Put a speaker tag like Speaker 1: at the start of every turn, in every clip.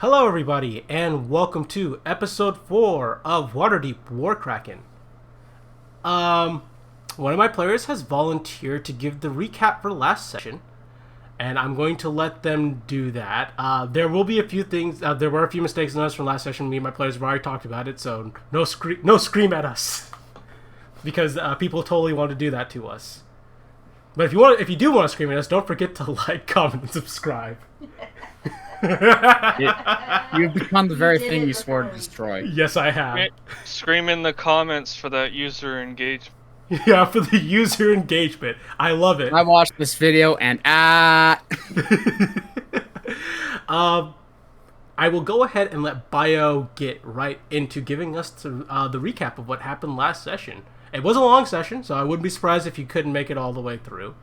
Speaker 1: Hello, everybody, and welcome to episode 4 of Waterdeep War Kraken. Um, One of my players has volunteered to give the recap for last session, and I'm going to let them do that. There will be a few things. There were a few mistakes in us from last session. Me and my players have already talked about it, so no scream at us, because people totally want to do that to us. But if you do want to scream at us, don't forget to like, comment, and subscribe.
Speaker 2: You've become the very thing you swore to destroy.
Speaker 1: Yes, I have.
Speaker 3: Scream in the comments for that user engagement.
Speaker 1: Yeah, for the user engagement. I love it.
Speaker 2: I watched this video and I
Speaker 1: will go ahead and let Bio get right into giving us the recap of what happened last session. It was a long session, so I wouldn't be surprised if you couldn't make it all the way through.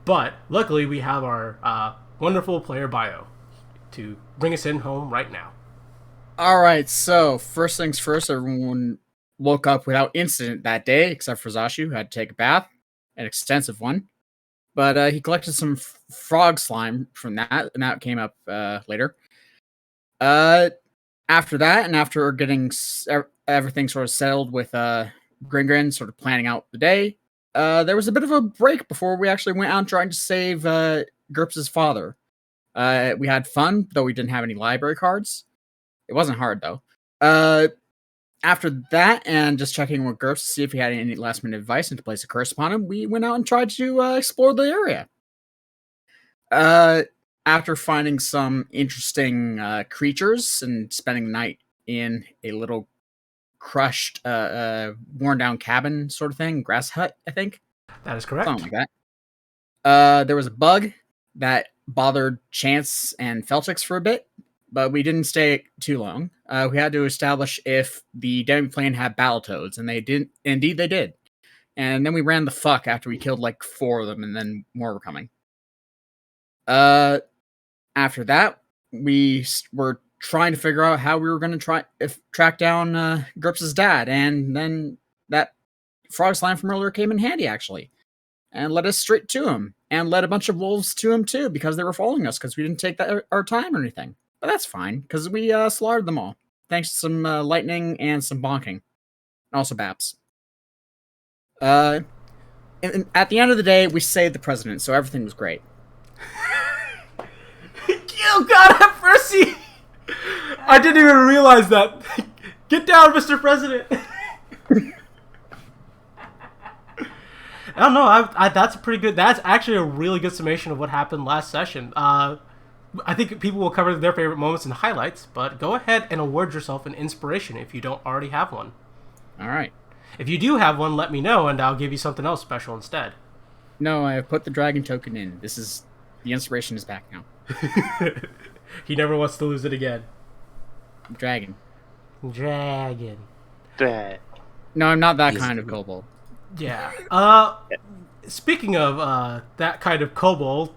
Speaker 1: But luckily, we have our wonderful player Bio to bring us in home right now.
Speaker 2: Alright, so first things first, everyone woke up without incident that day, except for Zashu, who had to take a bath, an extensive one. But he collected some frog slime from that, and that came up later. After that, and after getting everything sort of settled with Gringrin sort of planning out the day, there was a bit of a break before we actually went out trying to save GURPS' father. We had fun, though we didn't have any library cards. It wasn't hard, though. After that, and just checking with GURPS to see if he had any last-minute advice and to place a curse upon him, we went out and tried to explore the area. After finding some interesting creatures and spending the night in a little crushed, worn-down cabin sort of thing, grass hut, I think.
Speaker 1: That is correct.
Speaker 2: Something like that. There was a bug that bothered Chance and Feltix for a bit, but we didn't stay too long. We had to establish if the demiplane had battletoads, and they didn't. Indeed, they did. And then we ran the fuck after we killed like 4 of them, and then more were coming. After that, we were trying to figure out how we were going to track down GURPS' dad, and then that frog slime from earlier came in handy, actually, and led us straight to him, and led a bunch of wolves to him, too, because they were following us, because we didn't take our time or anything. But that's fine, because we slaughtered them all, thanks to some lightning and some bonking. And also Baps. And at the end of the day, we saved the president, so everything was great.
Speaker 1: Oh, God, have mercy! I didn't even realize that. Get down, Mr. President! I don't know. That's a pretty good. That's actually a really good summation of what happened last session. I think people will cover their favorite moments and highlights, but go ahead and award yourself an inspiration if you don't already have one.
Speaker 2: All right.
Speaker 1: If you do have one, let me know, and I'll give you something else special instead.
Speaker 2: No, I have put the dragon token in. The inspiration is back now.
Speaker 1: He never wants to lose it again.
Speaker 2: Dragon.
Speaker 3: Dad.
Speaker 2: No, I'm not that kind of kobold.
Speaker 1: Yeah. Speaking of that kind of kobold,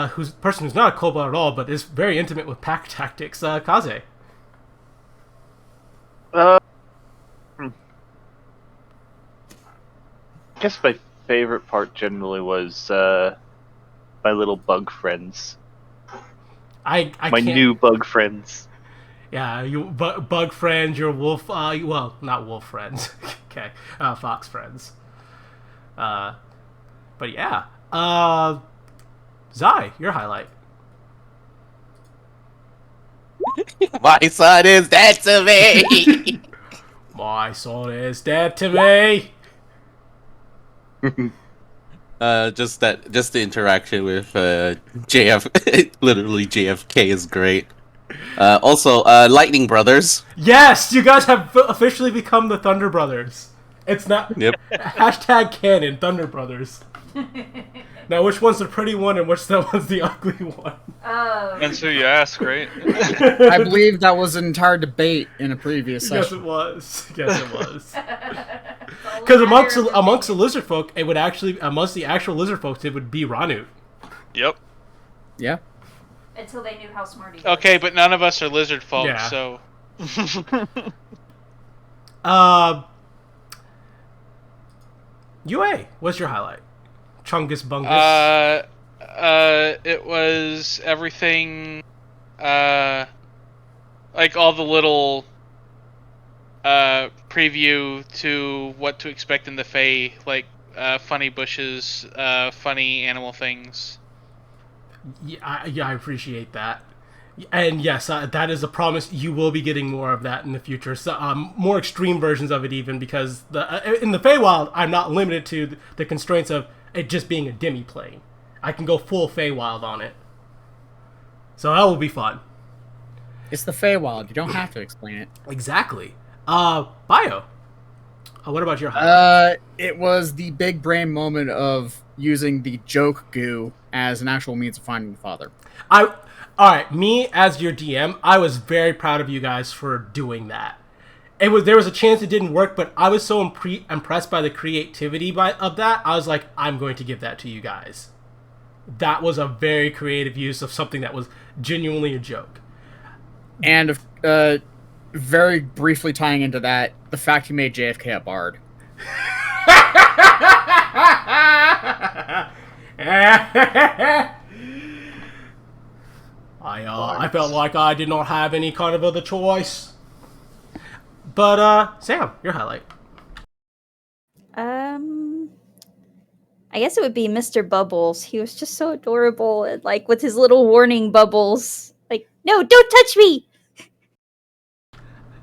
Speaker 1: who's not a kobold at all, but is very intimate with pack tactics, Kaze.
Speaker 3: I guess my favorite part generally was my little bug friends.
Speaker 1: My
Speaker 3: new bug friends.
Speaker 1: Yeah, you bug friends, your wolf. Well, not wolf friends. Okay, fox friends. But yeah. Zai, your highlight.
Speaker 4: My son is dead to me.
Speaker 1: My son is dead to me.
Speaker 4: Just the interaction with JF, literally JFK is great. Also, Lightning Brothers.
Speaker 1: Yes, you guys have officially become the Thunder Brothers. It's not hashtag canon Thunder Brothers. Now, which one's the pretty one and which one's the ugly one?
Speaker 3: Oh. That's who you ask, right?
Speaker 2: I believe that was an entire debate in a previous session.
Speaker 1: Yes, it was. Because amongst the lizard folk, it would actually amongst the actual lizard folks, it would be Ranut.
Speaker 3: Yep.
Speaker 2: Yeah.
Speaker 5: Until they knew how smart he was.
Speaker 3: Okay, but none of us are lizard folk,
Speaker 1: Yeah.
Speaker 3: so.
Speaker 1: UA, what's your highlight? Chungus Bungus.
Speaker 3: It was everything
Speaker 6: like all the little preview to what to expect in the Fae, like funny bushes, funny animal things.
Speaker 1: Yeah, I appreciate that. And yes, that is a promise. You will be getting more of that in the future. So, more extreme versions of it, even because in the Feywild, I'm not limited to the constraints of it just being a demi plane. I can go full Feywild on it. So that will be fun.
Speaker 2: It's the Feywild. You don't have to explain it.
Speaker 1: Exactly. Bio. What about your highlight?
Speaker 2: It was the big brain moment of using the joke goo as an actual means of finding the father.
Speaker 1: Alright, me as your DM, I was very proud of you guys for doing that. There was a chance it didn't work, but I was so impressed by the creativity of that. I was like, I'm going to give that to you guys. That was a very creative use of something that was genuinely a joke.
Speaker 2: And very briefly tying into that, the fact he made JFK a bard.
Speaker 1: I felt like I did not have any kind of other choice. But Sam, your highlight.
Speaker 7: I guess it would be Mr. Bubbles. He was just so adorable, and, like, with his little warning bubbles. Like, no, don't touch me!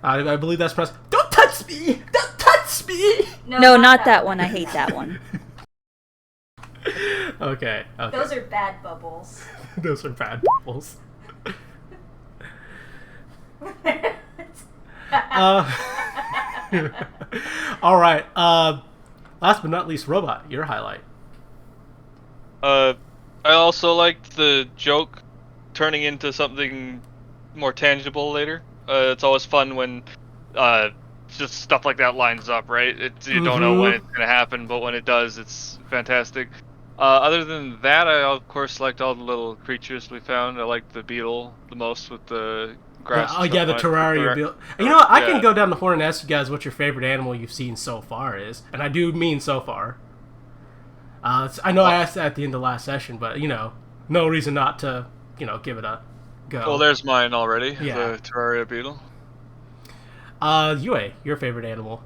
Speaker 1: I believe that's pronounced. Don't touch me! Don't touch me!
Speaker 7: No, not that one. I hate that one.
Speaker 1: Okay.
Speaker 5: Those are bad bubbles.
Speaker 1: Those are bad bubbles. All right. Last but not least, Robot, your highlight.
Speaker 6: I also liked the joke turning into something more tangible later. It's always fun when just stuff like that lines up, right? You don't know when it's going to happen, but when it does, it's fantastic. Other than that, I of course liked all the little creatures we found. I liked the beetle the most with the grass.
Speaker 1: The Terraria beetle. You know what? I can go down the horn and ask you guys what your favorite animal you've seen so far is. And I do mean so far. I know I asked that at the end of last session, but, no reason not to, give it a go.
Speaker 6: Well, there's mine already,
Speaker 1: yeah.
Speaker 6: The Terraria beetle.
Speaker 1: Yue, your favorite animal?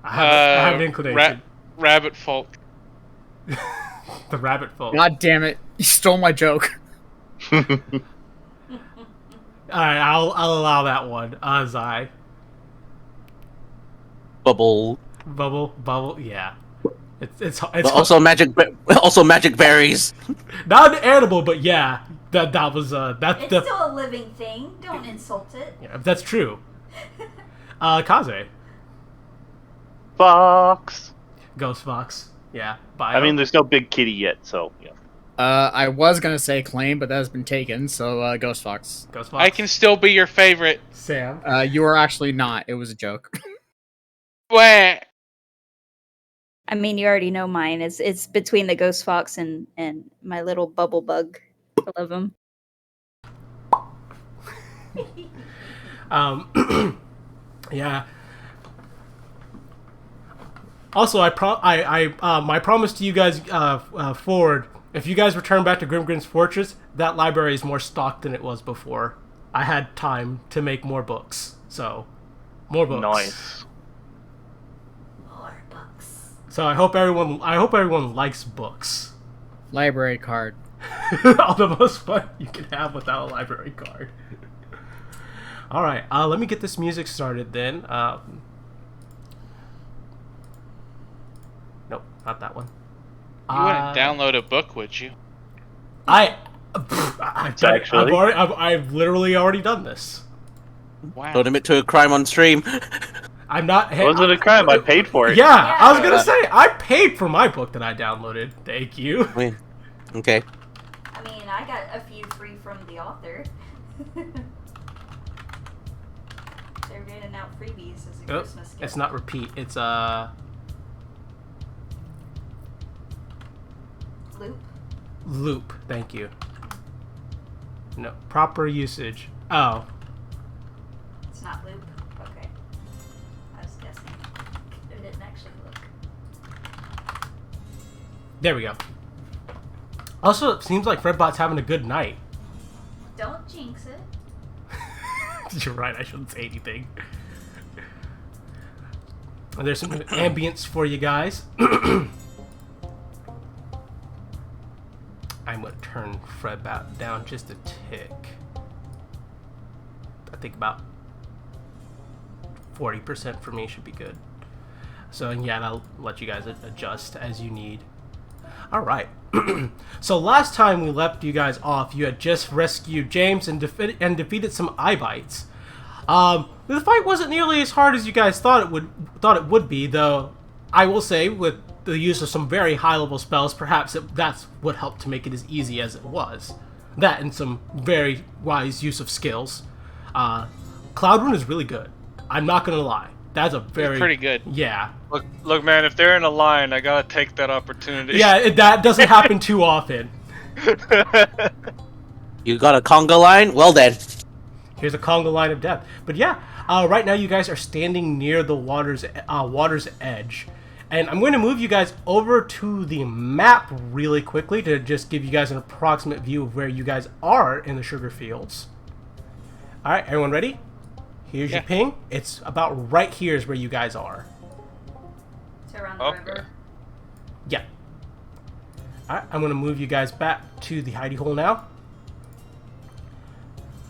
Speaker 1: I have an inclination.
Speaker 6: Rabbit folk.
Speaker 1: The rabbit folk.
Speaker 2: God damn it. You stole my joke.
Speaker 1: Alright, I'll allow that one. Zai.
Speaker 4: Bubble.
Speaker 1: Bubble, yeah. It's
Speaker 4: also magic berries.
Speaker 1: Not an animal, but yeah. That was
Speaker 5: it's still a living thing. Don't insult it.
Speaker 1: Yeah, that's true. Kaze.
Speaker 3: Fox.
Speaker 1: Ghost Fox. Yeah. Bio.
Speaker 3: I mean, there's no big kitty yet, so yeah.
Speaker 2: I was gonna say Claim, but that has been taken, so Ghost Fox.
Speaker 1: Ghost Fox.
Speaker 6: I can still be your favorite.
Speaker 1: Sam.
Speaker 2: You are actually not. It was a joke.
Speaker 6: Wah.
Speaker 7: I mean, you already know mine. It's between the Ghost Fox and my little bubble bug. I love him.
Speaker 1: Yeah. Also, my promise to you guys forward, if you guys return back to Grimgrin's Fortress, that library is more stocked than it was before. I had time to make more books, so more books.
Speaker 3: Nice.
Speaker 5: More books.
Speaker 1: So I hope everyone likes books.
Speaker 2: Library card.
Speaker 1: All the most fun you can have without a library card. All right, let me get this music started then. Nope, not that one.
Speaker 6: You wouldn't download a book, would you?
Speaker 1: I've literally already done this.
Speaker 6: Wow.
Speaker 4: Don't admit to a crime on stream.
Speaker 1: I'm not.
Speaker 3: It wasn't a crime. I paid for it.
Speaker 1: Yeah, I was gonna say I paid for my book that I downloaded. Thank you.
Speaker 4: Okay.
Speaker 5: I mean, I got a few free from the author. They're giving out freebies as a Christmas gift.
Speaker 1: It's not repeat. It's Loop. Thank you. No, proper usage. Oh.
Speaker 5: It's not loop. Okay. I was guessing. It didn't actually look.
Speaker 1: There we go. Also, it seems like Fredbot's having a good night.
Speaker 5: Don't jinx it.
Speaker 1: You're right, I shouldn't say anything. And there's some ambience for you guys. I'm going to turn Fred back down just a tick. I think about 40% for me should be good. So yeah, I'll let you guys adjust as you need. Alright. So last time we left you guys off, you had just rescued James and defeated some eye-bites. The fight wasn't nearly as hard as you guys thought it would be, though I will say with the use of some very high-level spells, perhaps that's what helped to make it as easy as it was. That and some very wise use of skills. Cloud Rune is really good. I'm not gonna lie. That's a very...
Speaker 6: It's pretty good.
Speaker 1: Yeah.
Speaker 6: Look, man, if they're in a line, I gotta take that opportunity.
Speaker 1: Yeah, that doesn't happen too often.
Speaker 4: You got a conga line? Well then.
Speaker 1: Here's a conga line of death. But yeah, right now you guys are standing near the water's edge. And I'm going to move you guys over to the map really quickly to just give you guys an approximate view of where you guys are in the sugar fields. Alright, everyone ready? Here's your ping. It's about right here is where you guys are.
Speaker 5: So around the river.
Speaker 1: Yeah. Alright, I'm going to move you guys back to the hidey hole now.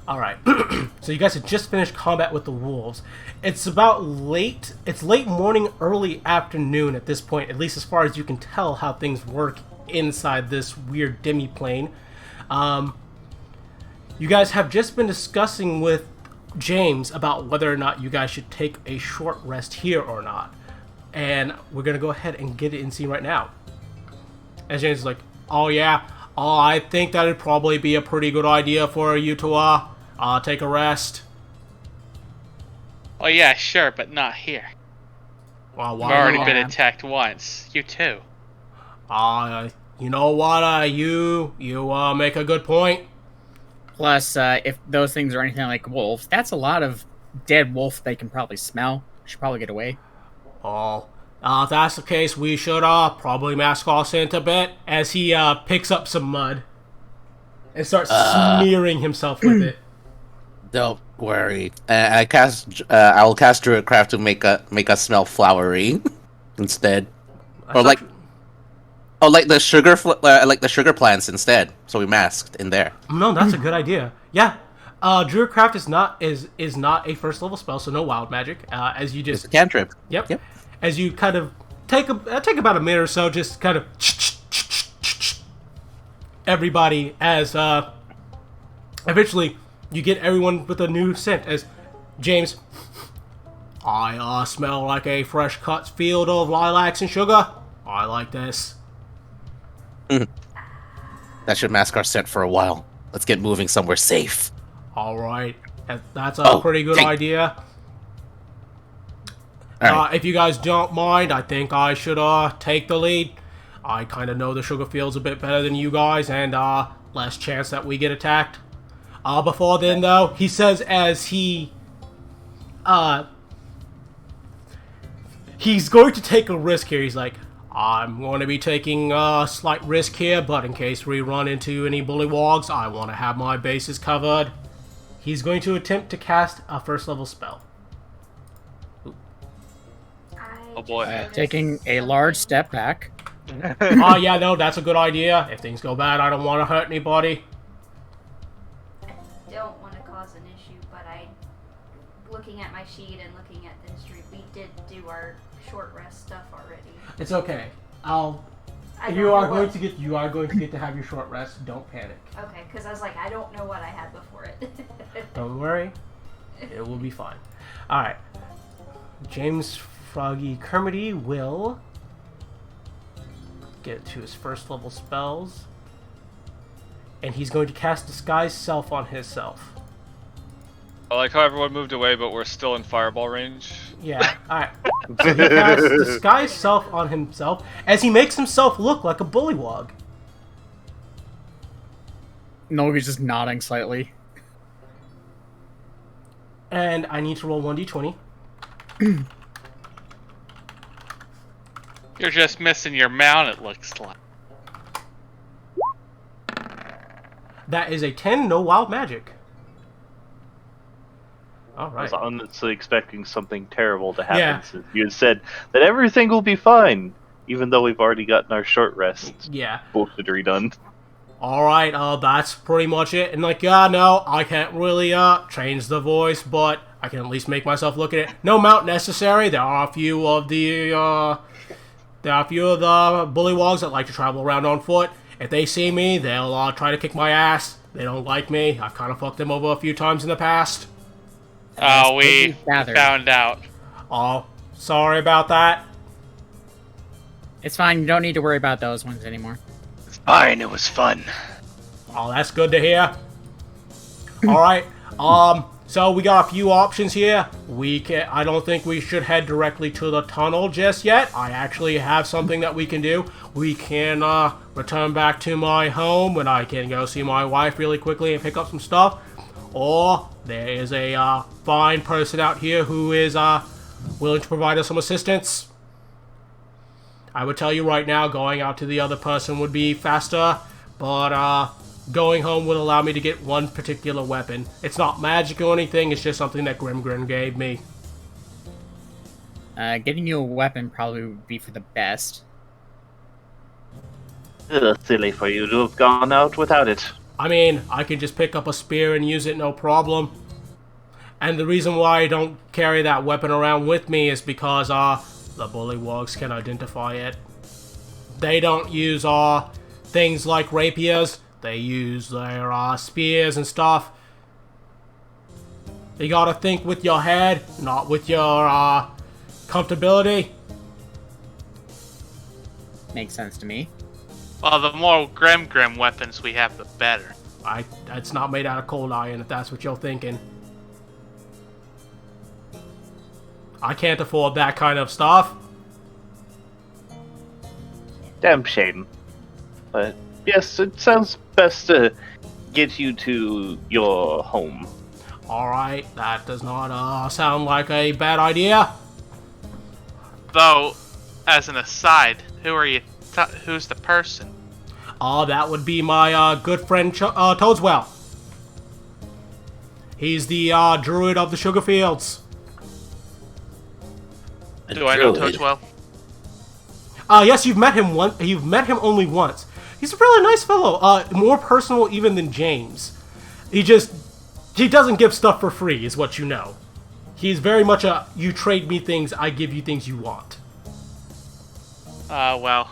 Speaker 1: Alright, so you guys have just finished combat with the wolves. It's late morning, early afternoon at this point, at least as far as you can tell how things work inside this weird demi-plane. You guys have just been discussing with James about whether or not you guys should take a short rest here or not. And we're going to go ahead and get it in scene right now. As James is like, oh yeah, I think that'd probably be a pretty good idea for you to take a rest.
Speaker 8: Oh yeah, sure, but not here.
Speaker 1: Well,
Speaker 8: I've
Speaker 1: why
Speaker 8: already
Speaker 1: not?
Speaker 8: been attacked once. You too.
Speaker 1: You know what? You make a good point.
Speaker 2: Plus, if those things are anything like wolves, that's a lot of dead wolf they can probably smell. Should probably get away.
Speaker 1: Oh, if that's the case, we should probably mask our scent a bit as he picks up some mud and starts smearing himself with it.
Speaker 4: Don't worry. I'll cast Druidcraft to make us smell flowery instead, or like the sugar plants instead. So we masked in there.
Speaker 1: No, that's a good idea. Yeah, Druidcraft is not a first level spell, so no wild magic. As you just
Speaker 4: It's a cantrip.
Speaker 1: Yep. As you kind of take about a minute or so, just kind of everybody as eventually you get everyone with a new scent. As James, I smell like a fresh cut field of lilacs and sugar. I like this.
Speaker 4: That should mask our scent for a while. Let's get moving somewhere safe.
Speaker 1: All right, that's a pretty good idea.
Speaker 4: Right.
Speaker 1: If you guys don't mind, I think I should take the lead. I kind of know the sugar fields a bit better than you guys, and less chance that we get attacked. Before then, though, he says as he's going to take a risk here. He's like, I'm going to be taking a slight risk here, but in case we run into any bullywogs, I want to have my bases covered. He's going to attempt to cast a first level spell.
Speaker 6: Oh boy.
Speaker 2: Taking a large step back.
Speaker 1: Yeah, no, that's a good idea. If things go bad, I don't want to hurt anybody.
Speaker 5: I don't want to cause an issue, but looking at my sheet and looking at the history, we did do our short rest stuff already.
Speaker 1: It's okay. You are going to get to have your short rest. Don't panic.
Speaker 5: Okay, because I was like, I don't know what I had before it.
Speaker 1: Don't worry. It will be fine. Alright. James Froggy Kermity will get to his first level spells. And he's going to cast Disguise Self on himself.
Speaker 6: I like how everyone moved away, but we're still in fireball range.
Speaker 1: Yeah, alright. So he casts Disguise Self on himself as he makes himself look like a bullywog.
Speaker 2: Nogi's just nodding slightly.
Speaker 1: And I need to roll 1d20.
Speaker 8: You're just missing your mount, it looks like.
Speaker 1: That is a 10, no wild magic. All
Speaker 3: I
Speaker 1: right.
Speaker 3: was honestly expecting something terrible to happen
Speaker 1: Yeah.
Speaker 3: since you had said that everything will be fine, even though we've already gotten our short rest
Speaker 1: Yeah.
Speaker 3: bullshittery done.
Speaker 1: All right. That's pretty much it. And like, yeah, no, I can't really change the voice, but I can at least make myself look at it. No mount necessary. There are a few of the bullywogs that like to travel around on foot. If they see me, they'll try to kick my ass. They don't like me. I've kind of fucked them over a few times in the past.
Speaker 8: Oh, we
Speaker 2: gathered.
Speaker 8: found out.
Speaker 1: Oh, sorry about that.
Speaker 2: It's fine. You don't need to worry about those ones anymore.
Speaker 3: It's fine, it was fun.
Speaker 1: Oh, that's good to hear. All right. So we got a few options here. I don't think we should head directly to the tunnel just yet. I actually have something that we can do. We can return back to my home and I can go see my wife really quickly and pick up some stuff. Or there is a fine person out here who is willing to provide us some assistance. I would tell you right now, going out to the other person would be faster, but going home would allow me to get one particular weapon. It's not magic or anything, it's just something that Grimgrin gave me.
Speaker 2: Getting you a weapon probably would be for the best.
Speaker 3: Silly for you to have gone out without it.
Speaker 1: I mean, I can just pick up a spear and use it no problem. And the reason why I don't carry that weapon around with me is because the bullywogs can identify it. They don't use things like rapiers. They use their spears and stuff. You gotta think with your head, not with your comfortability.
Speaker 2: Makes sense to me.
Speaker 8: Well, the more Grim weapons we have, the better.
Speaker 1: It's not made out of cold iron, if that's what you're thinking. I can't afford that kind of stuff.
Speaker 3: Damn shame. But yes, it sounds best to get you to your home.
Speaker 1: Alright, that does not sound like a bad idea.
Speaker 8: Though, as an aside, who's the person?
Speaker 1: That would be my good friend Toadswell. He's the druid of the sugar fields.
Speaker 8: Do I know Toadswell?
Speaker 1: Yes, you've met him once. You've met him only once. He's a really nice fellow. More personal even than James. He doesn't give stuff for free, is what you know. He's very much you trade me things, I give you things you want.
Speaker 8: Well,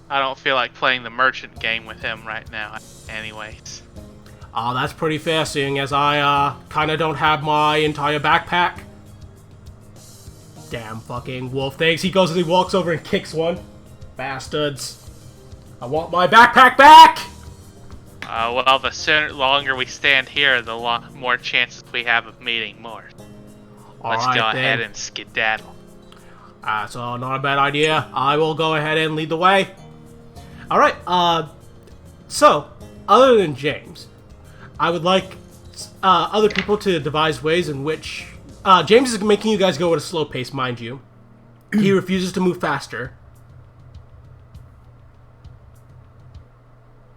Speaker 8: I don't feel like playing the merchant game with him right now, anyways.
Speaker 1: That's pretty fair, seeing as I kind of don't have my entire backpack. Damn fucking wolf things. He goes and he walks over and kicks one. Bastards. I want my backpack back!
Speaker 8: Well, the longer we stand here, the more chances we have of meeting more. Let's
Speaker 1: Alright,
Speaker 8: go ahead
Speaker 1: then.
Speaker 8: and skedaddle.
Speaker 1: So not a bad idea. I will go ahead and lead the way. Alright, so, other than James, I would like other people to devise ways in which... James is making you guys go at a slow pace, mind you. He refuses to move faster.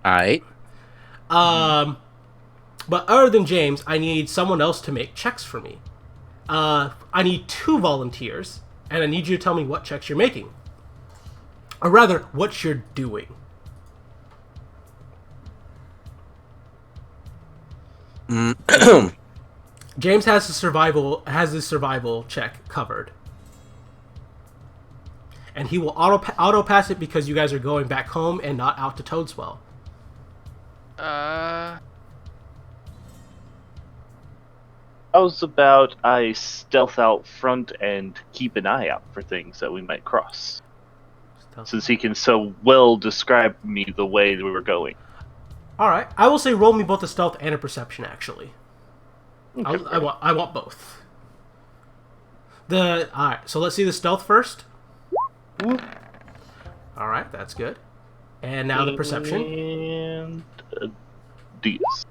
Speaker 4: Alright.
Speaker 1: But other than James, I need someone else to make checks for me. I need 2 volunteers, and I need you to tell me what checks you're making. Or rather, what you're doing. James has his survival check covered. And he will auto pass it because you guys are going back home and not out to Toadswell.
Speaker 3: How's about I stealth out front and keep an eye out for things that we might cross? Since he can so well describe me the way that we were going.
Speaker 1: Alright, I will say roll me both a stealth and a perception, actually.
Speaker 3: Okay.
Speaker 1: I want both. Alright, so let's see the stealth first. Alright, that's good. And now the perception.
Speaker 3: And DS.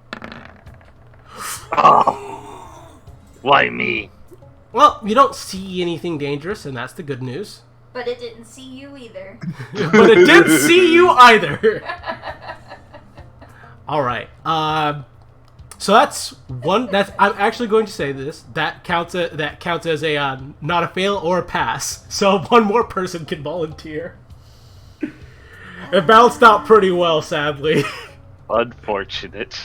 Speaker 3: Oh, why me?
Speaker 1: Well, you don't see anything dangerous, and that's the good news.
Speaker 5: But it didn't see you either.
Speaker 1: But it didn't see you either. Alright, So that's one. That's I'm actually going to say this. That counts as a not a fail or a pass. So one more person can volunteer. It balanced out pretty well, sadly.
Speaker 3: Unfortunate.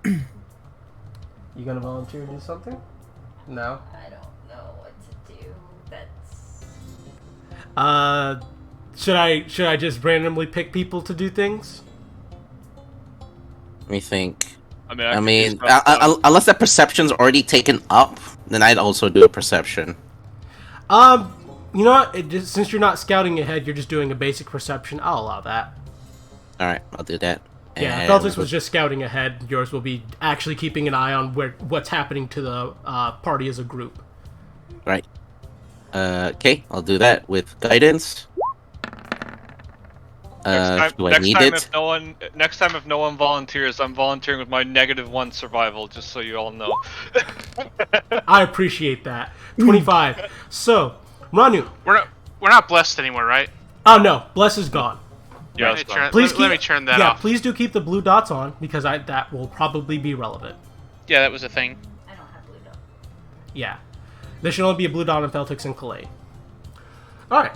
Speaker 1: You gonna volunteer to do something? No.
Speaker 5: I don't know what to do. That's.
Speaker 1: Should I just randomly pick people to do things?
Speaker 4: Let me think.
Speaker 6: I
Speaker 4: mean, unless that perception's already taken up, then I'd also do a perception.
Speaker 1: You know what? Since you're not scouting ahead, you're just doing a basic perception. I'll allow that.
Speaker 4: All right, I'll do that.
Speaker 1: Yeah,
Speaker 4: And
Speaker 1: Feltix was just scouting ahead. Yours will be actually keeping an eye on what's happening to the party as a group.
Speaker 4: Right. Okay, I'll do that with guidance. Do I need it?
Speaker 6: Next time, if no one volunteers, I'm volunteering with my -1 survival, just so you all know.
Speaker 1: I appreciate that. 25. So, Ranu.
Speaker 8: We're not blessed anymore, right?
Speaker 1: Oh no, Bless is gone.
Speaker 6: Yeah,
Speaker 8: let me turn that off.
Speaker 1: Yeah, please do keep the blue dots on because that will probably be relevant.
Speaker 8: Yeah, that was a thing.
Speaker 5: I don't have blue dot.
Speaker 1: Yeah, there should only be a blue dot on Feltix and Calais. All right,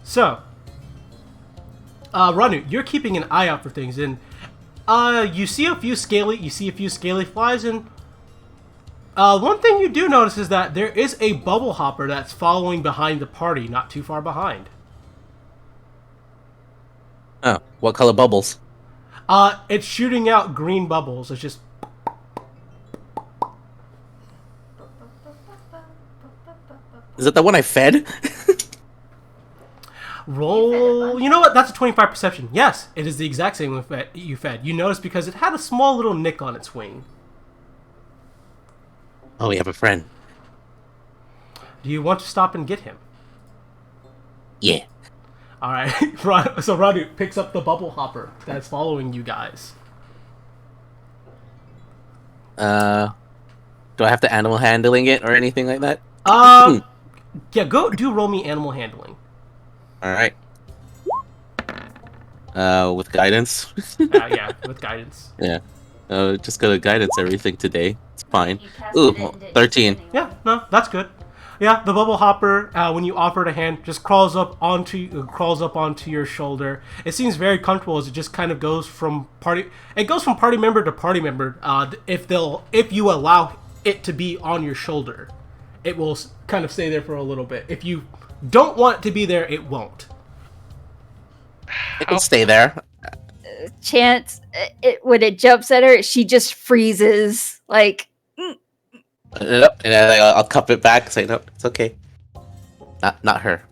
Speaker 1: so Ranu, you're keeping an eye out for things, and you see a few scaly flies, and one thing you do notice is that there is a bubble hopper that's following behind the party, not too far behind.
Speaker 4: Oh, what color bubbles?
Speaker 1: It's shooting out green bubbles. It's just.
Speaker 4: Is it the one I fed?
Speaker 1: Roll. You know what? That's a 25 perception. Yes, it is the exact same one you fed. You notice because it had a small little nick on its wing.
Speaker 4: Oh, we have a friend.
Speaker 1: Do you want to stop and get him?
Speaker 4: Yeah.
Speaker 1: All right. So Radu picks up the bubble hopper that's following you guys.
Speaker 4: Do I have to animal handling it or anything like that?
Speaker 1: Yeah. Do roll me animal handling.
Speaker 4: All right. With guidance.
Speaker 1: Yeah, with guidance.
Speaker 4: Yeah. Just gotta guidance everything today. It's fine.
Speaker 5: You cast
Speaker 4: Ooh,
Speaker 5: it and it
Speaker 4: 13.
Speaker 5: anyway.
Speaker 1: Yeah. No, that's good. Yeah, the bubble hopper, when you offer it a hand, just crawls up onto your shoulder. It seems very comfortable as it just kind of goes from party member to party member. If you allow it to be on your shoulder, it will kind of stay there for a little bit. If you don't want it to be there, it won't.
Speaker 4: It can stay there.
Speaker 7: Chance, when it jumps at her, she just freezes. Like,
Speaker 4: And then I'll cup it back and say, no, it's okay. Not her.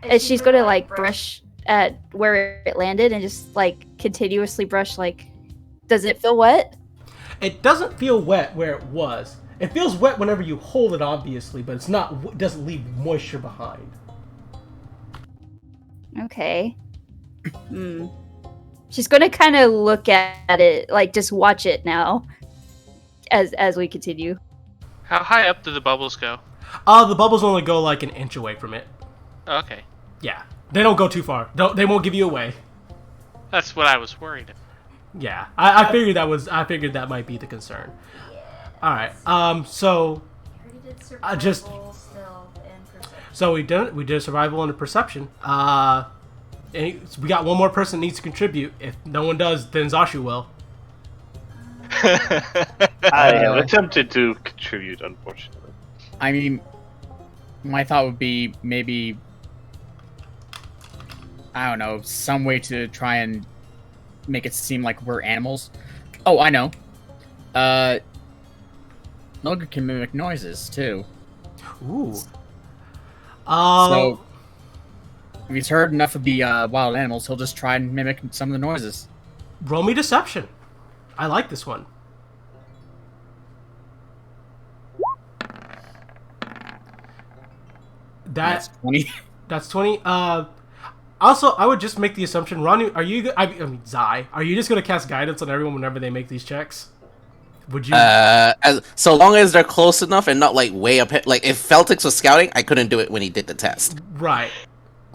Speaker 7: and she's gonna like brush at where it landed and just like continuously brush. Like, does it feel wet?
Speaker 1: It doesn't feel wet where it was. It feels wet whenever you hold it, obviously, but it doesn't leave moisture behind.
Speaker 7: Okay. She's gonna kind of look at it, like just watch it now, as we continue.
Speaker 8: How high up do the bubbles go?
Speaker 1: The bubbles only go like an inch away from it.
Speaker 8: Okay.
Speaker 1: Yeah, they don't go too far. They won't give you away.
Speaker 8: That's what I was worried about.
Speaker 1: Yeah, I figured that might be the concern. All right. So
Speaker 5: You already did survival,
Speaker 1: just-
Speaker 5: stealth, and perception.
Speaker 1: so we did a survival and a perception. And we got one more person that needs to contribute. If no one does, then Zashu will.
Speaker 3: I have attempted to contribute, unfortunately.
Speaker 2: I mean, my thought would be maybe, I don't know, some way to try and make it seem like we're animals. Oh, I know. Nulga can mimic noises too.
Speaker 1: Ooh.
Speaker 2: So if he's heard enough of the wild animals, he'll just try and mimic some of the noises.
Speaker 1: Roll me deception. I like this one.
Speaker 2: That's 20.
Speaker 1: That's 20. Also, I would just make the assumption, Ranu, Zai, are you just gonna cast guidance on everyone whenever they make these checks? Would you?
Speaker 4: So long as they're close enough and not like way up. Like if Feltix was scouting, I couldn't do it when he did the test.
Speaker 1: Right.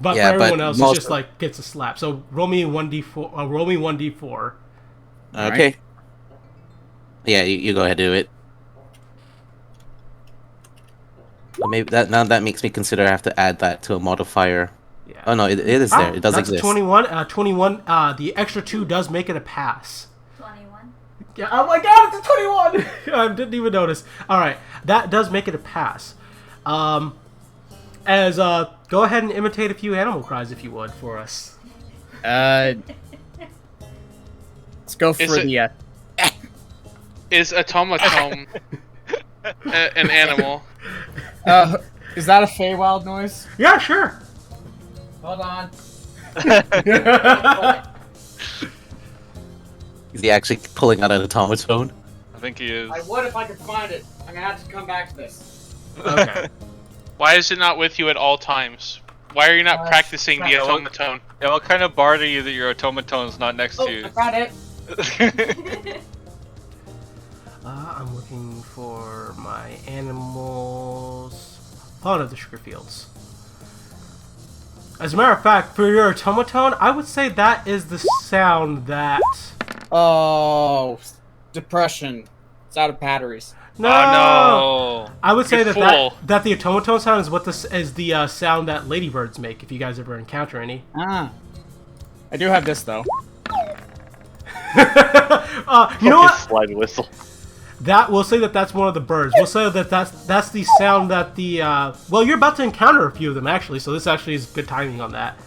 Speaker 1: But
Speaker 4: Yeah,
Speaker 1: for
Speaker 4: but
Speaker 1: everyone else,
Speaker 4: most-
Speaker 1: it's just like gets a slap. So roll me 1d4. Roll me 1d4.
Speaker 4: Okay. Yeah, you go ahead and do it. But maybe that makes me consider I have to add that to a modifier.
Speaker 1: Yeah.
Speaker 4: Oh no, it is there. It does
Speaker 1: that's
Speaker 4: exist.
Speaker 1: A 21. 21. The extra 2 does make it a pass.
Speaker 5: 21.
Speaker 1: Yeah. Oh my god, it's a 21. I didn't even notice. All right, that does make it a pass. Go ahead and imitate a few animal cries if you would for us.
Speaker 2: Let's go for
Speaker 8: Is it-
Speaker 2: the.
Speaker 8: Is automaton an animal?
Speaker 2: Is that a Feywild noise?
Speaker 1: Yeah, sure.
Speaker 2: Hold on.
Speaker 4: Is he actually pulling out an automaton?
Speaker 6: I think he is.
Speaker 2: I would if I could find it. I'm gonna have to come back to this.
Speaker 1: Okay.
Speaker 8: Why is it not with you at all times? Why are you not practicing the
Speaker 6: crap.
Speaker 8: automaton?
Speaker 6: Yeah, what kind of bard are you that your automaton's not next to you?
Speaker 2: I found it.
Speaker 1: I'm looking for my animals. Fauna of the sugar fields. As a matter of fact, for your automaton, I would say that is the sound that.
Speaker 2: Oh, depression. It's out of batteries.
Speaker 1: No.
Speaker 6: Oh no!
Speaker 1: I would say
Speaker 8: You
Speaker 1: that,
Speaker 8: fool.
Speaker 1: that the automaton sound is what this is the sound that ladybirds make. If you guys ever encounter any.
Speaker 2: Ah. I do have this though.
Speaker 1: You know what?
Speaker 3: Slide whistle.
Speaker 1: That we'll say that that's one of the birds. We'll say that that's the sound that the well, you're about to encounter a few of them actually, so this actually is good timing on that.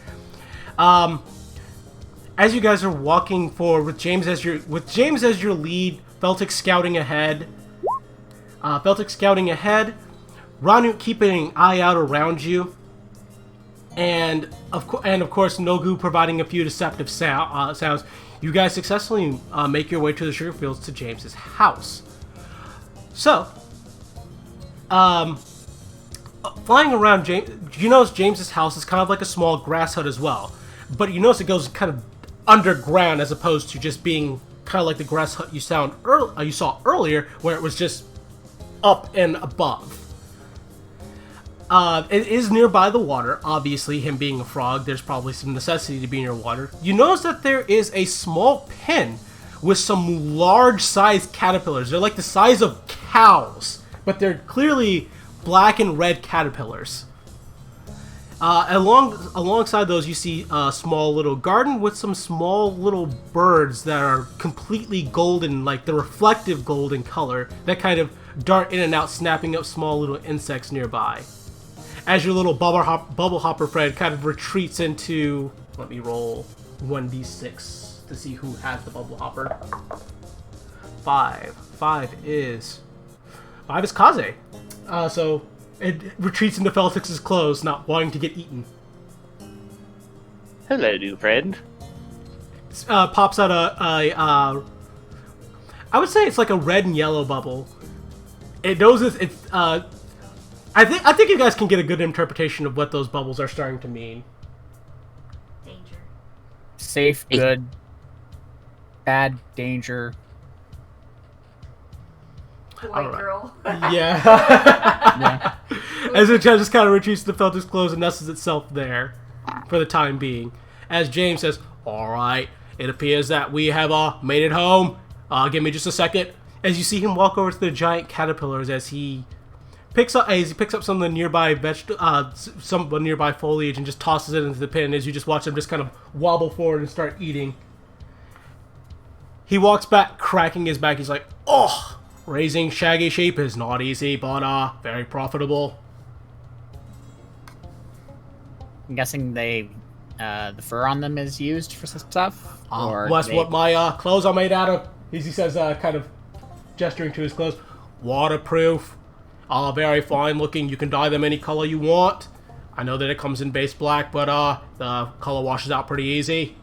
Speaker 1: As you guys are walking forward with James as your lead, Feltic scouting ahead. Ranut keeping an eye out around you, and of course Nogu providing a few deceptive sounds. You guys successfully make your way to the sugar fields to James's house. So, flying around James's house is kind of like a small grass hut as well, but you notice it goes kind of underground as opposed to just being kind of like the grass hut you saw earlier, where it was just up and above. It is nearby the water. Obviously, him being a frog, there's probably some necessity to be near water. You notice that there is a small pen with some large-sized caterpillars. They're like the size of cows, but they're clearly black and red caterpillars. Alongside those, you see a small little garden with some small little birds that are completely golden, like the reflective golden color, that kind of dart in and out, snapping up small little insects nearby. As your little bubble hopper friend kind of retreats into... Let me roll 1d6 to see who has the bubble hopper. 5 is Kaze. So it retreats into Feltix's clothes, not wanting to get eaten.
Speaker 3: Hello, new friend.
Speaker 1: Pops out I would say it's like a red and yellow bubble. It knows it's I think you guys can get a good interpretation of what those bubbles are starting to mean.
Speaker 5: Danger.
Speaker 2: Safe, good, bad, danger.
Speaker 5: Boy,
Speaker 1: Alright.
Speaker 5: girl.
Speaker 1: Yeah.
Speaker 2: Yeah.
Speaker 1: As it just kind of retreats to Feltix's clothes and nestles itself there for the time being. As James says, "Alright, it appears that we have made it home. Give me just a second." As you see him walk over to the giant caterpillars as he picks up some of the nearby nearby foliage and just tosses it into the pen. As you just watch them just kind of wobble forward and start eating. He walks back, cracking his back. He's like, "Oh, raising shaggy sheep is not easy, but very profitable."
Speaker 2: I'm guessing the fur on them is used for some stuff.
Speaker 1: Well, that's what my clothes are made out of. He says, kind of gesturing to his clothes. Waterproof. Very fine looking. You can dye them any color you want. I know that it comes in base black, but the color washes out pretty easy.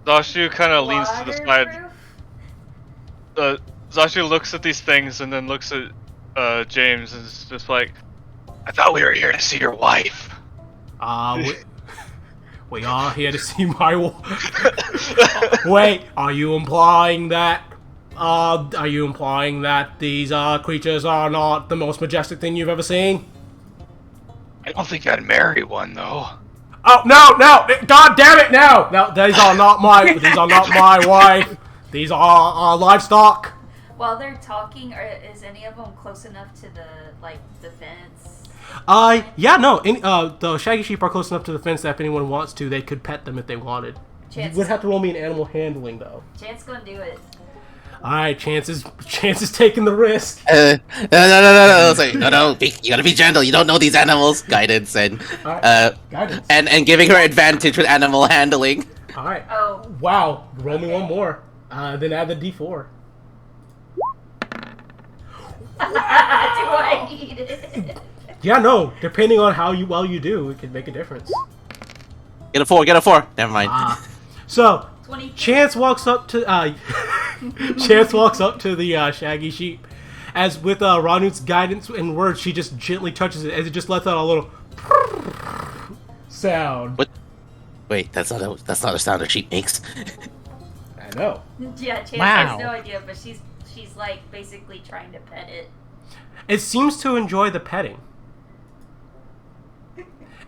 Speaker 6: Zashu kind of leans to the side.
Speaker 5: Waterproof?
Speaker 6: Zashu looks at these things and then looks at James and is just like, "I thought we were here to see your wife."
Speaker 1: We are here to see my wife. Wait, are you implying that these creatures are not the most majestic thing you've ever seen?
Speaker 6: I don't think I'd marry one though.
Speaker 1: Oh no! God damn it! No, these are not my wife. These are livestock.
Speaker 5: While they're talking, is any of them close enough to the fence?
Speaker 1: Yeah, no. The shaggy sheep are close enough to the fence that if anyone wants to, they could pet them if they wanted. You would have to roll me an animal handling though.
Speaker 5: Chance gonna do it.
Speaker 1: All right, Chance is taking the risk.
Speaker 4: No. It's like, no. You gotta be gentle. You don't know these animals. Guidance and
Speaker 1: Guidance.
Speaker 4: and giving her advantage with animal handling.
Speaker 1: All right.
Speaker 5: Oh.
Speaker 1: Wow. Roll me one more. Then add the D4.
Speaker 5: Do I need it?
Speaker 1: Yeah, no. Depending on how well you do, it can make a difference.
Speaker 4: Get a 4. Never mind.
Speaker 1: So
Speaker 5: 20.
Speaker 1: Chance walks up to the shaggy sheep. As with Ranut's guidance and words, she just gently touches it as it just lets out a little sound.
Speaker 4: What? Wait, that's not a sound a sheep makes.
Speaker 1: I know.
Speaker 5: Yeah, Chance
Speaker 2: Wow.
Speaker 5: has no idea, but she's like basically trying to pet it.
Speaker 1: It seems to enjoy the petting.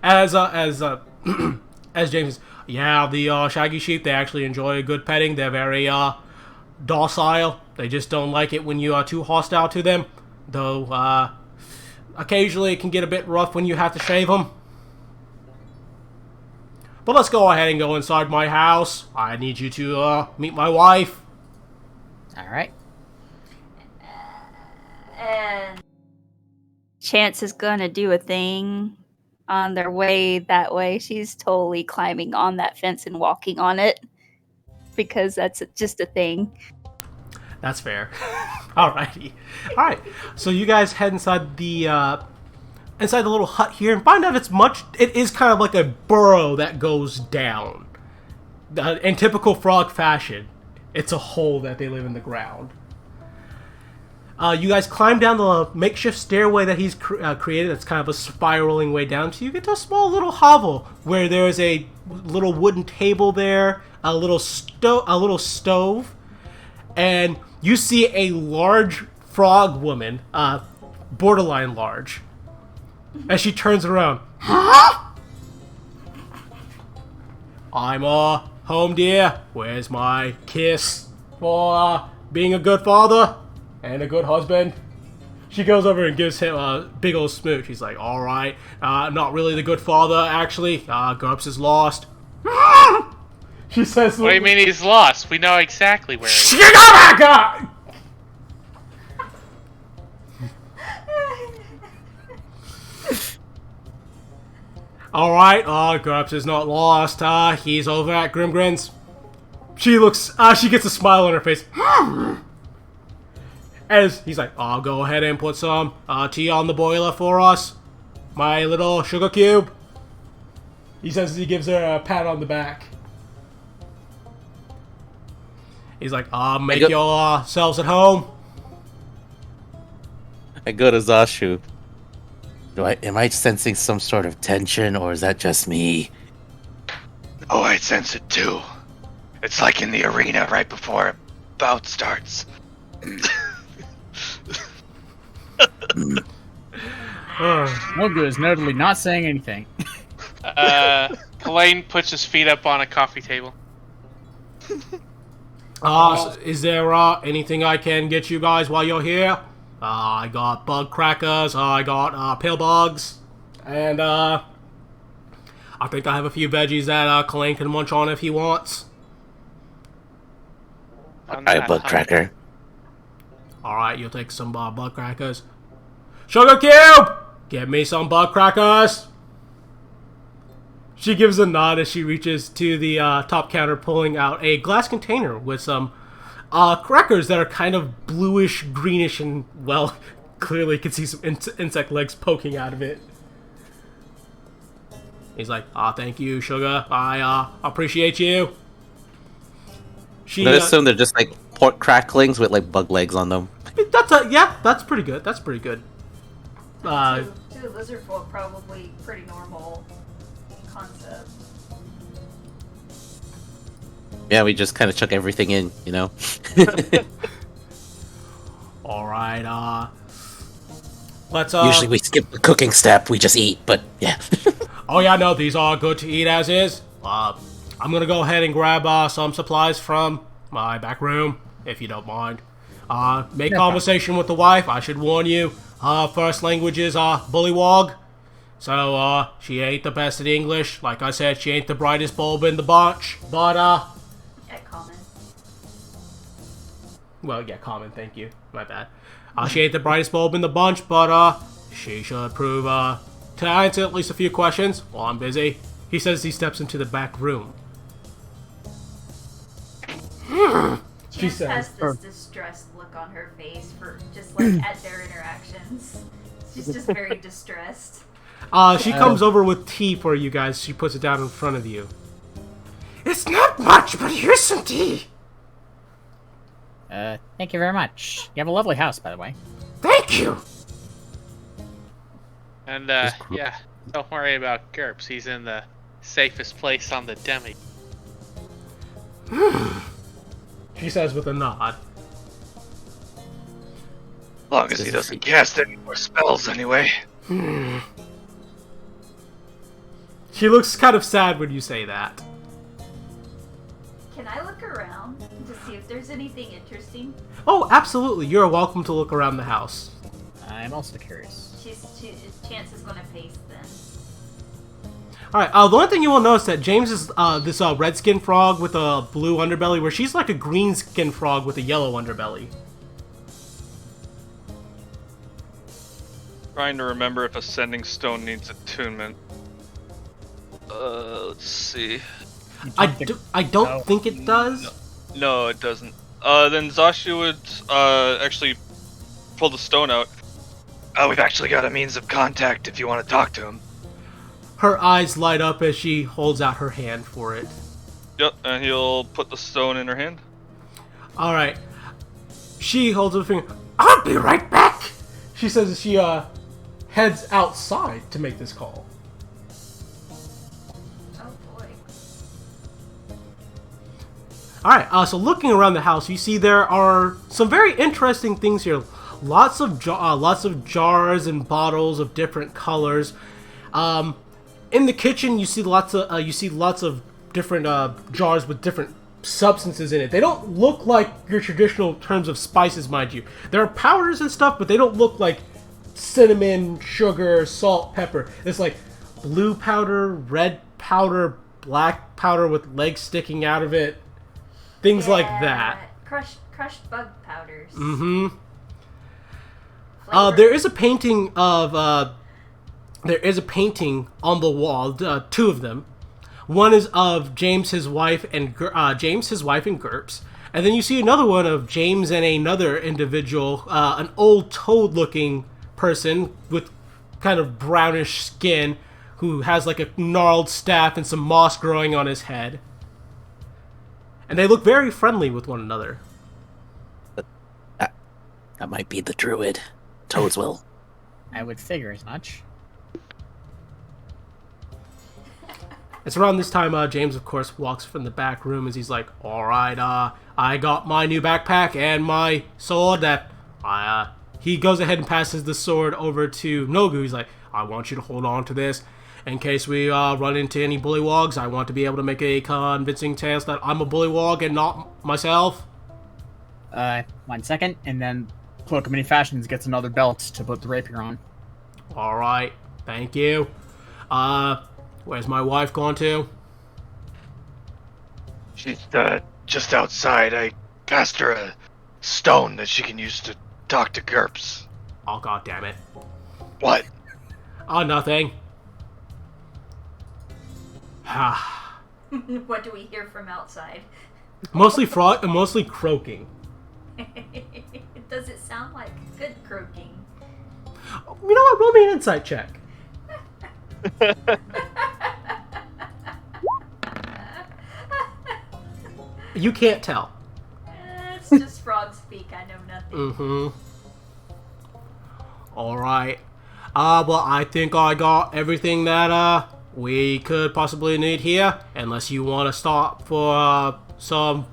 Speaker 1: As James says, yeah, the shaggy sheep, they actually enjoy a good petting. They're very docile. They just don't like it when you are too hostile to them. Though occasionally it can get a bit rough when you have to shave them. But let's go ahead and go inside my house. I need you to meet my wife.
Speaker 2: All right.
Speaker 5: And
Speaker 7: Chance is gonna do a thing on their way that way. She's totally climbing on that fence and walking on it because that's just a thing.
Speaker 1: That's fair. Alrighty. Alright. So you guys head inside the little hut here and find out it is kind of like a burrow that goes down. In typical frog fashion, it's a hole that they live in the ground. You guys climb down the makeshift stairway that he's created. That's kind of a spiraling way down to you get to a small little hovel where there's a little wooden table there, a little stove, and you see a large frog woman, borderline large, as she turns around. I'm home, dear. Where's my kiss for being a good father and a good husband? She goes over and gives him a big old smooch. He's like, all right, not really the good father, actually. Gurps is lost. She says,
Speaker 8: What do you mean he's lost? We know exactly where he is.
Speaker 1: Get back up! Alright, Gurps is not lost. He's over at Grimgrin's. She gets a smile on her face. As he's like, I'll go ahead and put some tea on the boiler for us. My little sugar cube. He says as he gives her a pat on the back. He's like, make yourselves at home.
Speaker 4: I go to Zashu. Am I sensing some sort of tension, or is that just me?
Speaker 9: Oh, I sense it too. It's like in the arena right before a bout starts.
Speaker 2: Mogu is notably not saying anything.
Speaker 8: Kalain puts his feet up on a coffee table.
Speaker 1: Is there anything I can get you guys while you're here? I got bug crackers, I got pill bugs, and I think I have a few veggies that Kalain can munch on if he wants.
Speaker 4: I have bug cracker.
Speaker 1: Alright, you'll take some bug crackers. Sugar Cube! Give me some bug crackers! She gives a nod as she reaches to the top counter, pulling out a glass container with some crackers that are kind of bluish, greenish, and, well, clearly you can see some insect legs poking out of it. He's like, thank you, Sugar. I appreciate you.
Speaker 4: I assume they're just like pork cracklings with like bug legs on them.
Speaker 1: That's pretty good. That's pretty good.
Speaker 5: To the lizard folk, probably pretty normal concept.
Speaker 4: Yeah, we just kind of chuck everything in, you know?
Speaker 1: Alright, let's,
Speaker 4: Usually we skip the cooking step, we just eat, but yeah.
Speaker 1: Oh yeah, no, these are good to eat as is. I'm gonna go ahead and grab some supplies from my back room, if you don't mind. Make conversation with the wife. I should warn you, first language is bullywog. So, she ain't the best at English. Like I said, she ain't the brightest bulb in the bunch. But,
Speaker 5: Yeah, common.
Speaker 1: well, yeah, common, thank you. My bad. She ain't the brightest bulb in the bunch, but, she should prove, to answer at least a few questions while I'm busy. He says he steps into the back room. She
Speaker 5: Chance has this distressed look on her face for just like at their interactions. She's just very distressed.
Speaker 1: She comes over with tea for you guys. She puts it down in front of you. It's not much, but here's some tea.
Speaker 2: Thank you very much. You have a lovely house, by the way.
Speaker 1: Thank you.
Speaker 8: And, yeah, don't worry about GURPS. He's in the safest place on the demi.
Speaker 1: She says with a nod.
Speaker 9: As long as he doesn't cast any more spells, anyway.
Speaker 1: She looks kind of sad when you say that.
Speaker 5: Can I look around to see if there's anything interesting?
Speaker 1: Oh, absolutely. You're welcome to look around the house.
Speaker 2: I'm also curious.
Speaker 5: Chance is going to pace then.
Speaker 1: Alright, the one thing you will notice that James is this red skin frog with a blue underbelly, where she's like a green skin frog with a yellow underbelly.
Speaker 6: Trying to remember if Ascending Stone needs attunement. Let's see.
Speaker 1: I don't think it does.
Speaker 6: No, it doesn't. Then Zashi would actually pull the stone out.
Speaker 9: Oh, we've actually got a means of contact if you want to talk to him.
Speaker 1: Her eyes light up as she holds out her hand for it.
Speaker 6: Yep, and he'll put the stone in her hand.
Speaker 1: Alright. She holds up her finger. I'll be right back! She says as she heads outside to make this call.
Speaker 5: Oh boy.
Speaker 1: Alright, so looking around the house, you see there are some very interesting things here. Lots of jars and bottles of different colors. In the kitchen, you see lots of different jars with different substances in it. They don't look like your traditional terms of spices, mind you. There are powders and stuff, but they don't look like cinnamon, sugar, salt, pepper. It's like blue powder, red powder, black powder with legs sticking out of it. Things like that.
Speaker 5: Crushed bug powders.
Speaker 1: Mm-hmm. There is a painting of there is a painting on the wall, two of them. One is of James, his wife, and GURPS, and then you see another one of James and another individual, an old toad-looking person with kind of brownish skin, who has like a gnarled staff and some moss growing on his head. And they look very friendly with one another.
Speaker 4: That might be the druid. Toads will.
Speaker 2: I would figure as much.
Speaker 1: It's around this time, James, of course, walks from the back room as he's like, alright, I got my new backpack and my sword that he goes ahead and passes the sword over to Nogu. He's like, I want you to hold on to this. In case we run into any bullywogs, I want to be able to make a convincing case that I'm a bullywog and not myself.
Speaker 2: 1 second, and then Cloak of Many Fashions gets another belt to put the rapier on.
Speaker 1: Alright, thank you. Where's my wife gone to?
Speaker 9: She's, just outside. I cast her a stone that she can use to talk to GURPS.
Speaker 1: Oh, god damn it.
Speaker 9: What?
Speaker 1: Oh, nothing.
Speaker 5: What do we hear from outside?
Speaker 1: Mostly croaking.
Speaker 5: Does it sound like good croaking?
Speaker 1: You know what? Roll me an insight check. You can't tell.
Speaker 5: It's just frog speak. I know nothing.
Speaker 1: Mm-hmm. Alright. Well, I think I got everything that, we could possibly need here. Unless you want to stop for, stock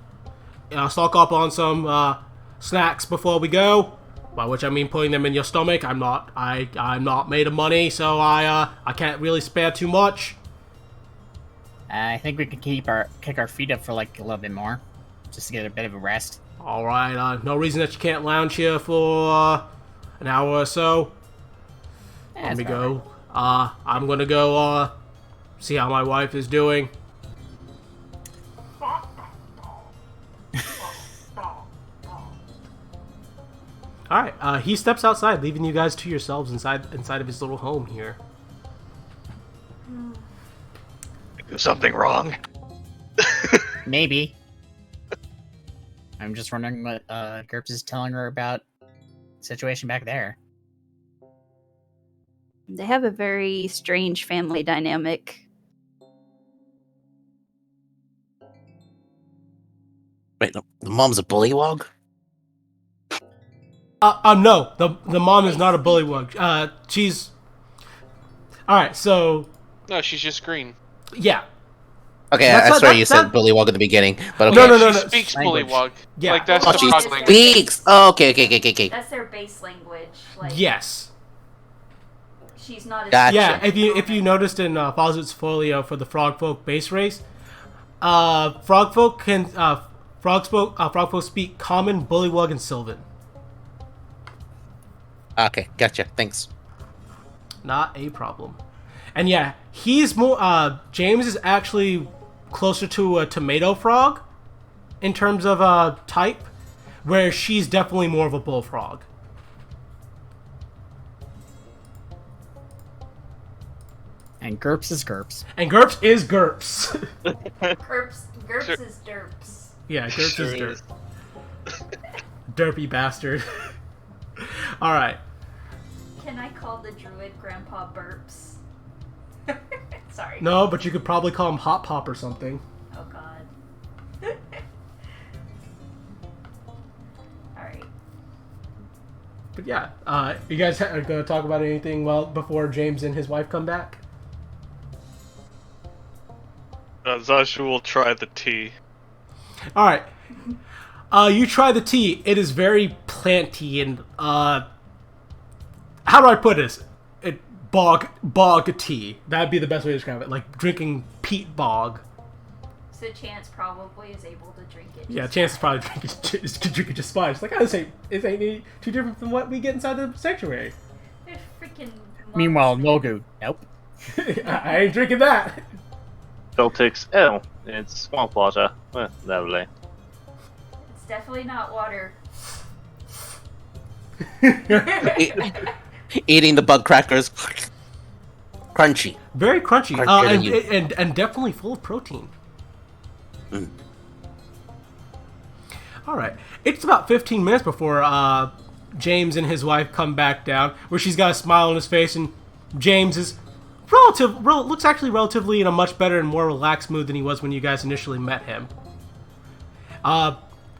Speaker 1: up on some, snacks before we go. By which I mean putting them in your stomach. I'm not made of money, so I can't really spare too much.
Speaker 2: I think we could kick our feet up for like a little bit more, just to get a bit of a rest.
Speaker 1: All right. No reason that you can't lounge here for an hour or so.
Speaker 2: Yeah,
Speaker 1: Let me
Speaker 2: that's
Speaker 1: go. I'm gonna go see how my wife is doing. All right. He steps outside, leaving you guys to yourselves inside of his little home here.
Speaker 9: Is something wrong?
Speaker 2: Maybe. I'm just wondering what GURPS is telling her about the situation back there.
Speaker 7: They have a very strange family dynamic.
Speaker 4: Wait, no, the mom's a bullywog?
Speaker 1: No, the mom is not a bullywug. She's... Alright, so...
Speaker 10: No, she's just green.
Speaker 1: Yeah.
Speaker 4: Okay, I swear you said bullywog at the beginning, but okay.
Speaker 1: No.
Speaker 10: She speaks bullywog.
Speaker 1: Yeah.
Speaker 10: Like, that's
Speaker 4: Oh,
Speaker 10: the
Speaker 4: she
Speaker 10: frog language.
Speaker 4: speaks! Oh, okay.
Speaker 5: That's their base language. Like,
Speaker 1: Yes.
Speaker 5: she's not as
Speaker 4: Gotcha.
Speaker 1: Yeah, if you noticed in Fawcett's folio for the Frogfolk base race, Frogfolk speak Common, Bullywug, and Sylvan.
Speaker 4: Okay, gotcha, thanks.
Speaker 1: Not a problem. And yeah, he's more. James is actually closer to a tomato frog in terms of type, where she's definitely more of a bullfrog.
Speaker 2: And GURPS is GURPS.
Speaker 1: And GURPS is GURPS.
Speaker 5: GURPS
Speaker 10: Sure.
Speaker 5: is derps.
Speaker 1: Yeah, GURPS
Speaker 10: Sure
Speaker 1: is
Speaker 10: is.
Speaker 1: Derpy bastard. Alright.
Speaker 5: Can I call the druid Grandpa Burps? Sorry.
Speaker 1: No, but you could probably call him Hot Pop or something.
Speaker 5: Oh god. Alright.
Speaker 1: But yeah, you guys are going to talk about anything before James and his wife come back?
Speaker 6: Zashu will try the tea.
Speaker 1: Alright. You try the tea. It is very planty and, how do I put this? Bog tea. That'd be the best way to describe it. Like drinking peat bog.
Speaker 5: So Chance probably is able to drink it.
Speaker 1: Yeah, Chance is probably drink it just fine. It's like, this ain't any too different from what we get inside the sanctuary.
Speaker 5: There's freaking.
Speaker 2: Meanwhile, Nolgu, nope.
Speaker 1: I ain't drinking that.
Speaker 3: Celtics, oh, it's swamp water. Lovely.
Speaker 5: It's definitely not water.
Speaker 4: Eating the bug crackers. Crunchy.
Speaker 1: Very crunchy.
Speaker 4: Crunchier than
Speaker 1: And definitely full of protein.
Speaker 4: Mm.
Speaker 1: Alright. It's about 15 minutes before James and his wife come back down, where she's got a smile on his face, and James is looks actually relatively in a much better and more relaxed mood than he was when you guys initially met him.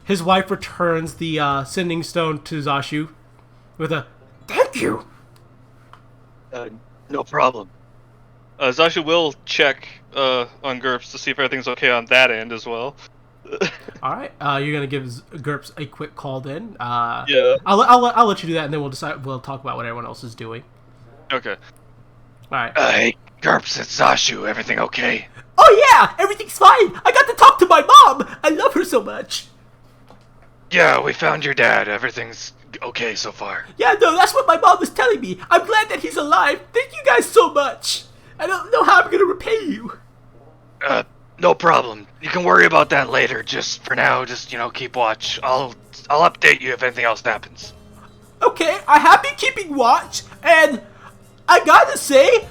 Speaker 1: His wife returns the sending stone to Zashu with a thank you.
Speaker 9: No problem.
Speaker 6: Zashu will check on GURPS to see if everything's okay on that end as well.
Speaker 1: Alright, you're gonna give GURPS a quick call then.
Speaker 6: Yeah.
Speaker 1: I'll let you do that, and then we'll talk about what everyone else is doing.
Speaker 6: Okay.
Speaker 1: Alright.
Speaker 9: Hey, GURPS, it's Zashu. Everything okay?
Speaker 1: Oh yeah, everything's fine. I got to talk to my mom. I love her so much.
Speaker 9: Yeah, we found your dad. Everything's okay so far.
Speaker 1: Yeah, no, that's what my mom was telling me. I'm glad that he's alive. Thank you guys so much. I don't know how I'm gonna repay you.
Speaker 9: No problem. You can worry about that later. Just for now, keep watch. I'll update you if anything else happens.
Speaker 1: Okay, I have been keeping watch, and I gotta say,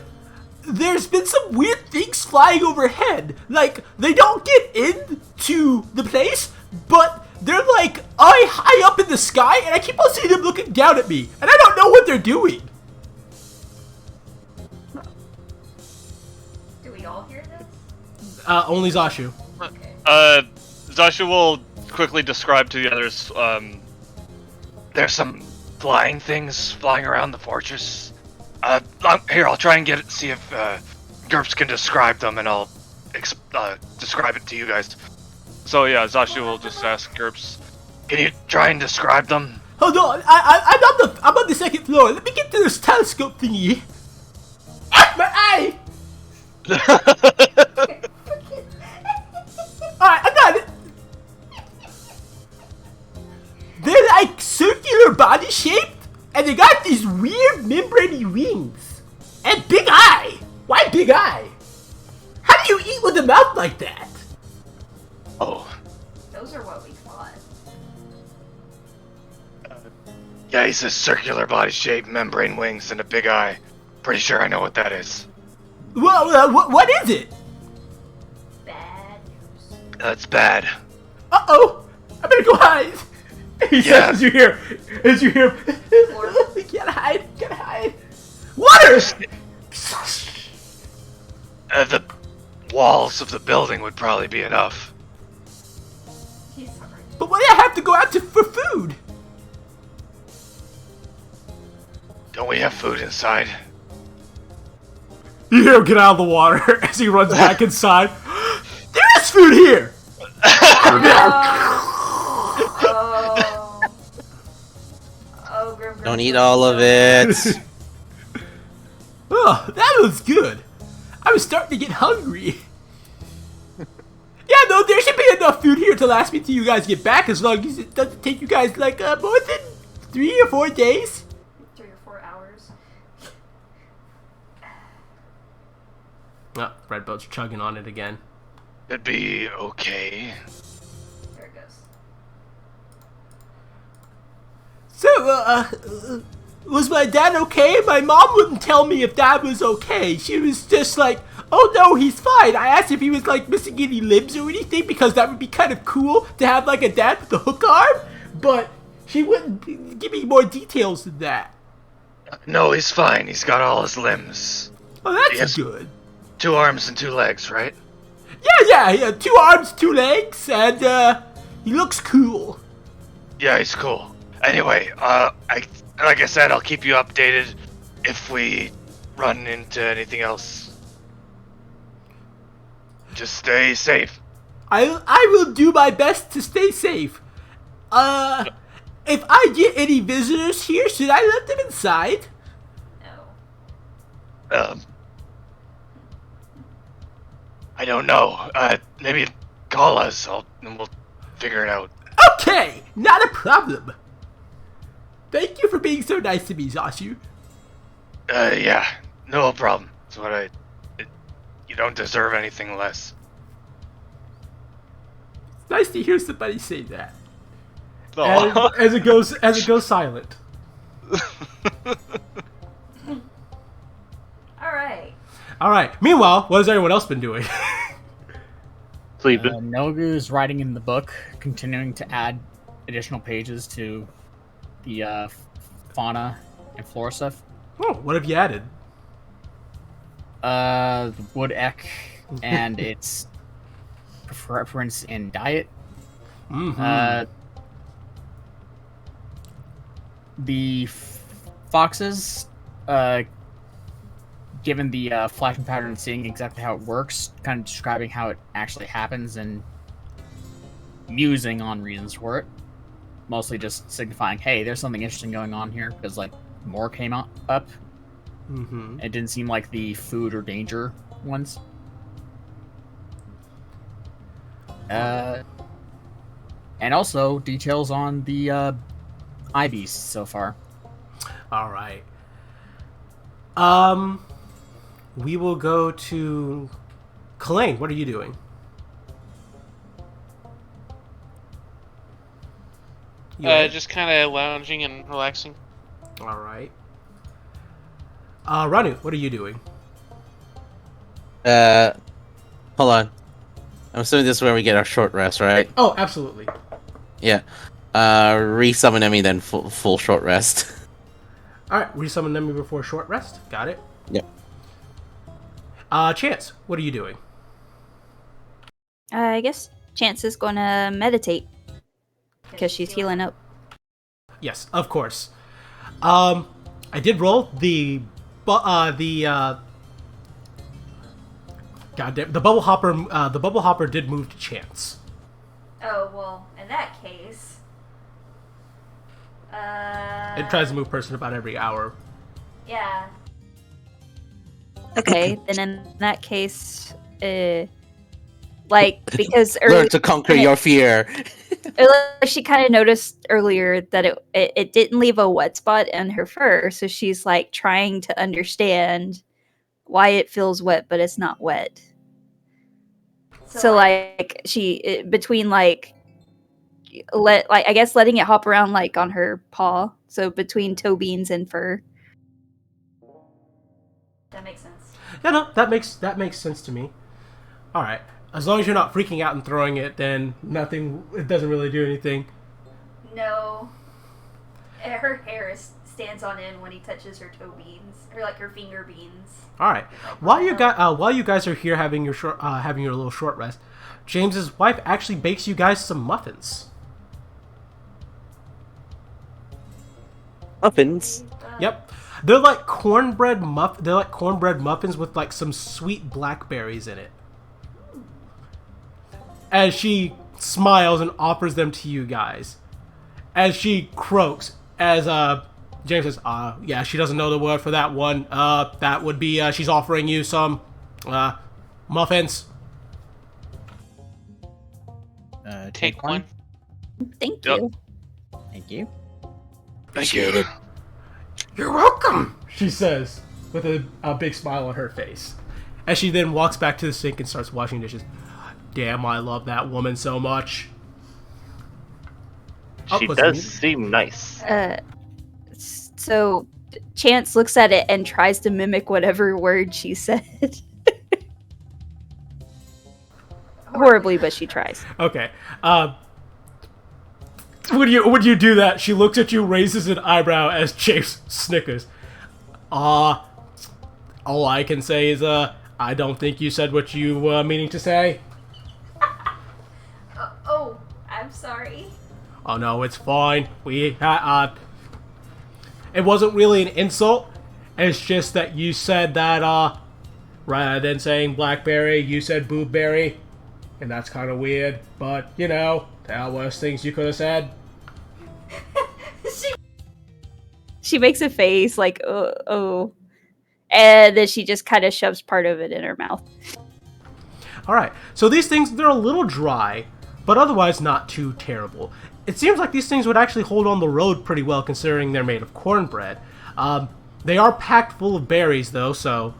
Speaker 1: there's been some weird things flying overhead. Like, they don't get into the place, but they're like high up in the sky, and I keep on seeing them looking down at me, and I don't know what they're doing.
Speaker 5: Do we all hear this?
Speaker 1: Only Zashu.
Speaker 5: Okay.
Speaker 6: Zashu will quickly describe to the others,
Speaker 9: There's some flying things flying around the fortress. Here, I'll try and see if GURPS can describe them, and I'll describe it to you guys.
Speaker 6: So yeah, Zashu will just ask GURPS.
Speaker 9: Can you try and describe them?
Speaker 1: Hold on, I'm on the second floor. Let me get to this telescope thingy. Ah, my eye! Alright, I got it. They're like circular body shaped, and they got these weird membrane wings. And big eye. Why big eye? How do you eat with a mouth like that?
Speaker 9: Oh.
Speaker 5: Those are what we thought.
Speaker 9: Yeah, he says circular body shape, membrane wings, and a big eye. Pretty sure I know what that is.
Speaker 1: Well, what is it?
Speaker 5: Bad news.
Speaker 9: That's bad.
Speaker 1: Uh-oh. I better go hide. He says as you hear, gotta hide. Water!
Speaker 9: The walls of the building would probably be enough.
Speaker 5: He's sorry.
Speaker 1: But why do I have to go out for food?
Speaker 9: Don't we have food inside?
Speaker 1: You hear him get out of the water as he runs back inside. There is food here!
Speaker 5: Oh, Grim.
Speaker 4: Don't eat all of it.
Speaker 1: Oh, that was good. I was starting to get hungry. Yeah, no, there should be enough food here to last me till you guys get back, as long as it doesn't take you guys like more than 3 or 4 days.
Speaker 5: 3 or 4 hours.
Speaker 1: Oh, Redboat's chugging on it again.
Speaker 9: It'd be okay.
Speaker 5: There it goes.
Speaker 1: So, was my dad okay? My mom wouldn't tell me if dad was okay. She was just like, oh no, he's fine. I asked if he was like missing any limbs or anything, because that would be kind of cool to have like a dad with a hook arm, but she wouldn't give me more details than that.
Speaker 9: No, he's fine. He's got all his limbs.
Speaker 1: Oh, that's
Speaker 9: Yes.
Speaker 1: good.
Speaker 9: 2 arms and 2 legs, right?
Speaker 1: Yeah, 2 arms, 2 legs, and he looks cool.
Speaker 9: Yeah, he's cool. Anyway, like I said, I'll keep you updated if we run into anything else. Just stay safe.
Speaker 1: I will do my best to stay safe. If I get any visitors here, should I let them inside?
Speaker 5: No.
Speaker 9: I don't know. Maybe call us, and we'll figure it out.
Speaker 1: Okay, not a problem. Thank you for being so nice to me, Zashu.
Speaker 9: Yeah, no problem. That's what you don't deserve anything less.
Speaker 1: It's nice to hear somebody say that.
Speaker 6: Aw.
Speaker 1: As it goes silent. All right. Meanwhile, what has everyone else been doing?
Speaker 3: Sleeping.
Speaker 2: Nogu's writing in the book, continuing to add additional pages to the fauna and flora stuff.
Speaker 1: Oh, what have you added?
Speaker 2: The wood ek and its preference in diet.
Speaker 1: Mm-hmm.
Speaker 2: The foxes, given the flashing pattern and seeing exactly how it works, kind of describing how it actually happens and musing on reasons for it. Mostly just signifying, hey, there's something interesting going on here, because like more came up.
Speaker 1: Mm-hmm.
Speaker 2: It didn't seem like the food or danger ones. And also details on the eye beast so far.
Speaker 1: All right. We will go to Kalain. What are you doing?
Speaker 10: Just kind of lounging and relaxing.
Speaker 1: All right. Ranu, what are you doing?
Speaker 4: Hold on. I'm assuming this is where we get our short rest, right?
Speaker 1: Oh, absolutely.
Speaker 4: Yeah. Resummon Emmy, then full short rest.
Speaker 1: All right, resummon them before short rest. Got it.
Speaker 4: Yep.
Speaker 1: Chance, what are you doing?
Speaker 7: I guess Chance is gonna meditate because she's healing up.
Speaker 1: Yes, of course. I did roll the goddamn, the bubble hopper. The bubble hopper did move to Chance.
Speaker 5: Oh, well, in that case,
Speaker 1: It tries to move person about every hour.
Speaker 5: Yeah.
Speaker 7: Okay, then in that case, because
Speaker 4: Learn to conquer your fear.
Speaker 7: She kind of noticed earlier that it didn't leave a wet spot in her fur, so she's like trying to understand why it feels wet, but it's not wet. So like between I guess letting it hop around like on her paw, so between toe beans and fur.
Speaker 5: That makes sense.
Speaker 1: Yeah, no, that makes sense to me. All right, as long as you're not freaking out and throwing it, then nothing. It doesn't really do anything.
Speaker 5: No. Her hair stands on end when he touches her toe beans, or like her finger beans.
Speaker 1: All right. While you guys are here having your little short rest, James's wife actually bakes you guys some muffins.
Speaker 4: Muffins.
Speaker 1: Yep. They're like cornbread muffins with like some sweet blackberries in it. As she smiles and offers them to you guys. As she croaks, as James says, yeah, she doesn't know the word for that one. That would be, she's offering you some, muffins.
Speaker 10: Take one.
Speaker 7: Thank you.
Speaker 2: Thank you.
Speaker 9: Thank you.
Speaker 1: You're welcome, she says, with a big smile on her face. As she then walks back to the sink and starts washing dishes. Damn, I love that woman so much.
Speaker 3: She does seem nice.
Speaker 7: So Chance looks at it and tries to mimic whatever word she said. Horribly, but she tries.
Speaker 1: Okay. When you do that, she looks at you, raises an eyebrow as James snickers. All I can say is, I don't think you said what you were meaning to say.
Speaker 5: Oh, I'm sorry.
Speaker 1: Oh no, it's fine. It wasn't really an insult. It's just that you said that, rather than saying blackberry, you said boobberry. And that's kind of weird, but, you know, there are worse things you could have said.
Speaker 7: She makes a face like, oh. And then she just kind of shoves part of it in her mouth.
Speaker 1: Alright, so these things, they're a little dry, but otherwise not too terrible. It seems like these things would actually hold on the road pretty well considering they're made of cornbread. They are packed full of berries though, so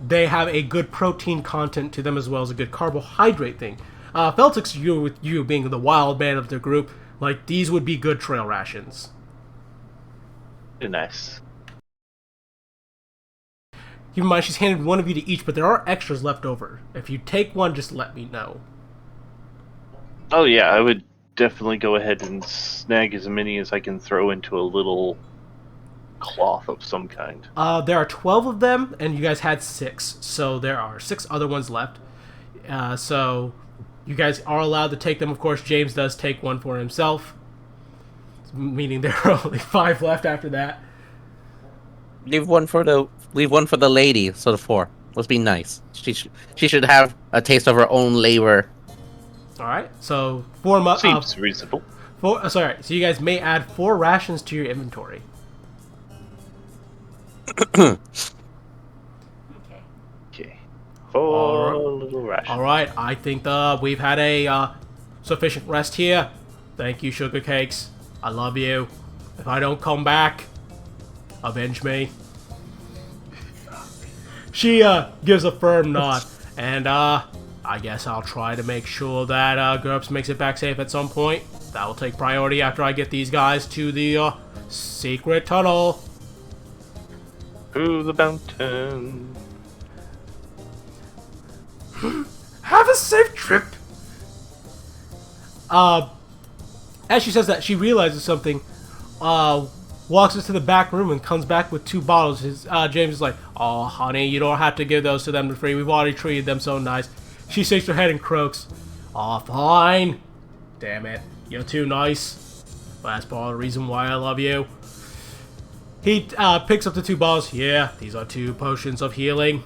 Speaker 1: they have a good protein content to them as well as a good carbohydrate thing. Feltix, you being the wild man of the group, like these would be good trail rations.
Speaker 3: Nice.
Speaker 1: Keep in mind, she's handed one of you to each, but there are extras left over. If you take one, just let me know.
Speaker 3: Oh yeah, I would definitely go ahead and snag as many as I can throw into a little cloth of some kind.
Speaker 1: There are 12 of them, and you guys had 6, so there are 6 other ones left. So you guys are allowed to take them. Of course, James does take one for himself, meaning there are only 5 left after that.
Speaker 4: Leave one for the lady, so the 4. Let's be nice. She should have a taste of her own labor.
Speaker 1: All right, so 4
Speaker 3: seems reasonable.
Speaker 1: So you guys may add 4 rations to your inventory.
Speaker 3: Okay. 4 little rations.
Speaker 1: All right, I think we've had a sufficient rest here. Thank you, Sugar Cakes. I love you. If I don't come back, avenge me. She gives a firm nod, and I guess I'll try to make sure that GURPS makes it back safe at some point. That will take priority after I get these guys to the secret tunnel.
Speaker 3: Through the mountain.
Speaker 1: Have a safe trip. As she says that, she realizes something. Walks into the back room and comes back with 2 bottles. James is like, "Oh, honey, you don't have to give those to them for free. We've already treated them so nice." She shakes her head and croaks. "Oh, fine. Damn it, you're too nice. But that's part of the reason why I love you." He picks up the 2 bottles. "Yeah, these are 2 potions of healing."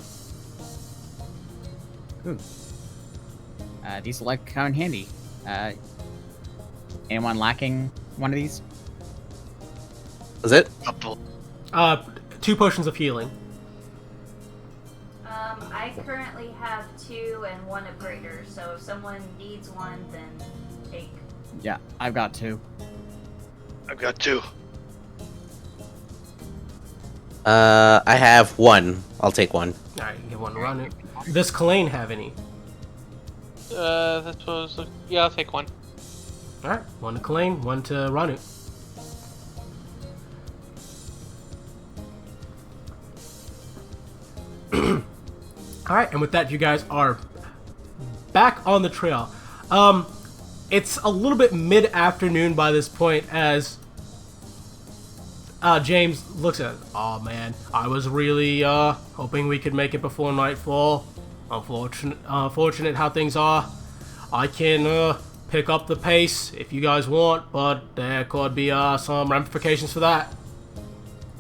Speaker 2: These will come in handy. Anyone lacking one of these?
Speaker 4: Is it?
Speaker 9: Couple.
Speaker 1: 2 potions of healing.
Speaker 5: I currently have 2 and 1 of greater, so if someone needs one, then take.
Speaker 2: Yeah, I've got 2.
Speaker 9: I've got 2.
Speaker 4: I have 1. I'll take 1.
Speaker 1: Alright, you get 1 to Ranu. Does Kalane have any?
Speaker 10: That's what I was looking. Yeah, I'll take 1.
Speaker 1: Alright, 1 to Kalane, 1 to Ranu. Alright, and with that, you guys are back on the trail. It's a little bit mid-afternoon by this point as James looks at it. Oh man, I was really hoping we could make it before nightfall. Unfortunate how things are. I can pick up the pace if you guys want, but there could be some ramifications for that.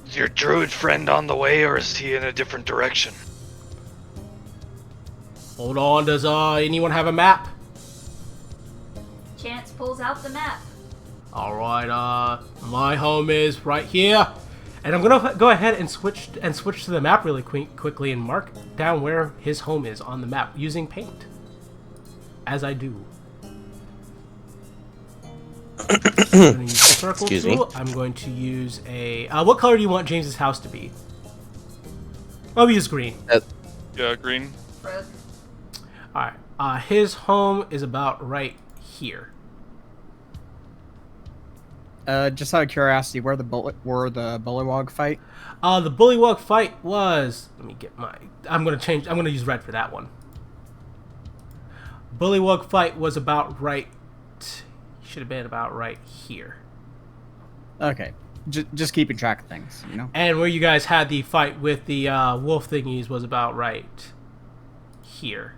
Speaker 9: Is your druid friend on the way, or is he in a different direction?
Speaker 1: Hold on, does anyone have a map?
Speaker 5: Chance pulls out the map.
Speaker 1: Alright, my home is right here. And I'm gonna go ahead and switch to the map really quickly and mark down where his home is on the map using paint. As I do. I'm going to use the circle tool. I'm going to use a... what color do you want James's house to be? I'll use green.
Speaker 6: Yeah, green.
Speaker 5: Rogue.
Speaker 1: Alright, his home is about right here.
Speaker 2: Just out of curiosity, where the bullywog fight?
Speaker 1: The bullywog fight was... Let me get my... I'm gonna use red for that one. Bullywug fight was about right... Should have been about right here.
Speaker 2: Okay. Just keeping track of things, you know?
Speaker 1: And where you guys had the fight with the wolf thingies was about right here.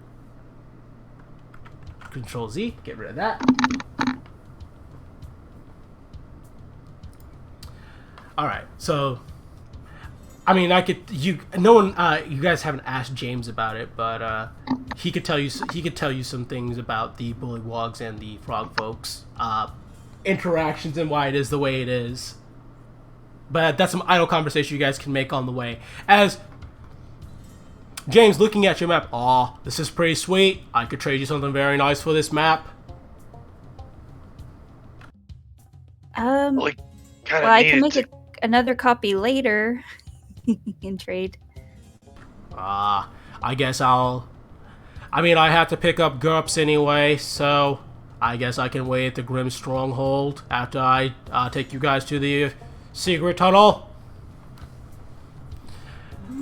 Speaker 1: Control Z, get rid of that. Alright, so... I mean, you guys haven't asked James about it, but he could tell you some things about the bullywogs and the frog folks, interactions and why it is the way it is. But that's some idle conversation you guys can make on the way. As James, looking at your map, aw, this is pretty sweet. I could trade you something very nice for this map.
Speaker 9: Well,
Speaker 7: I can make another copy later. In trade.
Speaker 1: I guess I have to pick up GURPS anyway, so I guess I can wait at the Grim Stronghold after I take you guys to the secret tunnel.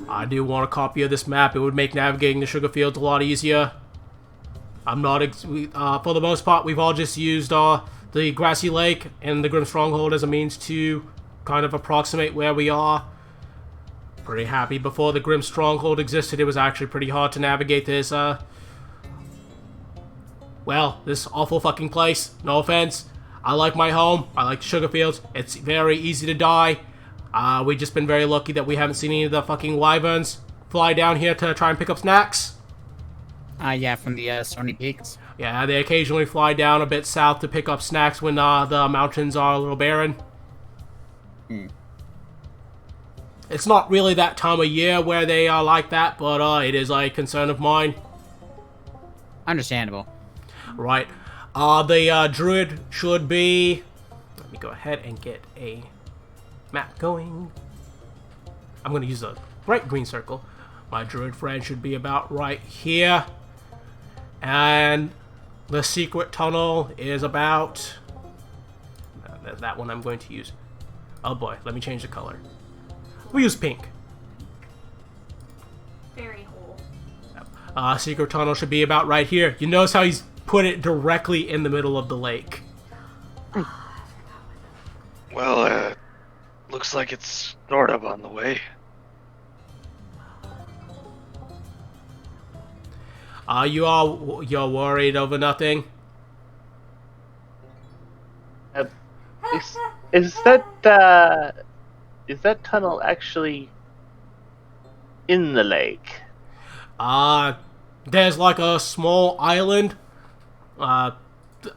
Speaker 1: I do want a copy of this map. It would make navigating the sugar fields a lot easier. I'm not, for the most part, we've all just used the grassy lake and the Grim Stronghold as a means to kind of approximate where we are. Pretty happy before the Grim Stronghold existed, it was actually pretty hard to navigate this, this awful fucking place. No offense. I like my home. I like the sugar fields. It's very easy to die. We've just been very lucky that we haven't seen any of the fucking wyverns fly down here to try and pick up snacks.
Speaker 2: Yeah, from the Stony Peaks.
Speaker 1: Yeah, they occasionally fly down a bit south to pick up snacks when the mountains are a little barren. It's not really that time of year where they are like that, but it is a concern of mine.
Speaker 2: Understandable.
Speaker 1: Right. The druid should be... Let me go ahead and get a map going. I'm going to use a bright green circle. My druid friend should be about right here. And the secret tunnel is about... that one I'm going to use. Oh boy, let me change the color. We'll use pink.
Speaker 5: Fairy hole.
Speaker 1: Secret tunnel should be about right here. You notice how he's put it directly in the middle of the lake.
Speaker 9: Well, looks like it's sort of on the way.
Speaker 1: You're worried over nothing?
Speaker 3: Is that tunnel actually in the lake?
Speaker 1: There's like a small island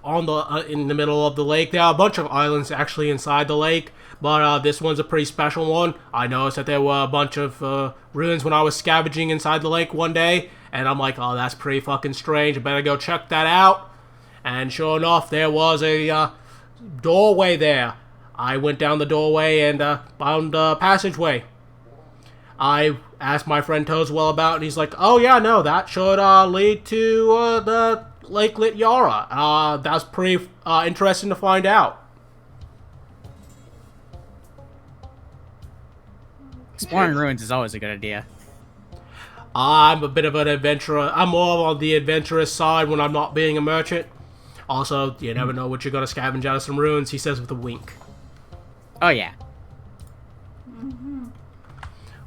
Speaker 1: on the in the middle of the lake. There are a bunch of islands actually inside the lake, but this one's a pretty special one. I noticed that there were a bunch of ruins when I was scavenging inside the lake one day, and I'm like, oh, that's pretty fucking strange. I better go check that out. And sure enough, there was a doorway there. I went down the doorway and found a passageway. I asked my friend Toeswell about it, and he's like, oh yeah, no, that should lead to the Lakelet Yara. That's pretty interesting to find out.
Speaker 2: Exploring ruins is always a good idea.
Speaker 1: I'm a bit of an adventurer. I'm more on the adventurous side when I'm not being a merchant. Also, you never know what you're going to scavenge out of some ruins, he says with a wink.
Speaker 2: Oh, yeah.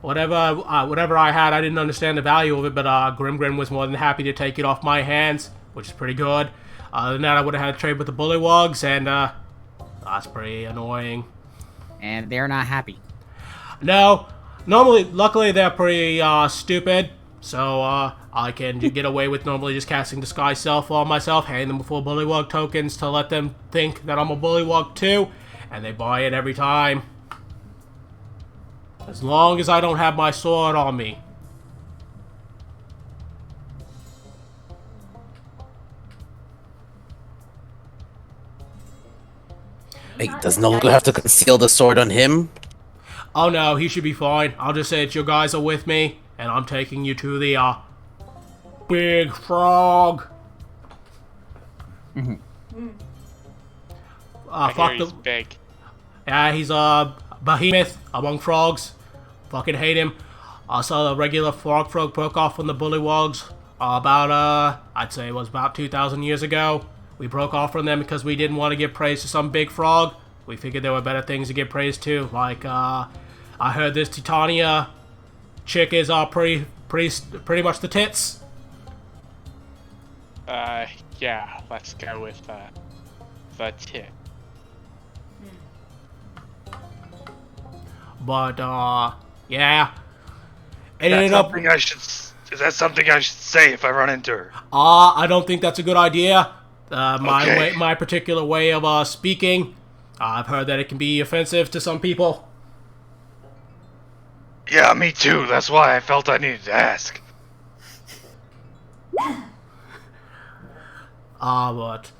Speaker 1: Whatever I had, I didn't understand the value of it, but Grimgrin was more than happy to take it off my hands, which is pretty good. Other than that, I would have had to trade with the bullywugs, and that's pretty annoying.
Speaker 2: And they're not happy.
Speaker 1: No, luckily they're pretty stupid, so I can get away with normally just casting Disguise Self on myself, handing them 4 bullywug tokens to let them think that I'm a bullywug too, and they buy it every time. As long as I don't have my sword on me.
Speaker 4: Wait, does Nolgo have to conceal the sword on him?
Speaker 1: Oh no, he should be fine. I'll just say that you guys are with me, and I'm taking you to the, big frog.
Speaker 10: I hear he's big.
Speaker 1: Yeah, he's a behemoth among frogs. Fucking hate him. I saw the regular frog broke off from the bullywugs about, I'd say it was about 2,000 years ago. We broke off from them because we didn't want to give praise to some big frog. We figured there were better things to give praise to, like, I heard this Titania chick is pretty much the tits.
Speaker 10: Yeah, let's go with the tit.
Speaker 1: But yeah, it
Speaker 9: That's
Speaker 1: ended up.
Speaker 9: Is that something I should say if I run into her?
Speaker 1: I don't think that's a good idea.
Speaker 9: Okay.
Speaker 1: My particular way of speaking, I've heard that it can be offensive to some people.
Speaker 9: Yeah, me too. That's why I felt I needed to ask.
Speaker 1: But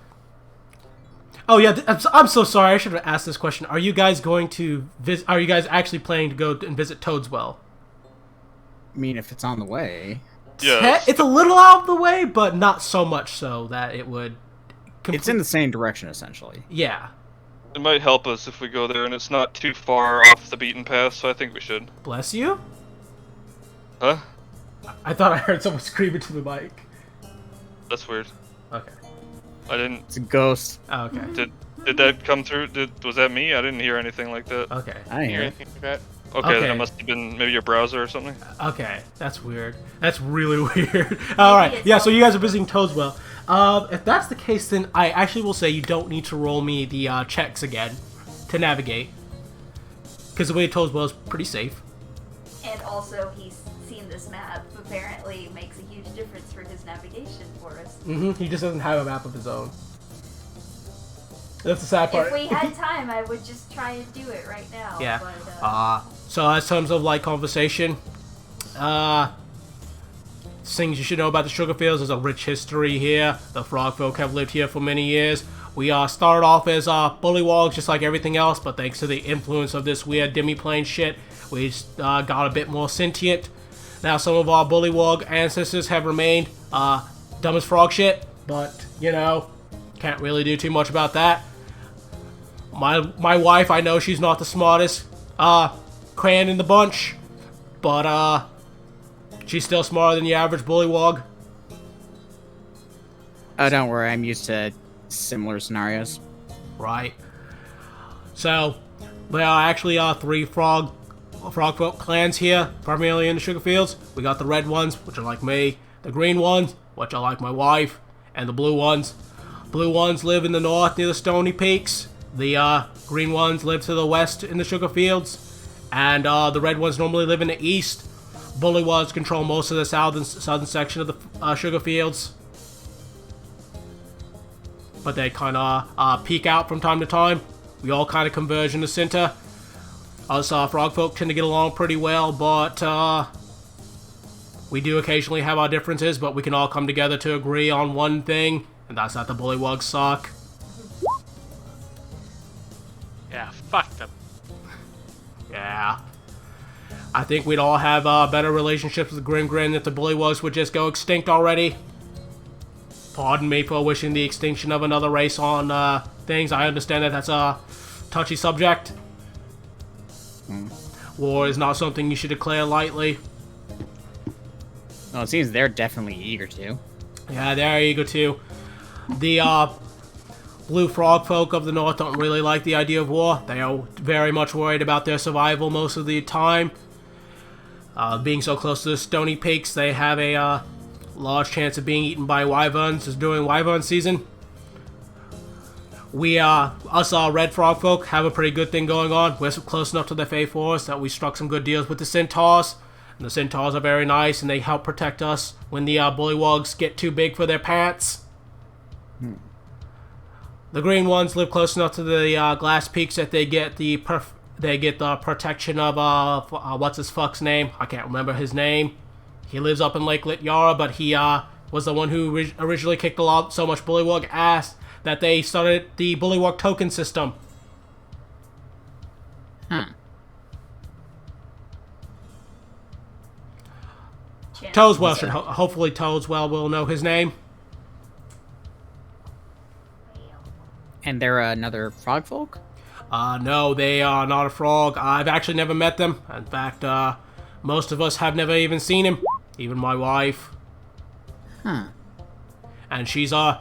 Speaker 1: oh yeah, I'm so sorry. I should have asked this question. Are you guys going to visit? Are you guys actually planning to go and visit Toadswell?
Speaker 2: I mean, if it's on the way.
Speaker 6: Yeah.
Speaker 1: It's a little out of the way, but not so much so that it would.
Speaker 2: It's in the same direction, essentially.
Speaker 1: Yeah.
Speaker 6: It might help us if we go there, and it's not too far off the beaten path, so I think we should.
Speaker 1: Bless you.
Speaker 6: Huh?
Speaker 1: I thought I heard someone scream into the mic.
Speaker 6: That's weird.
Speaker 1: Okay.
Speaker 6: I didn't.
Speaker 2: It's a ghost.
Speaker 1: Oh, okay.
Speaker 6: Did that come through? Was that me? I didn't hear anything like that.
Speaker 1: Okay.
Speaker 2: I didn't hear it.
Speaker 10: Anything like that?
Speaker 6: Okay, then it must have been maybe your browser or something.
Speaker 1: Okay, that's weird. That's really weird. Alright, yeah, so you guys are visiting Toadswell. If that's the case, then I actually will say you don't need to roll me the checks again to navigate. Because the way Toadswell is pretty safe.
Speaker 5: And also, he's seen this map. Apparently, makes a huge difference for his navigation for us.
Speaker 1: He just doesn't have a map of his own. That's the sad part.
Speaker 5: If we had time, I would just try and do it right now.
Speaker 1: Yeah.
Speaker 5: But,
Speaker 1: so as terms of like conversation, things you should know about the sugar fields. There's a rich history here. The frog folk have lived here for many years. We started off as bullywugs, just like everything else, but thanks to the influence of this weird demi-plane shit, we got a bit more sentient. Now some of our bullywug ancestors have remained dumb as frog shit, but you know, can't really do too much about that. My wife, I know she's not the smartest crayon in the bunch, but she's still smarter than the average bullywug.
Speaker 2: Oh, don't worry, I'm used to similar scenarios.
Speaker 1: Right. So, there are actually 3 frog folk clans here, primarily in the sugar fields. We got the red ones, which are like me, the green ones, which are like my wife, and the blue ones. Blue ones live in the north near the Stony Peaks. The green ones live to the west in the sugar fields, and the red ones normally live in the east. Bullywugs control most of the southern section of the sugar fields. but they kind of peek out from time to time. We all kind of converge in the center. Us frog folk tend to get along pretty well, but we do occasionally have our differences, but we can all come together to agree on one thing, and that's that the bullywugs suck.
Speaker 8: Yeah, fuck them.
Speaker 1: Yeah. I think we'd all have better relationships with Grim Grin if the bullywugs would just go extinct already. Pardon me for wishing the extinction of another race on things. I understand that that's a touchy subject. War is not something you should declare lightly.
Speaker 2: Well, it seems they're definitely eager to.
Speaker 1: Yeah, they're eager to. The blue frog folk of the north don't really like the idea of war. They are very much worried about their survival most of the time. Being so close to the stony peaks, they have a large chance of being eaten by wyverns during wyvern season. We, us red frog folk, have a pretty good thing going on. We're close enough to the Fey Forest that we struck some good deals with the centaurs. And the centaurs are very nice, and they help protect us when the bullywugs get too big for their pants. The green ones live close enough to the glass peaks that they get the protection of what's his fuck's name? I can't remember his name. He lives up in Lake Lityara, but he was the one who originally kicked so much bullywug ass that they started the bullywug token system. Toadswell should hopefully Toadswell will know his name.
Speaker 2: And they're another frog folk?
Speaker 1: No, they are not a frog. I've actually never met them. In fact, most of us have never even seen him. Even my wife. And she's, you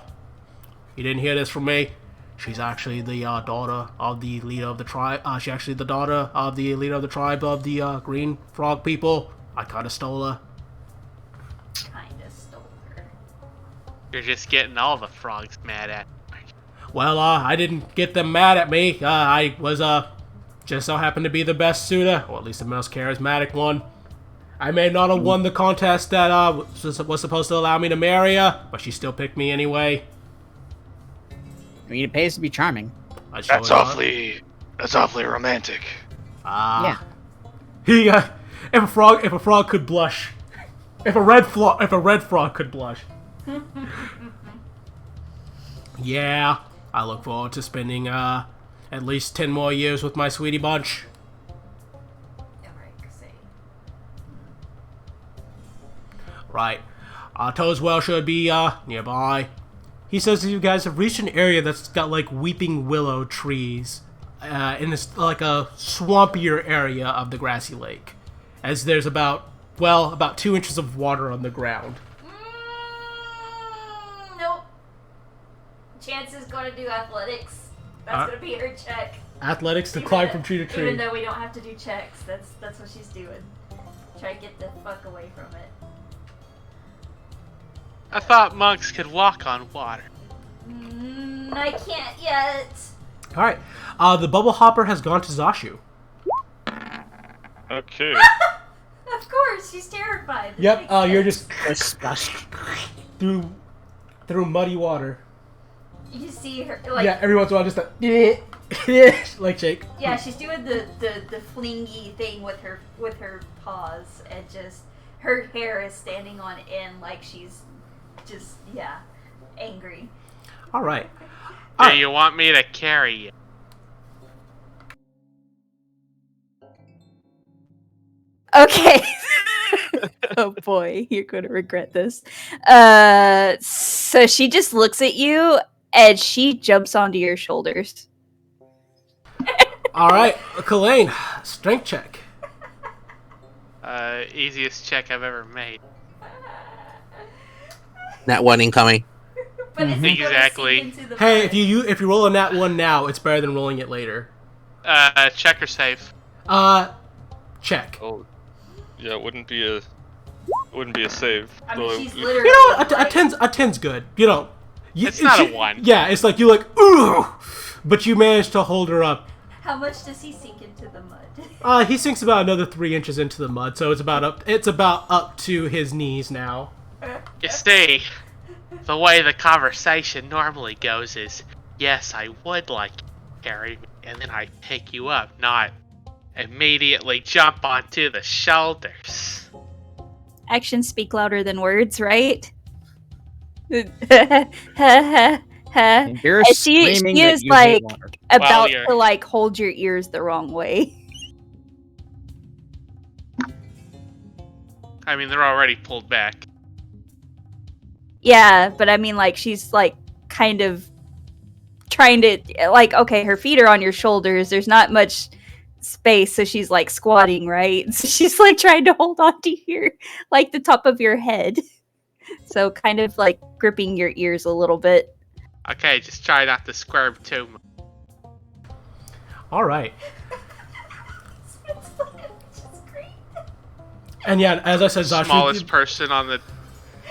Speaker 1: didn't hear this from me. She's actually the daughter of the leader of the tribe. She's actually the daughter of the leader of the tribe of the green frog people. I kinda stole her.
Speaker 8: You're just getting all the frogs mad at me.
Speaker 1: Well, I didn't get them mad at me. I was, just so happened to be the best suitor, or at least the most charismatic one. I may not have won the contest that, was supposed to allow me to marry her, but she still picked me anyway.
Speaker 2: I mean, it pays to be charming.
Speaker 9: That's awfully romantic.
Speaker 2: Yeah.
Speaker 1: He, if a frog could blush. If a red frog could blush. Yeah, I look forward to spending at least 10 more years with my sweetie bunch. Right. Toadswell should be nearby. He says that you guys have reached an area that's got like weeping willow trees in this like a swampier area of the grassy lake, as there's about 2 inches of water on the ground.
Speaker 5: Nope. Chance is going to do athletics. That's going to be her check.
Speaker 1: Athletics to climb from tree to tree.
Speaker 5: Even though we don't have to do checks, that's what she's doing. Try to get the fuck away from it.
Speaker 8: I thought monks could walk on water.
Speaker 5: I can't yet.
Speaker 1: Alright. The bubble hopper has gone to Zashu.
Speaker 6: Okay.
Speaker 5: Of course, she's terrified.
Speaker 1: Yep, you're just through muddy water.
Speaker 5: You see her, like...
Speaker 1: Yeah, every once in a while just like shake.
Speaker 5: Yeah, she's doing the flingy thing with her paws, and just her hair is standing on end like she's just angry.
Speaker 1: All right.
Speaker 8: Do you want me to carry you?
Speaker 7: Okay. Oh boy, you're going to regret this. So she just looks at you and she jumps onto your shoulders.
Speaker 1: All right, Kalain, strength check.
Speaker 8: Easiest check I've ever made.
Speaker 4: Nat 1 incoming.
Speaker 5: But it's
Speaker 8: Exactly.
Speaker 1: Hey, if you roll a nat 1 now, it's better than rolling it later.
Speaker 8: Check or save?
Speaker 1: Check.
Speaker 6: Oh, yeah, it wouldn't be a save.
Speaker 5: I mean, she's
Speaker 1: You
Speaker 5: literally...
Speaker 1: know, a 10's good. You know.
Speaker 8: It's not a 1.
Speaker 1: Yeah, it's like, you're like, ooh! But you managed to hold her up.
Speaker 5: How much does he sink into the mud?
Speaker 1: He sinks about another 3 inches into the mud, so it's about up to his knees now.
Speaker 8: You stay. The way the conversation normally goes is, yes, I would like you to carry me, and then I pick you up, not immediately jump onto the shoulders.
Speaker 7: Actions speak louder than words, right?
Speaker 2: You're
Speaker 7: She
Speaker 2: screaming
Speaker 7: is
Speaker 2: that you hate
Speaker 7: like
Speaker 2: water.
Speaker 7: about
Speaker 8: you're-
Speaker 7: to like hold your ears the wrong way.
Speaker 8: I mean, they're already pulled back.
Speaker 7: Yeah, but I mean, like, she's like kind of trying to, like, okay, her feet are on your shoulders. There's not much space, so she's like squatting, right? So she's like trying to hold on to your, like, the top of your head. So kind of like gripping your ears a little bit.
Speaker 8: Okay, just try not to squirm too much.
Speaker 1: All right. And yeah, as I said, Zashu.
Speaker 8: Smallest person on the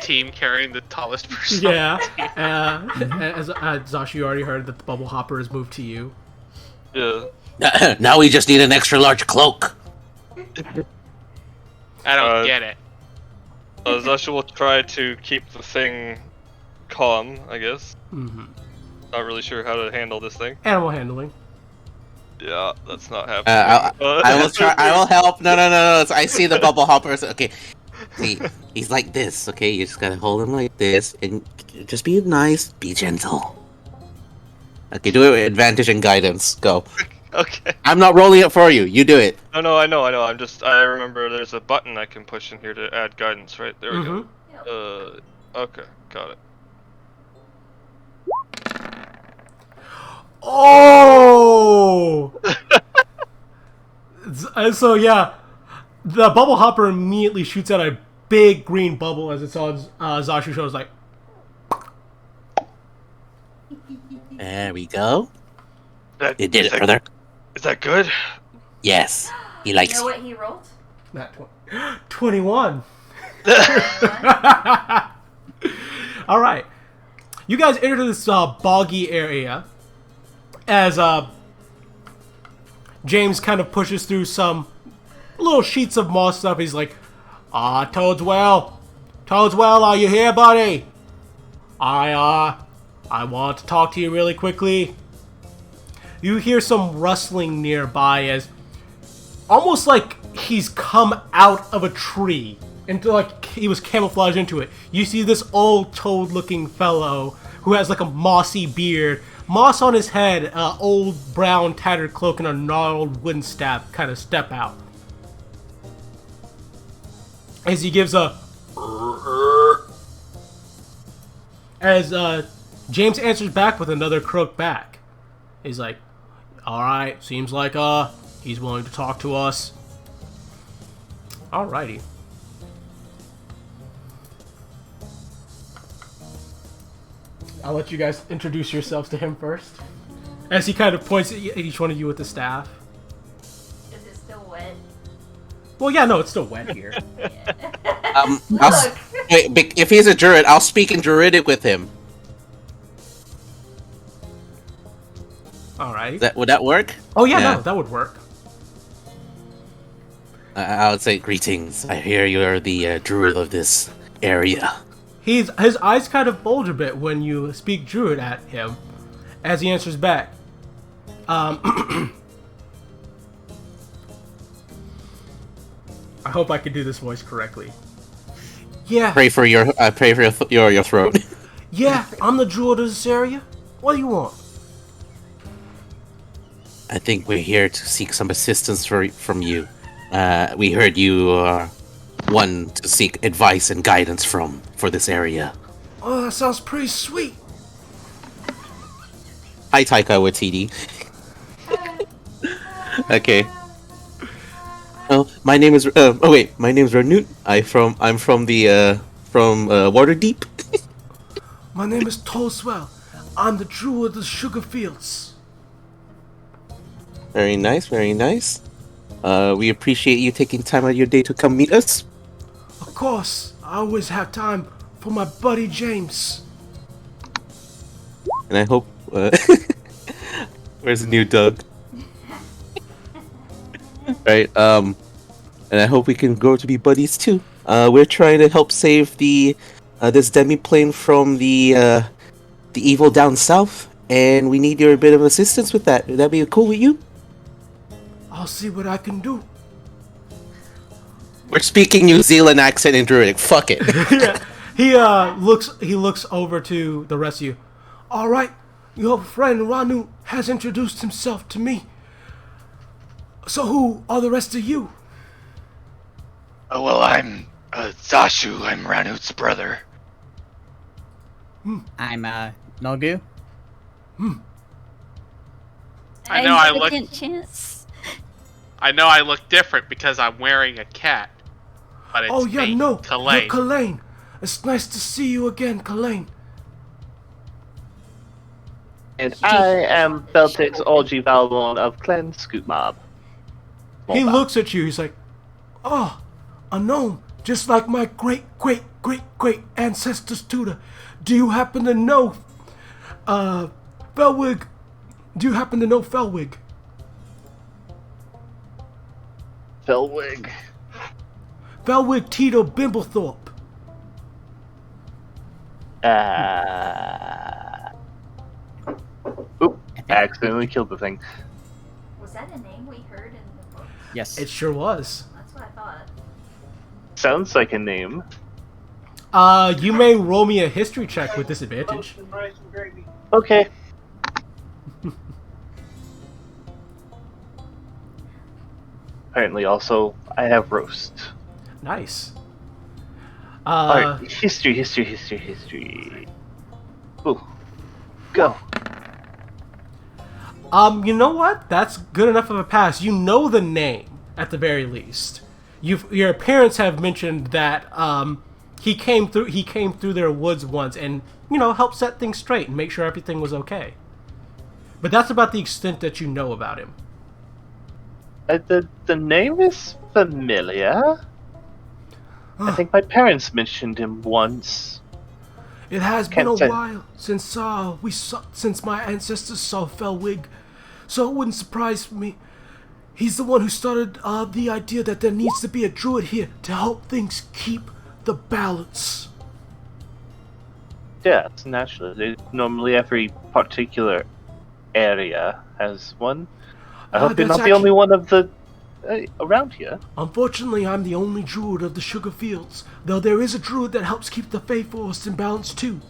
Speaker 8: team carrying the tallest person.
Speaker 1: Yeah. As Zashu, you already heard that the bubble hopper has moved to you.
Speaker 3: Yeah.
Speaker 4: Now we just need an extra large cloak.
Speaker 8: I don't get it.
Speaker 6: Zashu will try to keep the thing calm, I guess.
Speaker 1: Mm-hmm.
Speaker 6: Not really sure how to handle this thing.
Speaker 1: Animal handling.
Speaker 6: Yeah, that's not happening.
Speaker 4: I will try. I will help. No. I see the bubble hoppers. Okay, see, he's like this. Okay, you just gotta hold him like this, and just be nice, be gentle. Okay, do it with advantage and guidance. Go.
Speaker 6: Okay.
Speaker 4: I'm not rolling it for you. You do it.
Speaker 6: No, I know. I remember there's a button I can push in here to add guidance, right? There we go. Okay, got it.
Speaker 1: Oh! So yeah, the bubble hopper immediately shoots out a big green bubble as it's on Zashu's shoulder. Like,
Speaker 4: There we go.
Speaker 9: You
Speaker 4: did it, brother.
Speaker 9: Is that good?
Speaker 4: Yes, he likes
Speaker 5: You know
Speaker 4: you.
Speaker 5: what he rolled?
Speaker 1: not 21. All right, you guys enter this boggy area as James kind of pushes through some little sheets of moss stuff. He's like, Toadswell, are you here, buddy? I want to talk to you really quickly. You hear some rustling nearby as almost like he's come out of a tree into, like, he was camouflaged into it. You see this old toad-looking fellow who has like a mossy beard, moss on his head, old brown tattered cloak, and a gnarled wooden staff kind of step out. As he gives a... As James answers back with another croak back. He's like, alright, seems like he's willing to talk to us. Alrighty. I'll let you guys introduce yourselves to him first. As he kind of points at each one of you with the staff.
Speaker 5: Is it still wet?
Speaker 1: Well, yeah, no, it's still wet here.
Speaker 5: Look!
Speaker 4: Wait, if he's a druid, I'll speak in druidic with him.
Speaker 1: Alrighty.
Speaker 4: Would that work?
Speaker 1: Oh, yeah, no, that would work.
Speaker 4: I would say, greetings. I hear you are the druid of this area.
Speaker 1: His eyes kind of bulge a bit when you speak druid at him, as he answers back. I hope I can do this voice correctly. Yeah.
Speaker 4: Pray for your throat.
Speaker 1: Yeah, I'm the druid of this area. What do you want?
Speaker 4: I think we're here to seek some assistance from you. We heard you are one to seek advice and guidance for this area.
Speaker 1: Oh, that sounds pretty sweet.
Speaker 4: Hi, Taika Waititi. Okay. Oh, my name is. My name's Ranut. I'm from Waterdeep.
Speaker 1: My name is Toadswell. I'm the druid of the sugar fields.
Speaker 4: Very nice, very nice. We appreciate you taking time out of your day to come meet us.
Speaker 1: Of course, I always have time for my buddy James.
Speaker 4: And I hope. Where's the new Doug? Right. And I hope we can grow to be buddies too. We're trying to help save the this demi-plane from the evil down south, and we need your bit of assistance with that. Would that be cool with you?
Speaker 1: I'll see what I can do.
Speaker 4: We're speaking New Zealand accent in Druidic. Fuck it.
Speaker 1: Yeah. He looks over to the rest of you. All right, your friend Ranu has introduced himself to me. So who are the rest of you?
Speaker 9: Oh, well, I'm Zashu. I'm Ranut's brother.
Speaker 2: I'm Nogu.
Speaker 8: I know I look.
Speaker 7: Second chance.
Speaker 8: I know I look different because I'm wearing a cat. But it's
Speaker 1: Oh yeah,
Speaker 8: me,
Speaker 1: no,
Speaker 8: Kalane.
Speaker 1: you're Kalane. It's nice to see you again, Kalane.
Speaker 3: And I am Beltix Orgy Valmon of Clan Scoot Mob.
Speaker 1: He looks at you. He's like, "Oh, a gnome, just like my great ancestor's tutor. Do you happen to know, Felwig? Do you happen to know Felwig?"
Speaker 3: Felwig.
Speaker 1: Felwig Tito Bimblethorpe.
Speaker 3: Oop! I accidentally killed the thing.
Speaker 5: Was that a name we heard in the book?
Speaker 2: Yes.
Speaker 1: It sure was.
Speaker 5: That's what I thought.
Speaker 3: Sounds like a name.
Speaker 1: You may roll me a history check with disadvantage.
Speaker 3: Okay. Apparently, also, I have roast.
Speaker 1: Nice.
Speaker 3: Alright, history. Ooh. Go.
Speaker 1: You know what? That's good enough of a pass. You know the name at the very least. Your parents have mentioned that he came through their woods once and helped set things straight and make sure everything was okay. But that's about the extent that you know about him.
Speaker 3: The name is familiar. I think my parents mentioned him once.
Speaker 1: It has been
Speaker 3: Can't
Speaker 1: a
Speaker 3: say.
Speaker 1: while since my ancestors saw Felwig, so it wouldn't surprise me. He's the one who started the idea that there needs to be a druid here to help things keep the balance.
Speaker 3: Yeah, it's naturally. Normally, every particular area has one. I hope you're
Speaker 1: that's
Speaker 3: not the only one of the around here.
Speaker 1: Unfortunately, I'm the only druid of the sugar fields, though there is a druid that helps keep the Fey Forest in balance too.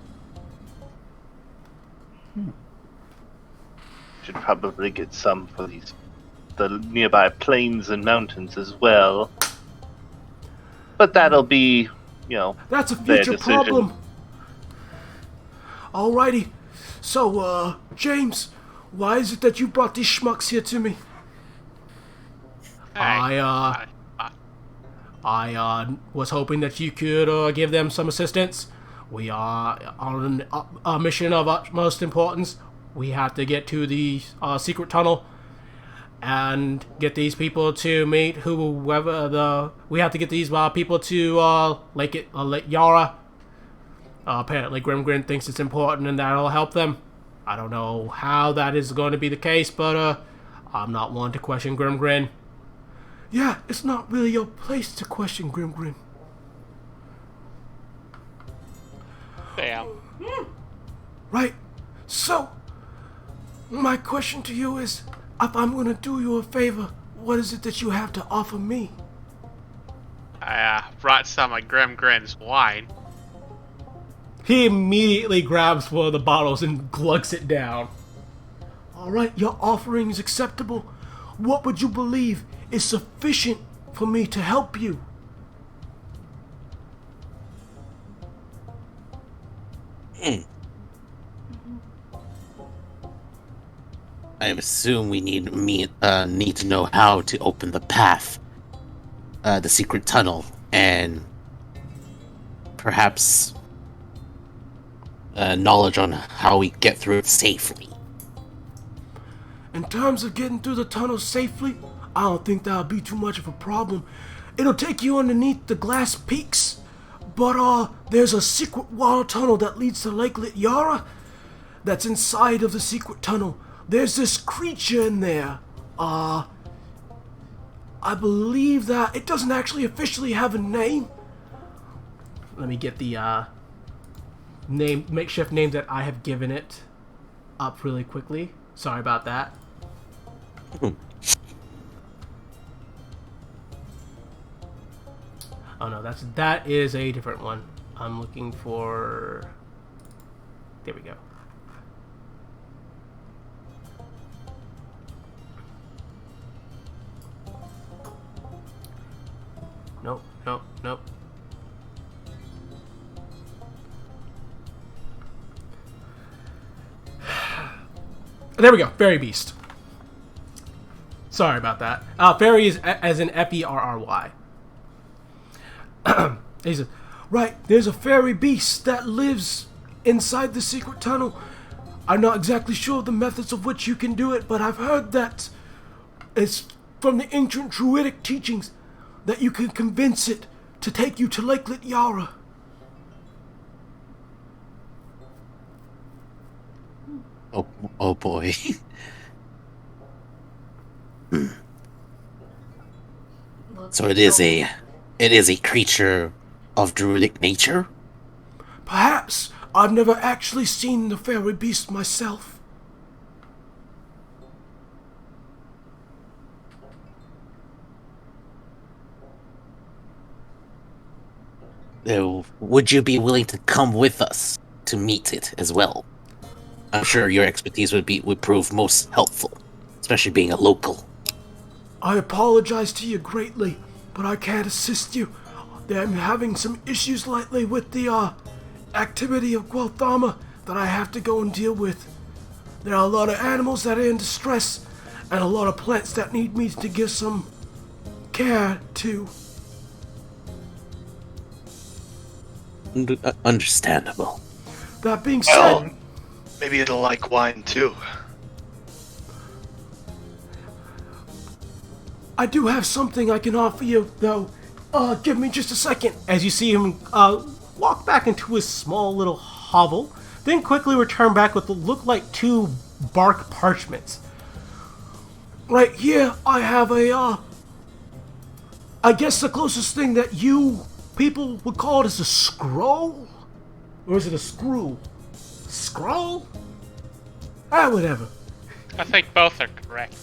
Speaker 3: Should probably get some for the nearby plains and mountains as well. But that'll be,
Speaker 1: That's a
Speaker 3: their
Speaker 1: future
Speaker 3: decision.
Speaker 1: problem. Alrighty, so James, why is it that you brought these schmucks here to me? I was hoping that you could give them some assistance. We are on a mission of utmost importance. We have to get to the secret tunnel and get these people to meet whoever we have to get these people to Lake Yara. Apparently Grimgrin thinks it's important and that'll help them. I don't know how that is going to be the case, but I'm not one to question Grimgrin. Yeah, it's not really your place to question Grimgrin.
Speaker 8: Damn.
Speaker 1: Right. So, my question to you is, if I'm going to do you a favor, what is it that you have to offer me?
Speaker 8: I brought some of Grimgrin's wine.
Speaker 1: He immediately grabs one of the bottles and glugs it down. Alright, your offering is acceptable. What would you believe is sufficient for me to help you?
Speaker 4: I assume we need to know how to open the path, the secret tunnel, and perhaps knowledge on how we get through it safely.
Speaker 1: In terms of getting through the tunnel safely, I don't think that'll be too much of a problem. It'll take you underneath the glass peaks, but there's a secret water tunnel that leads to Lake Yara that's inside of the secret tunnel. There's this creature in there. I believe that it doesn't actually officially have a name. Let me get the makeshift name that I have given it up really quickly. Sorry about that. Oh no, that is a different one. I'm looking for. There we go. Nope, nope, nope. There we go. Fairy Beast. Sorry about that. Fairy is as in Ferry. He says, right, there's a fairy beast that lives inside the secret tunnel. I'm not exactly sure of the methods of which you can do it, but I've heard that it's from the ancient druidic teachings that you can convince it to take you to Lakelet Yara.
Speaker 4: Oh boy. So it is a creature of druidic nature?
Speaker 1: Perhaps. I've never actually seen the fairy beast myself.
Speaker 4: Would you be willing to come with us to meet it as well? I'm sure your expertise would prove most helpful, especially being a local.
Speaker 1: I apologize to you greatly, but I can't assist you. I'm having some issues lately with the activity of Gualthama that I have to go and deal with. There are a lot of animals that are in distress, and a lot of plants that need me to give some care to.
Speaker 4: Understandable.
Speaker 1: That being said...
Speaker 9: Well, maybe it'll like wine too.
Speaker 1: I do have something I can offer you, though. Give me just a second. As you see him walk back into his small little hovel, then quickly return back with what look like 2 bark parchments. Right here, I have a, I guess the closest thing that you people would call it is a scroll? Or is it a screw? Scroll? Whatever.
Speaker 10: I think both are correct.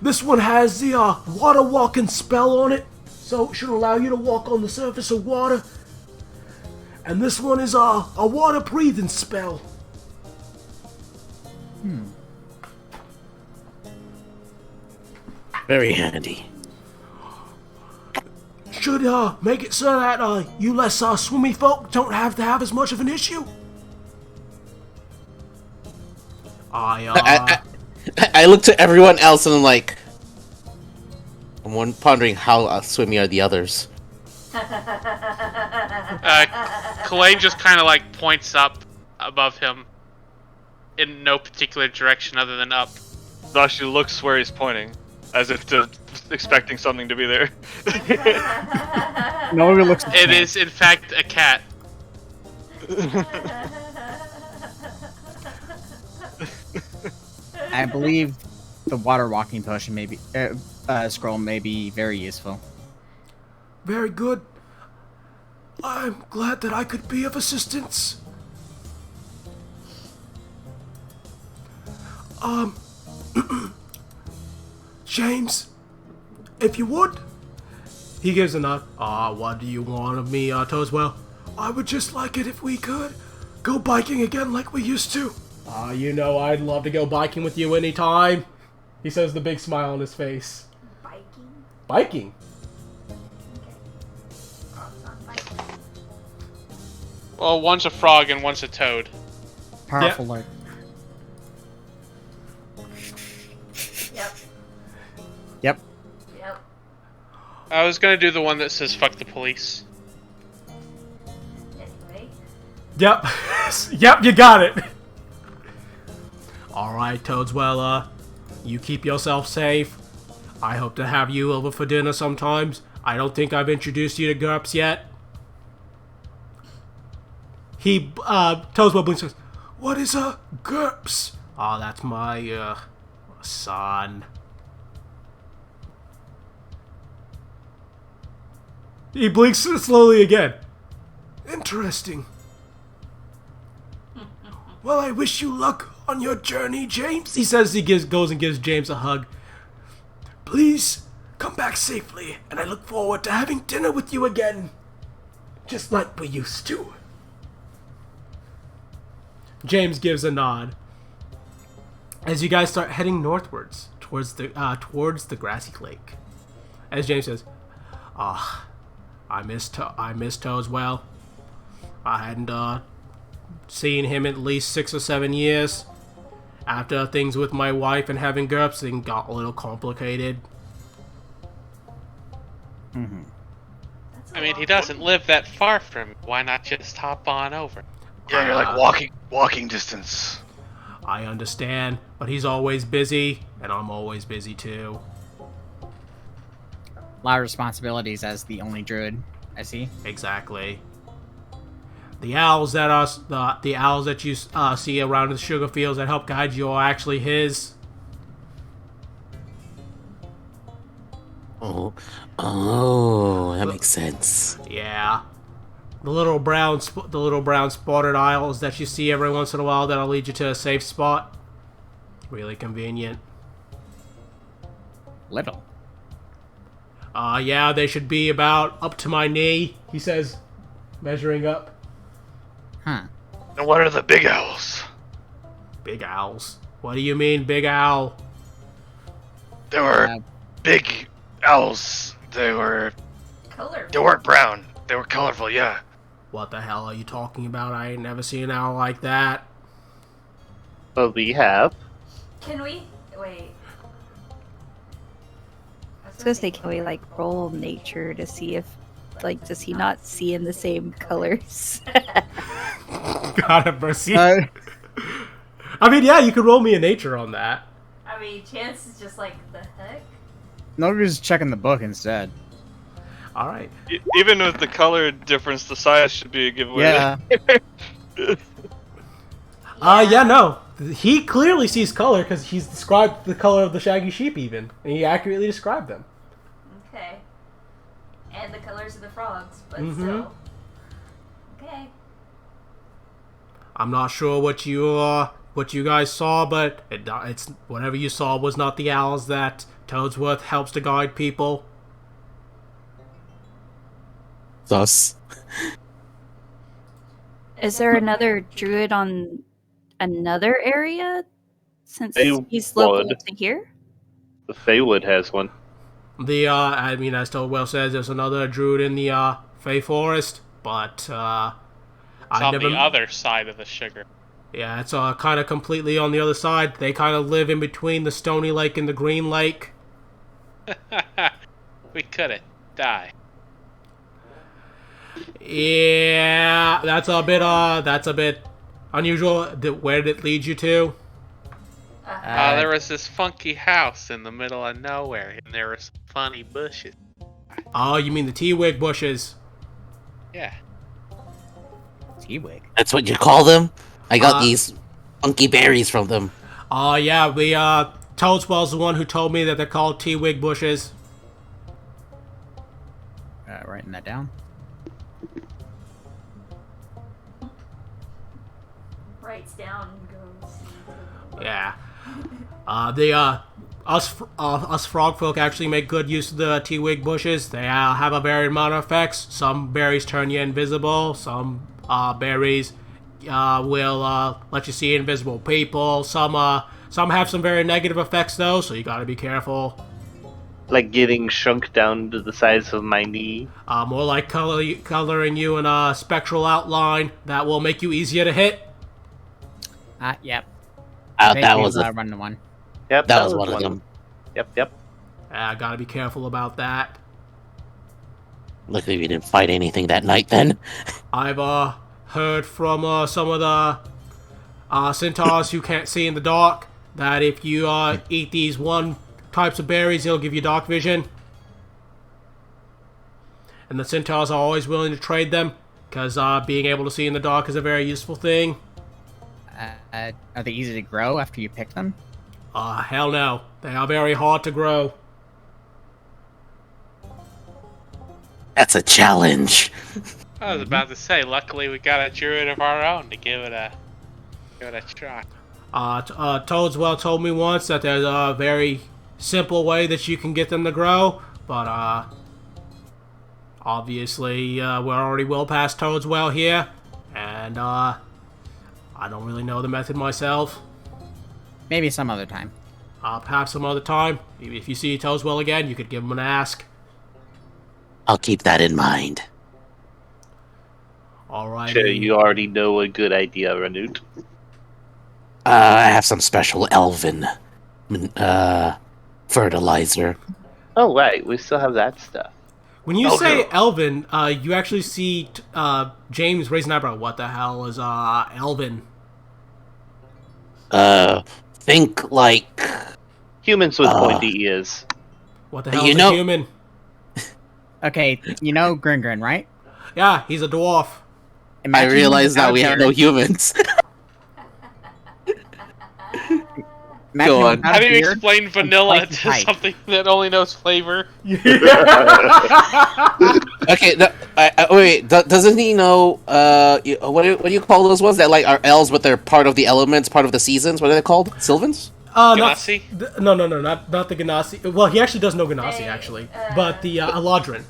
Speaker 1: This one has the water walking spell on it, so it should allow you to walk on the surface of water. And this one is a water breathing spell.
Speaker 4: Very handy.
Speaker 1: Should make it so that you less swimmy folk don't have to have as much of an issue.
Speaker 4: I look to everyone else and I'm like, I'm pondering how swimmy are the others.
Speaker 10: Kalain just kind of like points up above him in no particular direction other than up.
Speaker 6: Dashi looks where he's pointing, as if expecting something to be there.
Speaker 2: Nobody looks.
Speaker 10: It is in fact a cat.
Speaker 2: I believe the water walking potion may be scroll may be very useful.
Speaker 1: Very good. I'm glad that I could be of assistance. James, if you would. He gives a nod. What do you want of me, Toeswell? I would just like it if we could go biking again like we used to. You know I'd love to go biking with you anytime. He says, the big smile on his face.
Speaker 5: Biking?
Speaker 1: Biking?
Speaker 10: Well, one's a frog and one's a toad.
Speaker 2: Powerful light.
Speaker 5: Yep.
Speaker 2: Yep.
Speaker 5: Yep.
Speaker 10: I was gonna do the one that says "fuck the police."
Speaker 5: Anyway.
Speaker 1: Yep. Yep, you got it. Alright, Toadswell, you keep yourself safe. I hope to have you over for dinner sometimes. I don't think I've introduced you to GURPS yet. Toadswell blinks and says, what is a GURPS? That's my, son. He blinks slowly again. Interesting. Well, I wish you luck on your journey, James. He says goes and gives James a hug. Please come back safely, and I look forward to having dinner with you again. Just like we used to. James gives a nod. As you guys start heading northwards towards the grassy lake. As James says, I miss Toe as well. I hadn't seen him at least 6 or 7 years. After things with my wife and having GURPS, things got a little complicated.
Speaker 2: Mm-hmm.
Speaker 8: I mean, he doesn't live that far from me. Why not just hop on over?
Speaker 9: Yeah, you're like walking distance.
Speaker 1: I understand, but he's always busy, and I'm always busy too.
Speaker 2: A lot of responsibilities as the only druid, I see.
Speaker 1: Exactly. The owls that you see around the sugar fields that help guide you are actually his.
Speaker 4: Oh, that makes sense.
Speaker 1: Yeah. The little brown spotted owls that you see every once in a while that'll lead you to a safe spot. Really convenient.
Speaker 2: Little.
Speaker 1: Yeah, they should be about up to my knee, he says, measuring up.
Speaker 2: Huh.
Speaker 9: And what are the big owls?
Speaker 1: Big owls? What do you mean, big owl?
Speaker 9: There were big owls. They weren't brown. They were colorful, yeah.
Speaker 1: What the hell are you talking about? I ain't never seen an owl like that.
Speaker 3: But we have.
Speaker 5: Can we? Wait.
Speaker 7: I was gonna say, can we like roll nature to see if, like, does he not see in the same colors?
Speaker 1: God have mercy. I mean, yeah, you could roll me a nature on that.
Speaker 5: I mean, Chance is just like, the heck?
Speaker 2: No, we're just checking the book instead.
Speaker 1: All right.
Speaker 6: Even with the color difference, the size should be a giveaway.
Speaker 2: Yeah.
Speaker 1: Yeah, no. He clearly sees color because he's described the color of the shaggy sheep even. And he accurately described them.
Speaker 5: Okay. And the colors of the frogs, but
Speaker 1: Mm-hmm.
Speaker 5: still. Okay.
Speaker 1: I'm not sure what you guys saw, but it's whatever you saw was not the owls that Toadsworth helps to guide people.
Speaker 4: Thus.
Speaker 7: Is there another druid on another area? Since he's local to here?
Speaker 3: The Feywood has one.
Speaker 1: I mean, as Toadwell says, there's another druid in the Fey Forest, but
Speaker 8: It's on the other side of the sugar.
Speaker 1: Yeah, it's kind of completely on the other side. They kind of live in between the Stony Lake and the Green Lake.
Speaker 8: We couldn't die.
Speaker 1: Yeah, that's a bit unusual. Where did it lead you to?
Speaker 8: There was this funky house in the middle of nowhere, and there were some funny bushes.
Speaker 1: Oh, you mean the Teawig bushes?
Speaker 8: Yeah.
Speaker 2: Teawig?
Speaker 4: That's what you call them? I got these funky berries from them.
Speaker 1: Oh, yeah, Toadswell's the one who told me that they're called Teawig bushes.
Speaker 2: Writing that down.
Speaker 5: Writes down and goes.
Speaker 1: Yeah. Us frog folk actually make good use of the Teawig bushes. They have a varied amount of effects. Some berries turn you invisible. Some berries will let you see invisible people. Some have some very negative effects though, so you gotta be careful.
Speaker 3: Like getting shrunk down to the size of my knee.
Speaker 1: More like coloring you in a spectral outline that will make you easier to hit.
Speaker 2: Yep.
Speaker 4: That was
Speaker 2: run one.
Speaker 3: Yep,
Speaker 4: that was one of them.
Speaker 3: Yep.
Speaker 1: Gotta be careful about that.
Speaker 4: Luckily we didn't fight anything that night then.
Speaker 1: I've heard from some of the centaurs who can't see in the dark that if you eat these types of berries, it'll give you dark vision. And the centaurs are always willing to trade them because being able to see in the dark is a very useful thing.
Speaker 2: Are they easy to grow after you pick them?
Speaker 1: Hell no. They are very hard to grow.
Speaker 4: That's a challenge.
Speaker 8: I was about to say, luckily we got a druid of our own to give it a
Speaker 10: Give it a try.
Speaker 1: Toadswell told me once that there's a very simple way that you can get them to grow, but obviously we're already well past Toadswell here, and I don't really know the method myself.
Speaker 2: Maybe some other time.
Speaker 1: Perhaps some other time. If you see Toadswell again, you could give him an ask.
Speaker 4: I'll keep that in mind.
Speaker 1: Alright.
Speaker 3: Sure, you already know a good idea, Ranut.
Speaker 4: I have some special elven fertilizer.
Speaker 3: Oh, right, we still have that stuff.
Speaker 1: When you
Speaker 9: Okay.
Speaker 1: say Elven, you actually see James raise an eyebrow. What the hell is Elven?
Speaker 4: Think like...
Speaker 3: Humans with pointy ears.
Speaker 1: What the hell
Speaker 4: You
Speaker 1: is
Speaker 4: know-
Speaker 1: a human?
Speaker 2: Okay, you know Gringrin, right?
Speaker 1: Yeah, he's a dwarf.
Speaker 4: I
Speaker 2: Imagine
Speaker 4: realize now
Speaker 2: without
Speaker 4: we have
Speaker 2: Derek.
Speaker 4: no humans.
Speaker 2: Imagine
Speaker 4: Go on.
Speaker 2: without a
Speaker 10: How do you
Speaker 2: beard
Speaker 10: explain
Speaker 2: and
Speaker 10: vanilla
Speaker 2: twice the
Speaker 10: to
Speaker 2: height.
Speaker 10: something that only knows flavor?
Speaker 4: Okay, wait. Doesn't he know? What do you call those ones that like are elves, but they're part of the elements, part of the seasons? What are they called? Sylvans?
Speaker 10: Ganassi?
Speaker 1: No, not the Ganassi. Well, he actually does know Ganassi,
Speaker 5: They,
Speaker 1: actually. But the Eladrin.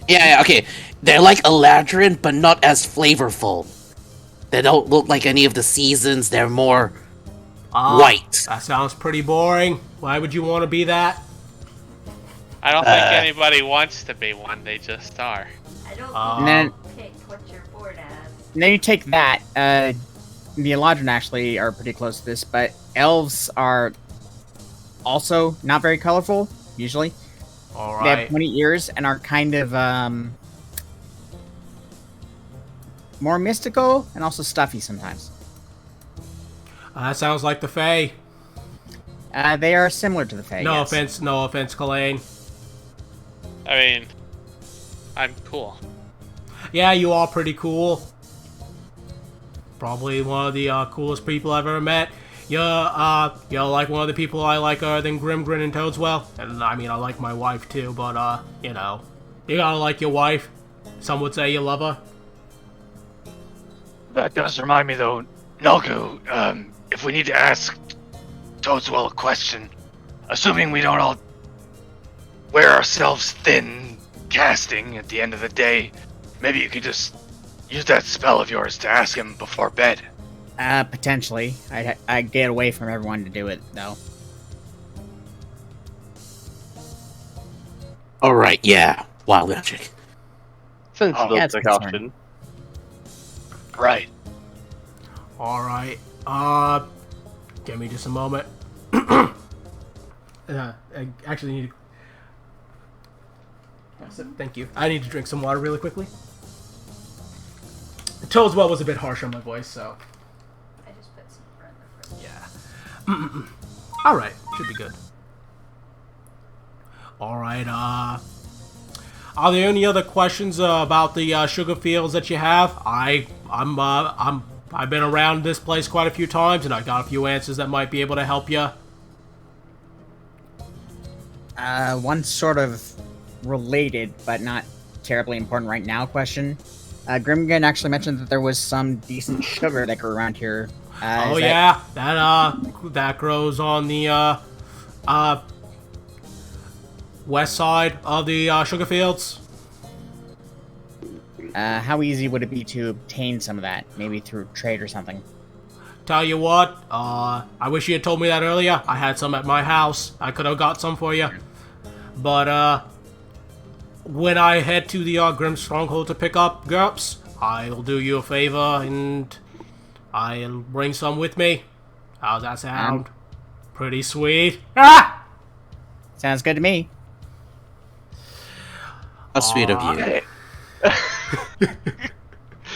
Speaker 4: Yeah. Okay, they're like Eladrin, but not as flavorful. They don't look like any of the seasons. They're more white.
Speaker 1: That sounds pretty boring. Why would you want to be that?
Speaker 10: I don't think anybody wants to be one, they just are.
Speaker 5: I don't
Speaker 2: And then,
Speaker 5: pick what you're bored as.
Speaker 2: and then you take that. The Eladrin actually are pretty close to this, but elves are also not very colorful, usually. They have
Speaker 1: Alright.
Speaker 2: pointy ears and are kind of more mystical and also stuffy sometimes.
Speaker 1: That sounds like the Fae.
Speaker 2: They are similar to the Fae.
Speaker 1: No
Speaker 2: yes.
Speaker 1: offense, Kalain.
Speaker 10: I mean, I'm cool.
Speaker 1: Yeah, you are pretty cool. Probably one of the coolest people I've ever met. You're like one of the people I like other than Grimgrin and Toadswell. And I mean, I like my wife too, but you know, you gotta like your wife. Some would say you love her.
Speaker 9: That does remind me, though, Nalgu, if we need to ask Toadswell a question, assuming we don't all wear ourselves thin casting at the end of the day, maybe you could just use that spell of yours to ask him before bed.
Speaker 2: Potentially. I'd get away from everyone to do it, though.
Speaker 4: All right, yeah, wild magic.
Speaker 3: Sensible
Speaker 2: that's
Speaker 3: precaution.
Speaker 9: Right.
Speaker 1: Alright, give me just a moment. I actually need to... Thank you. I need to drink some water really quickly. Toadswell was a bit harsh on my voice, so...
Speaker 5: I just put some in the fridge.
Speaker 1: Yeah. Alright, should be good. Alright, are there any other questions about the sugar fields that you have? I've been around this place quite a few times, and I got a few answers that might be able to help you.
Speaker 2: One sort of related, but not terribly important right now question. Grimgan actually mentioned that there was some decent sugar that grew around here.
Speaker 1: Yeah, that grows on the west side of the sugar fields.
Speaker 2: How easy would it be to obtain some of that? Maybe through trade or something?
Speaker 1: Tell you what, I wish you had told me that earlier. I had some at my house. I could have got some for you. But, when I head to the Grim Stronghold to pick up GURPS, I'll do you a favor and I'll bring some with me. How's that sound? Pretty sweet. Ah!
Speaker 2: Sounds good to me.
Speaker 4: How sweet of you.
Speaker 9: Okay.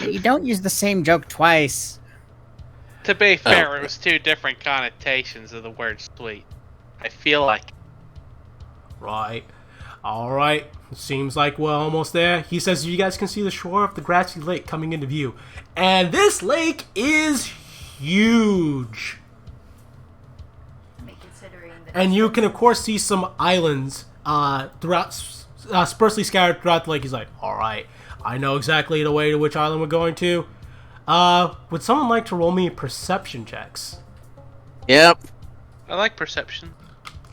Speaker 2: You don't use the same joke twice.
Speaker 10: To be fair, it was two different connotations of the word sweet. I feel like
Speaker 1: Right. Alright. Seems like we're almost there. He says you guys can see the shore of the grassy lake coming into view. And this lake is huge.
Speaker 5: I mean, considering that
Speaker 1: And you can, of course, see some islands throughout, sparsely scattered throughout the lake. He's like, alright, I know exactly the way to which island we're going to. Would someone like to roll me perception checks?
Speaker 4: Yep.
Speaker 10: I like perception.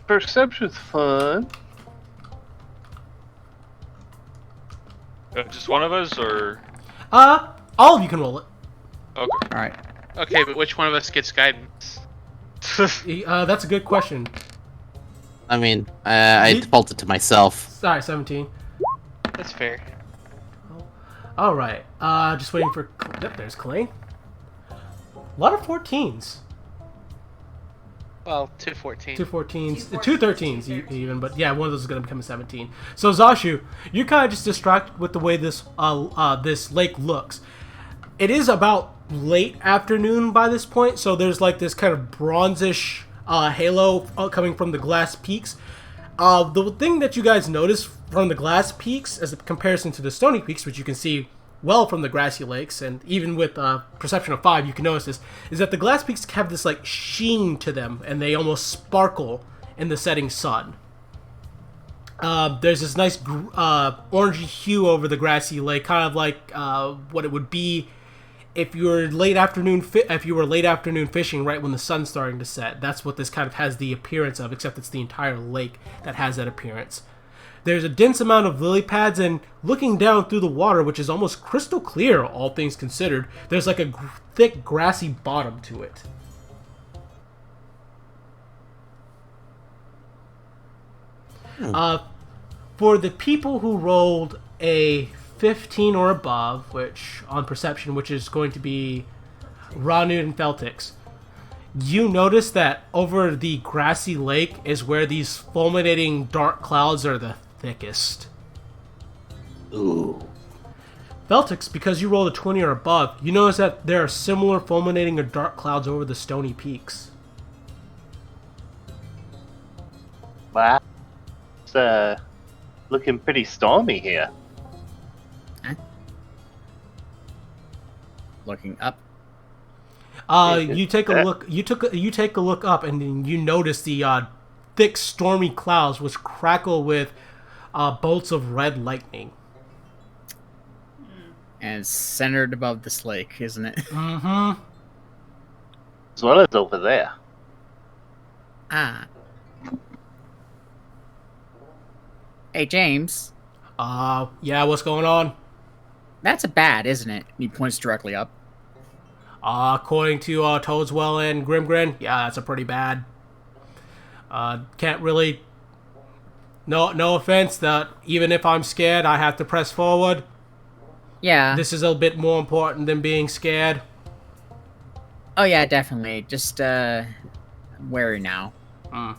Speaker 3: Perception's fun.
Speaker 6: Just one of us, or
Speaker 1: All of you can roll it.
Speaker 10: Okay.
Speaker 2: All right.
Speaker 10: Okay, but which one of us gets guidance?
Speaker 1: That's a good question.
Speaker 4: I mean, I defaulted to myself.
Speaker 1: Sorry, 17.
Speaker 10: That's fair.
Speaker 1: All right. Just waiting for. Yep, there's Kalain. A lot of 14s.
Speaker 10: Well, 214.
Speaker 1: Two 14s,
Speaker 5: 2
Speaker 1: two 13s even, but yeah, one of those is going to become a 17. So Zashu, you're kind of just distracted with the way this this lake looks. It is about late afternoon by this point, so there's like this kind of bronzish halo coming from the glass peaks. The thing that you guys notice from the glass peaks, as a comparison to the stony peaks, which you can see well from the grassy lakes, and even with perception of 5 you can notice this, is that the glass peaks have this like sheen to them, and they almost sparkle in the setting sun. There's this nice orangey hue over the grassy lake, kind of like what it would be if you were late afternoon fishing right when the sun's starting to set. That's what this kind of has the appearance of, except it's the entire lake that has that appearance. There's a dense amount of lily pads, and looking down through the water, which is almost crystal clear, all things considered, there's like a thick grassy bottom to it. For the people who rolled a 15 or above, which on perception, which is going to be Ranud and Feltix, you notice that over the grassy lake is where these fulminating dark clouds are the thickest.
Speaker 4: Ooh.
Speaker 1: Feltix, because you rolled a 20 or above, you notice that there are similar fulminating or dark clouds over the stony peaks.
Speaker 3: Wow. It's looking pretty stormy here.
Speaker 2: Looking up.
Speaker 1: You take a look. You take a look up, and then you notice the thick, stormy clouds, which crackle with bolts of red lightning.
Speaker 2: And it's centered above this lake, isn't it?
Speaker 1: Mm-hmm.
Speaker 3: As well as over there.
Speaker 2: Ah. Hey, James.
Speaker 1: Yeah. What's going on?
Speaker 2: That's a bat, isn't it? He points directly up.
Speaker 1: According to Toadswell and Grimgrin, yeah, that's a pretty bad. Can't really. No offense. That even if I'm scared, I have to press forward.
Speaker 2: Yeah.
Speaker 1: This is a bit more important than being scared.
Speaker 2: Oh yeah, definitely. Just wary now.
Speaker 1: We're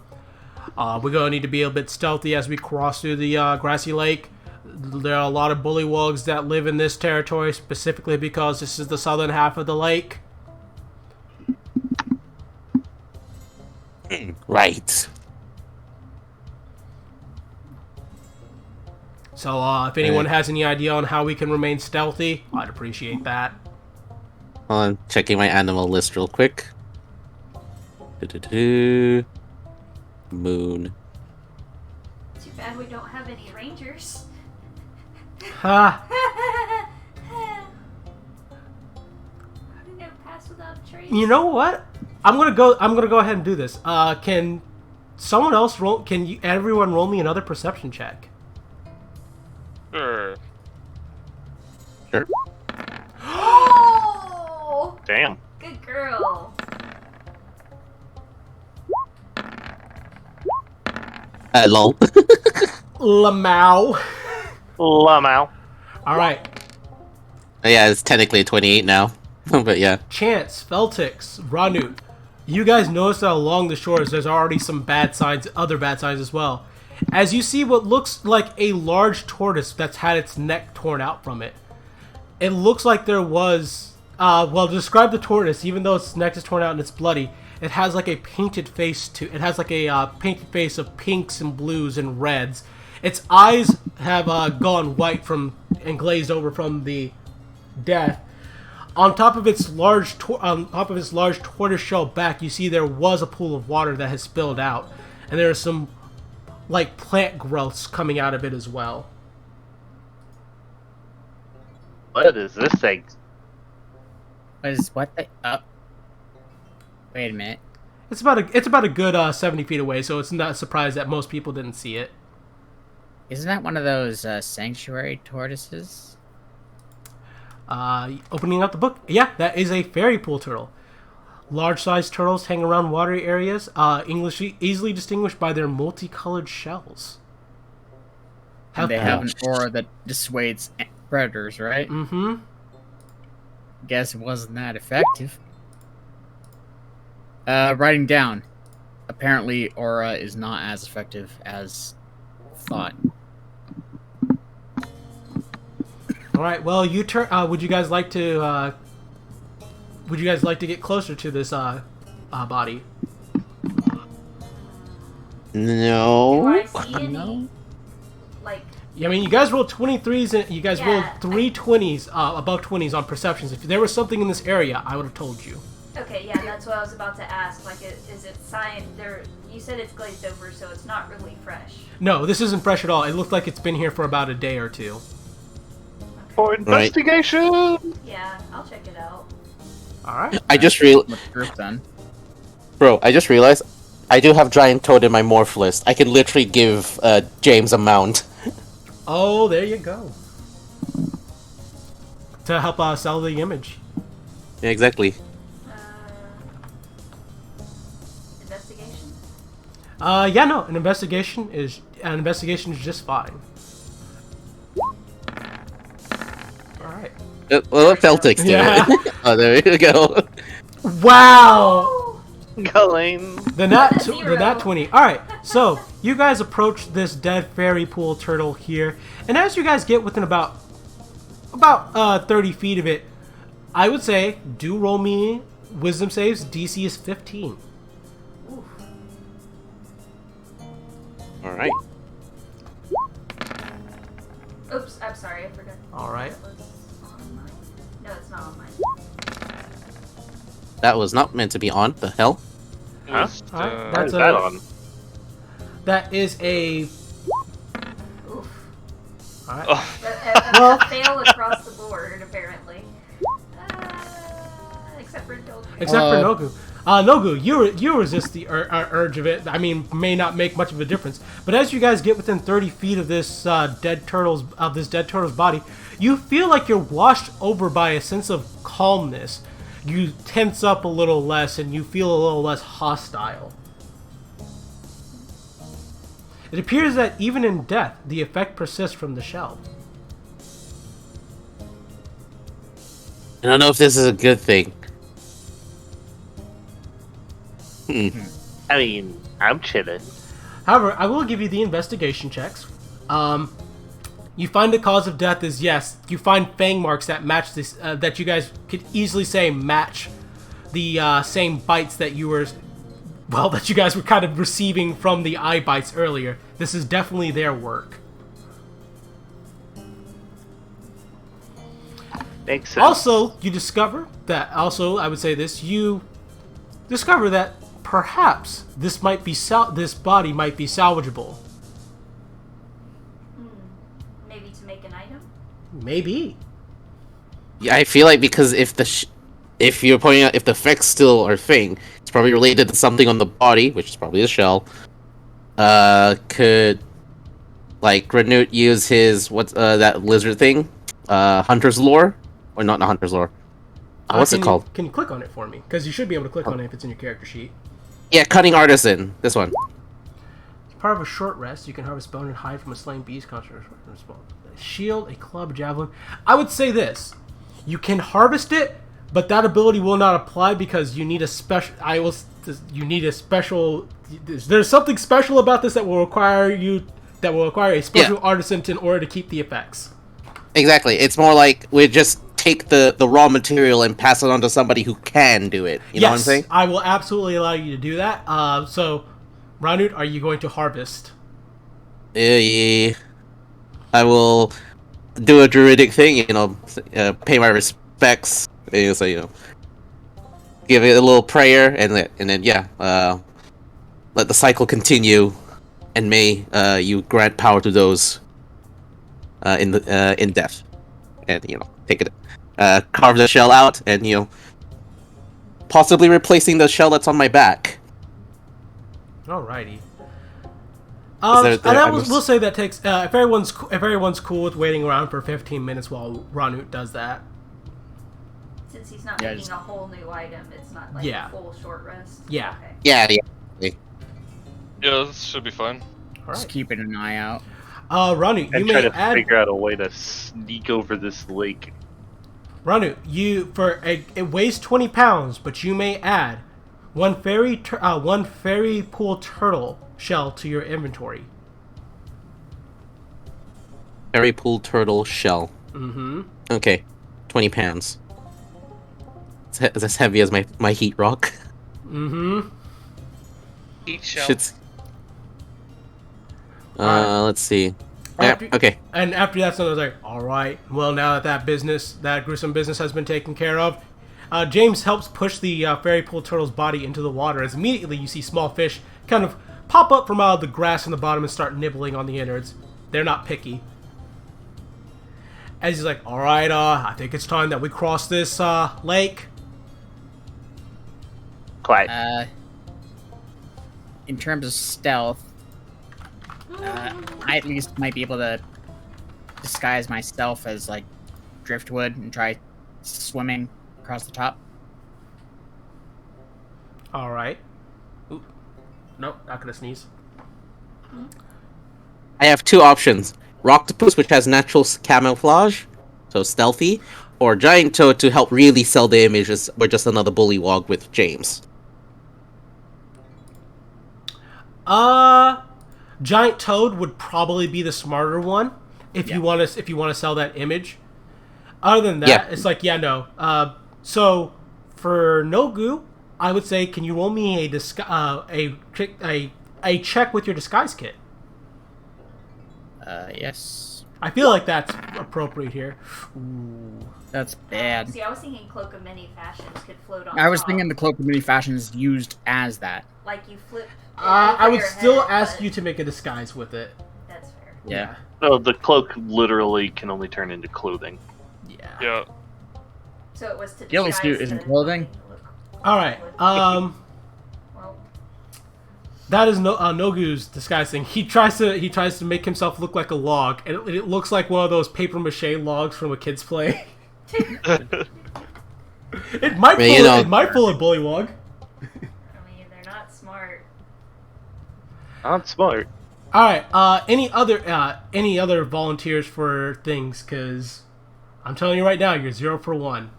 Speaker 1: gonna need to be a bit stealthy as we cross through the grassy lake. There are a lot of bullywugs that live in this territory, specifically because this is the southern half of the lake.
Speaker 4: Right.
Speaker 1: So, if anyone has any idea on how we can remain stealthy, I'd appreciate that.
Speaker 4: Hold on, checking my animal list real quick. Do-do-do. Moon.
Speaker 5: Too bad we don't have any rangers.
Speaker 1: Ha!
Speaker 5: No pass without a trace.
Speaker 1: You know what? I'm gonna go ahead and do this. Can someone else roll? Everyone roll me another perception check?
Speaker 6: Sure.
Speaker 4: Sure.
Speaker 5: Oh!
Speaker 3: Damn.
Speaker 5: Good girl.
Speaker 4: Lol.
Speaker 1: Lamau.
Speaker 3: Lamau.
Speaker 1: All right.
Speaker 4: Yeah, it's technically 28 now. But yeah.
Speaker 1: Chance, Feltix, Ranu, you guys notice that along the shores there's already some bad signs, other bad signs as well. As you see what looks like a large tortoise that's had its neck torn out from it. It looks like there was, well, describe the tortoise, even though its neck is torn out and it's bloody, it has like a painted face it has like a painted face of pinks and blues and reds. Its eyes have gone white and glazed over from the death. On top of its large tortoiseshell back, you see there was a pool of water that has spilled out, and there are some like plant growths coming out of it as well.
Speaker 3: What is this thing?
Speaker 2: What the? Wait a minute.
Speaker 1: It's about a good 70 feet away, so it's not a surprise that most people didn't see it.
Speaker 2: Isn't that one of those sanctuary tortoises?
Speaker 1: Opening up the book, yeah, that is a fairy pool turtle. Large-sized turtles hang around watery areas, easily distinguished by their multicolored shells.
Speaker 2: And they have an aura that dissuades predators, right?
Speaker 1: Mm-hmm.
Speaker 2: Guess it wasn't that effective. Writing down. Apparently, aura is not as effective as thought.
Speaker 1: All right. Well, you turn. Would you guys like to? Would you guys like to get closer to this body?
Speaker 5: Do I
Speaker 4: No.
Speaker 5: see any? Like,
Speaker 1: Yeah, I mean, you guys rolled 23s and you guys rolled
Speaker 5: Yeah,
Speaker 1: 3 20s, above 20s on perceptions. If there was something in this area, I would have told you.
Speaker 5: okay, yeah, that's what I was about to ask. Like, is it cyan? There, you said it's glazed over, so it's not really fresh.
Speaker 1: No, this isn't fresh at all. It looked like it's been here for about a day or two.
Speaker 3: For investigation!
Speaker 5: Yeah, I'll check it out.
Speaker 1: All right.
Speaker 4: I just realized,
Speaker 2: With the group then.
Speaker 4: bro. I just realized I do have giant toad in my morph list. I can literally give James a mount.
Speaker 1: Oh, there you go. To help sell the image.
Speaker 4: Yeah, exactly.
Speaker 5: Investigation?
Speaker 1: Yeah, no, an investigation is just fine. All right.
Speaker 4: Well, Celtics do
Speaker 1: Yeah.
Speaker 4: it. Oh, there you go.
Speaker 1: Wow.
Speaker 3: Going.
Speaker 1: The nat
Speaker 5: Zero.
Speaker 1: 20. All right. So you guys approach this dead fairy pool turtle here, and as you guys get within about 30 feet of it, I would say do roll me wisdom saves. DC is 15.
Speaker 4: All right.
Speaker 5: Oops, I'm sorry, I forgot.
Speaker 1: All right.
Speaker 5: It was on mine. No, it's not on mine.
Speaker 4: That was not meant to be on. The hell?
Speaker 3: Huh?
Speaker 1: All right.
Speaker 3: Why
Speaker 1: That's
Speaker 3: is that on?
Speaker 1: That is a.
Speaker 5: Oof.
Speaker 1: All right.
Speaker 6: Oh,
Speaker 1: Well-
Speaker 5: A fail across the board, apparently. Except for Doku.
Speaker 1: Except for Nogu. Nogu, you resist the urge of it. I mean, may not make much of a difference. But as you guys get within 30 feet of this dead turtle's body, you feel like you're washed over by a sense of calmness. You tense up a little less, and you feel a little less hostile. It appears that even in death, the effect persists from the shell.
Speaker 4: I don't know if this is a good thing.
Speaker 3: I mean, I'm chilling.
Speaker 1: However, I will give you the investigation checks. You find the cause of death is yes. You find fang marks that match this. That you guys could easily say match the same bites that you were, that you guys were kind of receiving from the eye bites earlier. This is definitely their work.
Speaker 3: Makes sense.
Speaker 1: Also, you discover that. Also, I would say this. You discover that perhaps this body might be salvageable.
Speaker 5: Maybe to make an item?
Speaker 1: Maybe.
Speaker 4: Yeah, I feel like because if you're pointing out if the effects still are a thing, it's probably related to something on the body, which is probably the shell. Could like Granute use his that lizard thing, Hunter's Lore, or not Hunter's Lore? What's it called?
Speaker 1: Can you click on it for me? Because you should be able to click on it if it's in your character sheet.
Speaker 4: Yeah, Cunning Artisan. This one.
Speaker 1: As part of a short rest, you can harvest bone and hide from a slain beast. A shield, a club, javelin. I would say this: you can harvest it, but that ability will not apply because you need a special. You need a special. There's something special about this that will require a special artisan in order to keep the effects.
Speaker 4: Exactly. It's more like we just take the raw material and pass it on to somebody who can do it. You know what I'm saying?
Speaker 1: I will absolutely allow you to do that. So, Ranut, are you going to harvest?
Speaker 4: Yeah. I will do a druidic thing, pay my respects, so, give it a little prayer, and then, let the cycle continue, and may you grant power to those in death, and take it, carve the shell out, and possibly replacing the shell that's on my back.
Speaker 1: Alrighty. We'll say that takes if everyone's cool with waiting around for 15 minutes while Ranut does that.
Speaker 5: Since he's not making a whole new item, it's not like a full short rest.
Speaker 1: Yeah.
Speaker 5: Okay.
Speaker 4: Yeah.
Speaker 6: Yeah, this should be fun.
Speaker 1: All
Speaker 2: Just
Speaker 1: right.
Speaker 2: keeping an eye out.
Speaker 1: Ranut, you
Speaker 3: And try
Speaker 1: may
Speaker 3: to
Speaker 1: add.
Speaker 3: figure out a way to sneak over this lake.
Speaker 1: Ranut, it weighs 20 pounds, but you may add one fairy pool turtle shell to your inventory.
Speaker 4: Fairy pool turtle shell.
Speaker 1: Mm-hmm.
Speaker 4: Okay, 20 pounds. It's as heavy as my heat rock.
Speaker 1: Mm-hmm.
Speaker 10: Heat shell.
Speaker 4: Shit's...
Speaker 1: Alright.
Speaker 4: Let's see.
Speaker 1: Okay. And after that, someone's like, all right, well, now that gruesome business has been taken care of, James helps push the fairy pool turtle's body into the water, as immediately you see small fish kind of pop up from out of the grass in the bottom and start nibbling on the innards. They're not picky. As he's like, all right, I think it's time that we cross this lake.
Speaker 3: Quiet.
Speaker 2: In terms of stealth, I at least might be able to disguise myself as like driftwood and try swimming across the top.
Speaker 1: All right. Oop. Nope, not gonna sneeze.
Speaker 4: I have two options. Rocktopus, which has natural camouflage, so stealthy, or Giant Toad to help really sell the images, or just another bullywog with James.
Speaker 1: Giant Toad would probably be the smarter one if you want to sell that image. Other than that, it's like no. So for Nogu, I would say, can you roll me a check with your disguise kit?
Speaker 2: Yes.
Speaker 1: I feel like that's appropriate here. Ooh.
Speaker 2: That's bad.
Speaker 5: See, I was thinking Cloak of Many Fashions could float on
Speaker 2: I was
Speaker 5: top.
Speaker 2: thinking the Cloak of Many Fashions used as that.
Speaker 5: Like you flip.
Speaker 1: I would still
Speaker 5: head,
Speaker 1: ask you to make a disguise with it.
Speaker 5: That's fair.
Speaker 2: Yeah.
Speaker 3: No, the cloak literally can only turn into clothing.
Speaker 1: Yeah.
Speaker 6: Yeah.
Speaker 5: So it was to
Speaker 2: The only
Speaker 5: disguise
Speaker 2: suit isn't
Speaker 5: the-
Speaker 2: clothing.
Speaker 1: All right.
Speaker 5: Well,
Speaker 1: That is Nogu's disguise thing. He tries to make himself look like a log, and it looks like one of those paper mache logs from a kid's play. It might pull a bullywog.
Speaker 5: I mean, they're not smart.
Speaker 3: Not smart.
Speaker 1: All right. Any other volunteers for things? Because I'm telling you right now, you're 0 for 1.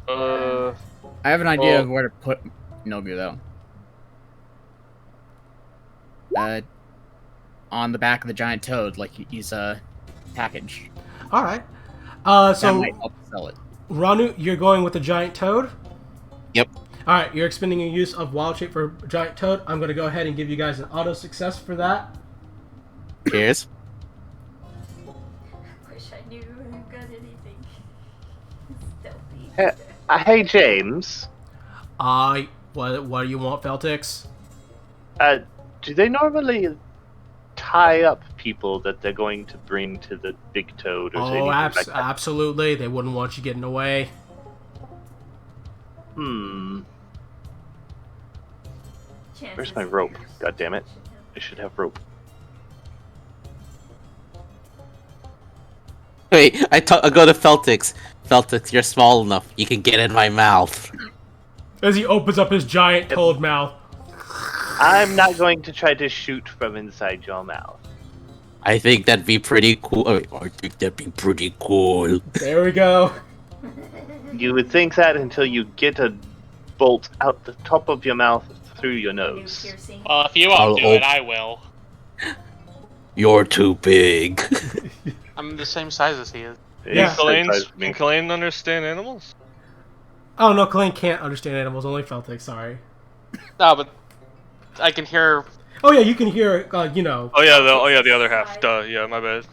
Speaker 2: I have an idea of where to put Nogu though. On the back of the giant toad, like he's a package.
Speaker 1: All right.
Speaker 2: That
Speaker 1: So
Speaker 2: might help sell it.
Speaker 1: Ranu, you're going with the giant toad.
Speaker 4: Yep.
Speaker 1: All right. You're expending a use of wild shape for giant toad. I'm going to go ahead and give you guys an auto success for that.
Speaker 4: Cheers.
Speaker 5: Wish I knew who got anything. Stealthy.
Speaker 3: Hey, James.
Speaker 1: What do you want, Feltix?
Speaker 3: Do they normally tie up people that they're going to bring to the big toad or anything like that?
Speaker 1: Absolutely. They wouldn't want you getting away.
Speaker 3: Where's my rope? God damn it. I should have rope.
Speaker 4: Wait, I go to Feltix. Feltix, you're small enough. You can get in my mouth.
Speaker 1: As he opens up his giant toad mouth.
Speaker 3: I'm not going to try to shoot from inside your mouth.
Speaker 4: I think that'd be pretty cool. I think that'd be pretty cool.
Speaker 1: There we go.
Speaker 3: You would think that until you get a bolt out the top of your mouth through your nose.
Speaker 10: Well, if you won't do it, I will.
Speaker 4: You're too big.
Speaker 10: I'm the same size as he is.
Speaker 1: Yeah.
Speaker 6: Can Kalain understand animals?
Speaker 1: Oh no, Kalain can't understand animals. Only Feltix. Sorry.
Speaker 10: No, but I can hear.
Speaker 1: Oh yeah, you can hear. You know.
Speaker 6: Oh yeah, the other half. Duh. Yeah, my bad.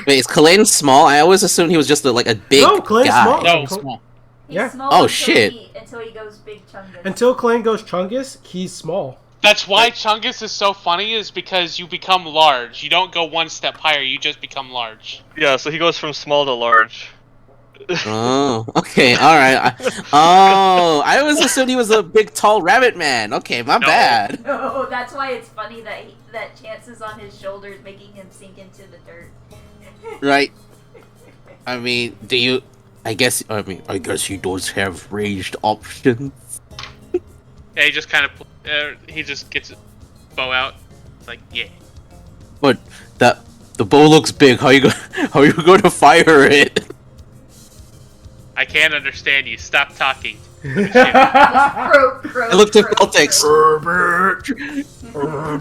Speaker 4: Wait, is Kalain small? I always assumed he was just like a big
Speaker 1: Kalain's
Speaker 4: guy.
Speaker 1: small.
Speaker 10: No,
Speaker 2: small.
Speaker 5: He's
Speaker 1: Yeah.
Speaker 5: small
Speaker 4: Oh,
Speaker 5: until
Speaker 4: shit.
Speaker 5: until he goes big chungus.
Speaker 1: Until Kalain goes Chungus, he's small.
Speaker 10: That's why Chungus is so funny, is because you become large. You don't go one step higher, you just become large.
Speaker 6: Yeah, so he goes from small to large.
Speaker 4: Oh, okay, all right. I always assumed he was a big, tall rabbit man. Okay, my bad.
Speaker 5: No, that's why it's funny that that Chance is on his shoulders, making him sink into the dirt.
Speaker 4: Right. I mean, do you? I guess he does have ranged options.
Speaker 10: Yeah, he just kind of he just gets his bow out. It's like, yeah.
Speaker 4: But the bow looks big. How you going to fire it?
Speaker 10: I can't understand you. Stop talking.
Speaker 4: I looked at Celtics.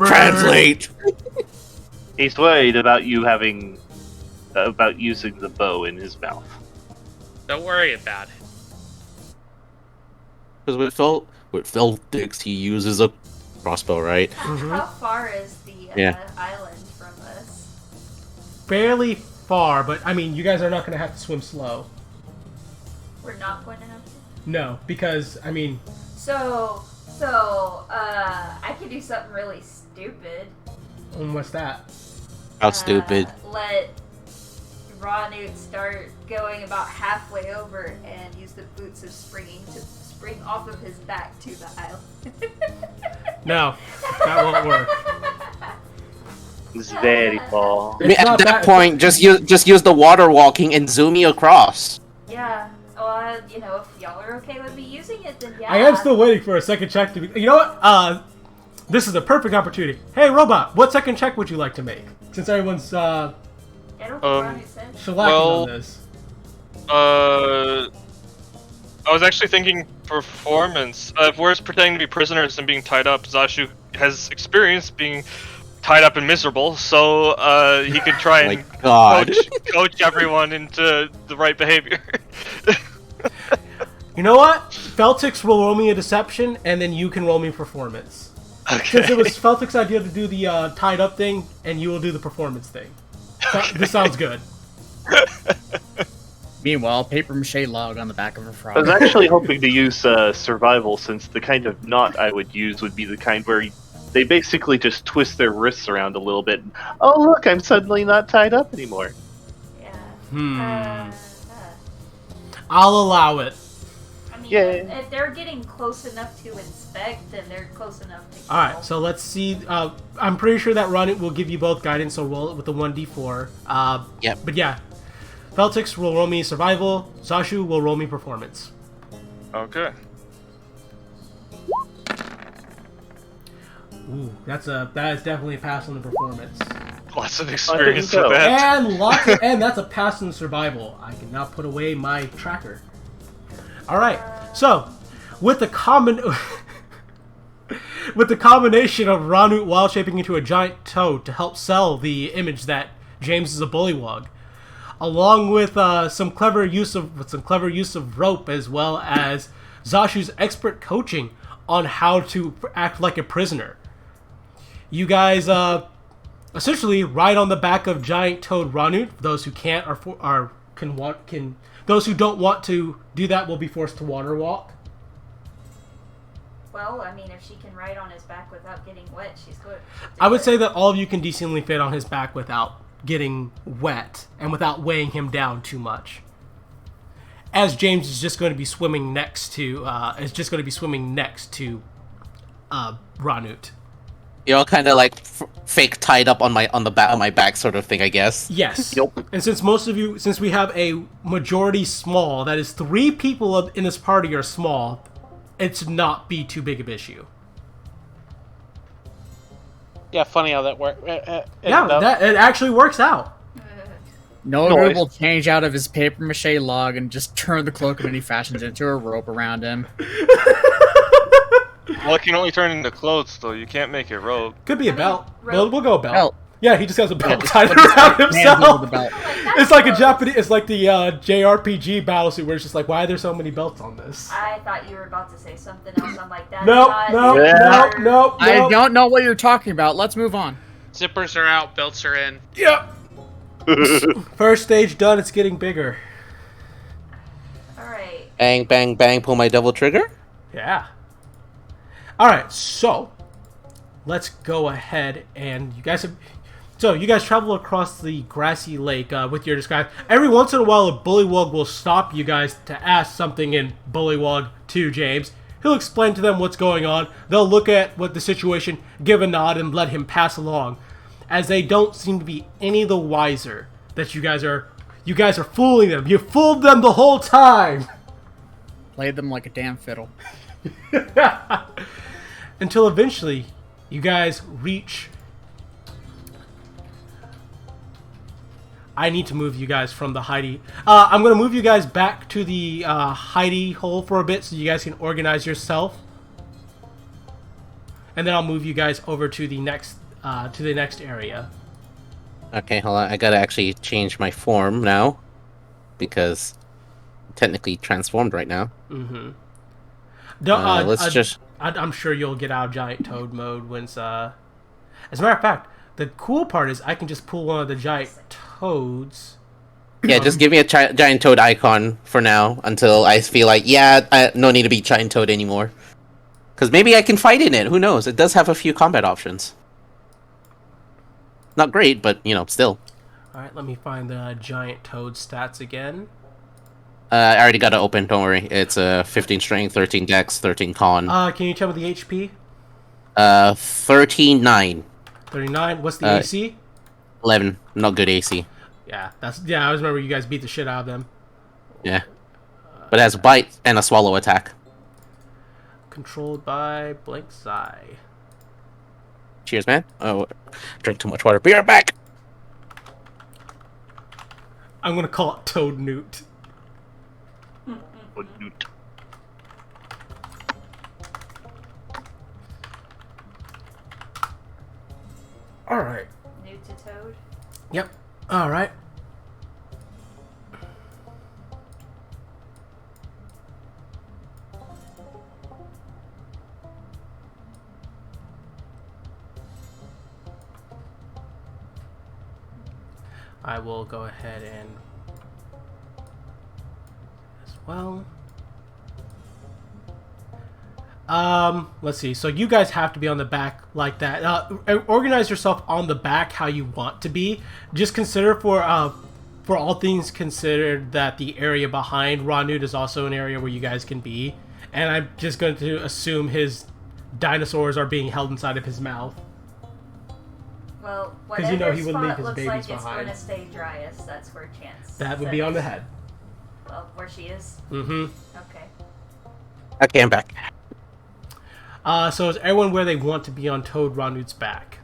Speaker 4: Translate.
Speaker 3: He's worried about you having about using the bow in his mouth.
Speaker 10: Don't worry about it.
Speaker 4: Because with Celtics, he uses a crossbow, right?
Speaker 5: How far is the island from us?
Speaker 1: Fairly far, but I mean, you guys are not going to have to swim slow.
Speaker 5: We're not going to have to?
Speaker 1: No, because, I mean...
Speaker 5: So, I could do something really stupid.
Speaker 1: And what's that?
Speaker 4: How stupid.
Speaker 5: Let Ronut start going about halfway over and use the boots of springing to spring off of his back to the island.
Speaker 1: No, that won't work.
Speaker 3: It's very far.
Speaker 4: I mean, at that point, just use the water walking and zoom me across.
Speaker 5: Yeah. Well, you know, if y'all are okay with me using it, then yeah.
Speaker 1: I am still waiting for a second check to be... You know what? This is a perfect opportunity. Hey, Robot, what second check would you like to make? Since everyone's, shellacking on this.
Speaker 6: I was actually thinking performance. If we're pretending to be prisoners and being tied up, Zashu has experience being tied up and miserable, so he could try and coach everyone into the right behavior.
Speaker 1: You know what? Feltix will roll me a deception, and then you can roll me performance.
Speaker 6: Okay.
Speaker 1: Since it was Feltix's idea to do the tied up thing, and you will do the performance thing. Okay. This sounds good.
Speaker 2: Meanwhile, paper mache log on the back of a frog.
Speaker 3: I was actually hoping to use survival, since the kind of knot I would use would be the kind where they basically just twist their wrists around a little bit. And, oh look, I'm suddenly not tied up anymore.
Speaker 5: Yeah.
Speaker 1: I'll allow it.
Speaker 5: I mean,
Speaker 3: Yeah.
Speaker 5: if they're getting close enough to inspect, then they're close enough to kill.
Speaker 1: Alright, so let's see. I'm pretty sure that Ronit will give you both guidance, so roll it with the 1d4.
Speaker 4: Yep.
Speaker 1: But yeah. Feltix will roll me survival. Zashu will roll me performance.
Speaker 6: Okay.
Speaker 1: Ooh, that is definitely a pass on the performance.
Speaker 6: Lots of experience with that.
Speaker 1: And that's a pass on survival. I can now put away my tracker. Alright, so with the combination of Ranut wild shaping into a giant toad to help sell the image that James is a bullywug, along with some clever use of rope, as well as Zashu's expert coaching on how to act like a prisoner, you guys essentially ride on the back of giant toad Ranut. Those who can't those who don't want to do that will be forced to water walk.
Speaker 5: Well, I mean, if she can ride on his back without getting wet, she's good.
Speaker 1: I would say that all of you can decently fit on his back without getting wet and without weighing him down too much. As James is just going to be swimming next to Ranut.
Speaker 4: You're kind of like fake tied up on the back of my back sort of thing, I guess.
Speaker 1: Yes.
Speaker 3: Yep.
Speaker 1: And since we have a majority small, that is 3 people in this party are small, it should not be too big of an issue.
Speaker 10: Yeah, funny how that works.
Speaker 1: It actually works out.
Speaker 2: Noldor will change out of his paper mache log and just turn the cloak of any fashions into a rope around him.
Speaker 6: Well, it can only turn into clothes, though. You can't make it rope.
Speaker 1: Could be a belt.
Speaker 5: rope.
Speaker 1: We'll go a belt.
Speaker 2: Belt.
Speaker 1: Yeah, he just has a belt
Speaker 2: just
Speaker 1: tied
Speaker 2: put his
Speaker 1: around
Speaker 2: hands
Speaker 1: himself.
Speaker 2: over the belt.
Speaker 1: It's like a Japanese. It's like the JRPG battlesuit where it's just like, why are there so many belts on this?
Speaker 5: I thought you were about to say something else. I'm like, that's
Speaker 1: No.
Speaker 5: not
Speaker 2: I don't know what you're talking about. Let's move on.
Speaker 10: Zippers are out, belts are in.
Speaker 1: Yep. First stage done. It's getting bigger.
Speaker 5: Alright.
Speaker 4: Bang, bang, bang, pull my double trigger.
Speaker 1: Yeah. Alright, so let's go ahead and you guys have. So you guys travel across the grassy lake with your disguise. Every once in a while, a bullywug will stop you guys to ask something in bullywug to James. He'll explain to them what's going on. They'll look at what the situation, give a nod, and let him pass along, as they don't seem to be any the wiser that you guys are fooling them. You fooled them the whole time.
Speaker 2: Played them like a damn fiddle.
Speaker 1: Until eventually, you guys reach... I need to move you guys from the hidey... I'm going to move you guys back to the hidey hole for a bit so you guys can organize yourself. And then I'll move you guys over to the next area.
Speaker 4: Okay, hold on. I gotta actually change my form now. Because I'm technically transformed right now.
Speaker 1: Mm-hmm. I'm sure you'll get out of giant toad mode once... As a matter of fact, the cool part is I can just pull one of the giant toads.
Speaker 4: Yeah, just give me a giant toad icon for now until I feel like, no need to be giant toad anymore. Because maybe I can fight in it. Who knows? It does have a few combat options. Not great, but, still.
Speaker 1: Alright, let me find the giant toad stats again.
Speaker 4: I already got it open, don't worry. It's 15 strength, 13 dex, 13 con.
Speaker 1: Can you tell me the HP?
Speaker 4: 13-9.
Speaker 1: 39. What's the AC?
Speaker 4: 11. Not good AC.
Speaker 1: Yeah, I always remember you guys beat the shit out of them.
Speaker 4: Yeah. But it has bite and a swallow attack.
Speaker 1: Controlled by Blank Eye.
Speaker 4: Cheers, man. Oh, drink too much water. Be right back!
Speaker 1: I'm gonna call it Toad Newt.
Speaker 3: Toad Newt.
Speaker 1: Alright.
Speaker 5: New to Toad?
Speaker 1: Yep. Alright. I will go ahead and as well. Let's see. So you guys have to be on the back like that. Organize yourself on the back how you want to be. Just consider for all things considered that the area behind Ranut is also an area where you guys can be. And I'm just going to assume his dinosaurs are being held inside of his mouth.
Speaker 5: Well,
Speaker 1: Because you know he would leave his
Speaker 5: looks
Speaker 1: babies
Speaker 5: like
Speaker 1: behind.
Speaker 5: it's going to stay driest. That's where Chance.
Speaker 1: That would be on the head.
Speaker 5: Well, where she is.
Speaker 1: Mm-hmm.
Speaker 5: Okay.
Speaker 4: Okay, I'm back.
Speaker 1: So is everyone where they want to be on Toad Ranut's back?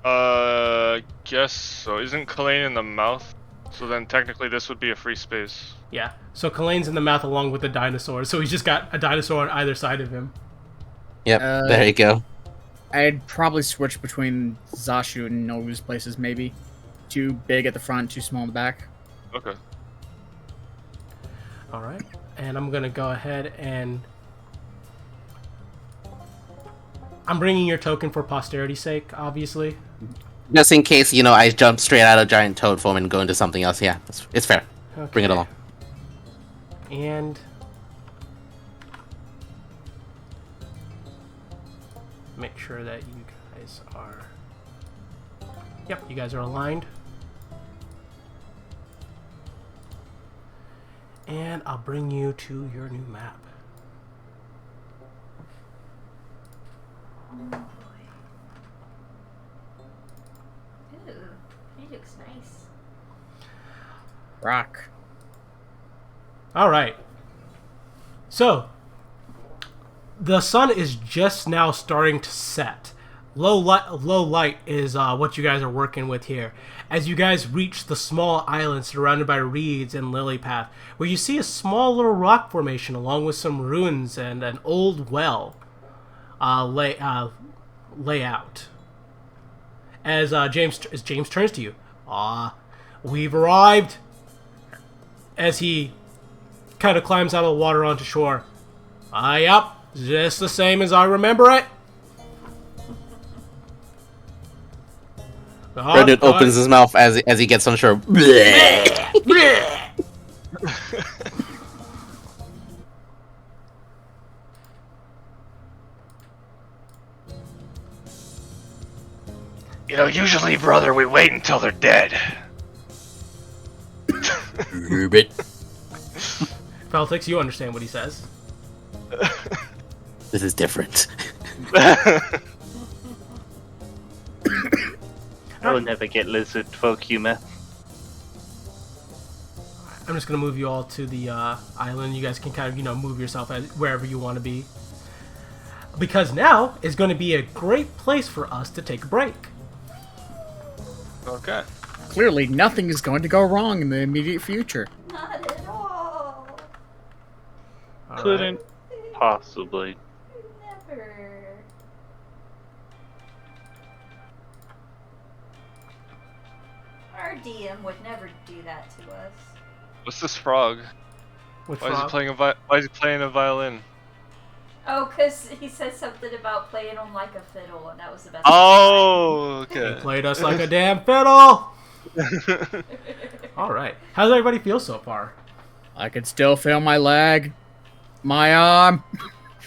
Speaker 6: Guess so. Isn't Kalain in the mouth? So then technically this would be a free space.
Speaker 1: Yeah. So Kalain's in the mouth along with the dinosaur. So he's just got a dinosaur on either side of him.
Speaker 4: Yep, there you go.
Speaker 2: I'd probably switch between Zashu and Noru's places, maybe. Too big at the front, too small in the back.
Speaker 6: Okay.
Speaker 1: Alright. And I'm going to go ahead and... I'm bringing your token for posterity's sake, obviously.
Speaker 4: Just in case, I jump straight out of giant toad form and go into something else. Yeah, it's fair.
Speaker 1: Okay.
Speaker 4: Bring it along.
Speaker 1: And... make sure that you guys are... Yep, you guys are aligned. And I'll bring you to your new map.
Speaker 5: Oh boy. Ooh, he looks nice.
Speaker 2: Rock.
Speaker 1: Alright. So, the sun is just now starting to set. Low light is what you guys are working with here. As you guys reach the small island surrounded by reeds and lily path, where you see a small little rock formation along with some ruins and an old well layout. As James turns to you, we've arrived. As he kind of climbs out of the water onto shore. Yep, just the same as I remember it.
Speaker 4: Ranut opens his mouth as he gets on shore.
Speaker 9: Usually, brother, we wait until they're dead.
Speaker 2: Ribbit.
Speaker 1: Feltix, you understand what he says.
Speaker 4: This is different.
Speaker 3: I will never get lizard folk humor.
Speaker 1: I'm just gonna move you all to the island. You guys can kind of, move yourself wherever you want to be. Because now is going to be a great place for us to take a break.
Speaker 6: Okay.
Speaker 2: Clearly, nothing is going to go wrong in the immediate future.
Speaker 5: Not at all.
Speaker 1: All
Speaker 3: Couldn't
Speaker 1: right.
Speaker 3: possibly.
Speaker 5: Never. Our DM would never do that to us.
Speaker 6: What's this frog?
Speaker 1: Which
Speaker 6: Why is he
Speaker 1: frog?
Speaker 6: playing a violin?
Speaker 5: Oh, because he said something about playing them like a fiddle, and that was the best.
Speaker 6: Oh,
Speaker 1: He
Speaker 6: okay.
Speaker 1: played us like a damn fiddle. All right. How does everybody feel so far?
Speaker 2: I can still feel my leg, my arm.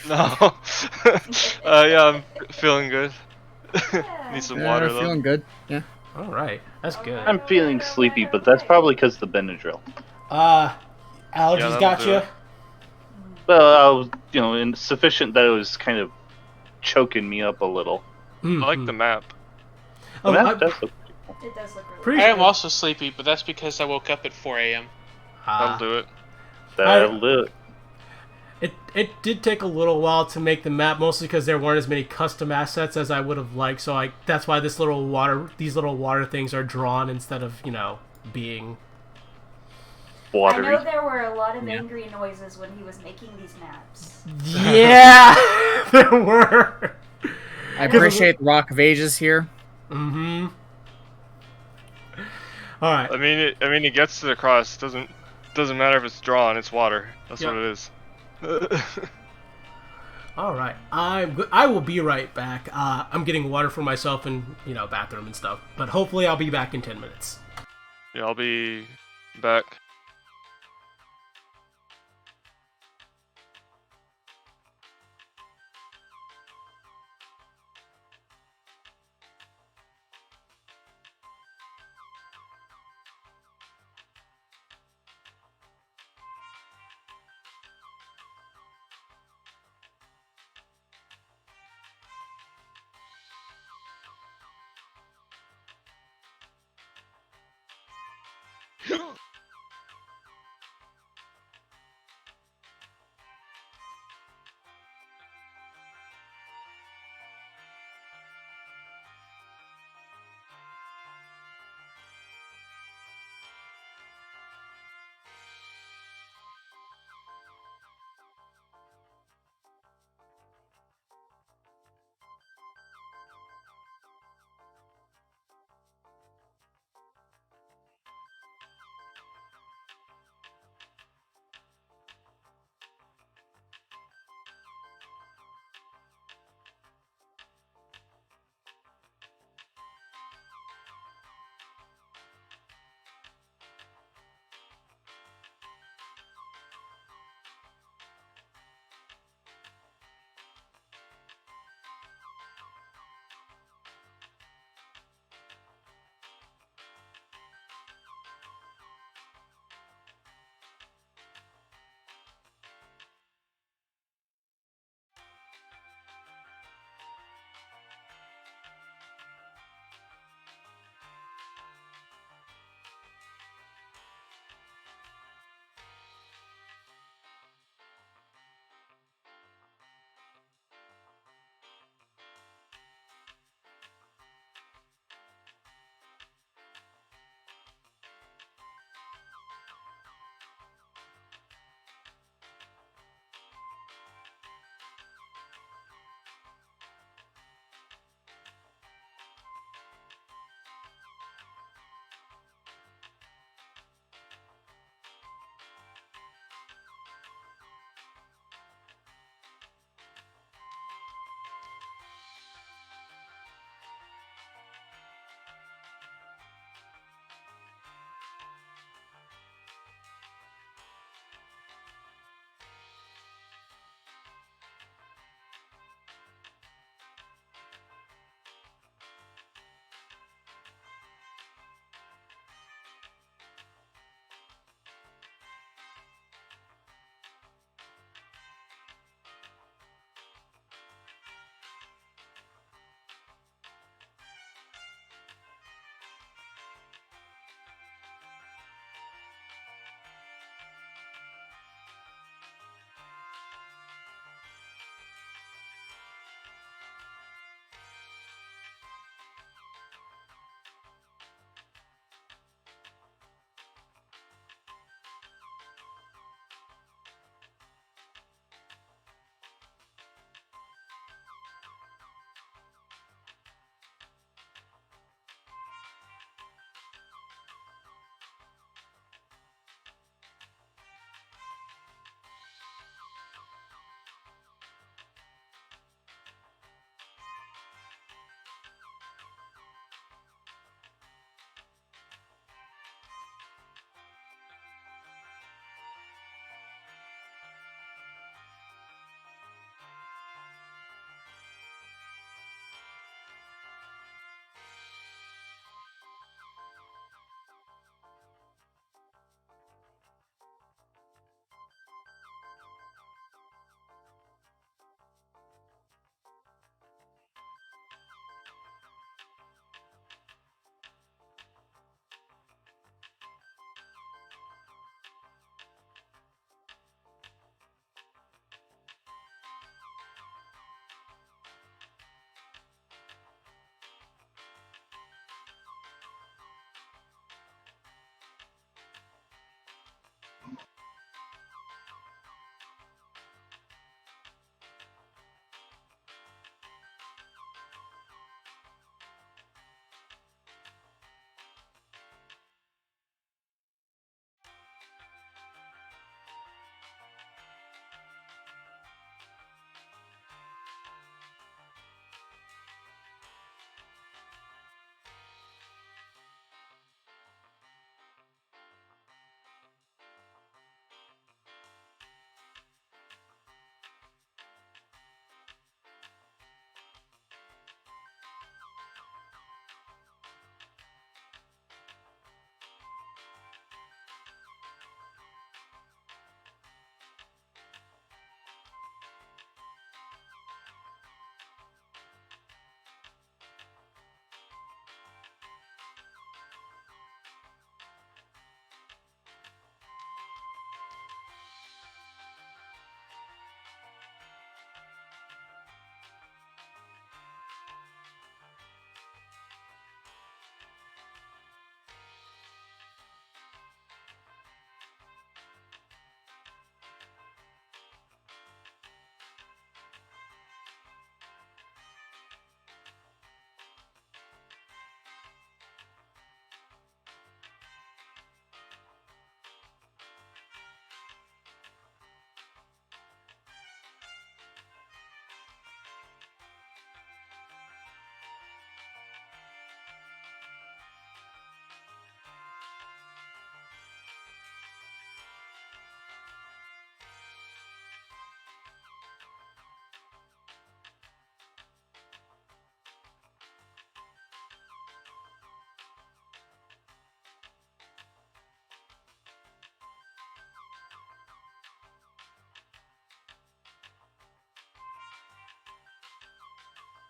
Speaker 6: No. Yeah, I'm feeling good.
Speaker 5: Yeah.
Speaker 6: Need some water though.
Speaker 2: Feeling good. Yeah.
Speaker 1: All right. That's good.
Speaker 3: I'm feeling sleepy, but that's probably because the Benadryl.
Speaker 1: Allergies
Speaker 6: that'll
Speaker 1: got
Speaker 6: do
Speaker 1: you.
Speaker 6: it.
Speaker 3: Well, I was, insufficient that it was kind of choking me up a little.
Speaker 6: I like the map.
Speaker 1: Oh,
Speaker 3: The
Speaker 1: I-
Speaker 3: map does look
Speaker 5: It does look really
Speaker 1: Pretty
Speaker 10: I am
Speaker 1: sure-
Speaker 10: also sleepy, but that's because I woke up at 4 a.m.
Speaker 6: That'll do it.
Speaker 3: that'll do it.
Speaker 1: It did take a little while to make the map, mostly because there weren't as many custom assets as I would have liked. So that's why these little water things are drawn instead of being.
Speaker 3: Watery.
Speaker 5: I know there were a lot of angry noises when he was making these maps.
Speaker 1: Yeah, there were.
Speaker 2: I appreciate the Rock of Ages here.
Speaker 1: Mm-hmm. All right.
Speaker 6: I mean, it gets to the cross. Doesn't matter if it's drawn. It's water. That's
Speaker 1: Yeah.
Speaker 6: what it is.
Speaker 1: All right. I will be right back. I'm getting water for myself and bathroom and stuff. But hopefully I'll be back in 10 minutes.
Speaker 6: Yeah, I'll be back.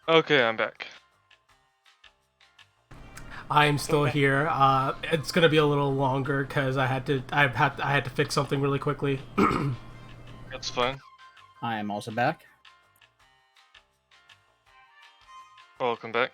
Speaker 6: Okay, I'm back.
Speaker 1: I'm still here. It's gonna be a little longer because I had to fix something really quickly.
Speaker 6: That's fine.
Speaker 2: I am also back.
Speaker 6: Welcome back.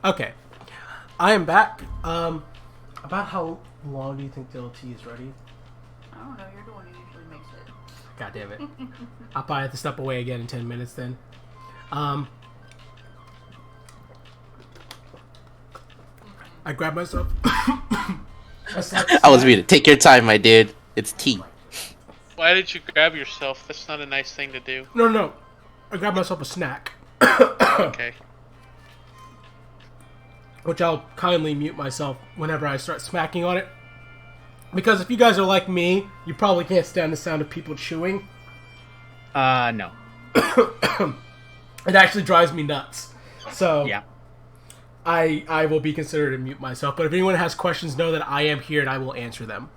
Speaker 1: Okay. I am back. About how long do you think the tea is ready?
Speaker 5: I don't know. You're the one who usually makes it.
Speaker 1: God damn it. I'll probably have to step away again in 10 minutes then. I grabbed myself.
Speaker 4: I was muted. Take your time, my dude. It's tea.
Speaker 10: Why did you grab yourself? That's not a nice thing to do.
Speaker 1: No. I grabbed myself a snack.
Speaker 10: Okay.
Speaker 1: Which I'll kindly mute myself whenever I start smacking on it. Because if you guys are like me, you probably can't stand the sound of people chewing.
Speaker 2: No.
Speaker 1: It actually drives me nuts. So
Speaker 2: Yeah.
Speaker 1: I will be considered to mute myself. But if anyone has questions, know that I am here and I will answer them.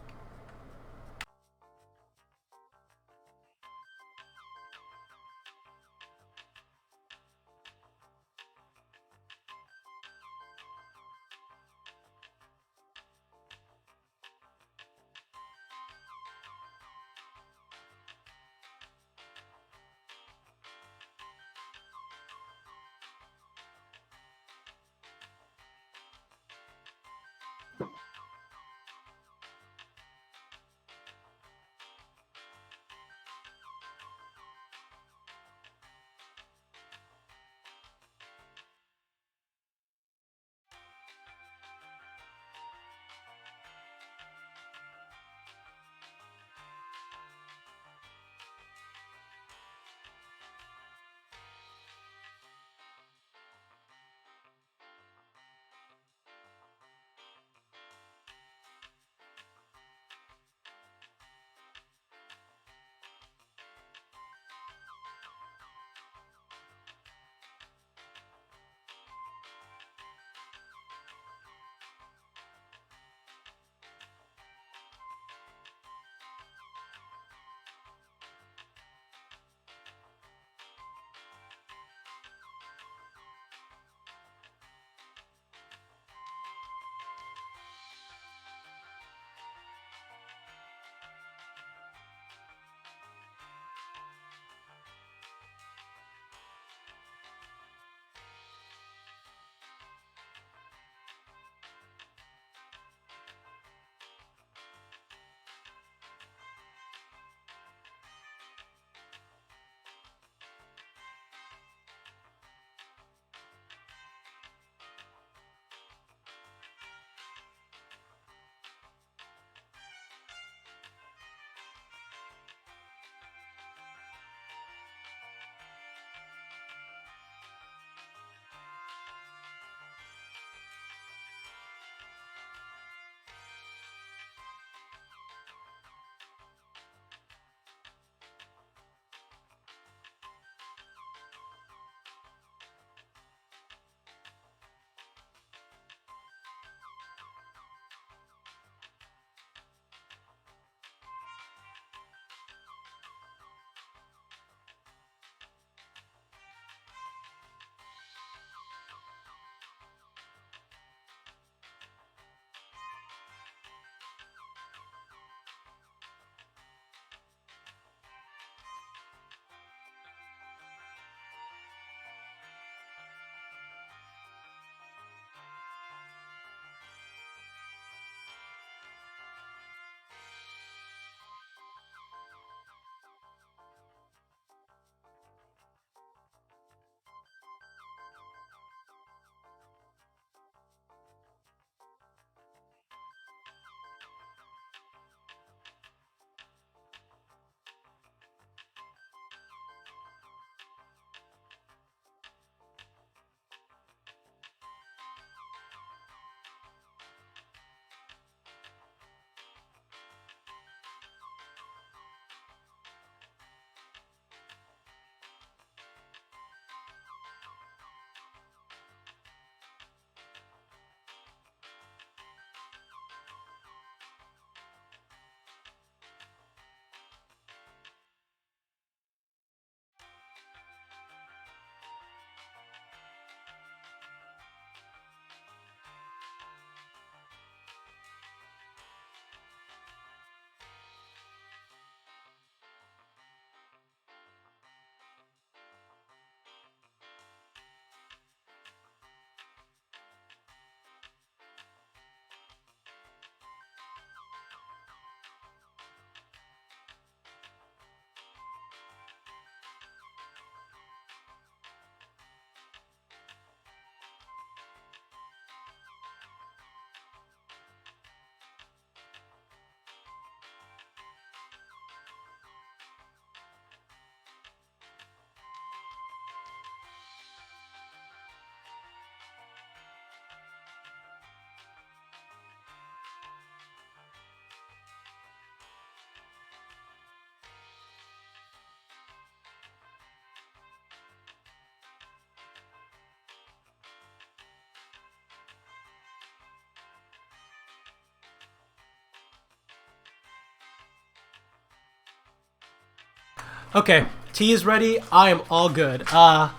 Speaker 1: Okay, tea is ready. I am all good.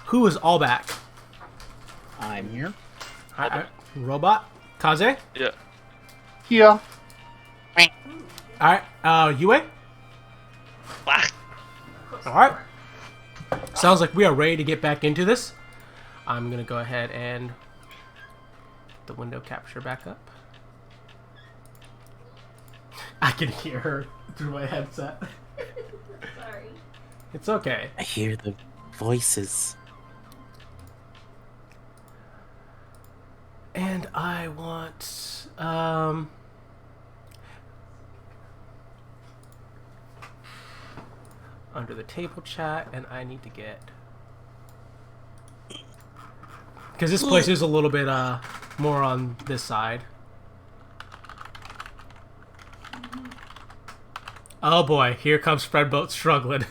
Speaker 1: Who is all back?
Speaker 2: I'm here.
Speaker 1: Robot? Kaze?
Speaker 6: Yeah.
Speaker 3: Yeah.
Speaker 1: Alright, Yue? Alright. Sounds like we are ready to get back into this. I'm gonna go ahead and get the window capture back up. I can hear her through my headset.
Speaker 5: Sorry.
Speaker 1: It's okay.
Speaker 4: I hear the voices.
Speaker 1: And I want, under the table chat, and I need to get, because this place is a little bit, more on this side. Oh boy, here comes Fredboat struggling.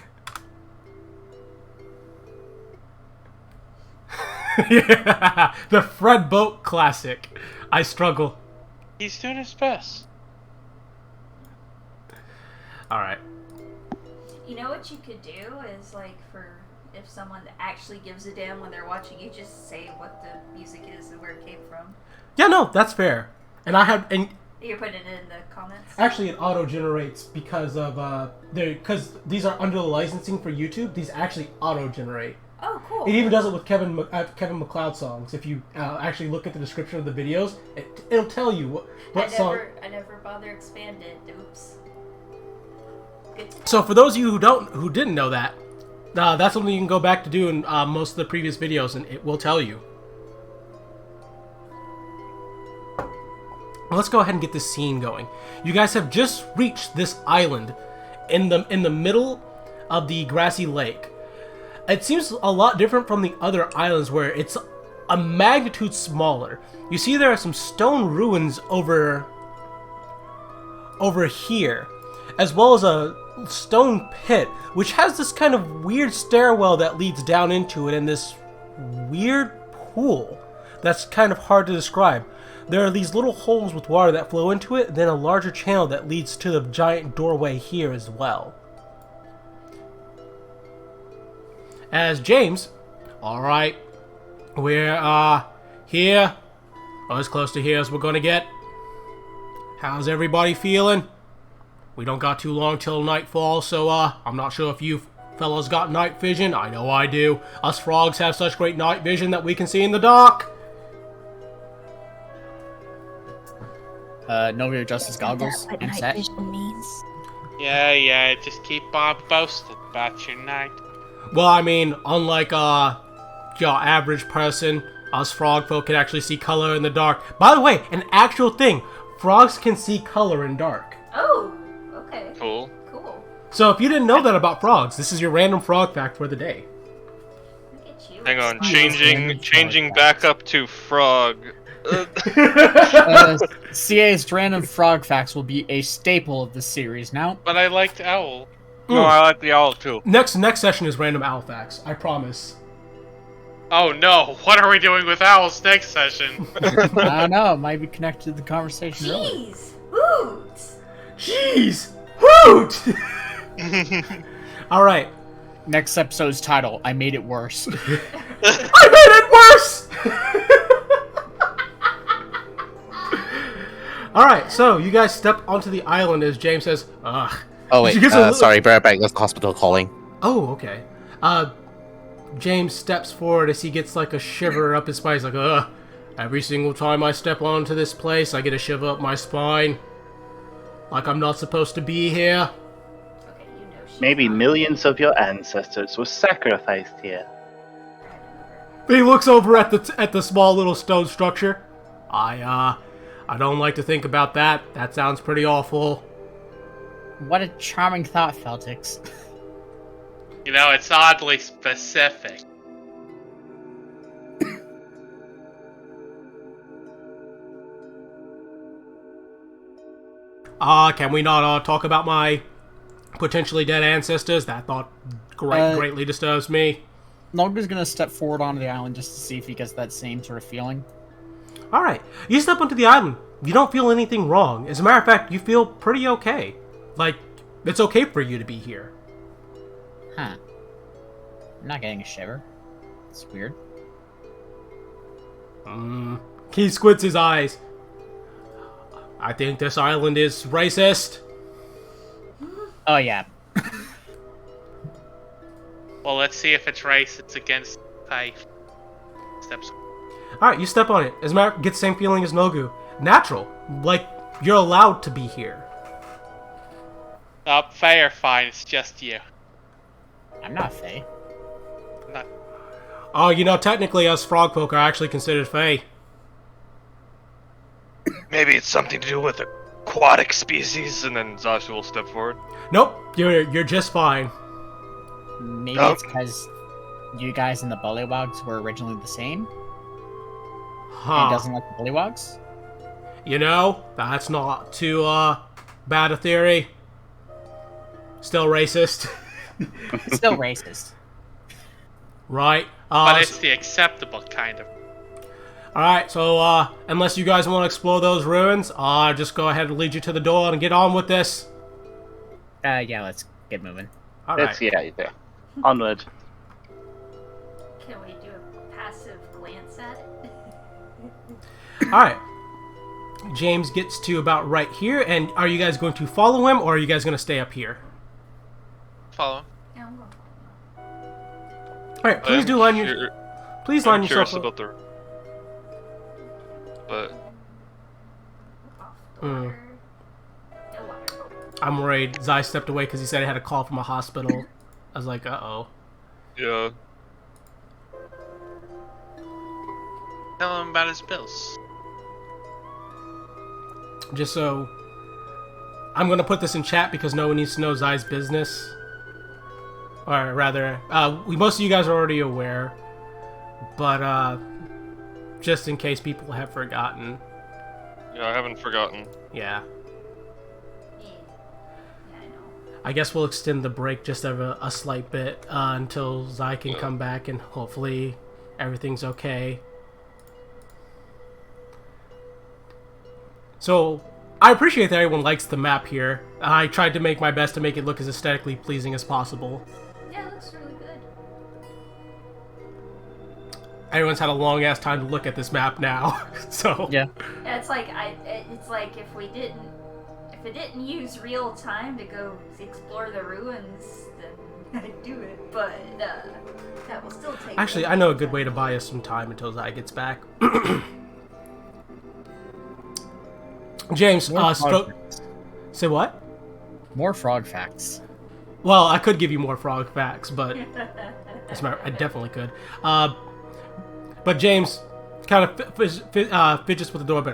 Speaker 1: Yeah, the Fredboat classic. I struggle.
Speaker 10: He's doing his best.
Speaker 1: Alright.
Speaker 5: You know what you could do is like for if someone actually gives a damn when they're watching you, just say what the music is and where it came from.
Speaker 1: Yeah, no, that's fair. And I have, and
Speaker 5: You're putting it in the comments.
Speaker 1: actually it auto generates because of because these are under the licensing for YouTube. These actually auto generate.
Speaker 5: Oh, cool.
Speaker 1: It even does it with Kevin MacLeod songs. If you actually look at the description of the videos, it'll tell you what song.
Speaker 5: I never bother expand it. Oops. Good to know.
Speaker 1: So for those of you who didn't know that, that's something you can go back to do in most of the previous videos, and it will tell you. Let's go ahead and get this scene going. You guys have just reached this island in the middle of the grassy lake. It seems a lot different from the other islands where it's a magnitude smaller. You see there are some stone ruins over here, as well as a stone pit, which has this kind of weird stairwell that leads down into it, and this weird pool that's kind of hard to describe. There are these little holes with water that flow into it, then a larger channel that leads to the giant doorway here as well. As James, alright, we're here, as close to here as we're gonna get. How's everybody feeling? We don't got too long till nightfall, so I'm not sure if you fellas got night vision. I know I do. Us frogs have such great night vision that we can see in the dark.
Speaker 2: Novia adjusts his goggles
Speaker 7: What
Speaker 2: and
Speaker 7: night
Speaker 2: set.
Speaker 7: vision means.
Speaker 10: Yeah, just keep on boasting about your night.
Speaker 1: Well, I mean, unlike your average person, us frog folk can actually see color in the dark. By the way, an actual thing, frogs can see color in dark.
Speaker 5: Oh, okay.
Speaker 6: Cool.
Speaker 5: Cool.
Speaker 1: So if you didn't know that about frogs, this is your random frog fact for the day.
Speaker 5: Look at you.
Speaker 6: Hang on,
Speaker 2: Yes,
Speaker 6: changing back up to frog.
Speaker 2: CA's random frog facts will be a staple of the series now.
Speaker 10: But I liked owl.
Speaker 6: No, I like the owl too.
Speaker 1: Next session is random owl facts. I promise.
Speaker 10: Oh no, what are we doing with owls next session?
Speaker 2: I don't know, it might be connected to the conversation earlier.
Speaker 5: Jeez. Boots.
Speaker 1: Jeez! Hoot! Alright.
Speaker 2: Next episode's title, I Made It Worse.
Speaker 1: I made it worse! Alright, so you guys step onto the island as James says, ugh.
Speaker 4: Oh wait,
Speaker 1: She gets a little-
Speaker 4: sorry, bear back. That's hospital calling.
Speaker 1: Oh, okay. James steps forward as he gets like a shiver up his spine. He's like, ugh. Every single time I step onto this place, I get a shiver up my spine. Like I'm not supposed to be here.
Speaker 5: Okay, you know she.
Speaker 3: Maybe millions of your ancestors were sacrificed here.
Speaker 1: He looks over at the small little stone structure. I don't like to think about that. That sounds pretty awful.
Speaker 2: What a charming thought, Feltix.
Speaker 10: You know, it's oddly specific.
Speaker 1: Can we not talk about my potentially dead ancestors? That thought greatly disturbs me.
Speaker 2: Nogba's gonna step forward onto the island just to see if he gets that same sort of feeling.
Speaker 1: Alright, you step onto the island. You don't feel anything wrong. As a matter of fact, you feel pretty okay. Like, it's okay for you to be here.
Speaker 2: Huh. I'm not getting a shiver. It's weird.
Speaker 1: He squints his eyes. I think this island is racist.
Speaker 2: Oh, yeah.
Speaker 10: Well, let's see if it's racist against faith. Steps.
Speaker 1: Alright, you step on it. As a matter get the same feeling as Nogu. Natural. Like, you're allowed to be here.
Speaker 10: Oh, Faye are fine. It's just you.
Speaker 2: I'm not Faye.
Speaker 10: Not.
Speaker 1: Oh, you know, technically us frog folk are actually considered Fae.
Speaker 9: Maybe it's something to do with aquatic species, and then Zasha will step forward.
Speaker 1: Nope, you're just fine.
Speaker 2: Maybe
Speaker 9: Oh.
Speaker 2: it's because you guys and the Bullywogs were originally the same? And he doesn't like the Bullywogs?
Speaker 1: You know, that's not too, bad a theory. Still racist.
Speaker 2: Still racist.
Speaker 1: Right.
Speaker 10: But it's the acceptable kind of.
Speaker 1: Alright, so, unless you guys want to explore those ruins, just go ahead and lead you to the door and get on with this.
Speaker 2: Yeah, let's get moving.
Speaker 1: Alright.
Speaker 3: Yeah. Onward.
Speaker 5: Can we do a passive glance at it?
Speaker 1: Alright. James gets to about right here, and are you guys going to follow him, or are you guys going to stay up here?
Speaker 10: Follow.
Speaker 5: Yeah, I'm going.
Speaker 1: Alright, please do line your... Please line
Speaker 6: I'm
Speaker 1: yourself
Speaker 6: curious
Speaker 1: up.
Speaker 6: about the. But
Speaker 5: Off the water. No water.
Speaker 1: I'm worried. Zai stepped away because he said he had a call from a hospital. I was like, uh-oh.
Speaker 6: yeah,
Speaker 10: Tell him about his bills.
Speaker 1: Just so... I'm going to put this in chat because no one needs to know Zai's business. Or rather, most of you guys are already aware. But, just in case people have forgotten.
Speaker 6: I haven't forgotten.
Speaker 1: Yeah.
Speaker 5: Yeah, I know.
Speaker 1: I guess we'll extend the break just a slight bit until Zai can come back and hopefully everything's okay. So, I appreciate that everyone likes the map here. I tried to make my best to make it look as aesthetically pleasing as possible.
Speaker 5: Yeah, it looks really good.
Speaker 1: Everyone's had a long ass time to look at this map now, so
Speaker 2: Yeah.
Speaker 5: Yeah, it's like it's like if it didn't use real time to go explore the ruins, then I'd do it. But that will still take.
Speaker 1: Actually, I know a good way to buy us some time until Zai gets back. James,
Speaker 2: More frog facts.
Speaker 1: say what?
Speaker 2: More frog facts.
Speaker 1: Well, I could give you more frog facts, but I definitely could. But James kind of fidgets with the door, but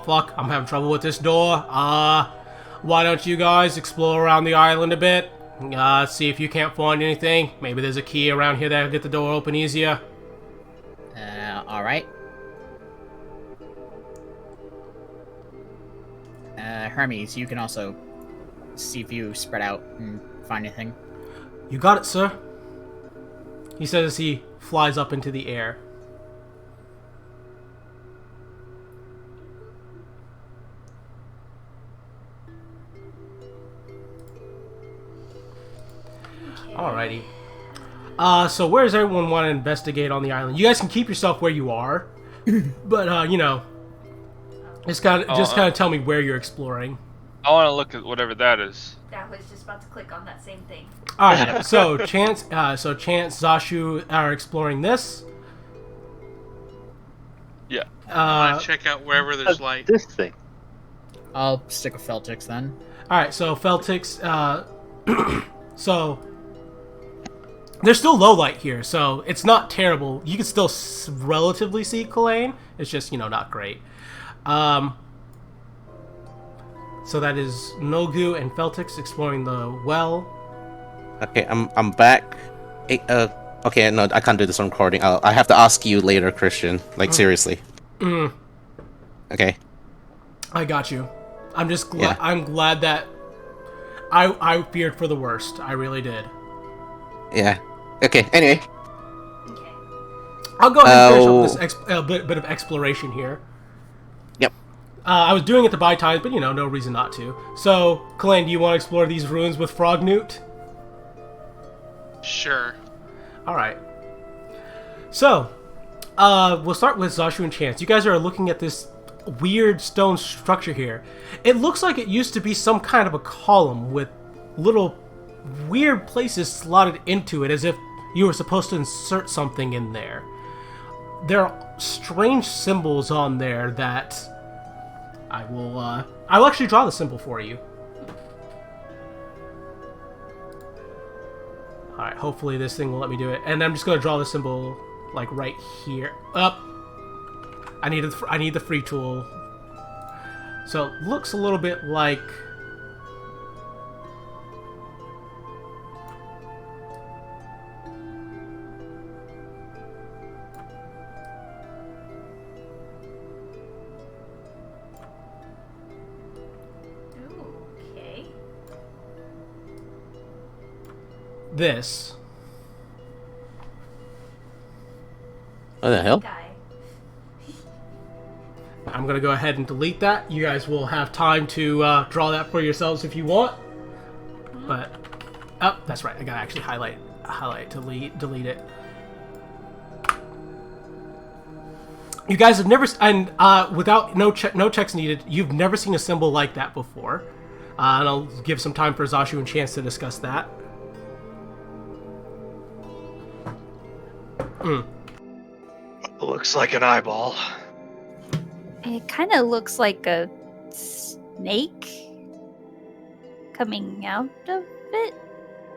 Speaker 1: fuck, I'm having trouble with this door. Why don't you guys explore around the island a bit? See if you can't find anything. Maybe there's a key around here that'll get the door open easier.
Speaker 2: Alright. Hermes, you can also see if you spread out and find anything.
Speaker 1: You got it, sir. He says as he flies up into the air. Alrighty. So where does everyone want to investigate on the island? You guys can keep yourself where you are, but you know, just kind of tell me where you're exploring.
Speaker 6: I want to look at whatever that is.
Speaker 5: I was just about to click on that same thing.
Speaker 1: All right. So Chance, Zashu are exploring this.
Speaker 6: Yeah.
Speaker 10: I want to check out wherever there's light.
Speaker 3: This thing.
Speaker 2: I'll stick with Feltix then.
Speaker 1: All right. So Feltix, so there's still low light here, so it's not terrible. You can still relatively see Kalain. It's just, you know, not great. So that is Nogu and Feltix exploring the well.
Speaker 4: Okay, I'm back. Okay, no, I can't do this on recording. I have to ask you later, Christian. Like, seriously. Okay.
Speaker 1: I got you. I'm just glad.
Speaker 4: Yeah.
Speaker 1: I'm glad that I feared for the worst. I really did.
Speaker 4: Yeah. Okay, anyway.
Speaker 5: Okay.
Speaker 1: I'll go ahead and finish up this bit of exploration here.
Speaker 4: Yep.
Speaker 1: I was doing it to buy time, but you know, no reason not to. So, Kalain, do you want to explore these ruins with Frognewt?
Speaker 10: Sure.
Speaker 1: All right. So, we'll start with Zashu and Chance. You guys are looking at this weird stone structure here. It looks like it used to be some kind of a column with little weird places slotted into it, as if you were supposed to insert something in there. There are strange symbols on there that I'll actually draw the symbol for you. Alright, hopefully this thing will let me do it. And I'm just going to draw the symbol, like, right here. Up! I need the free tool. So, it looks a little bit like...
Speaker 5: Okay.
Speaker 1: this.
Speaker 4: What the hell?
Speaker 5: Guy.
Speaker 1: I'm going to go ahead and delete that. You guys will have time to draw that for yourselves if you want. But, oh, that's right. I got to actually highlight, delete it. You guys have never, and without no checks needed, you've never seen a symbol like that before. And I'll give some time for Zashu and Chance to discuss that.
Speaker 9: Looks like an eyeball.
Speaker 7: It kind of looks like a snake coming out of it.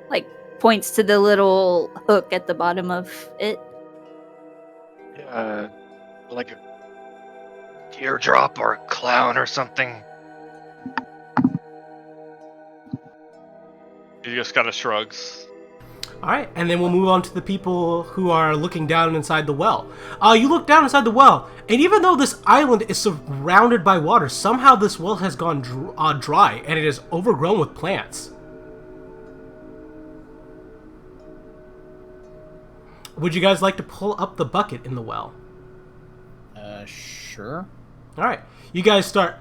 Speaker 7: Like, points to the little hook at the bottom of it.
Speaker 9: Like a teardrop or a clown or something.
Speaker 6: He just kind of shrugs.
Speaker 1: Alright, and then we'll move on to the people who are looking down inside the well. You look down inside the well, and even though this island is surrounded by water, somehow this well has gone dry, and it is overgrown with plants. Would you guys like to pull up the bucket in the well?
Speaker 2: Sure.
Speaker 1: Alright, you guys start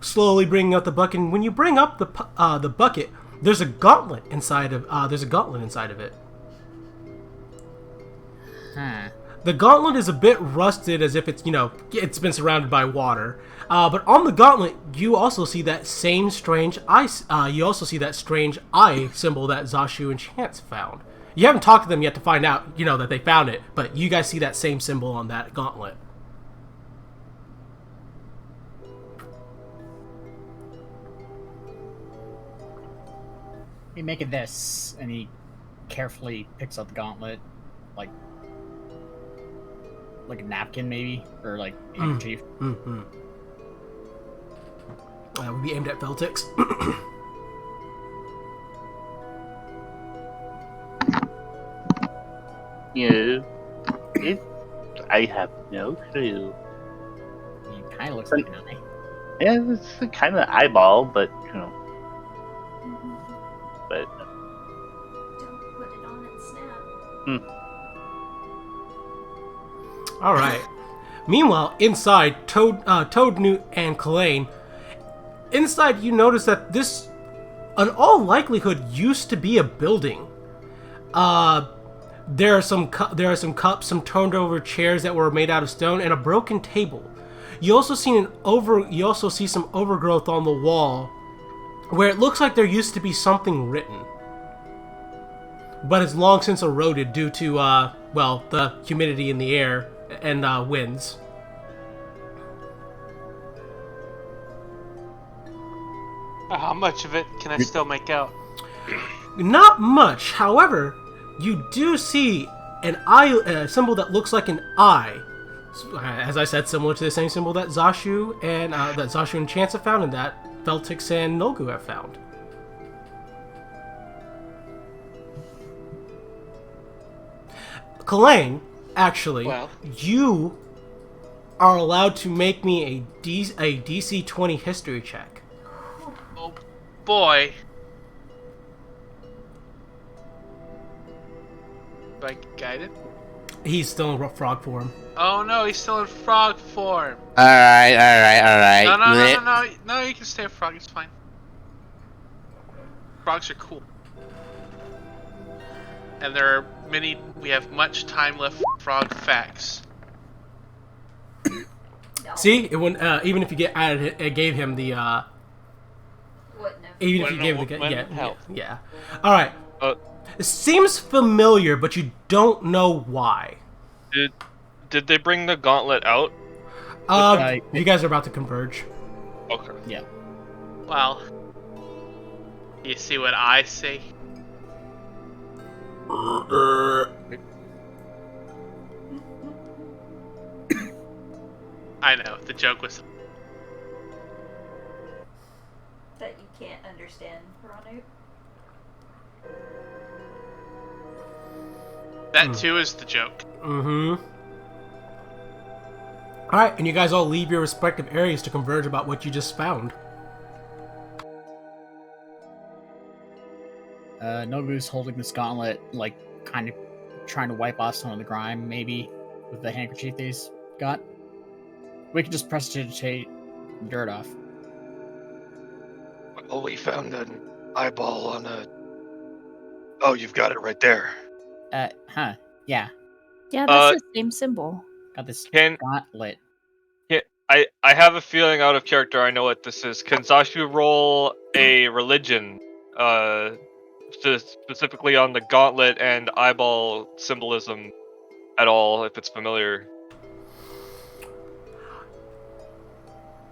Speaker 1: slowly bringing up the bucket, and when you bring up the bucket, there's a gauntlet inside of it.
Speaker 2: Huh.
Speaker 1: The gauntlet is a bit rusted, as if it's been surrounded by water. But on the gauntlet, you also see that same strange eye. You also see that strange eye symbol that Zashu and Chance found. You haven't talked to them yet to find out, that they found it, but you guys see that same symbol on that gauntlet.
Speaker 2: Let me make it this, and he carefully picks up the gauntlet, like a napkin, maybe, or like handkerchief.
Speaker 1: Mm-hmm. Would be aimed at Feltix.
Speaker 3: I have no clue.
Speaker 2: He kind of looks like an eye.
Speaker 3: Yeah, it's a kind of eyeball, but But
Speaker 5: Don't put it on and snap.
Speaker 1: All right. Meanwhile, inside, Toad, Newt, and Kalain, inside you notice that this, in all likelihood, used to be a building. There are some cups, some turned over chairs that were made out of stone, and a broken table. You also see some overgrowth on the wall, where it looks like there used to be something written, but it's long since eroded due to the humidity in the air and winds.
Speaker 10: How much of it can I still make out?
Speaker 1: Not much. However, you do see an eye, a symbol that looks like an eye. As I said, similar to the same symbol that Zashu and Chance have found, and that Feltix and Nolgu have found. Kalain, actually, you are allowed to make me a DC 20 history check.
Speaker 10: Oh boy. Do I guide it?
Speaker 1: He's still in frog form.
Speaker 10: Oh no, he's still in frog form.
Speaker 4: Alright.
Speaker 10: No, you can stay a frog, it's fine. Frogs are cool. and we have much time left for frog facts.
Speaker 5: No.
Speaker 1: See, it wouldn't. Even if you get added, it gave him the.
Speaker 5: Wouldn't have.
Speaker 1: Even if you gave the.
Speaker 6: Wouldn't help.
Speaker 1: Yeah. All right.
Speaker 6: Uh,
Speaker 1: It seems familiar, but you don't know why.
Speaker 6: Did they bring the gauntlet out?
Speaker 1: You guys are about to converge.
Speaker 6: Okay.
Speaker 2: Yeah.
Speaker 10: Well, you see what I see? I know, the joke was...
Speaker 5: That you can't understand, Ranu.
Speaker 10: That too is the joke.
Speaker 1: Mm-hmm. Alright, and you guys all leave your respective areas to converge about what you just found.
Speaker 2: Nobu's holding this gauntlet, like, kind of trying to wipe off some of the grime, maybe, with the handkerchief that he's got. We can just prestidigitate dirt off.
Speaker 9: Well, we found an eyeball on a... Oh, you've got it right there.
Speaker 2: Yeah.
Speaker 7: Yeah, that's the same symbol.
Speaker 2: Got this
Speaker 6: Can
Speaker 2: gauntlet.
Speaker 6: I have a feeling out of character. I know what this is. Can Zashu roll a religion, specifically on the gauntlet and eyeball symbolism at all, if it's familiar?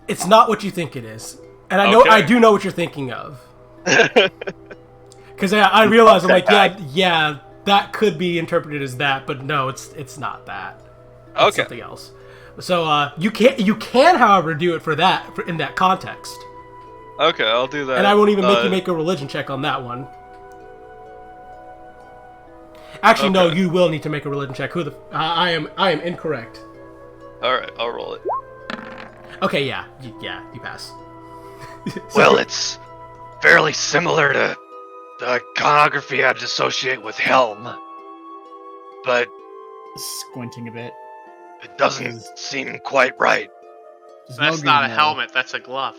Speaker 1: It's not what you think it is. And I know
Speaker 6: Okay.
Speaker 1: I do know what you're thinking of. Because I realize, I'm like, yeah, that could be interpreted as that, but no, it's not that. It's
Speaker 6: Okay.
Speaker 1: something else. So you can, however, do it in that context.
Speaker 6: Okay, I'll do that.
Speaker 1: And I won't even make you make a religion check on that one. Actually, no,
Speaker 6: Okay.
Speaker 1: you will need to make a religion check. I am incorrect.
Speaker 6: All right, I'll roll it.
Speaker 1: Okay, yeah, you pass.
Speaker 9: Well, it's fairly similar to the iconography I'd associate with Helm, but
Speaker 2: Squinting a bit.
Speaker 9: it doesn't seem quite right.
Speaker 2: Does
Speaker 10: That's
Speaker 2: Nobu
Speaker 10: not a
Speaker 2: know?
Speaker 10: helmet, that's a glove.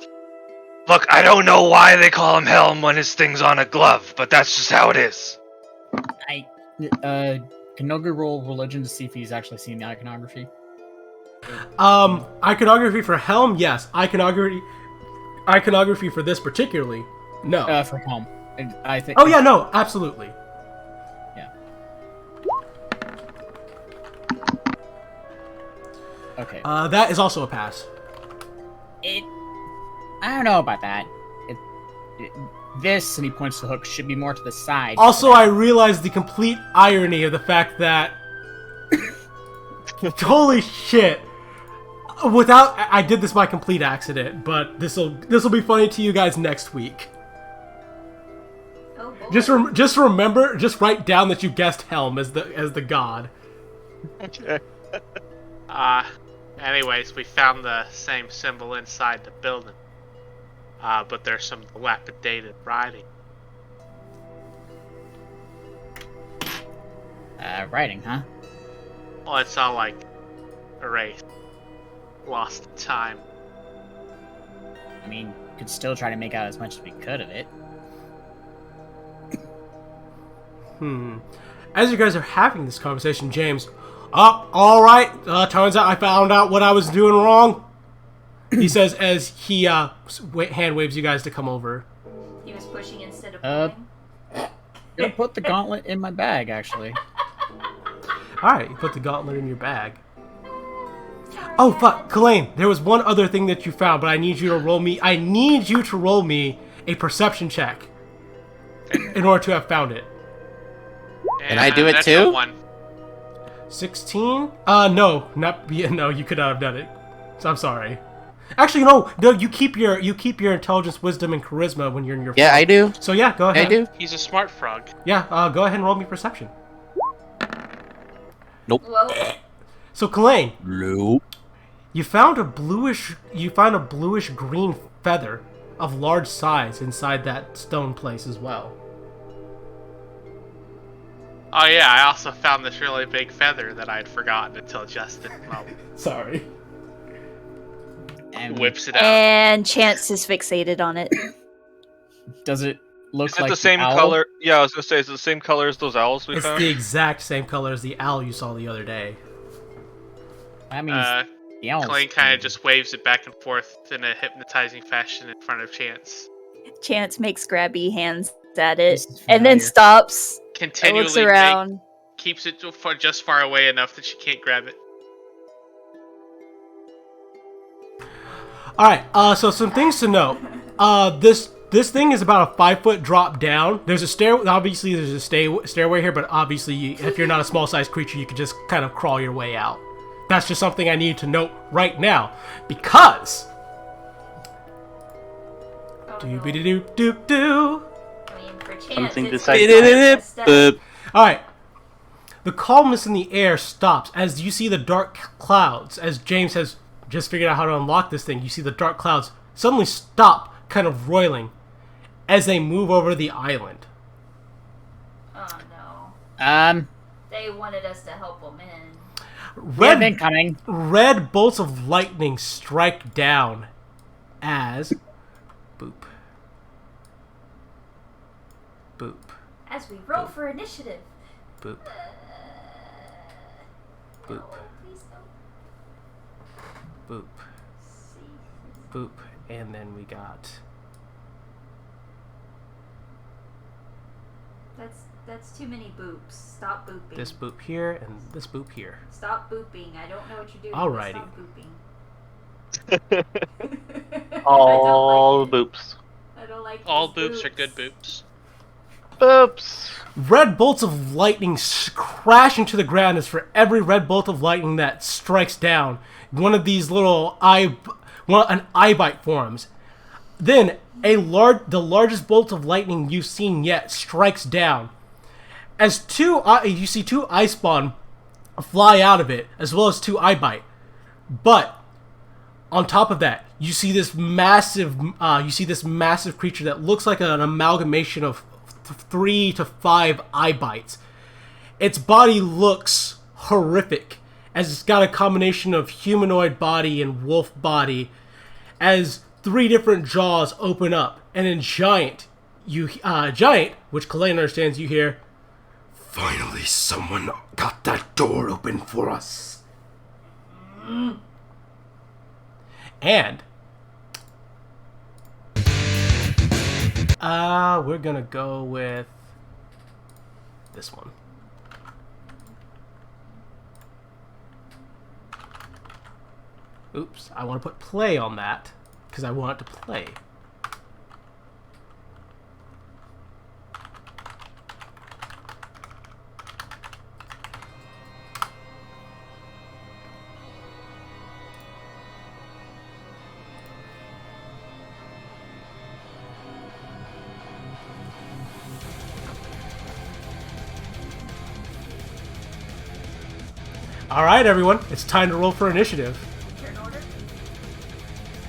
Speaker 9: Look, I don't know why they call him Helm when his thing's on a glove, but that's just how it is.
Speaker 2: Can Nobu roll religion to see if he's actually seen the iconography?
Speaker 1: Iconography for Helm, yes. Iconography for this particularly, no.
Speaker 2: For Helm. I think.
Speaker 1: Oh yeah, no, absolutely.
Speaker 2: Yeah. Okay.
Speaker 1: That is also a pass.
Speaker 2: I don't know about that. This, and he points to the hook, should be more to the side.
Speaker 1: Also, I realize the complete irony of the fact that... Holy shit! I did this by complete accident, but this'll be funny to you guys next week.
Speaker 5: Oh boy.
Speaker 1: Just remember, just write down that you guessed Helm as the god.
Speaker 6: Okay.
Speaker 10: Anyways, we found the same symbol inside the building. But there's some dilapidated writing.
Speaker 2: Writing, huh?
Speaker 10: Well, it's all like erased. Lost in time.
Speaker 2: I mean, could still try to make out as much as we could of it.
Speaker 1: As you guys are having this conversation, James, alright, turns out I found out what I was doing wrong. He says as he hand waves you guys to come over.
Speaker 5: He was pushing instead of
Speaker 2: Uh,
Speaker 5: pulling.
Speaker 2: I'm gonna put the gauntlet in my bag, actually.
Speaker 1: Alright, you put the gauntlet in your bag. Oh fuck, Kalain, there was one other thing that you found, but I need you to roll me a perception check in order to have found it.
Speaker 4: Can I do it
Speaker 10: that's
Speaker 4: too?
Speaker 10: a 1.
Speaker 1: 16? No, you could not have done it. So I'm sorry. Actually, no, you keep your intelligence, wisdom, and charisma when you're in your.
Speaker 4: Yeah, I do.
Speaker 1: So yeah, go ahead.
Speaker 4: I do.
Speaker 10: He's a smart frog.
Speaker 1: Yeah, go ahead and roll me perception.
Speaker 5: Well,
Speaker 1: So Kalain,
Speaker 4: Nope.
Speaker 1: you found a bluish green feather of large size inside that stone place as well.
Speaker 10: Oh yeah, I also found this really big feather that I had forgotten until just this moment.
Speaker 1: Sorry.
Speaker 2: And
Speaker 10: Whips it out.
Speaker 7: And Chance is fixated on it.
Speaker 2: does it look
Speaker 6: Is it
Speaker 2: like
Speaker 6: the same
Speaker 2: owl?
Speaker 6: color? Yeah, I was gonna say, is it the same color as those owls we
Speaker 1: It's
Speaker 6: found?
Speaker 1: the exact same color as the owl you saw the other day.
Speaker 2: That means the owl's
Speaker 10: Klein kind of just waves it back and forth in a hypnotizing fashion in front of Chance.
Speaker 7: Chance makes grabby hands at it
Speaker 2: This is
Speaker 7: and then
Speaker 2: familiar.
Speaker 7: stops. Looks
Speaker 10: Continually
Speaker 7: around.
Speaker 10: keeps it just far away enough that she can't grab it.
Speaker 1: All right. So some things to note. This thing is about a 5-foot drop down. There's a stair. Obviously, there's a stairway here, but obviously, if you're not a small-sized creature, you can just kind of crawl your way out. That's just something I need to note right now, because. Doop-a-doop-doop-doo.
Speaker 5: I mean, for Chance,
Speaker 3: Something
Speaker 5: it's
Speaker 3: decisive.
Speaker 5: like a step.
Speaker 1: Alright. The calmness in the air stops as you see the dark clouds. As James has just figured out how to unlock this thing, you see the dark clouds suddenly stop, kind of roiling, as they move over the island.
Speaker 5: Oh no.
Speaker 2: They
Speaker 5: They wanted us to help them in.
Speaker 2: have been coming.
Speaker 1: Red bolts of lightning strike down as... Boop. Boop.
Speaker 5: As we roll for initiative.
Speaker 1: Boop. Boop.
Speaker 5: No, please don't.
Speaker 1: Boop. Boop. And then we got...
Speaker 5: That's too many boops. Stop booping.
Speaker 1: this boop here and this boop here.
Speaker 5: Stop booping. I don't know what you're doing.
Speaker 1: Alrighty.
Speaker 5: Stop booping.
Speaker 3: All
Speaker 5: I don't like it.
Speaker 3: boops.
Speaker 5: I don't like
Speaker 10: All
Speaker 5: these
Speaker 10: boops are good boops.
Speaker 3: Boops.
Speaker 1: Red bolts of lightning crash into the ground as for every red bolt of lightning that strikes down, one of these little an eye bite forms. Then the largest bolt of lightning you've seen yet strikes down. As you see two eye spawn fly out of it, as well as two eye bite. But on top of that, you see this massive creature that looks like an amalgamation of 3 to 5 eye bites. Its body looks horrific, as it's got a combination of humanoid body and wolf body, as 3 different jaws open up, and in Giant, which Kalain understands, you hear, "Finally, someone got that door open for us." And we're gonna go with this one. Oops, I want to put play on that because I want it to play. Alright, everyone, it's time to roll for initiative.
Speaker 5: Turn order.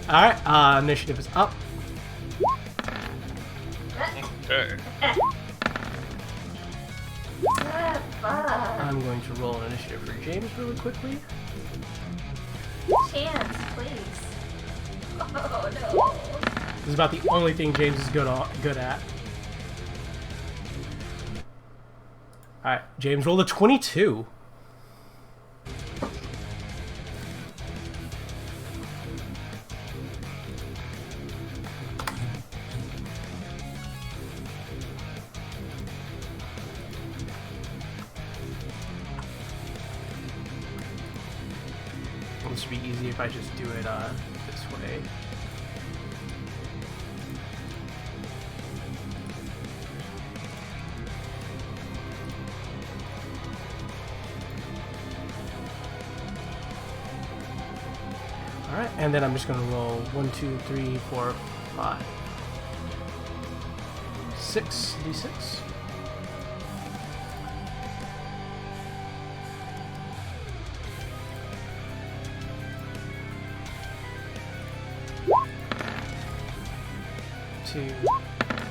Speaker 1: Alright, initiative is up.
Speaker 6: Okay.
Speaker 1: I'm going to roll an initiative for James really quickly.
Speaker 5: Chance, please. Oh no.
Speaker 1: This is about the only thing James is good at. Alright, James rolled a 22. This would be easy if I just do it this way. Alright, and then I'm just going to roll 1, 2, 3, 4, 5, 6 d6. Two,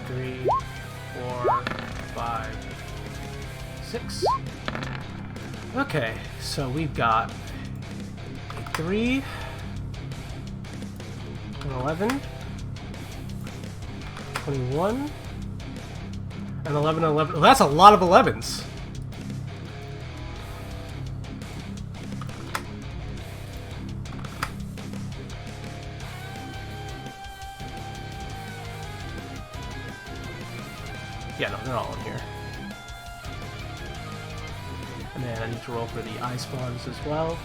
Speaker 1: 3, 4, 5, 6. Okay, so we've got 3, 11, 21, An 11, 11. Well, that's a lot of 11s. Yeah, no, they're all in here. And then I need to roll for the eye spawns as well.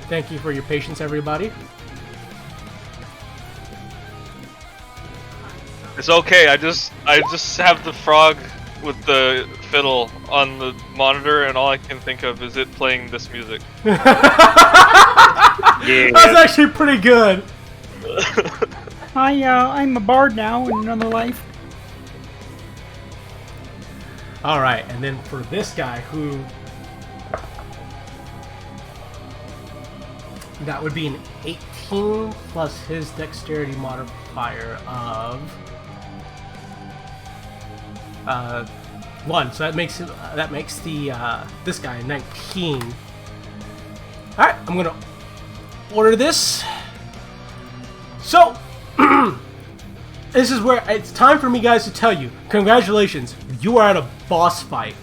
Speaker 1: Thank you for your patience, everybody.
Speaker 6: It's okay. I just have the frog with the fiddle on the monitor, and all I can think of is it playing this music.
Speaker 3: Yeah.
Speaker 1: That's actually pretty good.
Speaker 2: I'm a bard now in another life.
Speaker 1: Alright, and then for this guy who... That would be an 18 plus his dexterity modifier of... 1, so that makes the this guy 19. Alright, I'm gonna order this. So this is where it's time for me guys to tell you, congratulations, you are at a boss fight.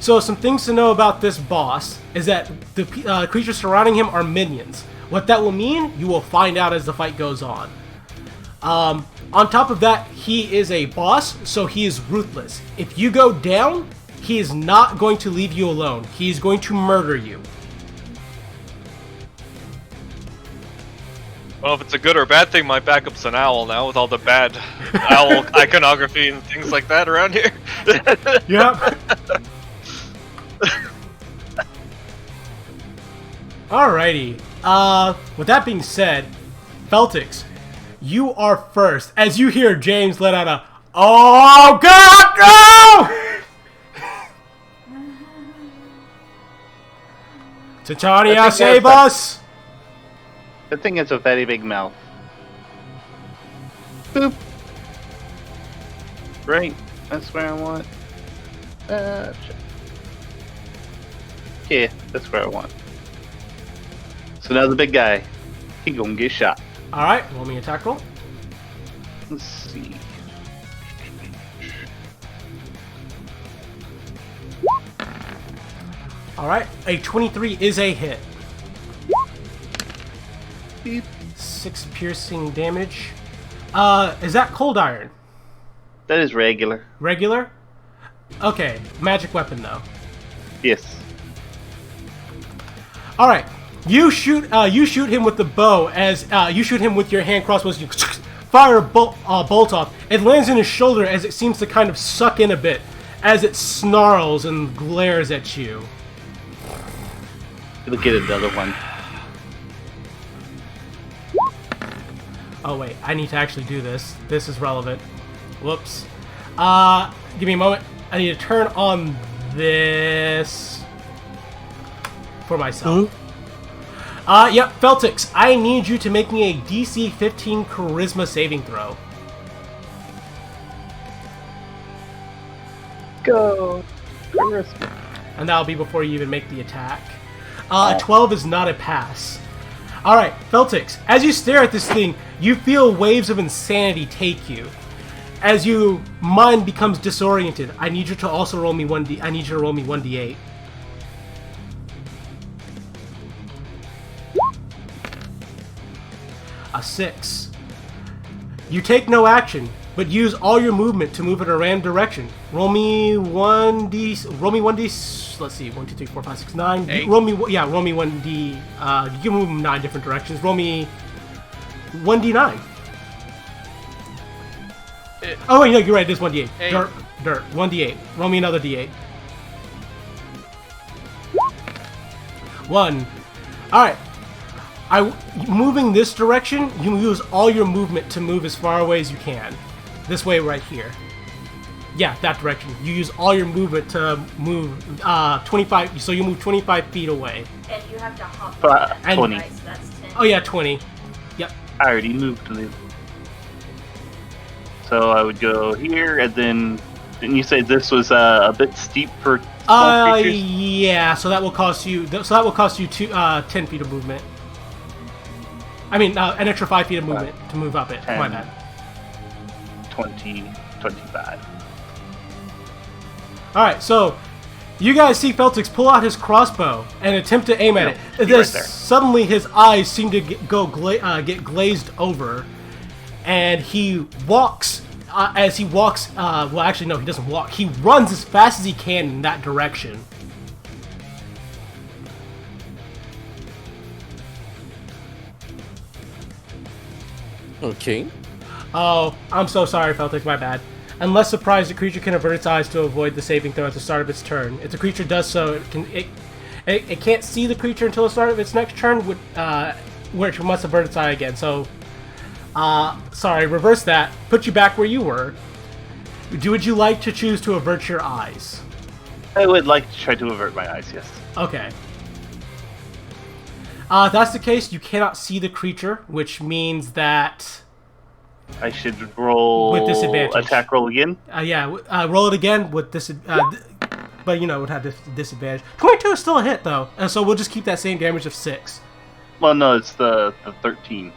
Speaker 1: So some things to know about this boss is that the creatures surrounding him are minions. What that will mean, you will find out as the fight goes on. On top of that, he is a boss, so he is ruthless. If you go down, he is not going to leave you alone. He is going to murder you.
Speaker 6: Well, if it's a good or bad thing, my backup's an owl now with all the bad owl iconography and things like that around here.
Speaker 1: Yep. Alrighty. With that being said, Feltix, you are first. As you hear James let out a, "Oh God, no!" Titania, save us!
Speaker 3: The thing is a very big mouth. Boop. Right, that's where I want. Yeah, that's where I want. So now the big guy, he gonna get shot.
Speaker 1: Alright, roll me attack roll.
Speaker 3: Let's see.
Speaker 1: Alright, a 23 is a hit.
Speaker 3: Beep.
Speaker 1: 6 piercing damage. Is that cold iron?
Speaker 3: That is regular.
Speaker 1: Regular? Okay, magic weapon though.
Speaker 3: Yes.
Speaker 1: Alright, you shoot him with the bow as you shoot him with your hand crossbows. You fire a bolt off. It lands in his shoulder as it seems to kind of suck in a bit as it snarls and glares at you.
Speaker 3: You'll get another one.
Speaker 1: Oh wait, I need to actually do this. This is relevant. Whoops. Give me a moment. I need to turn on this for myself. Yep, Feltix, I need you to make me a DC 15 Charisma saving throw.
Speaker 3: Go. Charisma.
Speaker 1: And that'll be before you even make the attack. A 12 is not a pass. Alright, Feltix, as you stare at this thing, you feel waves of insanity take you. As your mind becomes disoriented, I need you to also roll me 1d. I need you to roll me 1d8. A 6. You take no action, but use all your movement to move in a random direction. Roll me 1d. Roll me 1d. Let's see, 1, 2, 3, 4, 5, 6, 9.
Speaker 10: 8.
Speaker 1: Roll me 1d. You can move 9 different directions. Roll me 1d9. Oh wait, no, you're right. It is 1d8.
Speaker 10: Eight.
Speaker 1: Dirt. 1d8. Roll me another d8. 1. All right. Moving this direction, you use all your movement to move as far away as you can. This way, right here. Yeah, that direction. You use all your movement to move 25. So you move 25 feet away.
Speaker 5: And you have to hop.
Speaker 1: And-
Speaker 3: 20.
Speaker 5: Right, so that's 10.
Speaker 1: Oh yeah, 20. Yep.
Speaker 3: I already moved to the... So I would go here, and then... Didn't you say this was a bit steep for small creatures?
Speaker 1: Yeah. So that will cost you. 10 feet of movement. I mean, an extra 5 feet of movement to move up it. My
Speaker 3: 10.
Speaker 1: bad.
Speaker 3: 20, 25.
Speaker 1: Alright, so you guys see Feltix pull out his crossbow and attempt to aim at it.
Speaker 3: Right
Speaker 1: Then
Speaker 3: there.
Speaker 1: suddenly his eyes seem to get glazed over, and he walks. As he walks, well, actually, no, he doesn't walk. He runs as fast as he can in that direction.
Speaker 4: Okay.
Speaker 1: Oh, I'm so sorry, Feltix, my bad. Unless surprised, the creature can avert its eyes to avoid the saving throw at the start of its turn. If the creature does so, it can't see the creature until the start of its next turn, which must avert its eye again. So, sorry, reverse that. Put you back where you were. Would you like to choose to avert your eyes?
Speaker 3: I would like to try to avert my eyes, yes.
Speaker 1: Okay. If that's the case, you cannot see the creature, which means that...
Speaker 3: I should roll...
Speaker 1: With disadvantage.
Speaker 3: Attack roll again?
Speaker 1: Roll it again with but it would have disadvantage. 22 is still a hit, though, and so we'll just keep that same damage of 6.
Speaker 3: Well, no, it's the 13.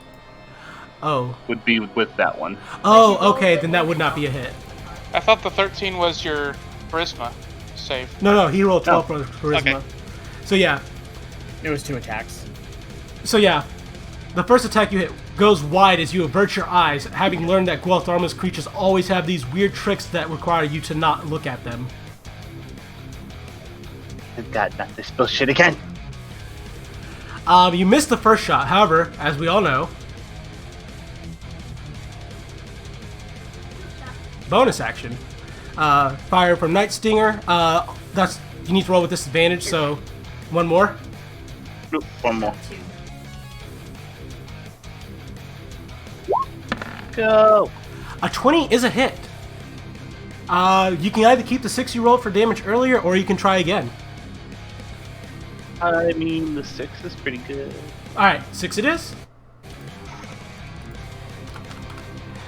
Speaker 1: Oh.
Speaker 3: Would be with that one.
Speaker 1: Oh, okay, then that would not be a hit.
Speaker 10: I thought the 13 was your charisma save.
Speaker 1: No, he rolled 12 for charisma.
Speaker 10: Okay.
Speaker 1: So yeah.
Speaker 2: It was 2 attacks.
Speaker 1: So yeah, the first attack you hit goes wide as you avert your eyes, having learned that Gueltharma's creatures always have these weird tricks that require you to not look at them.
Speaker 3: God, not this bullshit again.
Speaker 1: You missed the first shot, however, as we all know. Bonus action. Fire from Night Stinger. You need to roll with disadvantage, so one more.
Speaker 3: Nope, one more. Go!
Speaker 1: A 20 is a hit. You can either keep the 6 you rolled for damage earlier, or you can try again.
Speaker 3: I mean, the 6 is pretty good.
Speaker 1: Alright, 6 it is.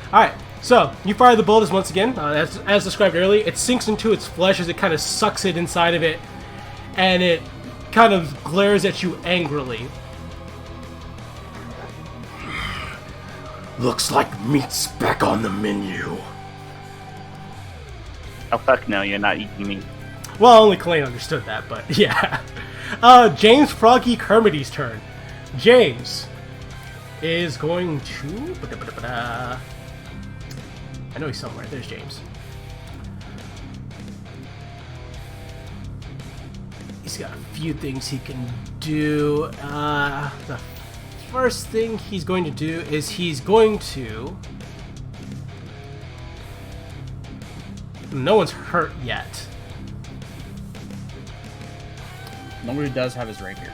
Speaker 1: Alright, so you fire the bolt once again. As described earlier, it sinks into its flesh as it kind of sucks it inside of it, and it kind of glares at you angrily. Looks like meat's back on the menu.
Speaker 3: Oh fuck no, you're not eating me.
Speaker 1: Well, only Kalane understood that, but yeah. James Froggy Kermity's turn. James is going to... I know he's somewhere. There's James. He's got a few things he can do. The first thing he's going to do is he's going to... No one's hurt yet.
Speaker 2: Nobody does have his rapier.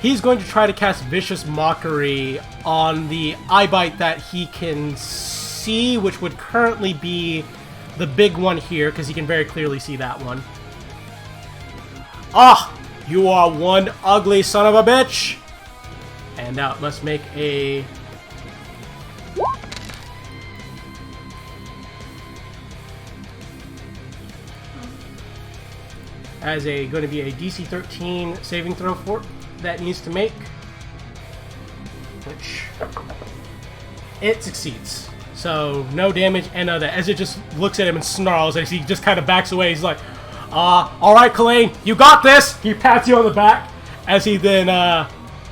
Speaker 1: He's going to try to cast Vicious Mockery on the eyebite that he can see, which would currently be the big one here, because he can very clearly see that one. Ah! You are one ugly son of a bitch! And now it must make a... going to be a DC 13 saving throw for that needs to make, which it succeeds. So no damage and that. As it just looks at him and snarls as he just kind of backs away. He's like, "All right, Kalane, you got this." He pats you on the back as he then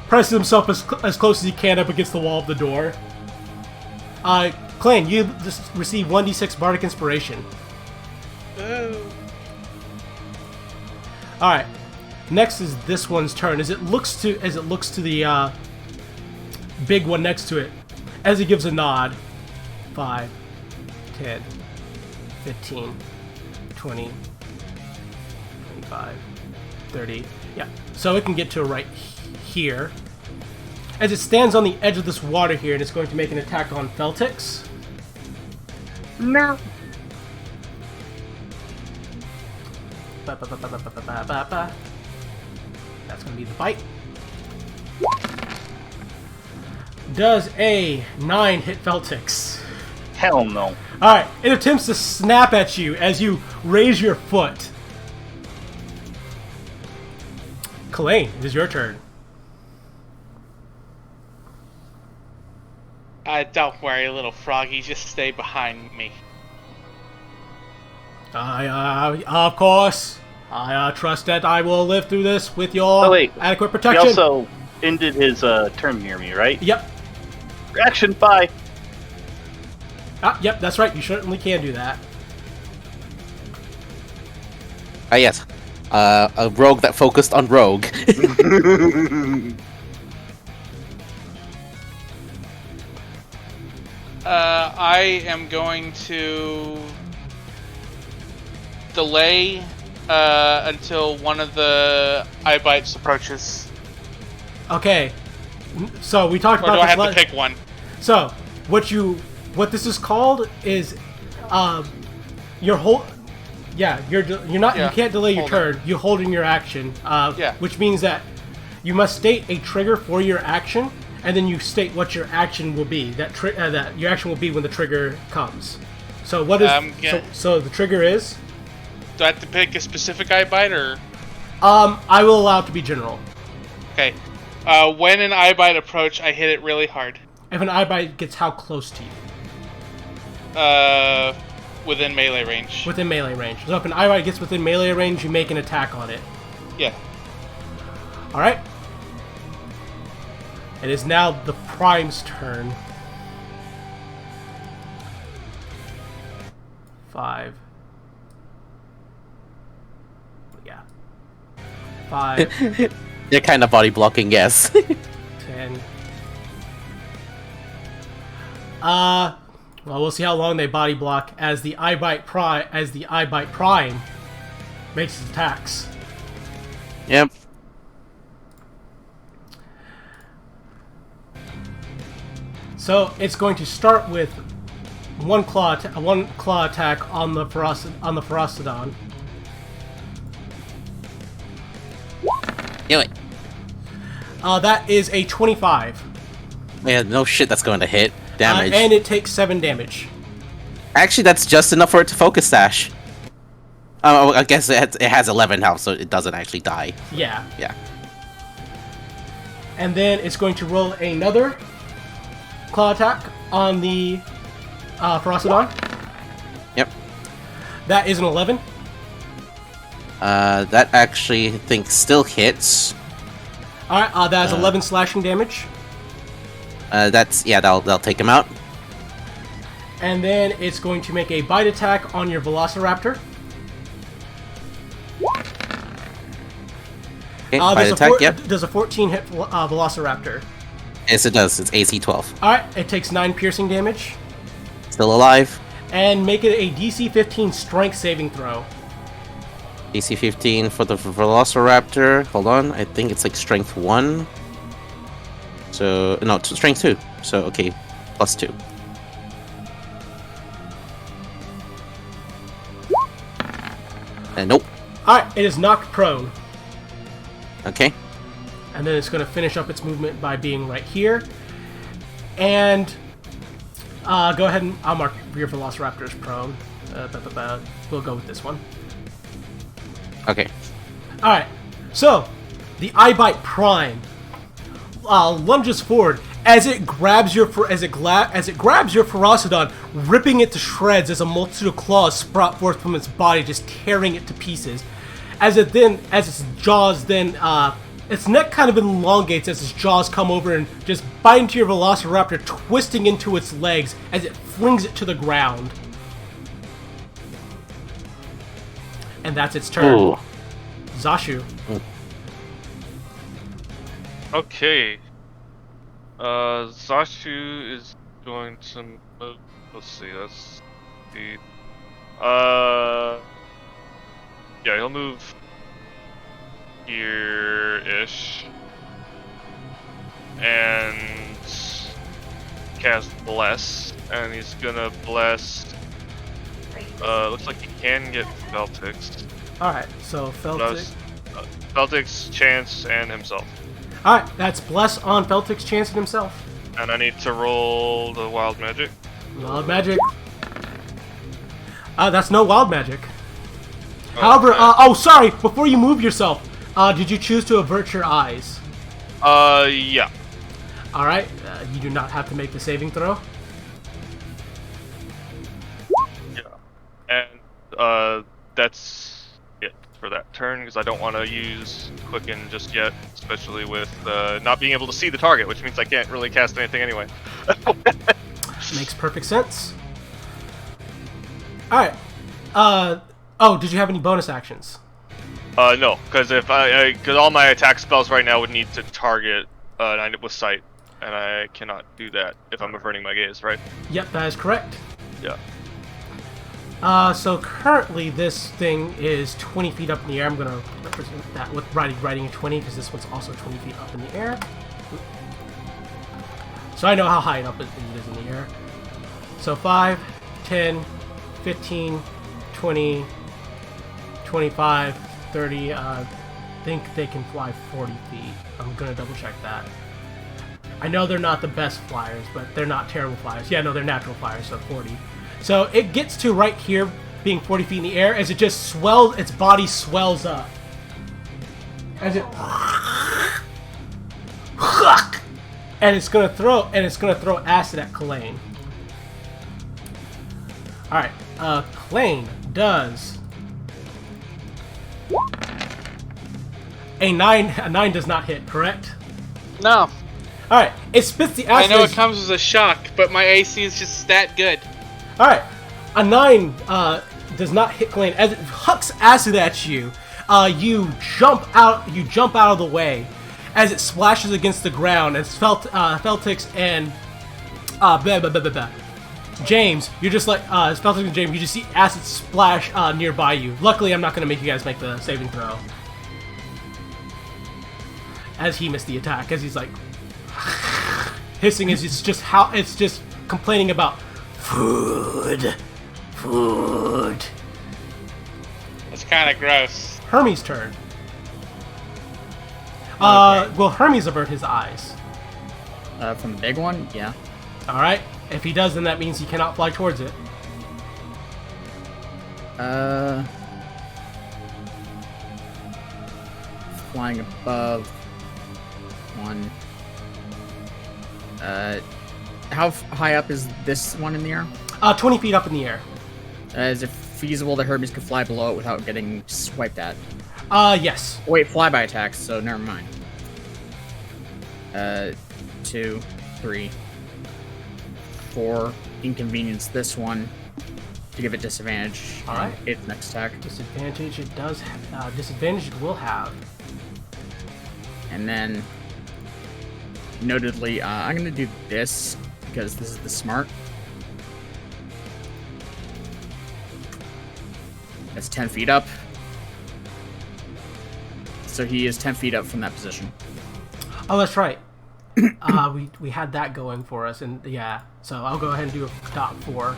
Speaker 1: presses himself as close as he can up against the wall of the door. Kalane, you just receive 1d6 bardic inspiration. Alright, next is this one's turn. As it looks to the big one next to it, as he gives a nod. 5, 10, 15, 20, 25, 30. Yeah, so it can get to right here. As it stands on the edge of this water here, and it's going to make an attack on Feltix.
Speaker 3: No.
Speaker 1: That's going to be the bite. Does a 9 hit Feltix?
Speaker 3: Hell no.
Speaker 1: Alright, it attempts to snap at you as you raise your foot. Kalane, it is your turn.
Speaker 10: Don't worry, little froggy. Just stay behind me.
Speaker 1: Of course. I trust that I will live through this with your adequate
Speaker 3: He
Speaker 1: protection.
Speaker 3: also ended his turn near me, right?
Speaker 1: Yep.
Speaker 3: Reaction, bye.
Speaker 1: Yep, that's right. You certainly can do that.
Speaker 4: Yes. A rogue that focused on rogue.
Speaker 10: I am going to delay until one of the eye bites approaches.
Speaker 1: Okay. So we talked
Speaker 10: Or
Speaker 1: about
Speaker 10: do I
Speaker 1: this
Speaker 10: have to pick one?
Speaker 1: So what this is called is you're not you can't delay your turn. You're holding your action. Which means that you must state a trigger for your action, and then you state what your action will be. That your action will be when the trigger comes. So what is so the trigger is?
Speaker 10: Do I have to pick a specific eye bite or?
Speaker 1: I will allow it to be general.
Speaker 10: Okay. When an eye bite approach, I hit it really hard.
Speaker 1: If an eye bite gets how close to you?
Speaker 10: Within melee range.
Speaker 1: Within melee range. So if an eye bite gets within melee range, you make an attack on it.
Speaker 10: Yeah.
Speaker 1: Alright. It is now the Prime's turn. 5. Yeah. 5.
Speaker 4: They're kind of body blocking, yes.
Speaker 1: 10. Well, we'll see how long they body block as the Eyebite Prime makes its attacks.
Speaker 4: Yep.
Speaker 1: So it's going to start with one claw attack on the Ferocidon.
Speaker 4: Do it.
Speaker 1: That is a 25.
Speaker 4: Yeah, no shit that's going to hit. Damage.
Speaker 1: And it takes 7 damage.
Speaker 4: Actually, that's just enough for it to focus sash. I guess it has 11 health, so it doesn't actually die.
Speaker 1: Yeah.
Speaker 4: Yeah.
Speaker 1: And then it's going to roll another claw attack on the Ferocidon.
Speaker 4: Yep.
Speaker 1: That is an 11.
Speaker 4: That actually, I think, still hits.
Speaker 1: Alright, that is 11 slashing damage.
Speaker 4: That'll take him out.
Speaker 1: And then it's going to make a bite attack on your Velociraptor.
Speaker 4: Okay, bite attack, yep.
Speaker 1: Does a 14 hit Velociraptor?
Speaker 4: Yes, it does. It's AC 12.
Speaker 1: Alright, it takes 9 piercing damage.
Speaker 4: Still alive.
Speaker 1: And make it a DC 15 strength saving throw.
Speaker 4: DC 15 for the Velociraptor. Hold on, I think it's like strength 1. So, no, it's strength 2. So, okay, plus 2. And nope.
Speaker 1: Alright, it is knocked prone.
Speaker 4: Okay.
Speaker 1: And then it's going to finish up its movement by being right here. And go ahead and I'll mark your Velociraptor as prone. We'll go with this one.
Speaker 4: Okay.
Speaker 1: Alright, so the Eyebite Prime lunges forward as it grabs your Ferocidon, ripping it to shreds as a multitude of claws sprout forth from its body, just tearing it to pieces. As its jaws then its neck kind of elongates as its jaws come over and just bite into your Velociraptor, twisting into its legs as it flings it to the ground. And that's its turn.
Speaker 4: Ooh.
Speaker 1: Zashu.
Speaker 6: Okay. Zashu is going to move. Let's see, that's the. Yeah, he'll move here-ish. And cast Bless. And he's gonna bless. Looks like he can get Feltix.
Speaker 1: Alright, so Feltix.
Speaker 6: Feltix, Chance, and himself.
Speaker 1: Alright, that's Bless on Feltix, Chance, and himself.
Speaker 6: And I need to roll the Wild Magic.
Speaker 1: Wild Magic. That's no Wild Magic. However, sorry, before you move yourself, did you choose to avert your eyes?
Speaker 6: Yeah.
Speaker 1: Alright, you do not have to make the saving throw.
Speaker 6: Yeah. And, that's it for that turn, because I don't want to use Quicken just yet, especially with not being able to see the target, which means I can't really cast anything anyway.
Speaker 1: Makes perfect sense. Alright. Oh, did you have any bonus actions?
Speaker 6: No, because because all my attack spells right now would need to target with sight, and I cannot do that if I'm averting my gaze, right?
Speaker 1: Yep, that is correct.
Speaker 6: Yeah.
Speaker 1: So currently this thing is 20 feet up in the air. I'm gonna represent that with writing a 20 because this one's also 20 feet up in the air. So I know how high up it is in the air. So 5, 10, 15, 20, 25, 30. I think they can fly 40 feet. I'm gonna double check that. I know they're not the best flyers, but they're not terrible flyers. Yeah, no, they're natural flyers, so 40. So it gets to right here, being 40 feet in the air, as it just swells, its body swells up. As it... And it's gonna throw acid at Kalain. Alright, Kalain does... A 9 does not hit, correct?
Speaker 10: No.
Speaker 1: Alright, it spits the acid...
Speaker 10: I know it comes as a shock, but my AC is just that good.
Speaker 1: Alright, a 9 does not hit Kalain. As it hucks acid at you, you jump out of the way as it splashes against the ground. And Feltix and James, you're just like Feltix and James, you just see acid splash nearby you. Luckily, I'm not going to make you guys make the saving throw, as he missed the attack. As he's like hissing, as it's just complaining about food.
Speaker 10: It's kind of gross.
Speaker 1: Hermes' turn.
Speaker 2: Okay.
Speaker 1: Will Hermes avert his eyes?
Speaker 2: From the big one? Yeah.
Speaker 1: Alright. If he does, then that means he cannot fly towards it.
Speaker 2: Flying above one. How high up is this one in the air?
Speaker 1: 20 feet up in the air.
Speaker 2: Is it feasible that Hermes could fly below it without getting swiped at?
Speaker 1: Yes.
Speaker 2: Wait, flyby attacks, so never mind. 2, 3, 4. Inconvenience this one to give it disadvantage.
Speaker 1: All right.
Speaker 2: Its next attack.
Speaker 1: Disadvantage it does. Disadvantage it will have.
Speaker 2: And then, notedly, I'm gonna do this because this is the smart. That's 10 feet up. So he is 10 feet up from that position.
Speaker 1: Oh, that's right. We had that going for us, and yeah. So I'll go ahead and do a top 4.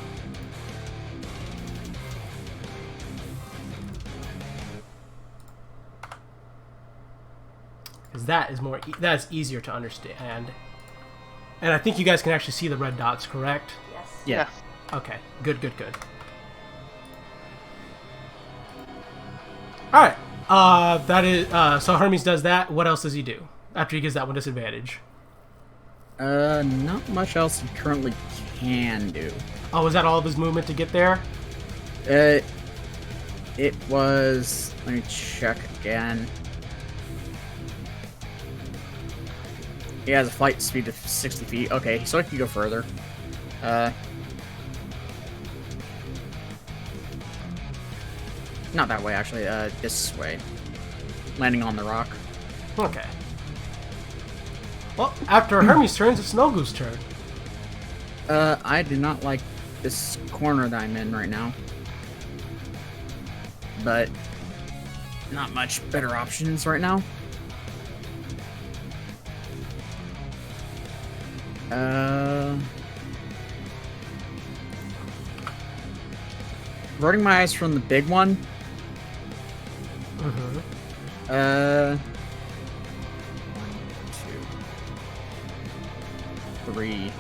Speaker 1: Because that's easier to understand. And I think you guys can actually see the red dots, correct?
Speaker 5: Yes.
Speaker 2: Yeah.
Speaker 1: Okay. Good. Alright. That is so Hermes does that. What else does he do after he gets that one disadvantage?
Speaker 2: Not much else he currently can do.
Speaker 1: Oh, was that all of his movement to get there?
Speaker 2: It was, let me check again. He has a flight speed of 60 feet. Okay, so I can go further. Not that way, actually. This way. Landing on the rock.
Speaker 1: Okay. Well, after Hermes' turns, it's Nogu's turn.
Speaker 2: I do not like this corner that I'm in right now. But not much better options right now. Averting my eyes from the big one.
Speaker 1: Mm-hmm.
Speaker 2: 1, 2, 3,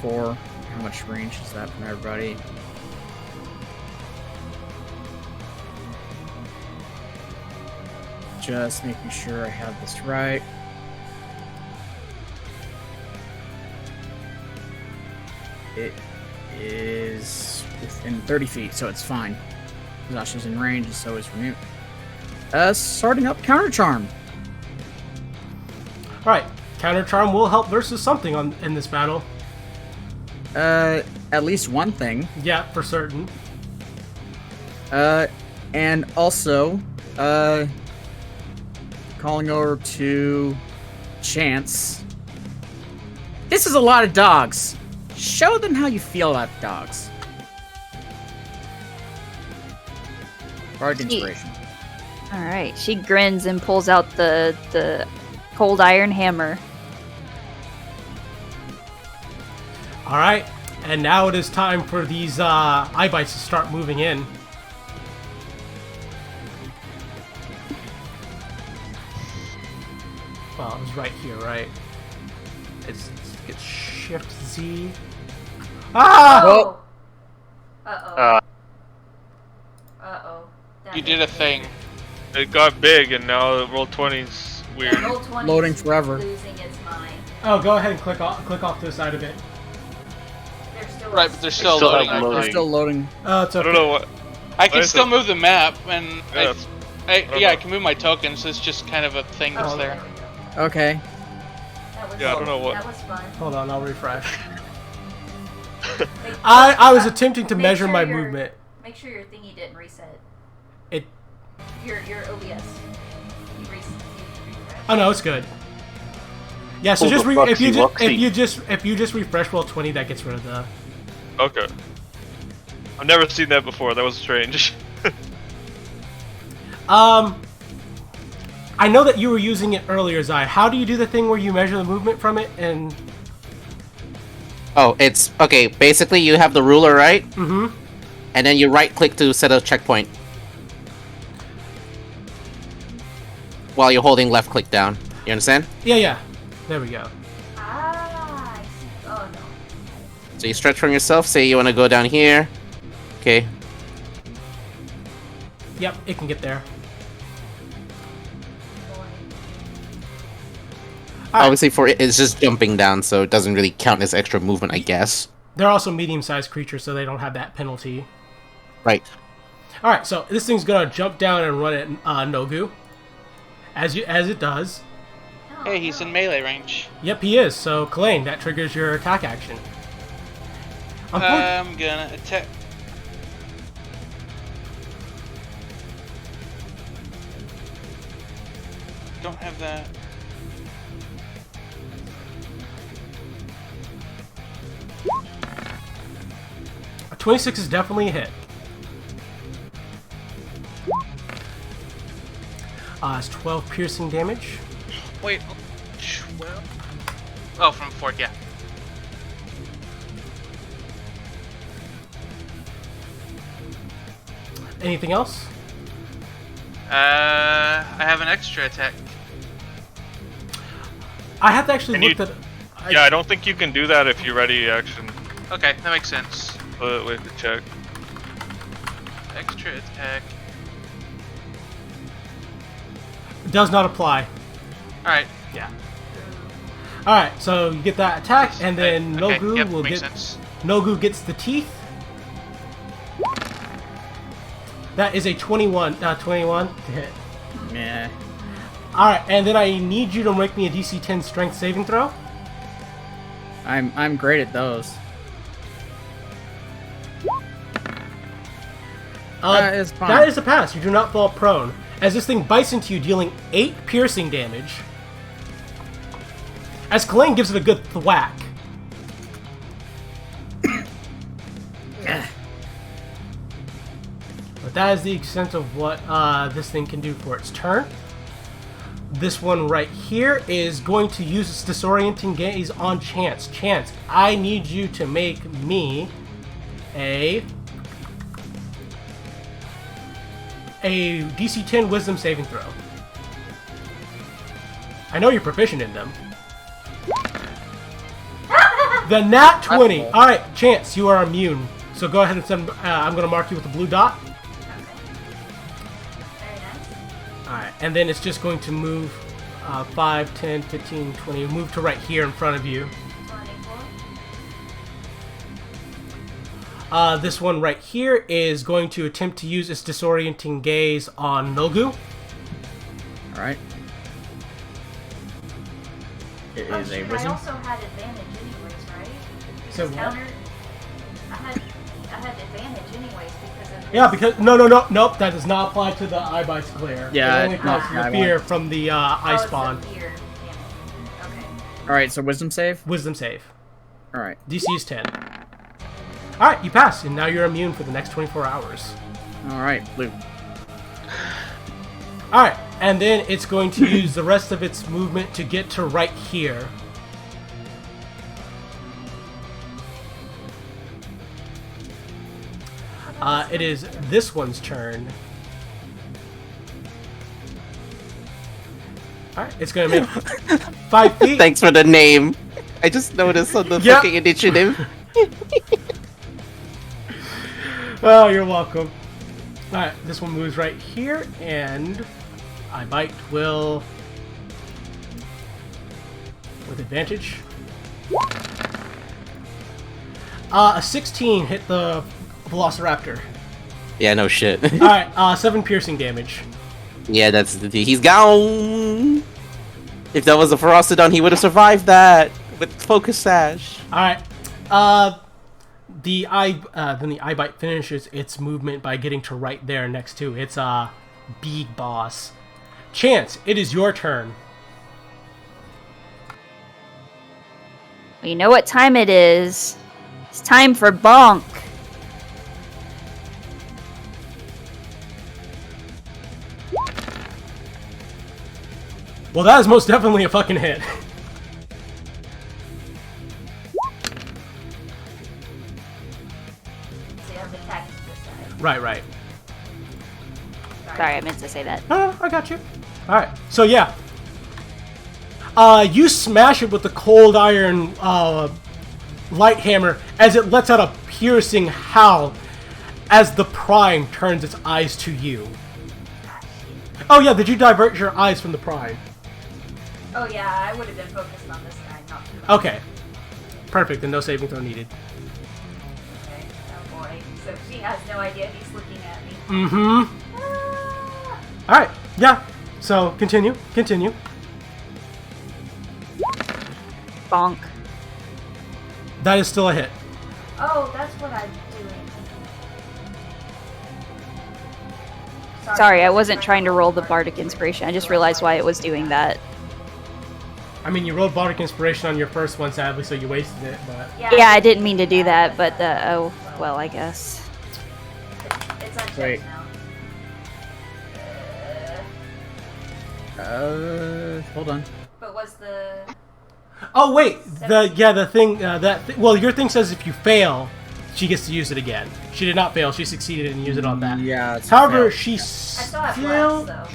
Speaker 2: 4. How much range is that from everybody? Just making sure I have this right. It is within 30 feet, so it's fine. Zasha's in range, and so is Remute. Starting up Counter Charm.
Speaker 1: Alright, Counter Charm will help versus something in this battle.
Speaker 2: At least one thing.
Speaker 1: Yeah, for certain.
Speaker 2: And also, calling over to Chance. This is a lot of dogs. Show them how you feel about dogs. Bardic Inspiration.
Speaker 7: All right. She grins and pulls out the cold iron hammer.
Speaker 1: Alright, and now it is time for these eye bites to start moving in. Well, it was right here, right? It's Shift Z. Ah!
Speaker 5: Oh. Uh-oh. Uh-oh.
Speaker 10: You did a thing.
Speaker 6: It got big, and now Roll20's weird.
Speaker 5: Yeah, Roll20's
Speaker 2: Loading forever.
Speaker 5: losing its mind.
Speaker 1: Oh, go ahead and click off to the side of it.
Speaker 5: They're still
Speaker 10: Right, but they're still
Speaker 3: still have
Speaker 10: loading.
Speaker 3: loading.
Speaker 2: They're still loading.
Speaker 1: Oh, it's
Speaker 6: I
Speaker 1: okay.
Speaker 6: don't know what.
Speaker 10: I can
Speaker 6: What is
Speaker 10: still
Speaker 6: it?
Speaker 10: move the map, and
Speaker 6: Yeah.
Speaker 10: I can move my tokens. It's just kind of a thing that's
Speaker 5: Oh,
Speaker 10: there.
Speaker 5: there we go.
Speaker 2: Okay.
Speaker 5: That was
Speaker 6: Yeah, I don't know what-
Speaker 5: That was fun.
Speaker 1: Hold on, I'll refresh.
Speaker 5: Make-
Speaker 1: I was attempting to
Speaker 5: make
Speaker 1: measure
Speaker 5: sure
Speaker 1: my
Speaker 5: your-
Speaker 1: movement.
Speaker 5: Make sure your thingy didn't reset.
Speaker 1: It.
Speaker 5: Your OBS. You refresh.
Speaker 1: Oh no, it's good. Yeah, so
Speaker 3: Oh,
Speaker 1: just
Speaker 3: the
Speaker 1: if you
Speaker 3: Foxy
Speaker 1: if you just refresh Roll20, that gets rid of the.
Speaker 6: Okay. I've never seen that before. That was strange.
Speaker 1: I know that you were using it earlier, Zai. How do you do the thing where you measure the movement from it and?
Speaker 4: Oh, it's okay. Basically, you have the ruler, right?
Speaker 1: Mm-hmm.
Speaker 4: And then you right-click to set a checkpoint. While you're holding left-click down. You understand?
Speaker 1: Yeah. There we go.
Speaker 5: Ah, I see. Oh no.
Speaker 4: So you stretch from yourself. Say you want to go down here. Okay.
Speaker 1: Yep, it can get there.
Speaker 4: Obviously, for it, it's just jumping down, so it doesn't really count as extra movement, I guess.
Speaker 1: They're also medium-sized creatures, so they don't have that penalty.
Speaker 4: Right.
Speaker 1: All right, so this thing's gonna jump down and run at Nogu, as it does.
Speaker 10: Hey, he's in melee range.
Speaker 1: Yep, he is. So, Kalain, that triggers your attack action.
Speaker 10: I'm gonna attack. Don't have that.
Speaker 1: A 26 is definitely a hit. It's 12 piercing damage.
Speaker 10: Wait, 12? Oh, from 4, yeah.
Speaker 1: Anything else?
Speaker 10: I have an extra attack.
Speaker 1: I have to actually
Speaker 6: Can
Speaker 1: look
Speaker 6: you-
Speaker 1: at.
Speaker 6: Yeah, I don't think you can do that if you ready action.
Speaker 10: Okay, that makes sense.
Speaker 6: But we have to check.
Speaker 10: Extra attack.
Speaker 1: Does not apply.
Speaker 10: Alright.
Speaker 1: Yeah. All right, so you get that attack, and then
Speaker 10: Okay,
Speaker 1: Nogu
Speaker 10: yep,
Speaker 1: will
Speaker 10: makes
Speaker 1: get.
Speaker 10: sense.
Speaker 1: Nogu gets the teeth. That is a 21. 21 to hit.
Speaker 2: Yeah.
Speaker 1: All right, and then I need you to make me a DC 10 Strength saving throw.
Speaker 2: I'm great at those. That is fine.
Speaker 1: That is a pass. You do not fall prone. As this thing bites into you, dealing 8 piercing damage. As Kalain gives it a good thwack. But that is the extent of what this thing can do for its turn. This one right here is going to use its disorienting gaze on Chance. Chance, I need you to make me a DC 10 Wisdom saving throw. I know you're proficient in them. The nat 20. All right, Chance, you are immune. So go ahead and send. I'm going to mark you with a blue dot.
Speaker 5: Okay. Very nice.
Speaker 1: All right, and then it's just going to move 5, 10, 15, 20. Move to right here in front of you.
Speaker 5: 24.
Speaker 1: This one right here is going to attempt to use its disorienting gaze on Nogu.
Speaker 2: All right. It is a
Speaker 5: I
Speaker 2: wisdom.
Speaker 5: also had advantage anyways, right?
Speaker 1: So
Speaker 5: Because
Speaker 1: what?
Speaker 5: I had advantage anyways because of
Speaker 1: Yeah,
Speaker 5: this.
Speaker 1: because nope, that does not apply to the eye bites glare.
Speaker 2: Yeah,
Speaker 1: it only applies to
Speaker 2: no,
Speaker 1: the
Speaker 2: I
Speaker 1: fear
Speaker 2: won't.
Speaker 1: from the
Speaker 5: Oh,
Speaker 1: ice
Speaker 5: it's
Speaker 1: spawn.
Speaker 5: the fear. Damn it. Okay.
Speaker 2: All right, so wisdom save.
Speaker 1: Wisdom save.
Speaker 2: All right.
Speaker 1: DC is 10. All right, you pass, and now you're immune for the next 24 hours.
Speaker 2: All right, blue.
Speaker 1: All right, and then it's going to use the rest of its movement to get to right here. It is this one's turn. Alright, it's gonna make 5 feet.
Speaker 4: Thanks for the name. I just noticed on the
Speaker 1: Yep.
Speaker 4: fucking initiative.
Speaker 1: Oh, you're welcome. Alright, this one moves right here, and I bite will with advantage. A 16 hit the Velociraptor.
Speaker 4: Yeah, no shit.
Speaker 1: Alright, 7 piercing damage.
Speaker 4: Yeah, that's he's gone. If that was a Ferocidon, he would have survived that with Focus Sash.
Speaker 1: Alright, then the eye bite finishes its movement by getting to right there next to its big boss. Chance, it is your turn.
Speaker 7: Well, you know what time it is. It's time for bonk.
Speaker 1: Well, that is most definitely a fucking hit.
Speaker 5: See, I'm attacking this side.
Speaker 1: Right.
Speaker 7: Sorry, I meant to say that.
Speaker 1: No, I got you. Alright, so yeah. You smash it with the cold iron light hammer as it lets out a piercing howl as the prime turns its eyes to you. Oh yeah, did you divert your eyes from the prime?
Speaker 5: Oh yeah, I would have been focused on this guy, not too much.
Speaker 1: Okay. Perfect, then no saving throw needed.
Speaker 5: Okay. Oh boy. So she has no idea he's looking at me.
Speaker 1: Mm-hmm.
Speaker 5: Ah!
Speaker 1: Alright, yeah. So, continue.
Speaker 7: Bonk.
Speaker 1: That is still a hit.
Speaker 5: Oh, that's what I'm doing.
Speaker 7: Sorry, I wasn't trying to roll the Bardic Inspiration. I just realized why it was doing that.
Speaker 1: I mean, you rolled Bardic Inspiration on your first one, sadly, so you wasted it, but...
Speaker 7: Yeah, I didn't mean to do that, but oh, well, I guess.
Speaker 5: It's unchecked
Speaker 2: Wait.
Speaker 5: now.
Speaker 2: Hold on.
Speaker 5: But was the...
Speaker 1: Oh, wait! Well, your thing says if you fail, she gets to use it again. She did not fail, she succeeded and used it on that.
Speaker 2: Yeah. It's
Speaker 1: However,
Speaker 2: failed.
Speaker 1: she
Speaker 5: I still have
Speaker 1: still...
Speaker 5: blast, though.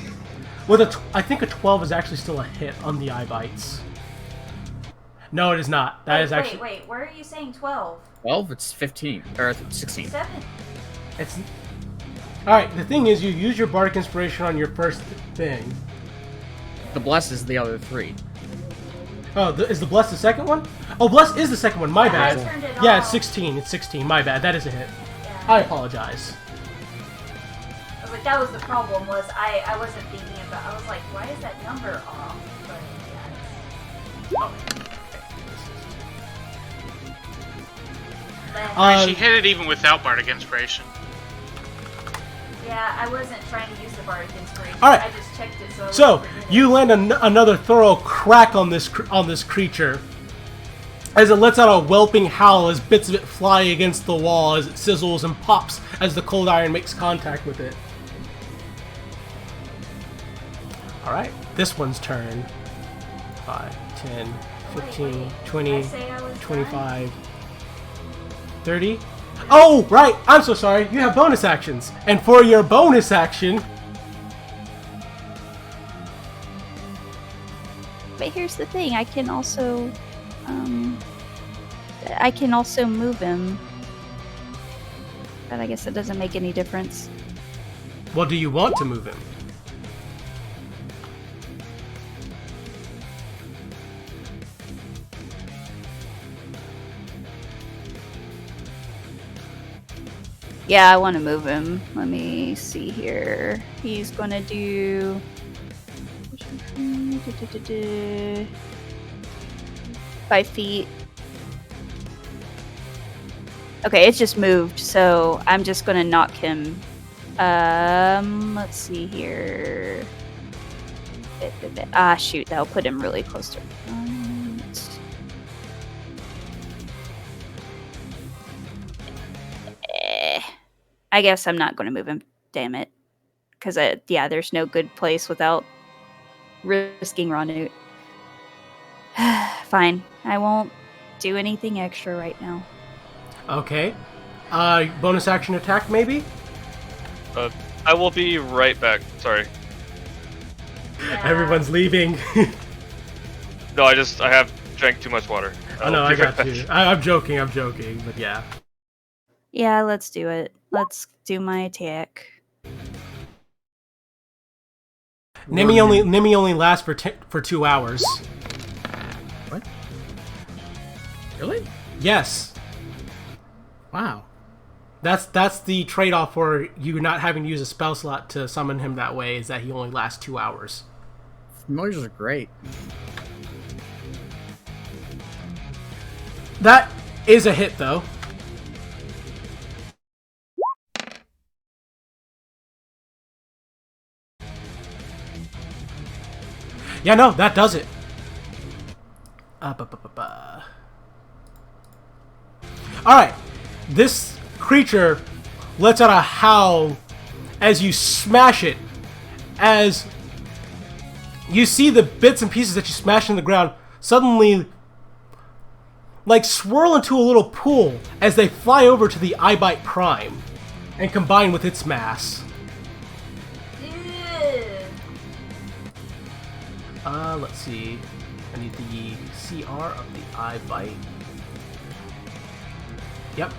Speaker 1: With I think a 12 is actually still a hit on the eye bites. No, it is not. That is actually...
Speaker 5: Wait, where are you saying 12?
Speaker 2: 12. It's 15 or 16.
Speaker 5: 7?
Speaker 1: It's... Alright, the thing is, you use your Bardic Inspiration on your first thing.
Speaker 2: The bless is the other 3.
Speaker 1: Oh, is the Bless the second one? Oh, Bless is the second one, my
Speaker 5: Yeah, I
Speaker 1: bad.
Speaker 5: turned it
Speaker 1: Yeah,
Speaker 5: off.
Speaker 1: it's 16. It's 16, my bad. That is a hit.
Speaker 5: Yeah.
Speaker 1: I apologize.
Speaker 5: I was like, that was the problem, was I wasn't thinking about... I was like, why is that number off? But, yeah. But,
Speaker 10: She hit it even without Bardic Inspiration.
Speaker 5: yeah, I wasn't trying to use the Bardic Inspiration.
Speaker 1: Alright.
Speaker 5: I just checked it so I
Speaker 1: So,
Speaker 5: wouldn't forget it.
Speaker 1: you land another thorough crack on this creature as it lets out a whelping howl as bits of it fly against the wall as it sizzles and pops as the cold iron makes contact with it. Alright, this one's turn. 5, 10, 15, 20,
Speaker 5: Did I say I was
Speaker 1: 25, 30. Oh, right! I'm so sorry. You have bonus actions. And for your bonus action...
Speaker 7: But here's the thing, I can also move him. But I guess it doesn't make any difference.
Speaker 1: Well, do you want to move him?
Speaker 7: Yeah, I want to move him. Let me see here. He's gonna do 5 feet. Okay, it's just moved, so I'm just gonna knock him. Let's see here. Ah, shoot, that'll put him really close to front. I guess I'm not gonna move him. Damn it. Because, yeah, there's no good place without risking Ranut. Fine. I won't do anything extra right now.
Speaker 1: Okay. Bonus action attack, maybe?
Speaker 6: I will be right back. Sorry.
Speaker 5: Yeah.
Speaker 1: Everyone's leaving.
Speaker 6: No, I have drank too much water.
Speaker 1: Oh no,
Speaker 6: I'll
Speaker 1: I
Speaker 6: be right
Speaker 1: got
Speaker 6: back.
Speaker 1: you. I'm joking, but yeah.
Speaker 7: Yeah, let's do it. Let's do my attack.
Speaker 1: Nimi only lasts for 2 hours.
Speaker 2: What? Really?
Speaker 1: Yes.
Speaker 2: Wow.
Speaker 1: That's the trade-off for you not having to use a spell slot to summon him that way, is that he only lasts 2 hours.
Speaker 2: Familiars are great.
Speaker 1: That is a hit, though. Yeah, no, that does it. Alright. This creature lets out a howl as you smash it. As you see the bits and pieces that you smash in the ground suddenly like swirl into a little pool as they fly over to the Eyebite Prime and combine with its mass. Let's see. I need the CR of the Eyebite. Yep.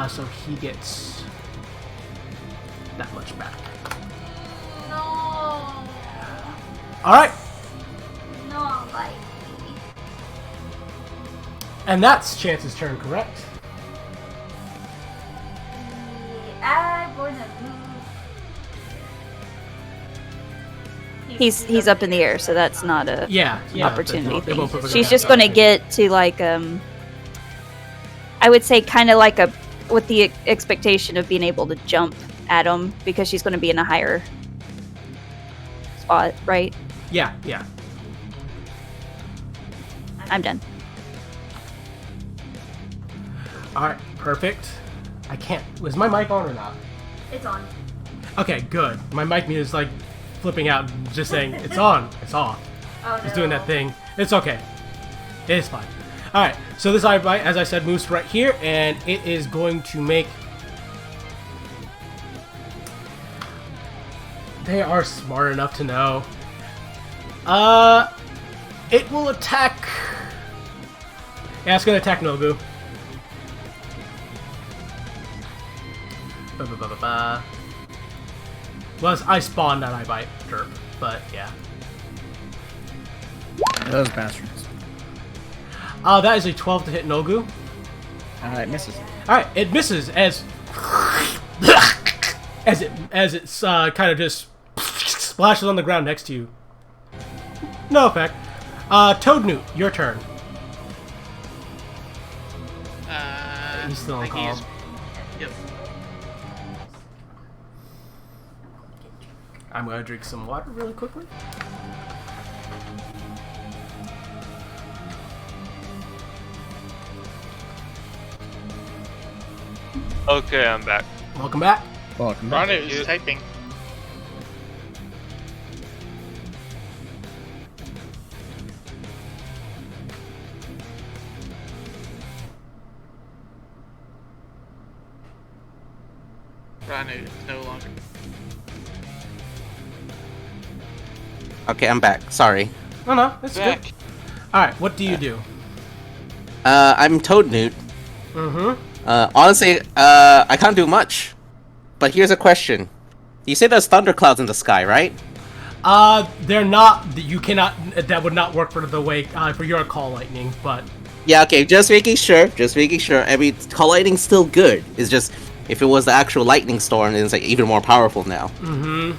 Speaker 1: So he gets that much back.
Speaker 5: No.
Speaker 1: Alright.
Speaker 5: No, like.
Speaker 1: And that's Chance's turn, correct?
Speaker 5: I'm gonna move.
Speaker 7: He's up in the air, so that's not a
Speaker 1: Yeah.
Speaker 7: opportunity
Speaker 1: they won't
Speaker 7: thing.
Speaker 1: put it
Speaker 7: She's
Speaker 1: down.
Speaker 7: just gonna get to like I would say kind of like with the expectation of being able to jump at him because she's gonna be in a higher spot, right?
Speaker 1: Yeah.
Speaker 7: I'm done.
Speaker 1: Alright, perfect. I can't. Was my mic on or not?
Speaker 5: It's on.
Speaker 1: Okay, good. My mic is like flipping out, just saying it's on, it's off.
Speaker 5: Oh no.
Speaker 1: It's doing that thing. It's okay. It's fine. Alright, so this Eyebite, as I said, moves right here, and it is going to make... They are smart enough to know. It will attack... Yeah, it's going to attack Nobu. Well, I spawned that Eyebite derp, but yeah.
Speaker 2: Those bastards.
Speaker 1: That is a 12 to hit Nogu.
Speaker 2: It misses.
Speaker 1: Alright, it misses as it's kind of just splashes on the ground next to you. No effect. Toadnewt, your turn. He's still on call.
Speaker 8: Yep.
Speaker 1: I'm gonna drink some water really quickly.
Speaker 6: Okay, I'm back.
Speaker 1: Welcome back.
Speaker 2: Welcome back.
Speaker 10: Ronnie is typing. Ronnie is no longer.
Speaker 4: Okay, I'm back. Sorry.
Speaker 1: No, it's
Speaker 10: Back.
Speaker 1: good. Alright, what do you do?
Speaker 4: I'm Toadnewt.
Speaker 1: Mm-hmm.
Speaker 4: Honestly, I can't do much. But here's a question. You say there's thunderclouds in the sky, right?
Speaker 1: They're not. You cannot. That would not work for the way for your call lightning. But
Speaker 4: Yeah, okay, just making sure. I mean, call lightning's still good. It's just if it was the actual lightning storm, then it's like even more powerful now.
Speaker 1: Mm-hmm.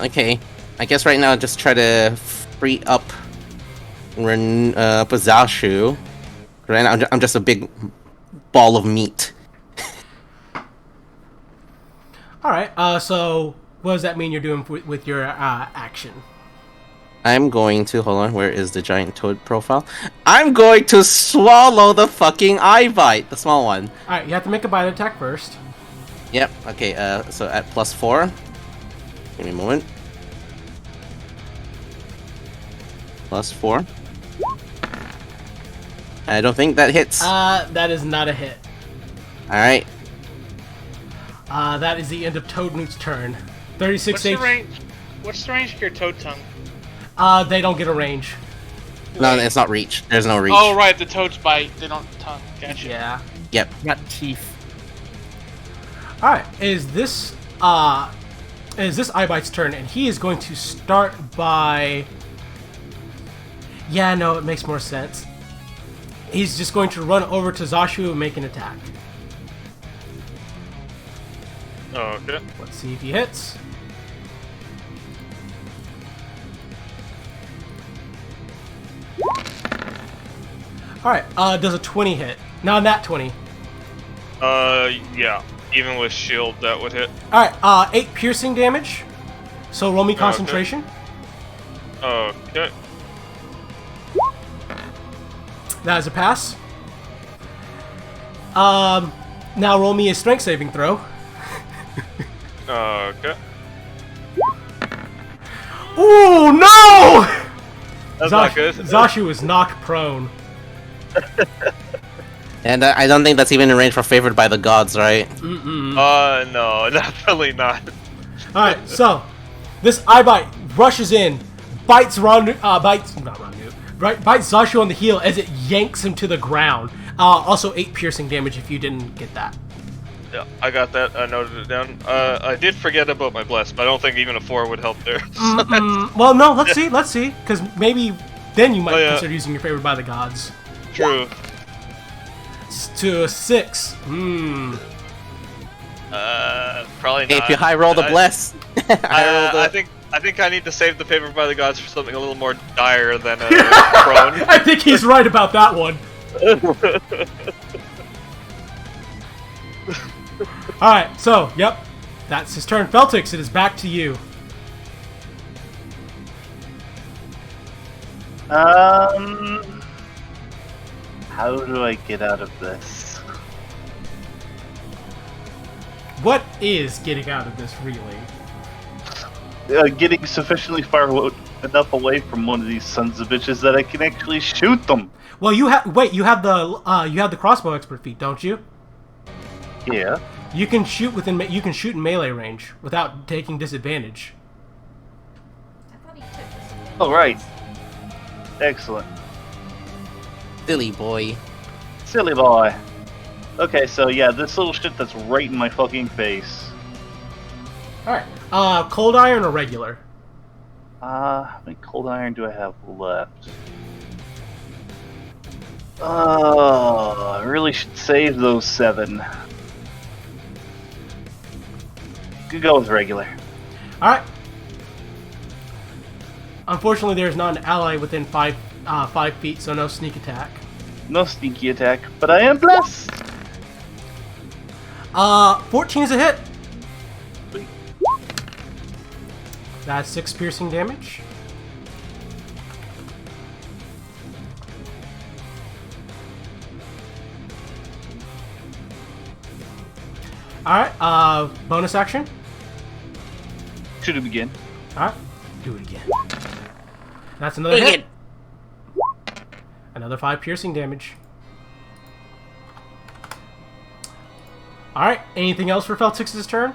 Speaker 4: Okay. I guess right now I'll just try to free up Zashu. Right now I'm just a big ball of meat.
Speaker 1: Alright, so what does that mean you're doing with your action?
Speaker 4: I'm going to, hold on, where is the giant toad profile? I'm going to swallow the fucking eye bite, the small one.
Speaker 1: Alright, you have to make a bite attack first.
Speaker 4: Yep, okay, so at +4. Give me a moment. +4. I don't think that hits.
Speaker 1: That is not a hit.
Speaker 4: Alright.
Speaker 1: That is the end of Toadnoot's turn. 36
Speaker 10: What's the range? What's the range of your toad tongue?
Speaker 1: They don't get a range.
Speaker 4: No, it's not reach. There's no reach.
Speaker 10: Oh, right, the toads bite. They don't tongue. Gotcha.
Speaker 1: Yeah.
Speaker 4: Yep.
Speaker 2: Got teeth.
Speaker 1: Alright, is this Eyebite's turn, and he is going to start by... Yeah, no, it makes more sense. He's just going to run over to Zashu and make an attack.
Speaker 6: Okay.
Speaker 1: Let's see if he hits. Alright, does a 20 hit? Not that 20.
Speaker 6: Yeah. Even with shield, that would hit.
Speaker 1: Alright, 8 piercing damage. So roll me
Speaker 6: Okay.
Speaker 1: concentration.
Speaker 6: Okay.
Speaker 1: That is a pass. Now roll me a strength saving throw.
Speaker 6: Okay.
Speaker 1: Ooh, no!
Speaker 6: That's not good.
Speaker 1: Zashu is knocked prone.
Speaker 4: And I don't think that's even in range for favored by the gods, right?
Speaker 6: No, definitely not.
Speaker 1: Alright, so this Eyebite rushes in, bites Zashu on the heel as it yanks him to the ground. Also 8 piercing damage if you didn't get that.
Speaker 6: Yeah, I got that. I noted it down. I did forget about my bless, but I don't think even a 4 would help there.
Speaker 1: Well, no, let's see, because maybe then you might
Speaker 6: Oh, yeah.
Speaker 1: consider using your favored by the gods.
Speaker 6: True.
Speaker 1: To a 6.
Speaker 6: Probably not.
Speaker 4: If you high roll the bless.
Speaker 6: I think I need to save the favor by the gods for something a little more dire than a prone.
Speaker 1: I think he's right about that one. Alright, so, yep. That's his turn. Feltix, it is back to you.
Speaker 3: How do I get out of this?
Speaker 1: What is getting out of this, really?
Speaker 3: Getting sufficiently far enough away from one of these sons of bitches that I can actually shoot them.
Speaker 1: Well, you have the crossbow expert feat, don't you?
Speaker 3: Yeah.
Speaker 1: You can shoot in melee range without taking disadvantage.
Speaker 5: I thought he took this.
Speaker 3: Oh, right. Excellent.
Speaker 4: Silly boy.
Speaker 3: Silly boy. Okay, so yeah, this little shit that's right in my fucking face.
Speaker 1: Alright. Cold iron or regular?
Speaker 3: How many cold iron do I have left? Oh, I really should save those 7. Could go with regular.
Speaker 1: Alright. Unfortunately, there's not an ally within 5 feet, so no sneak attack.
Speaker 3: No sneaky attack, but I am blessed.
Speaker 1: 14 is a hit. That's 6 piercing damage. Alright, bonus action.
Speaker 3: Should it again?
Speaker 1: Alright, do it again. That's another hit. Another 5 piercing damage. Alright, anything else for Feltix's turn?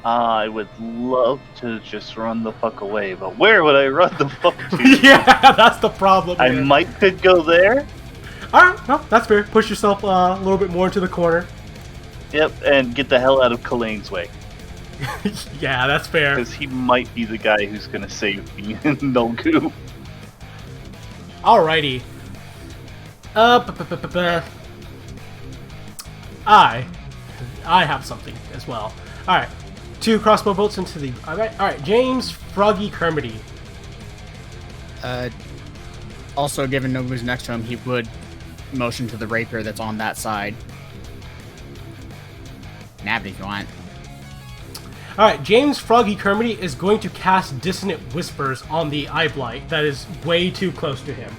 Speaker 3: I would love to just run the fuck away, but where would I run the fuck to?
Speaker 1: Yeah, that's the problem.
Speaker 3: I
Speaker 1: here.
Speaker 3: could go there.
Speaker 1: Alright, no, that's fair. Push yourself a little bit more into the corner.
Speaker 3: Yep, and get the hell out of Kalane's way.
Speaker 1: Yeah, that's fair.
Speaker 3: Because he might be the guy who's gonna save me in Nulgu.
Speaker 1: Alrighty. I I have something as well. All right, 2 crossbow bolts into the. All right, James Froggy Kermity.
Speaker 2: Also, given Nobu's next to him, he would motion to the rapier that's on that side. Nab it if you want.
Speaker 1: All right, James Froggy Kermity is going to cast Dissonant Whispers on the Eye Blight that is way too close to him.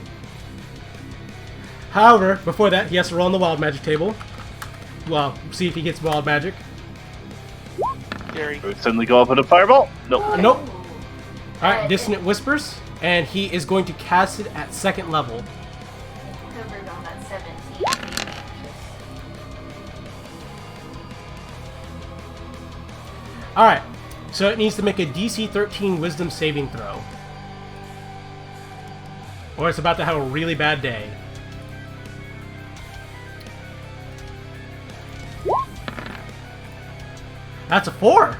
Speaker 1: However, before that, he has to roll on the Wild Magic table. Well, see if he gets Wild Magic.
Speaker 3: It would suddenly go up in a fireball? Nope.
Speaker 1: Nope. All right, Dissonant Whispers, and he is going to cast it at 2nd level.
Speaker 5: Covered on that 17.
Speaker 1: All right, so it needs to make a DC 13 Wisdom saving throw, or it's about to have a really bad day. That's a 4.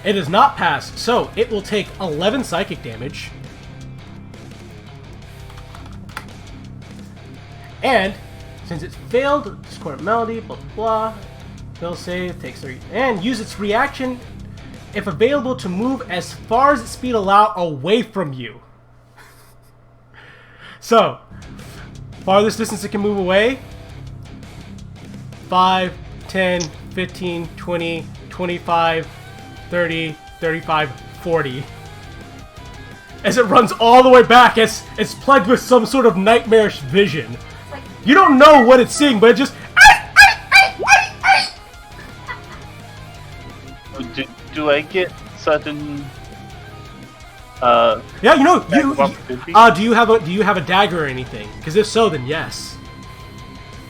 Speaker 1: It is not passed, so it will take 11 psychic damage. And since it's failed, discord melody, blah blah blah. Fail save takes 3, and use its reaction if available to move as far as its speed allow away from you. So, farthest distance it can move away: 5, 10, 15, 20, 25, 30, 35, 40. As it runs all the way back, it's plagued with some sort of nightmarish vision. You don't know what it's seeing, but it just...
Speaker 3: Do I get sudden?
Speaker 1: Yeah, you know, do you have a dagger or anything? Because if so, then yes.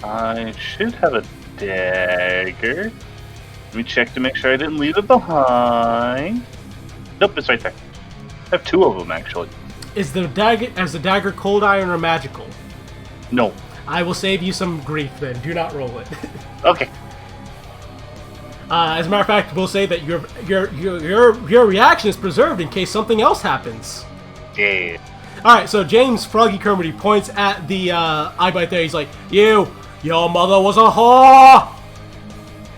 Speaker 3: I should have a dagger. Let me check to make sure I didn't leave it behind. Nope, it's right there. I have 2 of them actually.
Speaker 1: Is the dagger cold iron or magical?
Speaker 3: No.
Speaker 1: I will save you some grief then. Do not roll it.
Speaker 3: Okay.
Speaker 1: As a matter of fact, we'll say that your reaction is preserved in case something else happens.
Speaker 3: Yeah.
Speaker 1: Alright, so James Froggy Kermity points at the eye bite there. He's like, your mother was a whore!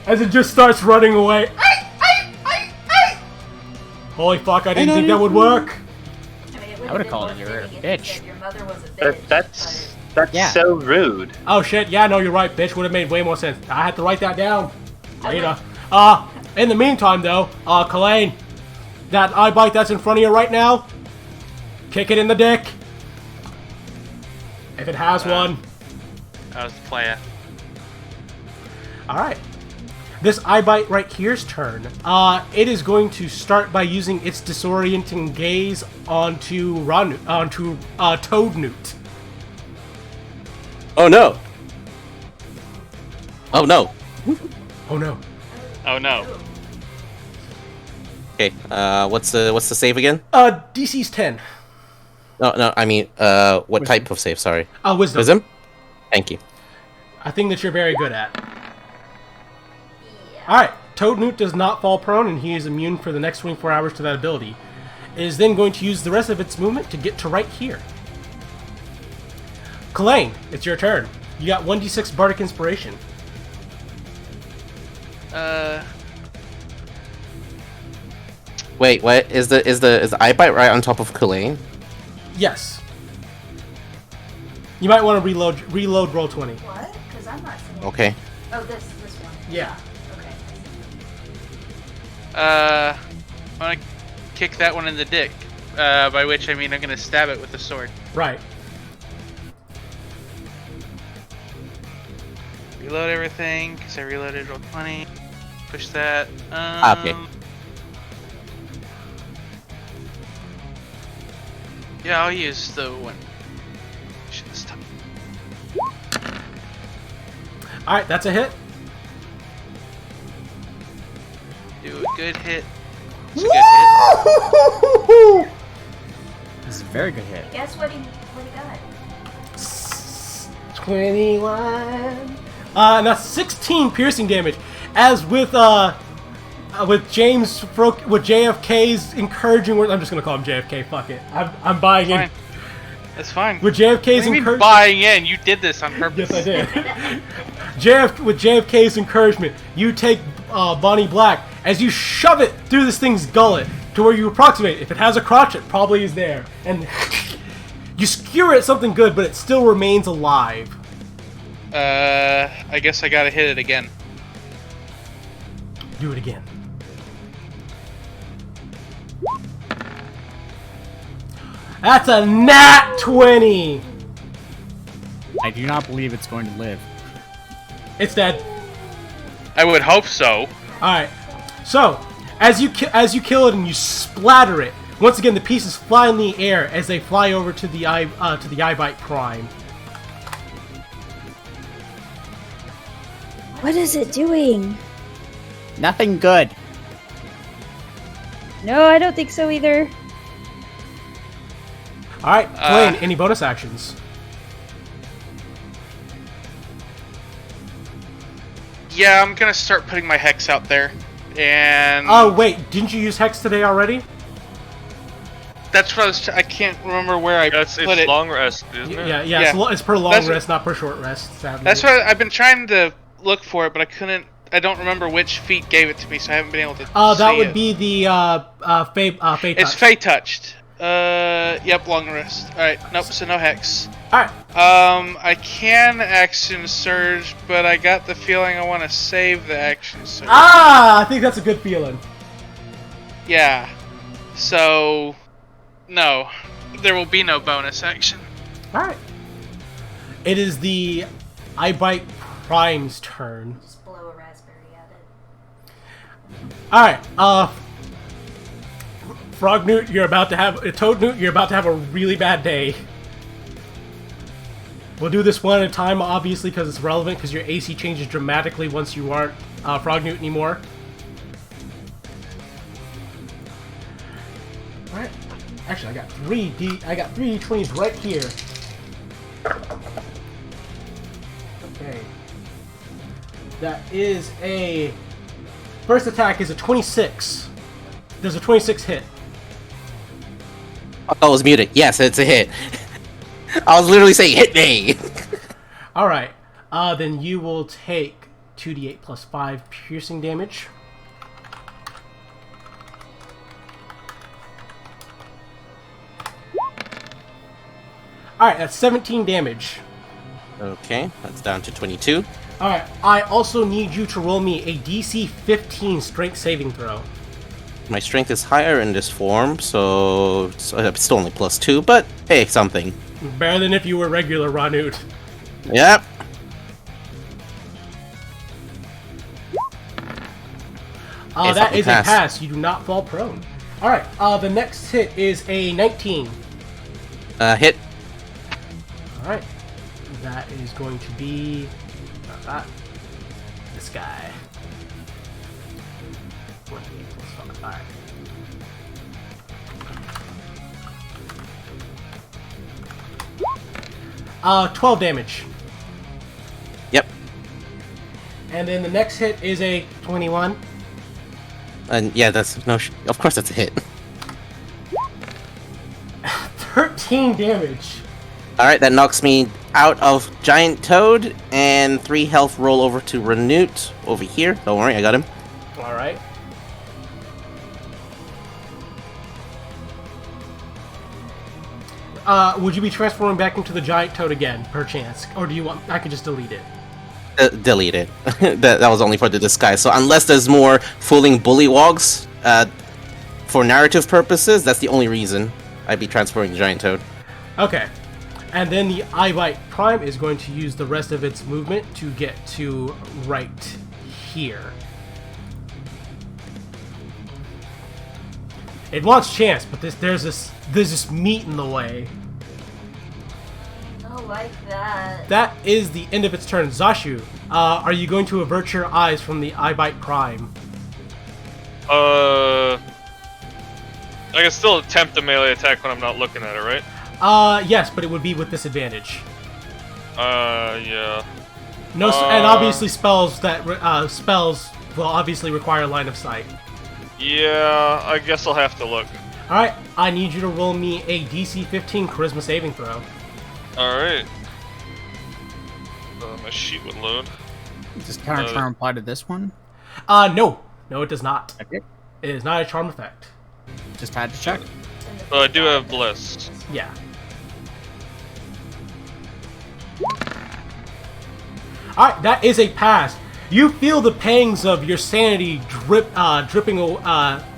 Speaker 1: As it just starts running away. Holy fuck, I didn't think that would work.
Speaker 2: I would have called it a bitch.
Speaker 5: Your mother was a bitch.
Speaker 3: That's
Speaker 2: Yeah.
Speaker 3: so rude.
Speaker 1: Oh shit, yeah, no, you're right, bitch. Would have made way more sense. I had to write that down later. In the meantime, though, Kalain, that eye bite that's in front of you right now, kick it in the dick. If it has one.
Speaker 10: That was the player.
Speaker 1: Alright. This eye bite right here's turn. It is going to start by using its disorienting gaze onto Toadnewt.
Speaker 4: Oh no! Oh no!
Speaker 1: Oh no.
Speaker 10: Oh no.
Speaker 4: Okay, what's the save again?
Speaker 1: DC's 10.
Speaker 4: No, I mean, what type of save? Sorry.
Speaker 1: Wisdom.
Speaker 4: Wisdom? Thank you.
Speaker 1: A thing that you're very good at. Alright, Toadnewt does not fall prone, and he is immune for the next 24 hours to that ability. It is then going to use the rest of its movement to get to right here. Kalain, it's your turn. You got 1d6 Bardic Inspiration.
Speaker 4: Wait, what is the eye bite right on top of Kulain?
Speaker 1: Yes. You might want to reload roll 20.
Speaker 5: What? Because I'm not seeing it.
Speaker 4: Okay.
Speaker 5: Oh, this one.
Speaker 1: Yeah.
Speaker 5: Okay.
Speaker 10: I'm gonna kick that one in the dick. By which I mean I'm gonna stab it with the sword.
Speaker 1: Right.
Speaker 10: Reload everything, because I reloaded roll 20. Push that.
Speaker 4: Okay.
Speaker 10: Yeah, I'll use the one. Shit, this time.
Speaker 1: Alright, that's a hit.
Speaker 10: Do a good hit. It's a good hit.
Speaker 2: This is a very good hit.
Speaker 5: Guess what he got?
Speaker 1: 21. And that's 16 piercing damage. As with James with JFK's encouraging words, I'm just gonna call him JFK. Fuck it. I'm buying in.
Speaker 10: That's fine.
Speaker 1: With JFK's
Speaker 10: What do you mean
Speaker 1: encouragement.
Speaker 10: buying in? You did this on purpose.
Speaker 1: Yes, I did. With JFK's encouragement, you take Bonnie Black as you shove it through this thing's gullet to where you approximate. If it has a crotch, it probably is there. And you skewer at something good, but it still remains alive.
Speaker 10: I guess I gotta hit it again.
Speaker 1: Do it again. That's a nat 20!
Speaker 2: I do not believe it's going to live.
Speaker 1: It's dead.
Speaker 10: I would hope so.
Speaker 1: Alright. So, as you kill it and you splatter it, once again the pieces fly in the air as they fly over to the Eyebite Prime.
Speaker 7: What is it doing?
Speaker 2: Nothing good.
Speaker 7: No, I don't think so either.
Speaker 1: Alright, Blaine, any bonus actions?
Speaker 10: Yeah, I'm gonna start putting my hex out there. And...
Speaker 1: Oh, wait, didn't you use Hex today already?
Speaker 10: That's what I was... I can't remember where I put it.
Speaker 6: It's long rest, isn't it?
Speaker 1: Yeah. It's per long rest, not per short rest, sadly.
Speaker 10: That's why I've been trying to look for it, but I couldn't... I don't remember which feat gave it to me, so I haven't been able to see
Speaker 1: that would
Speaker 10: it.
Speaker 1: be the, Fey Touch.
Speaker 10: It's Fey Touched. Yep, long rest. Alright, nope, so no Hex.
Speaker 1: Alright.
Speaker 10: I can Action Surge, but I got the feeling I want to save the Action Surge.
Speaker 1: I think that's a good feeling.
Speaker 10: Yeah. So... No. There will be no bonus action.
Speaker 1: Alright. It is the Eyebite Prime's turn.
Speaker 5: Just blow a raspberry at it.
Speaker 1: Alright, Frog Newt, you're about to have... Toad Newt, you're about to have a really bad day. We'll do this one at a time, obviously, because it's relevant, because your AC changes dramatically once you aren't Frog Newt anymore. Alright. Actually, I got three D20s right here. Okay. That is a... First attack is a 26. Does a 26 hit?
Speaker 4: Oh, it was muted. Yes, it's a hit. I was literally saying, hit me!
Speaker 1: Alright. Then you will take 2d8 plus 5 piercing damage. Alright, that's 17 damage.
Speaker 4: Okay, that's down to 22.
Speaker 1: Alright, I also need you to roll me a DC 15 strength saving throw.
Speaker 4: My strength is higher in this form, so it's still only +2, but hey, something.
Speaker 1: Better than if you were regular Ranut.
Speaker 4: Yep.
Speaker 1: That is a pass. You do not fall prone. Alright, the next hit is a 19.
Speaker 4: Hit.
Speaker 1: Alright. That is going to be... not that. This guy. 1d8 plus 5. Alright. 12 damage.
Speaker 4: Yep.
Speaker 1: And then the next hit is a 21.
Speaker 4: And yeah, that's no. Of course, that's a hit.
Speaker 1: 13 damage.
Speaker 4: All right, that knocks me out of Giant Toad, and 3 health roll over to Renute over here. Don't worry, I got him.
Speaker 1: All right. Would you be transforming back into the Giant Toad again, per chance? Or do you want... I could just delete it.
Speaker 4: Delete it. that was only for the disguise. So unless there's more fooling bullywogs, for narrative purposes, that's the only reason I'd be transferring Giant Toad.
Speaker 1: Okay. And then the Eyebite Prime is going to use the rest of its movement to get to right here. It wants chance, but there's this meat in the way.
Speaker 5: Oh, like that.
Speaker 1: That is the end of its turn. Zashu, are you going to avert your eyes from the Eyebite Prime?
Speaker 6: I can still attempt a melee attack when I'm not looking at it, right?
Speaker 1: Yes, but it would be with disadvantage.
Speaker 6: Yeah.
Speaker 1: No, and obviously spells will obviously require line of sight.
Speaker 6: Yeah, I guess I'll have to look.
Speaker 1: Alright, I need you to roll me a DC 15 Charisma saving throw.
Speaker 6: Alright. My sheet would load.
Speaker 2: Does counter charm apply to this one?
Speaker 1: No, it does not.
Speaker 2: Okay.
Speaker 1: It is not a charm effect.
Speaker 2: Just had to check.
Speaker 6: So I do have bliss.
Speaker 1: Yeah. Alright, that is a pass. You feel the pangs of your sanity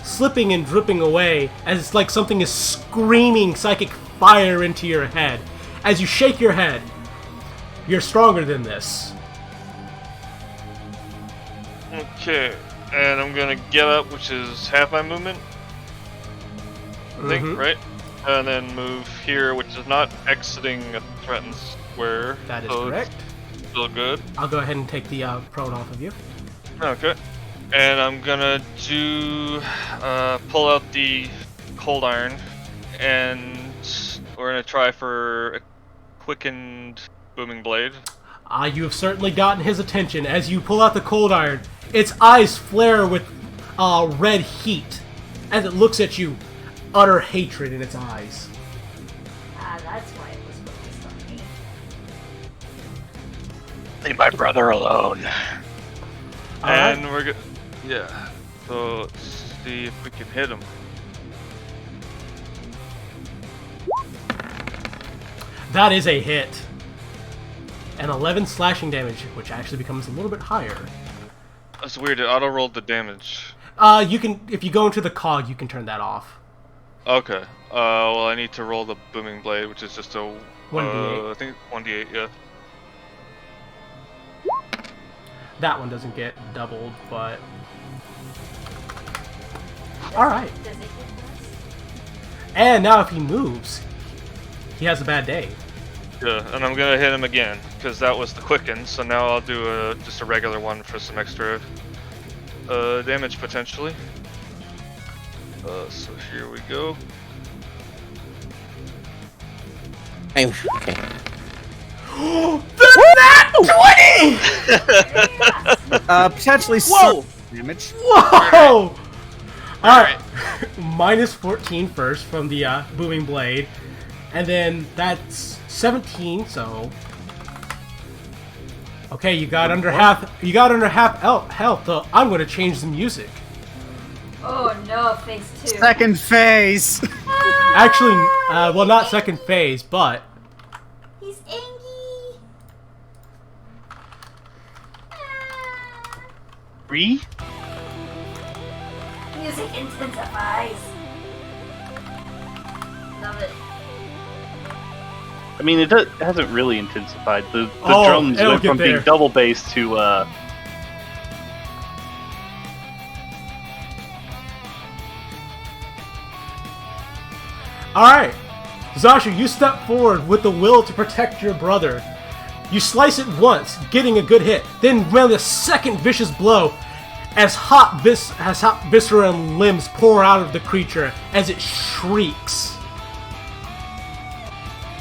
Speaker 1: slipping and dripping away as it's like something is screaming psychic fire into your head. As you shake your head, you're stronger than this.
Speaker 6: Okay, and I'm gonna get up, which is half my movement. I think, right? And then move here, which is not exiting a threatened square.
Speaker 1: That is
Speaker 6: so
Speaker 1: correct.
Speaker 6: It's still good.
Speaker 1: I'll go ahead and take the prone off of you.
Speaker 6: Okay. And I'm gonna do pull out the cold iron, and we're gonna try for a quickened booming blade.
Speaker 1: You have certainly gotten his attention as you pull out the cold iron. Its eyes flare with red heat as it looks at you, utter hatred in its eyes.
Speaker 5: That's why it was focused on me.
Speaker 9: Leave my brother alone.
Speaker 6: And we're good. Yeah. So let's see if we can hit him.
Speaker 1: That is a hit. And 11 slashing damage, which actually becomes a little bit higher.
Speaker 6: That's weird. It auto rolled the damage.
Speaker 1: You can, if you go into the cog, you can turn that off.
Speaker 6: Okay. Well, I need to roll the booming blade, which is just a
Speaker 1: 1d8.
Speaker 6: I think 1d8. Yeah.
Speaker 1: That one doesn't get doubled, but all right.
Speaker 5: Does it get less?
Speaker 1: And now if he moves, he has a bad day.
Speaker 6: Yeah, and I'm gonna hit him again because that was the quicken. So now I'll do just a regular one for some extra damage potentially. So here we go.
Speaker 4: Okay.
Speaker 2: Potentially
Speaker 1: Whoa!
Speaker 2: some damage.
Speaker 1: Whoa! Alright. Minus 14 first from the booming blade. And then that's 17, so... Okay, you got under half health, so I'm gonna change the music.
Speaker 5: Oh no, phase 2.
Speaker 2: Second phase.
Speaker 1: Actually, well, not second phase, but...
Speaker 5: He's angry.
Speaker 3: 3?
Speaker 5: Music intensifies. Love it.
Speaker 3: I mean, it hasn't really intensified. The
Speaker 1: Oh,
Speaker 3: drums
Speaker 1: it'll
Speaker 3: went
Speaker 1: get
Speaker 3: from being
Speaker 1: there.
Speaker 3: double bass to
Speaker 1: Alright, Zasha, you step forward with the will to protect your brother. You slice it once, getting a good hit, then round a second vicious blow as hot viscera and limbs pour out of the creature as it shrieks.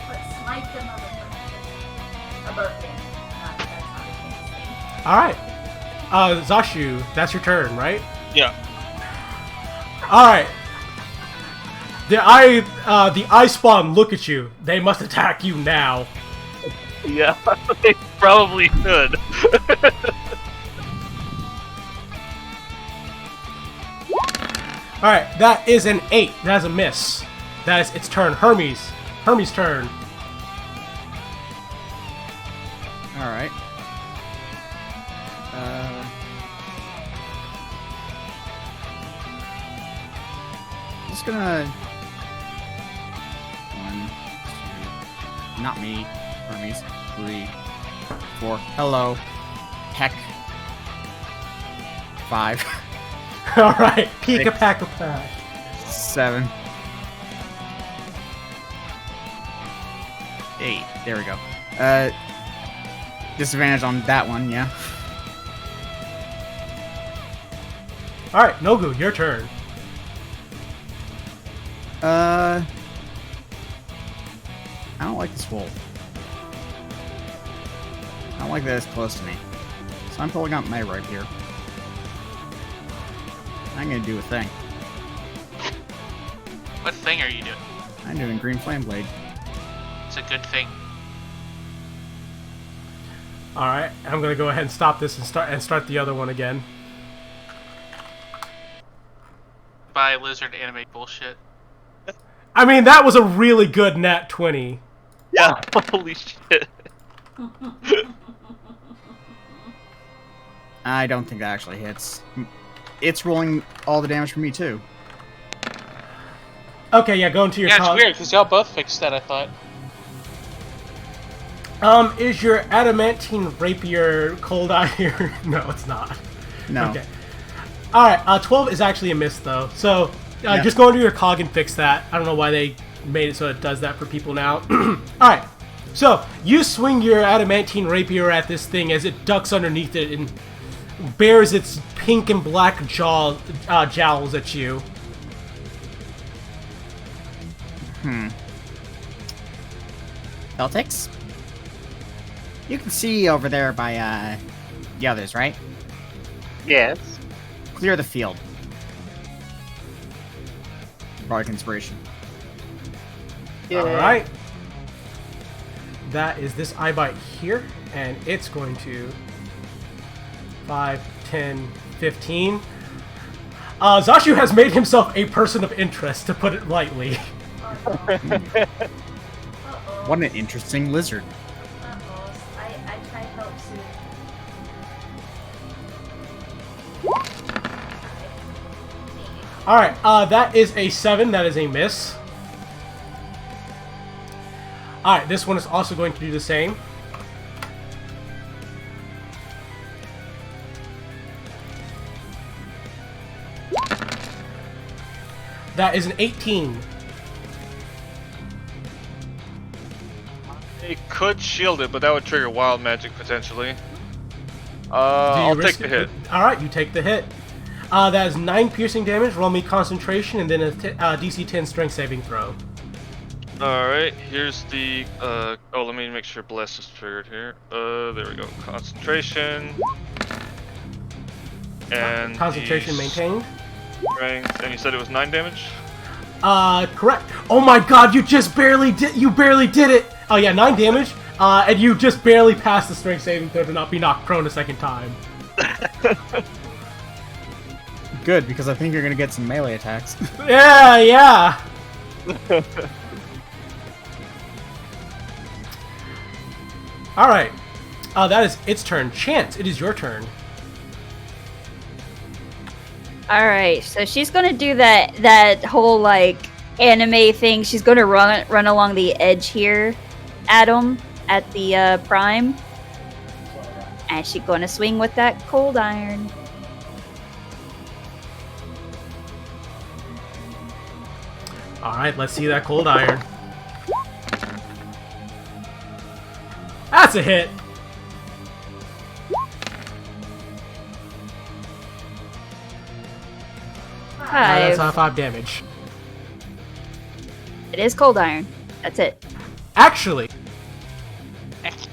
Speaker 5: But smite the motherfucker. Above him. That's not a chance thing.
Speaker 1: Alright, Zashu, that's your turn, right?
Speaker 6: Yeah.
Speaker 1: Alright. The ice spawn look at you. They must attack you now.
Speaker 3: yeah, they probably should.
Speaker 1: Alright, that is an 8. That is a miss. That is its turn. Hermes' turn.
Speaker 2: Alright. Just gonna... 1, 2... Not me. Hermes. 3, 4. Hello. Heck. 5.
Speaker 1: Alright, Pika Paka Pack.
Speaker 2: 7. 8. There we go. Disadvantage on that one, yeah.
Speaker 1: Alright, Nogu, your turn.
Speaker 2: I don't like this wolf. I don't like that it's close to me. So I'm pulling out my right here. I'm gonna do a thing.
Speaker 8: What thing are you doing?
Speaker 2: I'm doing Green Flame Blade.
Speaker 8: It's a good thing.
Speaker 1: Alright, I'm gonna go ahead and stop this and start the other one again.
Speaker 10: by lizard anime bullshit.
Speaker 1: I mean, that was a really good nat 20.
Speaker 3: Yeah, holy shit.
Speaker 2: I don't think that actually hits. It's rolling all the damage for me too.
Speaker 1: Okay, yeah, go into your
Speaker 10: Yeah, it's
Speaker 1: cog.
Speaker 10: weird because y'all both fixed that. I thought.
Speaker 1: Is your adamantine rapier cold iron? No, it's not.
Speaker 2: No.
Speaker 1: Okay. Alright, 12 is actually a miss, though. So,
Speaker 2: Yeah.
Speaker 1: just go into your cog and fix that. I don't know why they made it so it does that for people now. Alright, so, you swing your adamantine rapier at this thing as it ducks underneath it and bares its pink and black jowls at you.
Speaker 2: Celtics? You can see over there by the others, right?
Speaker 3: Yes.
Speaker 2: Clear the field. Bardic Inspiration.
Speaker 1: Alright. That is this eye bite here, and it's going to 5, 10, 15. Zashu has made himself a person of interest, to put it lightly.
Speaker 2: What an interesting lizard.
Speaker 5: I try to help soon.
Speaker 1: Alright, that is a 7, that is a miss. Alright, this one is also going to do the same. That is an 18.
Speaker 6: It could shield it, but that would trigger wild magic potentially.
Speaker 1: Do you
Speaker 6: I'll take
Speaker 1: risk
Speaker 6: the
Speaker 1: it?
Speaker 6: hit.
Speaker 1: Alright, you take the hit. That is 9 piercing damage, roll me concentration, and then a DC 10 strength saving throw.
Speaker 6: Alright, here's the, oh, let me make sure Bless is triggered here. There we go, concentration. And
Speaker 1: Concentration
Speaker 6: the
Speaker 1: maintained.
Speaker 6: Strength, and you said it was 9 damage?
Speaker 1: Correct. Oh my god, you barely did it! Oh yeah, 9 damage, and you just barely passed the strength saving throw to not be knocked prone a second time.
Speaker 2: Good, because I think you're gonna get some melee attacks.
Speaker 1: Yeah! Alright. That is its turn. Chance, it is your turn.
Speaker 7: All right, so she's gonna do that whole like anime thing. She's gonna run along the edge here, at the prime, and she's gonna swing with that cold iron.
Speaker 1: All right, let's see that cold iron. That's a hit. That's 5 damage.
Speaker 7: It is cold iron. That's it.
Speaker 1: Actually, yes,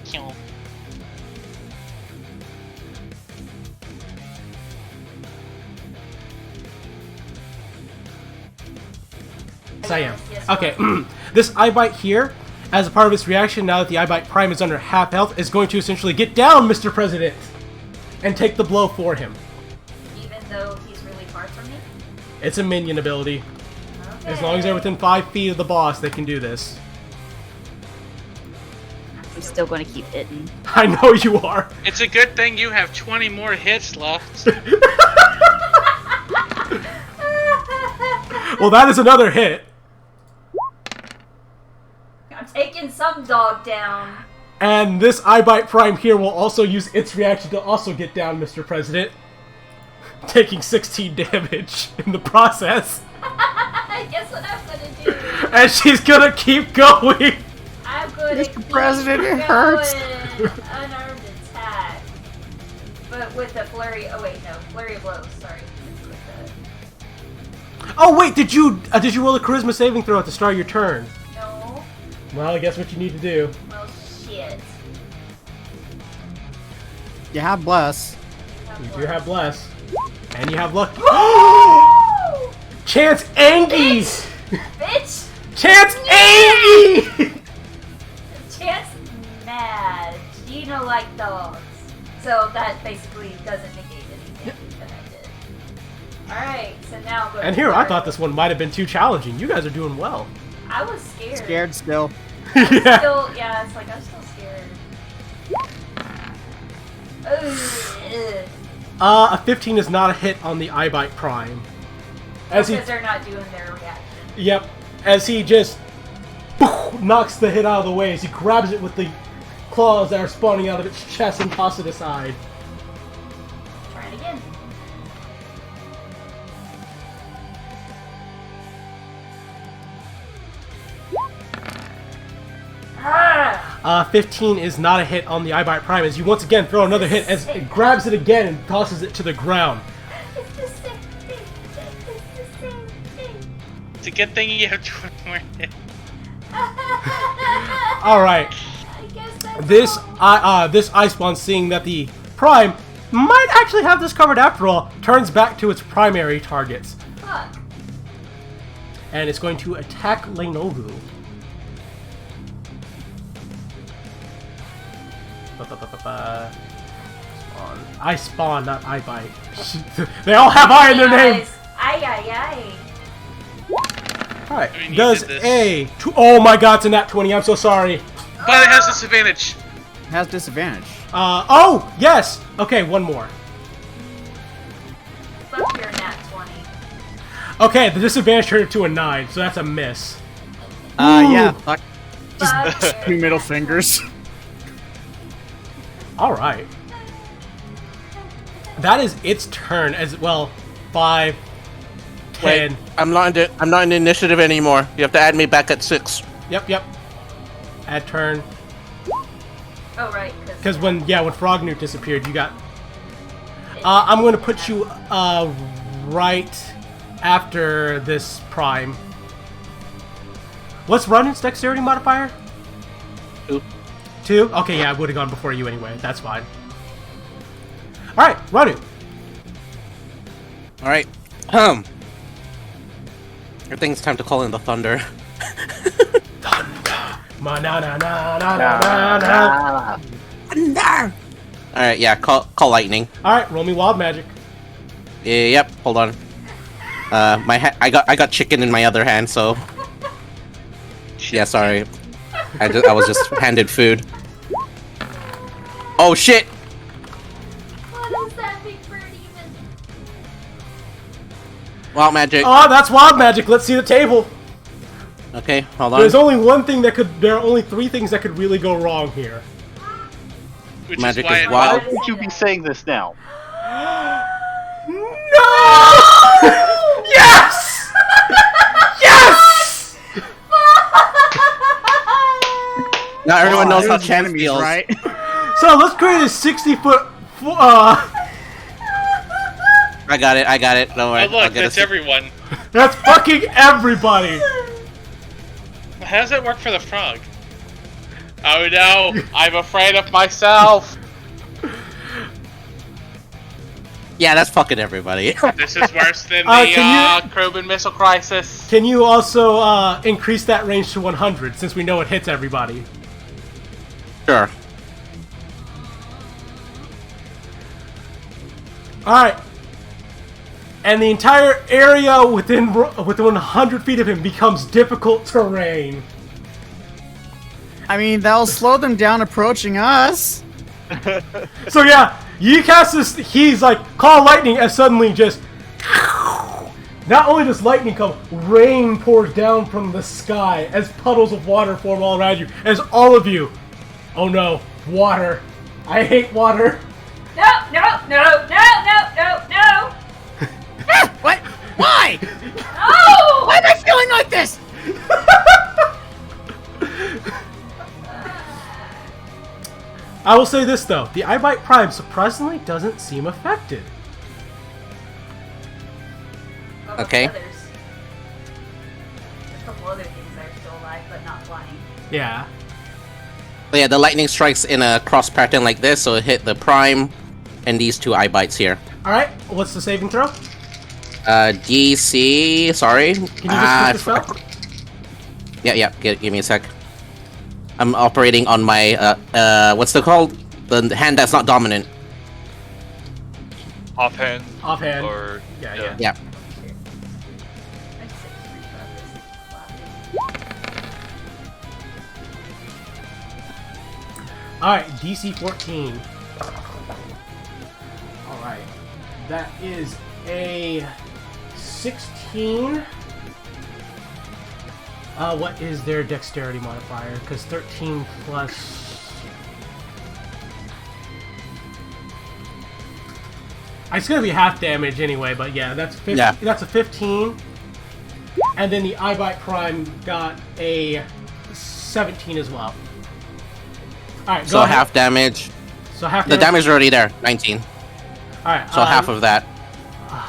Speaker 1: I am. Okay, this eye bite here, as a part of its reaction, now that the eye bite prime is under half health, is going to essentially get down, Mr. President, and take the blow for him.
Speaker 5: Even though he's really far from me?
Speaker 1: It's a minion ability.
Speaker 5: Okay.
Speaker 1: As long as they're within 5 feet of the boss, they can do this.
Speaker 7: I'm still gonna keep hitting.
Speaker 1: I know you are.
Speaker 10: It's a good thing you have 20 more hits left.
Speaker 1: Well, that is another hit.
Speaker 5: I'm taking some dog down.
Speaker 1: And this eye bite prime here will also use its reaction to also get down, Mr. President. Taking 16 damage in the process.
Speaker 5: Guess what I'm gonna do?
Speaker 1: And she's gonna keep going.
Speaker 5: I'm gonna
Speaker 2: Mr. President, it hurts.
Speaker 5: Unarmed attack. But with a flurry. Oh wait, no, flurry of blows. Sorry. With
Speaker 1: Oh wait, did you roll a charisma saving throw at the start of your turn?
Speaker 5: no.
Speaker 1: Well, I guess what you need to do.
Speaker 5: Well, shit.
Speaker 2: You have bless.
Speaker 1: You do have bless, and you have luck. Chance Angie!
Speaker 5: Bitch!
Speaker 1: Chance Angie!
Speaker 5: Chance mad. You know, like dogs. So that basically doesn't negate anything that I did. Alright, so now go
Speaker 1: And
Speaker 5: to
Speaker 1: here, I
Speaker 5: Bart.
Speaker 1: thought this one might have been too challenging. You guys are doing well.
Speaker 5: I was scared.
Speaker 2: Scared still.
Speaker 5: I'm
Speaker 1: Yeah.
Speaker 5: still, yeah, it's like I'm still scared. Ugh.
Speaker 1: A 15 is not a hit on the Eyebite Prime. As he,
Speaker 5: Because they're not doing their reaction.
Speaker 1: yep, as he just knocks the hit out of the way as he grabs it with the claws that are spawning out of its chest and tosses it aside.
Speaker 5: Try it again. Ah!
Speaker 1: 15 is not a hit on the Eyebite Prime as you once again throw another hit as it grabs it again and tosses it to the ground.
Speaker 5: It's the same thing. It's the same thing.
Speaker 10: It's a good thing you have 20 more hits.
Speaker 1: Alright,
Speaker 5: I guess that's
Speaker 1: this
Speaker 5: all.
Speaker 1: this Icepawn, seeing that the Prime might actually have this covered after all, turns back to its primary targets.
Speaker 5: Fuck.
Speaker 1: And it's going to attack Leinovu. Spawn. I spawn, not I bite. They all have I in their name!
Speaker 5: Ay, ay,
Speaker 1: Alright,
Speaker 10: I mean, you
Speaker 1: does
Speaker 10: did this.
Speaker 1: a... Oh my god, it's a nat 20, I'm so sorry.
Speaker 10: But it has disadvantage.
Speaker 2: Has disadvantage.
Speaker 1: Oh, yes! Okay, one more.
Speaker 5: ay. Fuck your nat 20.
Speaker 1: Okay, the disadvantage turned into a 9, so that's a miss.
Speaker 2: Yeah. Fuck.
Speaker 5: Fuck
Speaker 2: Just two
Speaker 5: your
Speaker 2: middle
Speaker 5: nat
Speaker 2: fingers.
Speaker 1: Alright. That is its turn as well. 5, 10.
Speaker 4: Wait, I'm not in the initiative anymore. You have to add me back at 6.
Speaker 1: Yep. Add turn.
Speaker 5: Oh, right.
Speaker 1: Because when Frognute disappeared, you got... I'm going to put you right after this Prime. What's Runut's dexterity modifier?
Speaker 4: 2.
Speaker 1: 2? Okay, yeah, I would have gone before you anyway. That's fine. Alright, Runut.
Speaker 4: Alright. I think it's time to call in the thunder.
Speaker 1: Ma-na-na-na-na-na-na.
Speaker 4: Thunder! Alright, yeah, call lightning.
Speaker 1: Alright, roll me wild magic.
Speaker 4: Yep, hold on. I got chicken in my other hand, so... Yeah, sorry. I was just handed food. Oh shit!
Speaker 5: What is that big bird even?
Speaker 4: Wild magic.
Speaker 1: Oh, that's wild magic. Let's see the table.
Speaker 4: Okay, hold on.
Speaker 1: There's only one thing that could... There are only 3 things that could really go wrong here.
Speaker 10: Which
Speaker 4: Magic
Speaker 10: is why
Speaker 4: is
Speaker 10: it
Speaker 4: wild.
Speaker 3: Why would you be saying this now?
Speaker 1: No! Yes! Yes!
Speaker 4: Not everyone knows how
Speaker 2: There's
Speaker 4: chance
Speaker 2: enemies,
Speaker 4: feels.
Speaker 2: right?
Speaker 1: So let's create a 60-foot...
Speaker 4: I got it. Don't worry.
Speaker 10: Oh
Speaker 4: I'll
Speaker 10: look,
Speaker 4: get
Speaker 10: that's
Speaker 4: a
Speaker 10: everyone.
Speaker 1: That's fucking everybody!
Speaker 10: How does that work for the frog? Oh no, I'm afraid of myself.
Speaker 4: Yeah, that's fucking everybody.
Speaker 10: This is worse than
Speaker 1: can
Speaker 10: the Kroban missile crisis.
Speaker 1: Can you also increase that range to 100, since we know it hits everybody?
Speaker 4: Sure.
Speaker 1: Alright. And the entire area within 100 feet of him becomes difficult terrain.
Speaker 2: I mean, that'll slow them down approaching us.
Speaker 1: So yeah, you cast this, he's like, call lightning, and suddenly just... Not only does lightning come, rain pours down from the sky as puddles of water form all around you, as all of you... Oh no, water. I hate water.
Speaker 5: No, no, no, no, no, no, no!
Speaker 2: What? Why?
Speaker 5: No!
Speaker 2: Why am I feeling like this?
Speaker 1: I will say this though, the Eyebite Prime surprisingly doesn't seem affected.
Speaker 5: What about
Speaker 4: Okay.
Speaker 5: the others? A couple other things that are still alive, but not flying.
Speaker 1: Yeah.
Speaker 4: But yeah, the lightning strikes in a cross pattern like this, so it hit the prime and these 2 eye bites here.
Speaker 1: Alright, what's the saving throw?
Speaker 4: DC. Sorry.
Speaker 1: Can you just put the spell?
Speaker 4: Yeah. Give me a sec. I'm operating on my what's it called? The hand that's not dominant.
Speaker 6: offhand.
Speaker 1: Offhand.
Speaker 6: Or
Speaker 1: Yeah.
Speaker 4: Yeah.
Speaker 1: Alright, DC 14. Alright. That is a 16. What is their dexterity modifier? Because 13 plus... It's going to be half damage anyway, but yeah, that's that's a 15. And then the Eyebite Prime got a 17 as well. Alright,
Speaker 4: So half damage.
Speaker 1: So half
Speaker 4: The
Speaker 1: damage.
Speaker 4: damage is already there, 19.
Speaker 1: Alright,
Speaker 4: So half of that.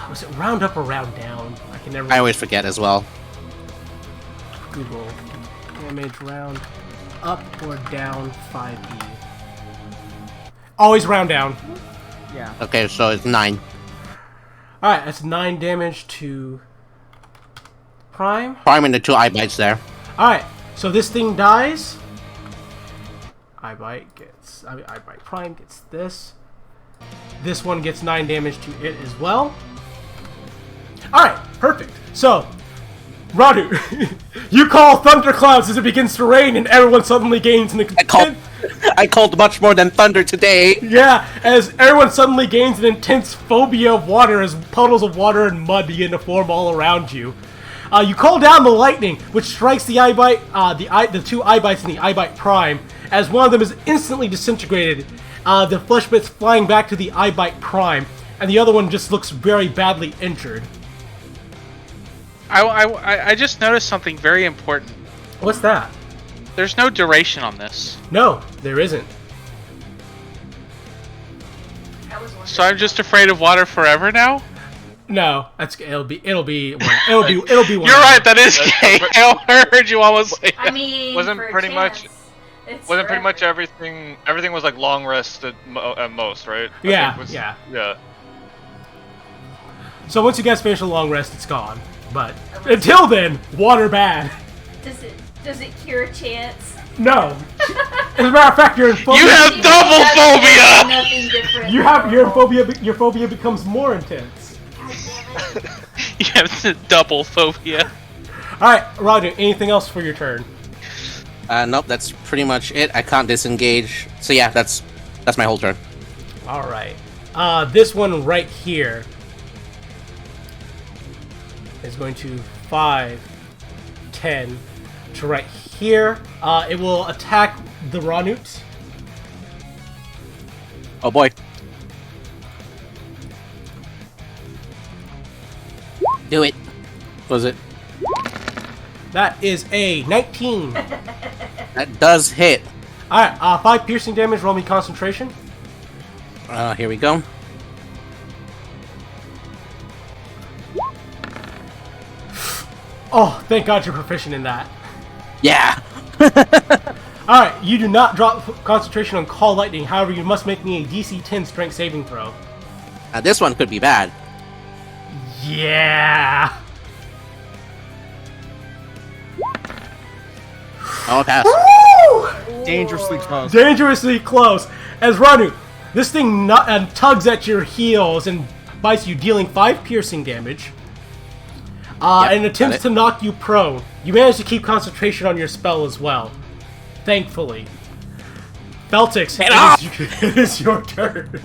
Speaker 1: Was it round up or round down? I can never.
Speaker 4: I always forget as well.
Speaker 1: Google damage round up or down 5e. Always round down.
Speaker 2: Yeah.
Speaker 4: Okay, so it's 9.
Speaker 1: Alright, that's 9 damage to Prime.
Speaker 4: Prime and the 2 eye bites there.
Speaker 1: Alright, so this thing dies. Eyebite Prime gets this. This one gets 9 damage to it as well. Alright, perfect. So, Radu, you call thunderclouds as it begins to rain and everyone suddenly gains an
Speaker 4: I called much more than thunder today.
Speaker 1: Yeah, as everyone suddenly gains an intense phobia of water as puddles of water and mud begin to form all around you. You call down the lightning, which strikes the eyebite, the 2 eyebites in the eyebite prime, as one of them is instantly disintegrated. The flesh bits flying back to the eyebite prime, and the other one just looks very badly injured.
Speaker 10: I just noticed something very important.
Speaker 1: What's that?
Speaker 10: There's no duration on this.
Speaker 1: No, there isn't.
Speaker 10: So I'm just afraid of water forever now?
Speaker 1: No, it'll be one.
Speaker 10: You're right, that is gay. I heard you almost say that.
Speaker 5: I mean,
Speaker 6: Wasn't
Speaker 5: for a
Speaker 6: pretty
Speaker 5: chance,
Speaker 6: much-
Speaker 5: it's
Speaker 6: Wasn't pretty much
Speaker 5: forever.
Speaker 6: everything was like long rest at most, right? I
Speaker 1: Yeah,
Speaker 6: think was-
Speaker 1: yeah.
Speaker 6: Yeah.
Speaker 1: So once you guys finish a long rest, it's gone. But until then, water bad.
Speaker 5: Does it cure a chance?
Speaker 1: No. As a matter of fact, you're in phobia.
Speaker 10: You have double phobia!
Speaker 5: Nothing different.
Speaker 1: You have your phobia becomes more intense.
Speaker 5: God damn it.
Speaker 10: You have double phobia.
Speaker 1: All right, Roger. Anything else for your turn?
Speaker 4: Nope, that's pretty much it. I can't disengage. So yeah, that's my whole turn.
Speaker 1: All right. This one right here is going to 5, 10 to right here. It will attack the Ranut.
Speaker 4: Oh boy. Do it. Was it?
Speaker 1: That is a 19.
Speaker 4: That does hit.
Speaker 1: All right. 5 piercing damage. Roll me concentration.
Speaker 4: Here we go.
Speaker 1: Oh, thank God you're proficient in that.
Speaker 4: Yeah.
Speaker 1: Alright, you do not drop concentration on Call Lightning, however you must make me a DC 10 strength saving throw.
Speaker 4: This one could be bad.
Speaker 1: Yeah!
Speaker 4: Oh, pass.
Speaker 2: Dangerously close.
Speaker 1: Dangerously close. As Ranu, this thing tugs at your heels and bites you, dealing 5 piercing damage. And attempts to knock you prone. You manage to keep concentration on your spell as well. Thankfully. Beltix, it is your turn.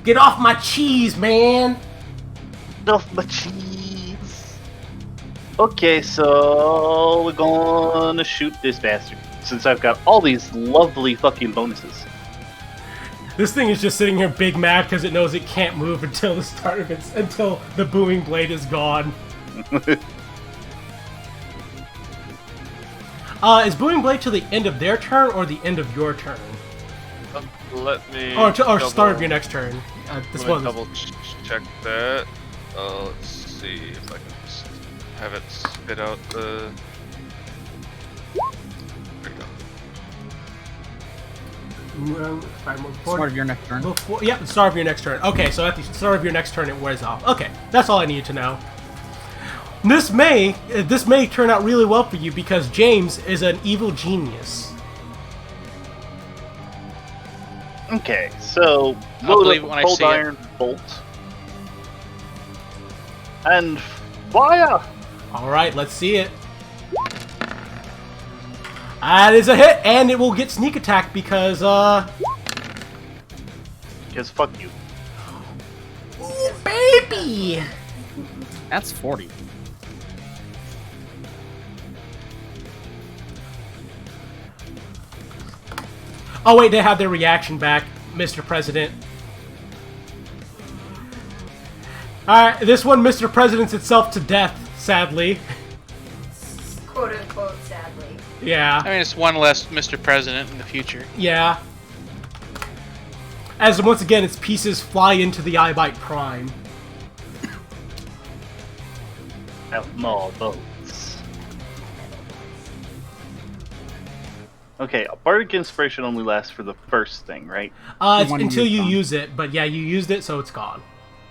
Speaker 1: Get off my cheese, man!
Speaker 3: Off my cheese. Okay, so we're gonna shoot this bastard. Since I've got all these lovely fucking bonuses.
Speaker 1: This thing is just sitting here big mad because it knows it can't move until the start of until the booming blade is gone. Is booming blade till the end of their turn or the end of your turn?
Speaker 6: Let me.
Speaker 1: Or start of your next turn. This
Speaker 6: Let
Speaker 1: one.
Speaker 6: me double check that. Let's see if I can just have it spit out the. There you go.
Speaker 2: Start of your next turn.
Speaker 1: Yeah, the start of your next turn. Okay, so at the start of your next turn, it wears off. Okay, that's all I needed to know. This may turn out really well for you because James is an evil genius.
Speaker 3: Okay, so
Speaker 10: I'll
Speaker 3: load
Speaker 10: believe
Speaker 3: up
Speaker 10: it
Speaker 3: a
Speaker 10: when I
Speaker 3: cold
Speaker 10: see it.
Speaker 3: iron bolt. And fire!
Speaker 1: Alright, let's see it. That is a hit, and it will get sneak attack because,
Speaker 3: Because fuck you.
Speaker 1: Ooh, baby!
Speaker 2: That's 40.
Speaker 1: Oh wait, they have their reaction back, Mr. President. Alright, this one Mr. President's itself to death, sadly.
Speaker 5: Quote unquote, sadly.
Speaker 1: Yeah.
Speaker 10: I mean, it's one less Mr. President in the future.
Speaker 1: Yeah. As once again, its pieces fly into the Eyebite Prime.
Speaker 3: Have more bolts. Okay, a bardic inspiration only lasts for the first thing, right?
Speaker 1: It's
Speaker 2: One
Speaker 1: until
Speaker 2: use
Speaker 1: you
Speaker 2: gone.
Speaker 1: use it, but yeah, you used it, so it's gone.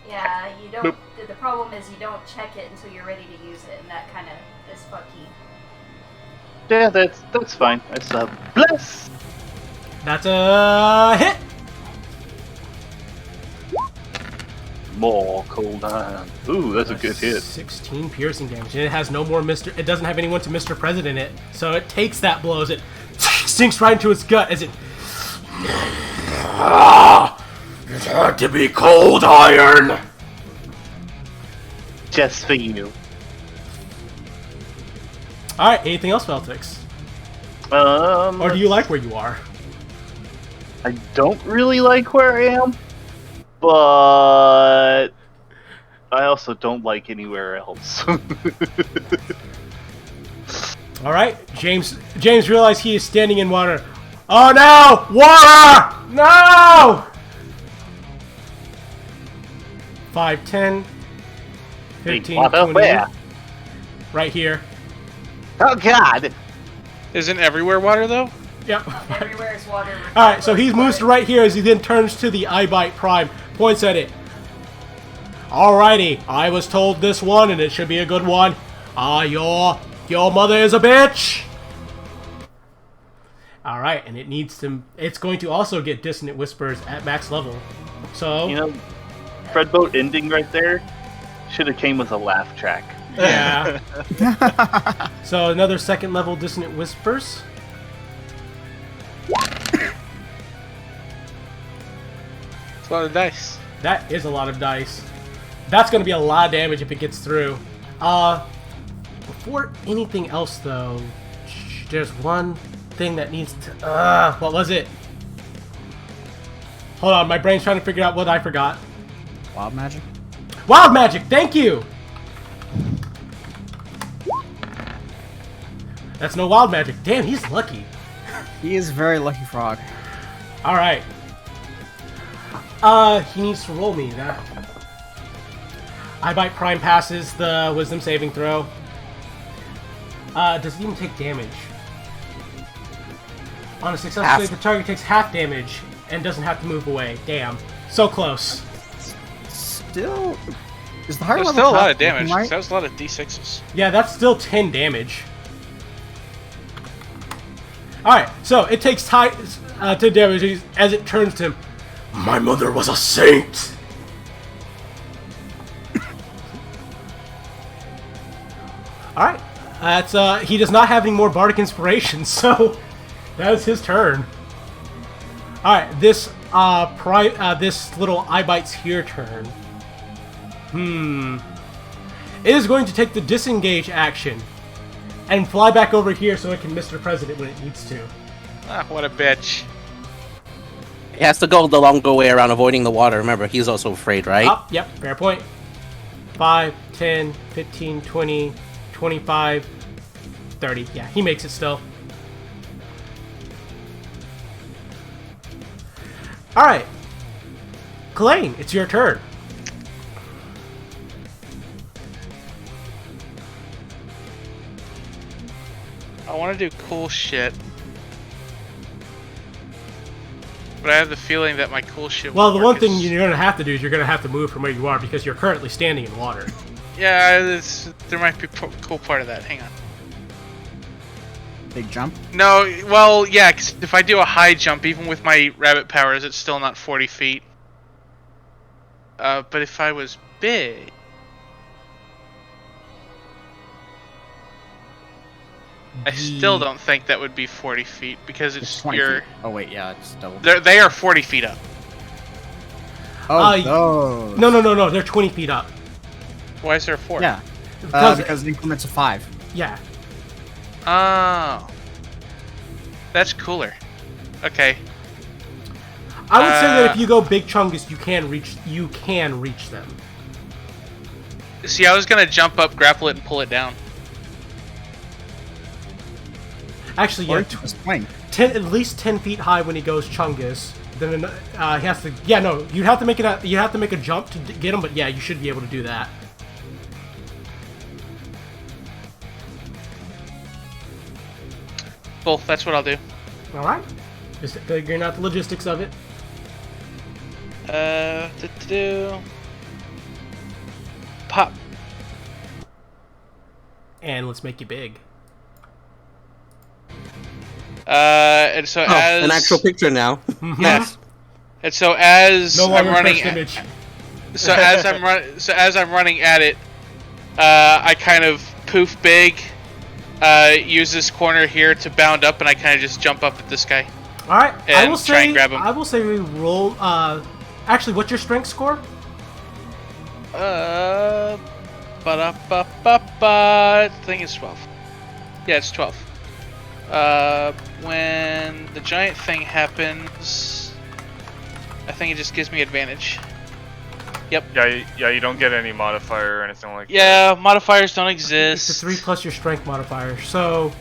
Speaker 5: Yeah, you don't. The problem is you don't check it until you're ready to use it, and that kind of is fucky.
Speaker 3: Yeah, that's fine. I still have bless.
Speaker 1: That's a hit!
Speaker 3: More cold iron. Ooh, that's a good hit.
Speaker 1: 16 piercing damage, and it has no more Mr. It doesn't have anyone to Mr. President in it, so it takes that blow as it sinks right into its gut as it.
Speaker 11: It had to be cold iron.
Speaker 3: Just for you.
Speaker 1: Alright, anything else, Veltix? Or do you like where you are?
Speaker 3: I don't really like where I am, but I also don't like anywhere else.
Speaker 1: Alright, James realized he is standing in water. Oh no! Water! No! 5, 10, 15,
Speaker 3: water
Speaker 1: 20.
Speaker 3: where?
Speaker 1: Right here.
Speaker 3: Oh god!
Speaker 10: Isn't everywhere water, though?
Speaker 1: Yep.
Speaker 5: Everywhere is water.
Speaker 1: Alright, so he moves to right here as he then turns to the Eyebite Prime, points at it. Alrighty, I was told this one and it should be a good one. Your mother is a bitch! Alright, and it's going to also get Dissonant Whispers at max level. So,
Speaker 3: You know, Fredboat ending right there should have came with a laugh track.
Speaker 1: yeah. So another second level Dissonant Whispers.
Speaker 10: It's a lot of dice.
Speaker 1: That is a lot of dice. That's going to be a lot of damage if it gets through. Before anything else, though, there's one thing that needs to... what was it? Hold on, my brain's trying to figure out what I forgot.
Speaker 2: Wild magic?
Speaker 1: Wild magic, thank you! That's no wild magic. Damn, he's lucky.
Speaker 2: He is a very lucky frog.
Speaker 1: Alright. He needs to roll me that. Eyebite Prime passes the wisdom saving throw. Does it even take damage? On a successful save, the target takes half damage and doesn't have to move away. Damn. So close.
Speaker 2: Still... Is the higher
Speaker 10: There's
Speaker 2: level
Speaker 10: still a lot
Speaker 2: path
Speaker 10: of damage.
Speaker 2: working right?
Speaker 10: That was a lot of d6s.
Speaker 1: Yeah, that's still 10 damage. Alright, so it takes 10 damage as it turns to him.
Speaker 11: My mother was a saint.
Speaker 1: Alright. That's he does not have any more bardic inspiration, so that is his turn. Alright, this this little Eyebite's here turn. It is going to take the disengage action and fly back over here so it can Mr. President when it needs to.
Speaker 10: Ah, what a bitch.
Speaker 4: He has to go the longer way around, avoiding the water. Remember, he's also afraid, right?
Speaker 1: Yep, fair point. 5, 10, 15, 20, 25, 30. Yeah, he makes it still. Alright. Kalain, it's your turn.
Speaker 10: I want to do cool shit. But I have the feeling that my cool shit
Speaker 1: Well, the
Speaker 10: won't
Speaker 1: one
Speaker 10: work
Speaker 1: thing
Speaker 10: as-
Speaker 1: you're going to have to do is you're going to have to move from where you are because you're currently standing in water.
Speaker 10: Yeah, there might be a cool part of that. Hang on.
Speaker 2: big jump?
Speaker 10: No, well, yeah, 'cause if I do a high jump, even with my rabbit powers, it's still not 40 feet. But if I was big... I still don't think that would be 40 feet, because it's
Speaker 2: 20
Speaker 10: your...
Speaker 2: feet. Oh wait, yeah, it's double.
Speaker 10: They are 40 feet up.
Speaker 2: Oh, those.
Speaker 1: No. They're 20 feet up.
Speaker 10: Why is there a 4?
Speaker 2: Yeah, because the increments of 5.
Speaker 1: Yeah.
Speaker 10: Oh. That's cooler. Okay.
Speaker 1: I would say that if you go big chungus, you can reach them.
Speaker 10: See, I was gonna jump up, grapple it, and pull it down.
Speaker 1: Actually, yeah,
Speaker 2: swing.
Speaker 1: at least 10 feet high when he goes chungus. Then he has to. Yeah, no, you'd have to make it. You have to make a jump to get him, but yeah, you should be able to do that.
Speaker 10: Cool. That's what I'll do.
Speaker 1: All right. Just figuring out the logistics of it.
Speaker 10: Pop.
Speaker 1: And let's make you big.
Speaker 10: And so as
Speaker 4: an actual picture now.
Speaker 10: Yes. And so as
Speaker 1: No
Speaker 10: I'm
Speaker 1: longer
Speaker 10: running,
Speaker 1: first image.
Speaker 10: so as I'm running at it, I kind of poof big. Use this corner here to bound up, and I kind of just jump up at this guy.
Speaker 1: All right.
Speaker 10: And try and grab him.
Speaker 1: I will say we roll. Actually, what's your strength score?
Speaker 10: I think it's 12. Yeah, it's 12. When the giant thing happens, I think it just gives me advantage. Yep.
Speaker 6: Yeah, you don't get any modifier or anything like that.
Speaker 10: Yeah, modifiers don't exist.
Speaker 1: It's a 3 plus your strength modifier. So,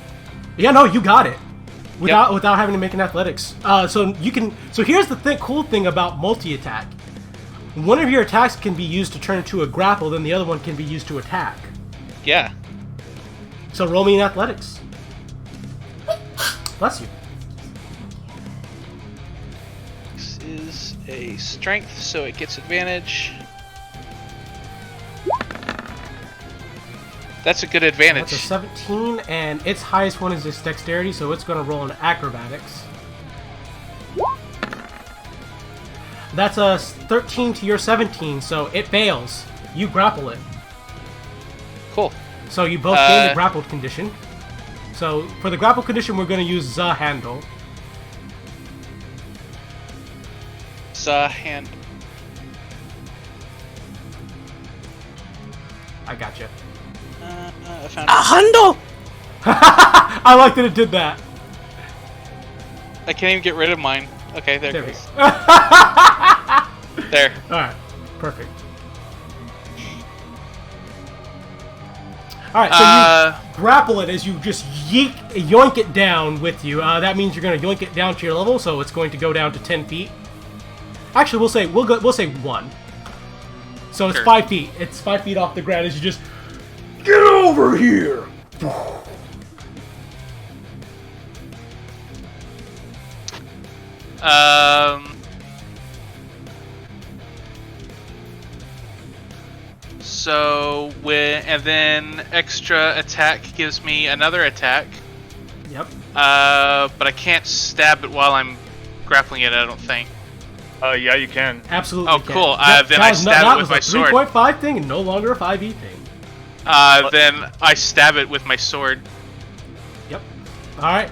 Speaker 1: yeah, no, you got it. Without having to make an athletics. So here's the cool thing about multi-attack. One of your attacks can be used to turn into a grapple, then the other one can be used to attack.
Speaker 10: Yeah.
Speaker 1: So roll me in athletics. Bless you.
Speaker 10: This is a strength, so it gets advantage. That's a good advantage.
Speaker 1: That's a 17, and its highest one is its dexterity, so it's going to roll in acrobatics. That's a 13 to your 17, so it fails. You grapple it.
Speaker 10: Cool.
Speaker 1: So you both gain the grappled condition. So for the grapple condition, we're going to use the handle.
Speaker 10: Hand.
Speaker 1: I gotcha.
Speaker 10: I found
Speaker 4: A handle!
Speaker 1: I like that it did that.
Speaker 10: I can't even get rid of mine. Okay, there it
Speaker 1: we
Speaker 10: goes.
Speaker 1: go.
Speaker 10: There.
Speaker 1: Alright, perfect. Alright, so you grapple it as you just yoink it down with you. That means you're going to yoink it down to your level, so it's going to go down to 10 feet. Actually, we'll say 1. So it's 5 feet. It's 5 feet off the ground as you just get over here.
Speaker 10: So and then extra attack gives me another attack.
Speaker 1: Yep.
Speaker 10: But I can't stab it while I'm grappling it, I don't think.
Speaker 6: Yeah, you can.
Speaker 1: Absolutely.
Speaker 10: Oh, cool.
Speaker 1: Yep,
Speaker 10: then I stab it with my sword.
Speaker 1: That was a 3.5 thing and no longer a 5e thing.
Speaker 10: Then I stab it with my sword.
Speaker 1: Yep. Alright.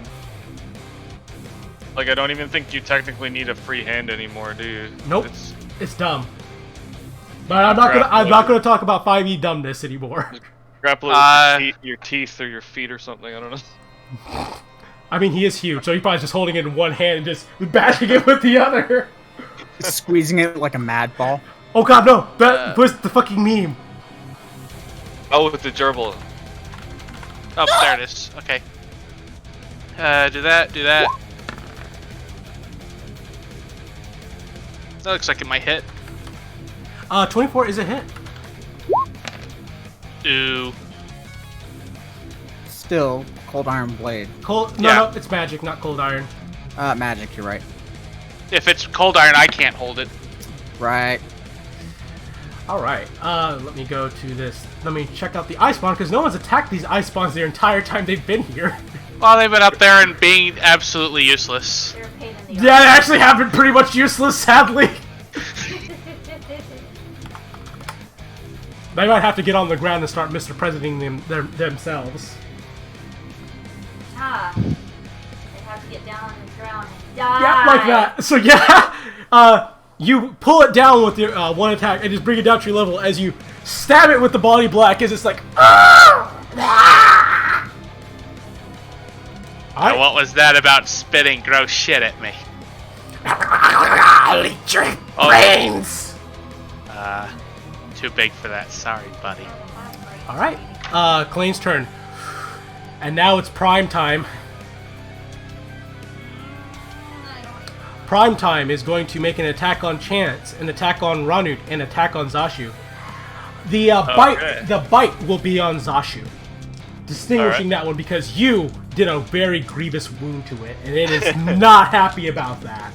Speaker 6: Like, I don't even think you technically need a free hand anymore, do you?
Speaker 1: Nope. It's dumb. But I'm not gonna talk about 5e dumbness anymore.
Speaker 6: Grapple it with your teeth or your feet or something, I don't know.
Speaker 1: I mean, he is huge, so he's probably just holding it in one hand and just bashing it with the other.
Speaker 2: Squeezing it like a mad ball.
Speaker 1: Oh god, no! That was the fucking meme.
Speaker 6: Oh, with the gerbil.
Speaker 10: Oh, there it is. Okay. Do that. That looks like it might hit.
Speaker 1: 24 is a hit.
Speaker 10: Ooh.
Speaker 2: Still, cold iron blade.
Speaker 1: No, it's magic, not cold iron.
Speaker 2: Magic, you're right.
Speaker 10: If it's cold iron, I can't hold it.
Speaker 2: Right.
Speaker 1: Alright, let me go to this. Let me check out the ice spawn, because no one's attacked these ice spawns the entire time they've been here.
Speaker 10: Well, they've been up there and being absolutely useless.
Speaker 5: They're a pain in the
Speaker 1: Yeah, they actually have been pretty much useless, sadly. They might have to get on the ground and start Mr. Presidenting themselves.
Speaker 5: Ah. They have to get down on the ground and die.
Speaker 1: Yeah, like that. So yeah, you pull it down with your one attack and just bring it down to your level as you stab it with the body black as it's like.
Speaker 10: Now, what was that about spitting gross shit at me?
Speaker 11: I'll eat your brains.
Speaker 10: Too big for that. Sorry, buddy.
Speaker 1: All right, Clayne's turn, and now it's prime time. Prime time is going to make an attack on Chance, an attack on Ranut, and an attack on Zashu. The bite will be on Zashu, distinguishing that one because you did a very grievous wound to it, and it is not happy about that.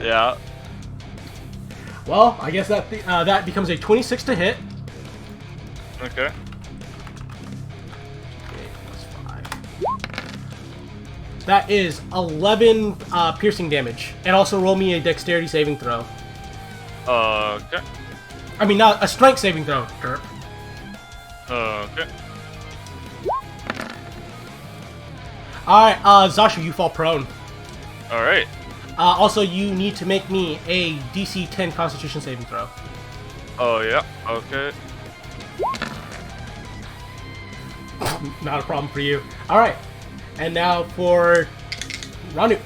Speaker 6: Yeah.
Speaker 1: Well, I guess that that becomes a 26 to hit.
Speaker 6: Okay.
Speaker 1: That is 11 piercing damage, and also roll me a dexterity saving throw.
Speaker 6: Okay.
Speaker 1: I mean, not a strength saving throw. Derp.
Speaker 6: Okay.
Speaker 1: All right, Zashu, you fall prone.
Speaker 6: All right.
Speaker 1: Also, you need to make me a DC 10 Constitution saving throw.
Speaker 6: Oh yeah. Okay.
Speaker 1: Not a problem for you. All right, and now for Ranut.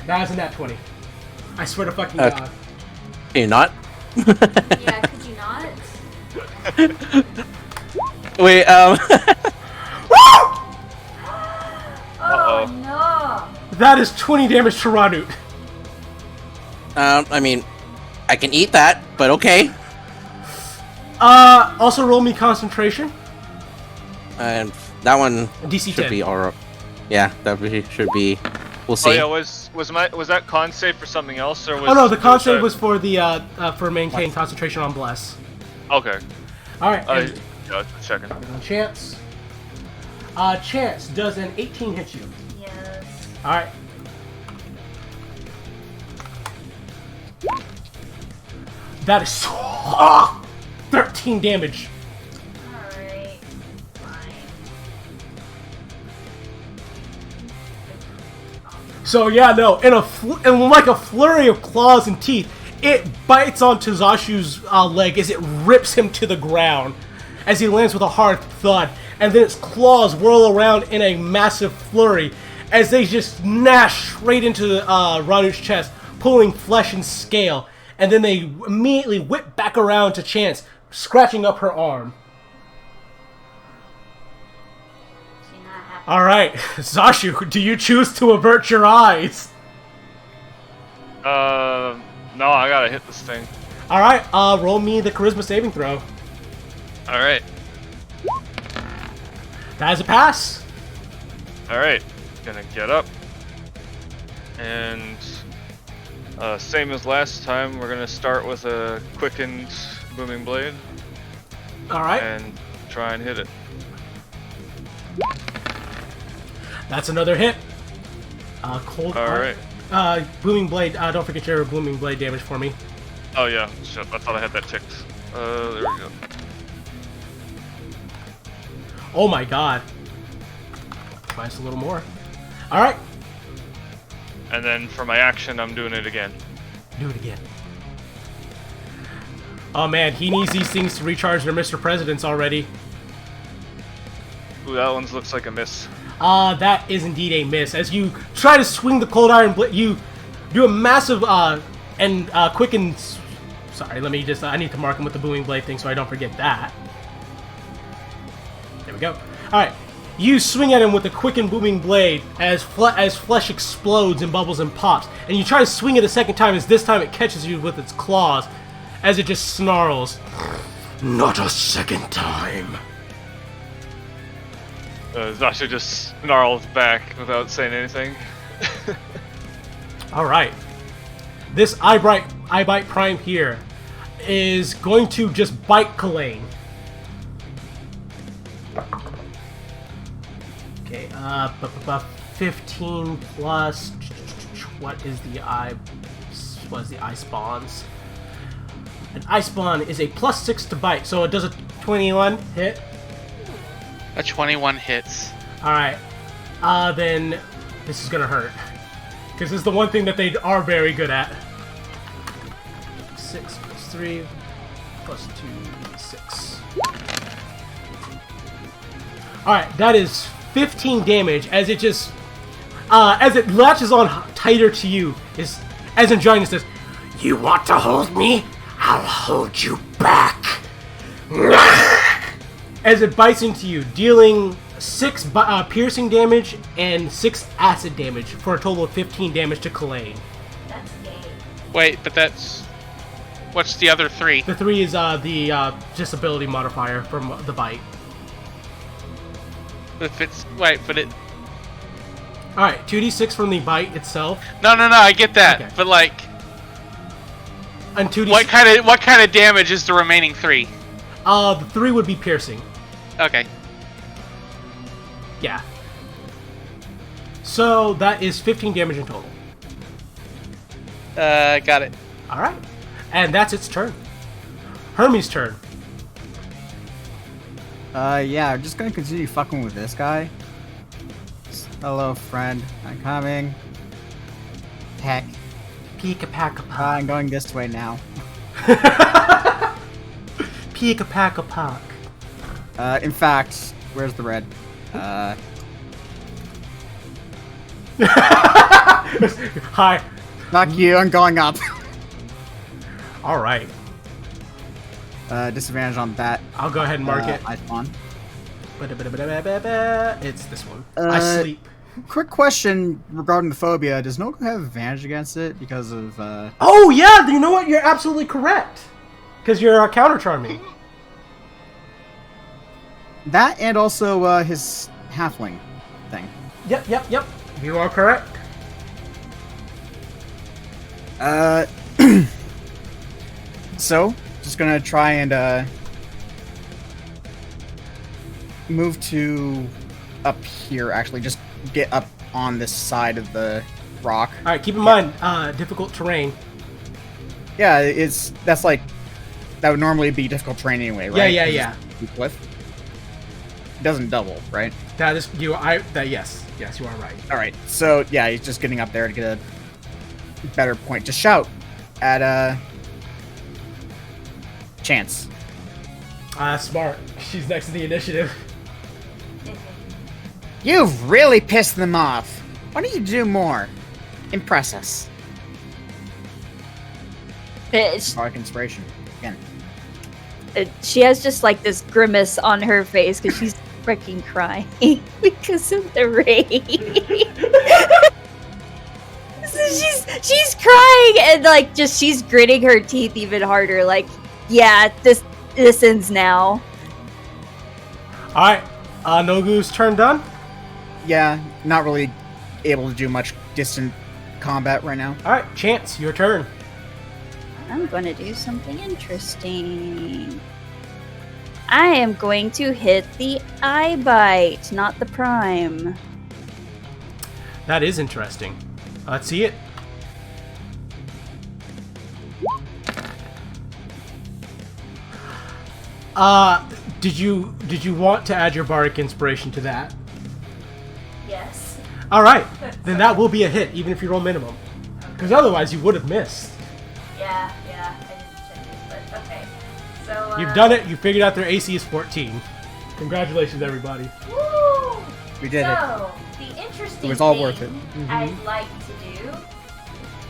Speaker 1: That is a nat 20. I swear to fucking God.
Speaker 4: Can you not?
Speaker 5: Yeah, could you not?
Speaker 4: Wait,
Speaker 5: Oh no!
Speaker 1: That is 20 damage to Ranut.
Speaker 4: I mean, I can eat that, but okay.
Speaker 1: Also roll me concentration.
Speaker 4: And that one
Speaker 1: DC
Speaker 4: should
Speaker 1: 10.
Speaker 4: be alright. Yeah, should be. We'll see.
Speaker 6: Oh yeah. Was that con save for something else or was?
Speaker 1: Oh no, the con save
Speaker 6: that-
Speaker 1: was for the for maintain concentration on bless.
Speaker 6: Okay.
Speaker 1: All right. and
Speaker 6: Yeah, checking.
Speaker 1: Chance. Chance, does an 18 hit you?
Speaker 5: Yes.
Speaker 1: All right. That is 13 damage.
Speaker 5: Alright. Fine.
Speaker 1: So yeah, no, in like a flurry of claws and teeth, it bites onto Zashu's leg as it rips him to the ground, as he lands with a hard thud, and then its claws whirl around in a massive flurry, as they just gnash straight into Ranut's chest, pulling flesh and scale, and then they immediately whip back around to Chance, scratching up her arm.
Speaker 5: She's not happy.
Speaker 1: Alright, Zashu, do you choose to avert your eyes?
Speaker 6: No, I gotta hit this thing.
Speaker 1: Alright, roll me the charisma saving throw.
Speaker 6: All right.
Speaker 1: That is a pass.
Speaker 6: All right. Gonna get up. And same as last time, we're gonna start with a quickened booming blade
Speaker 1: Alright,
Speaker 6: and try and hit it.
Speaker 1: that's another hit. Cold
Speaker 6: All
Speaker 1: heart.
Speaker 6: right.
Speaker 1: Booming blade, don't forget your booming blade damage for me.
Speaker 6: Oh yeah. Shit. I thought I had that ticked. There we go.
Speaker 1: Oh my god. Try us a little more. Alright,
Speaker 6: And then for my action, I'm doing it again.
Speaker 1: do it again. Oh man, he needs these things to recharge their Mr. Presidents already.
Speaker 6: Ooh, that one looks like a miss.
Speaker 1: That is indeed a miss. As you try to swing the cold iron blade, you do a massive, and quicken... Sorry, let me just... I need to mark him with the booming blade thing so I don't forget that. There we go. Alright. You swing at him with a quick and booming blade as flesh explodes and bubbles and pops. And you try to swing it a second time as this time it catches you with its claws as it just snarls.
Speaker 11: Not a second time.
Speaker 6: Zasha just snarls back without saying anything.
Speaker 1: Alright. This Eyebite Prime here is going to just bite Kalain. Okay, 15 plus. What is the eye spawns? An eye spawn is a +6 to bite, so it does a 21 hit.
Speaker 10: A 21 hits.
Speaker 1: Alright. Then this is gonna hurt. Because this is the one thing that they are very good at. 6 plus 3 plus 2, 6. Alright, that is 15 damage as it just... as it latches on tighter to you, is as Androgynous says,
Speaker 11: You want to hold me? I'll hold you back.
Speaker 1: as it bites into you, dealing 6 piercing damage and 6 acid damage for a total of 15 damage to Kalain.
Speaker 5: That's gay.
Speaker 10: Wait, but that's... What's the other 3?
Speaker 1: The 3 is the disability modifier from the bite.
Speaker 10: If it's... Wait, but it...
Speaker 1: Alright, 2d6 from the bite itself.
Speaker 10: No, I get that.
Speaker 1: Okay.
Speaker 10: But like...
Speaker 1: And 2d6...
Speaker 10: What kind of damage is the remaining 3?
Speaker 1: The 3 would be piercing.
Speaker 10: Okay.
Speaker 1: Yeah. So that is 15 damage in total.
Speaker 10: Got it.
Speaker 1: Alright. And that's its turn. Hermes' turn.
Speaker 2: Yeah, I'm just gonna continue fucking with this guy. Hello, friend. I'm coming. Heck.
Speaker 1: Pika-paka-paka.
Speaker 2: I'm going this way now.
Speaker 1: Pika-paka-pak.
Speaker 2: In fact, where's the red?
Speaker 1: Hi.
Speaker 2: Fuck you, I'm going up.
Speaker 1: Alright.
Speaker 2: Disadvantage on that.
Speaker 1: I'll go ahead and mark it.
Speaker 2: I spawn.
Speaker 1: It's this one. I sleep.
Speaker 2: Quick question regarding the phobia. Does Noku have advantage against it because of,
Speaker 1: Oh, yeah! You know what? You're absolutely correct. Because you're counter-charming.
Speaker 2: That and also, his halfling thing.
Speaker 1: Yep. You are correct.
Speaker 2: So, just gonna try and, move to up here, actually. Just get up on this side of the rock.
Speaker 1: Alright, keep in mind, difficult terrain.
Speaker 2: Yeah, that would normally be difficult terrain anyway, right?
Speaker 1: Yeah.
Speaker 2: Cliff. It doesn't double, right?
Speaker 1: Yes, you are right.
Speaker 2: Alright, so yeah, he's just getting up there to get a better point to shout at Chance.
Speaker 1: Smart. She's next to the initiative.
Speaker 2: You've really pissed them off. Why don't you do more? Impress us. Dark inspiration. Again.
Speaker 7: She has just like this grimace on her face because she's freaking crying because of the rain. So she's crying and like just she's gritting her teeth even harder. Like, yeah, this ends now.
Speaker 1: All right, Nogu's turn done.
Speaker 2: Yeah, not really able to do much distant combat right now.
Speaker 1: All right, Chance, your turn.
Speaker 7: I'm going to do something interesting. I am going to hit the eye bite, not the prime.
Speaker 1: That is interesting. Let's see it. Did you want to add your bardic inspiration to that?
Speaker 5: Yes.
Speaker 1: All right, then that will be a hit, even if you roll minimum, because otherwise you would have missed.
Speaker 5: Yeah, I didn't check it, but okay. So
Speaker 1: You've done it. You figured out their AC is 14. Congratulations, everybody.
Speaker 5: Woo!
Speaker 2: We did it.
Speaker 5: So the interesting
Speaker 2: It was all
Speaker 5: thing
Speaker 2: worth it.
Speaker 5: I'd like to do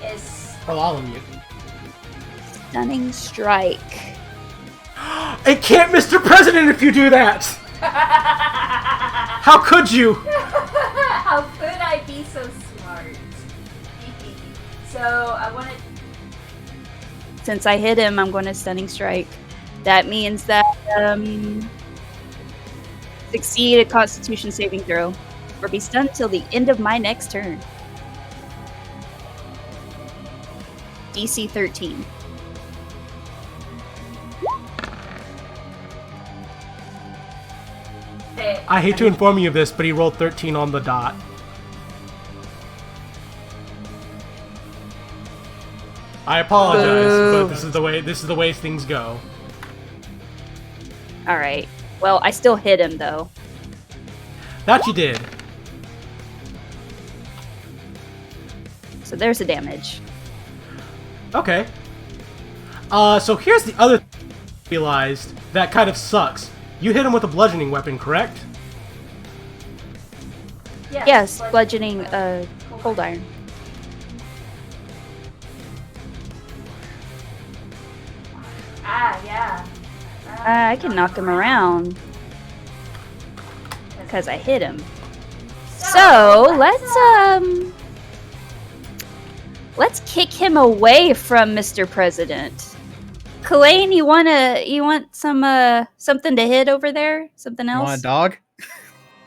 Speaker 5: is
Speaker 1: Oh, all of you.
Speaker 7: Stunning strike.
Speaker 1: It can't, Mr. President, if you do that. How could you?
Speaker 5: how could I be so smart? So I want to.
Speaker 7: Since I hit him, I'm going to stunning strike. That means that succeed a Constitution saving throw, or be stunned till the end of my next turn. DC 13.
Speaker 1: I hate to inform you of this, but he rolled 13 on the dot. I apologize, but this is the way things go.
Speaker 7: All right. Well, I still hit him though.
Speaker 1: That you did.
Speaker 7: So there's the damage.
Speaker 1: Okay. So here's the other thing I realized that kind of sucks. You hit him with a bludgeoning weapon, correct?
Speaker 7: Yes, bludgeoning cold iron.
Speaker 5: Yeah.
Speaker 7: I can knock him around because I hit him. So let's kick him away from Mr. President. Kalain, you want some something to hit over there? Something else?
Speaker 2: You want a dog?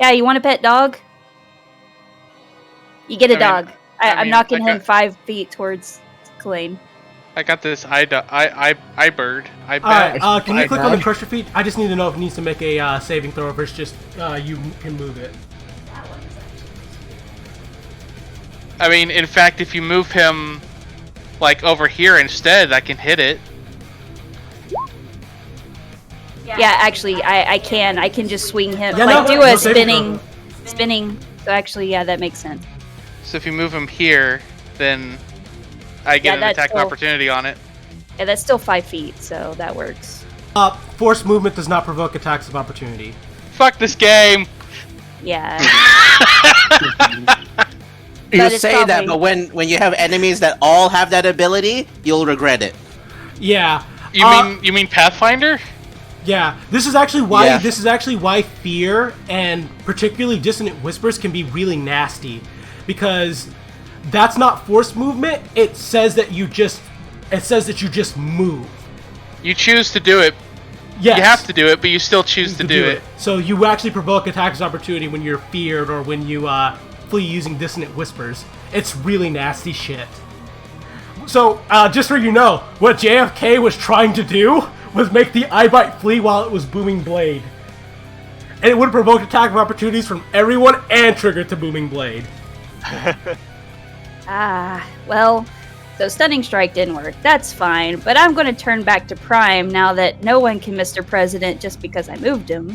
Speaker 7: Yeah, you want a pet dog? You get a dog. I'm knocking him 5 feet towards Kalain.
Speaker 10: I got this eye bird.
Speaker 1: Alright, can you click on the crusher feet? I just need to know if it needs to make a saving throw or it's just you can move it.
Speaker 10: I mean, in fact, if you move him like over here instead, I can hit it.
Speaker 7: Yeah, actually, I can. I can just swing him,
Speaker 1: Yeah,
Speaker 7: do a spinning. So actually, yeah, that makes sense.
Speaker 10: So if you move him here, then I get an attack of opportunity on it.
Speaker 7: Yeah, that's still 5 feet, so that works.
Speaker 1: Forced movement does not provoke attacks of opportunity.
Speaker 10: Fuck this game!
Speaker 7: Yeah.
Speaker 4: You say that, but when you have enemies that all have that ability, you'll regret it.
Speaker 1: Yeah.
Speaker 10: You mean Pathfinder?
Speaker 1: Yeah. This is actually why fear and particularly dissonant whispers can be really nasty, because that's not forced movement. It says that you just move.
Speaker 10: You choose to do it.
Speaker 1: Yes.
Speaker 10: You have to do it, but you still choose to do it.
Speaker 1: So you actually provoke attacks of opportunity when you're feared or when you flee using dissonant whispers. It's really nasty shit. So, just so you know, what JFK was trying to do was make the eyebite flee while it was booming blade. And it would provoke attack of opportunities from everyone and trigger to booming blade.
Speaker 7: Well, so Stunning Strike didn't work. That's fine, but I'm going to turn back to Prime now that no one can Mr. President just because I moved him.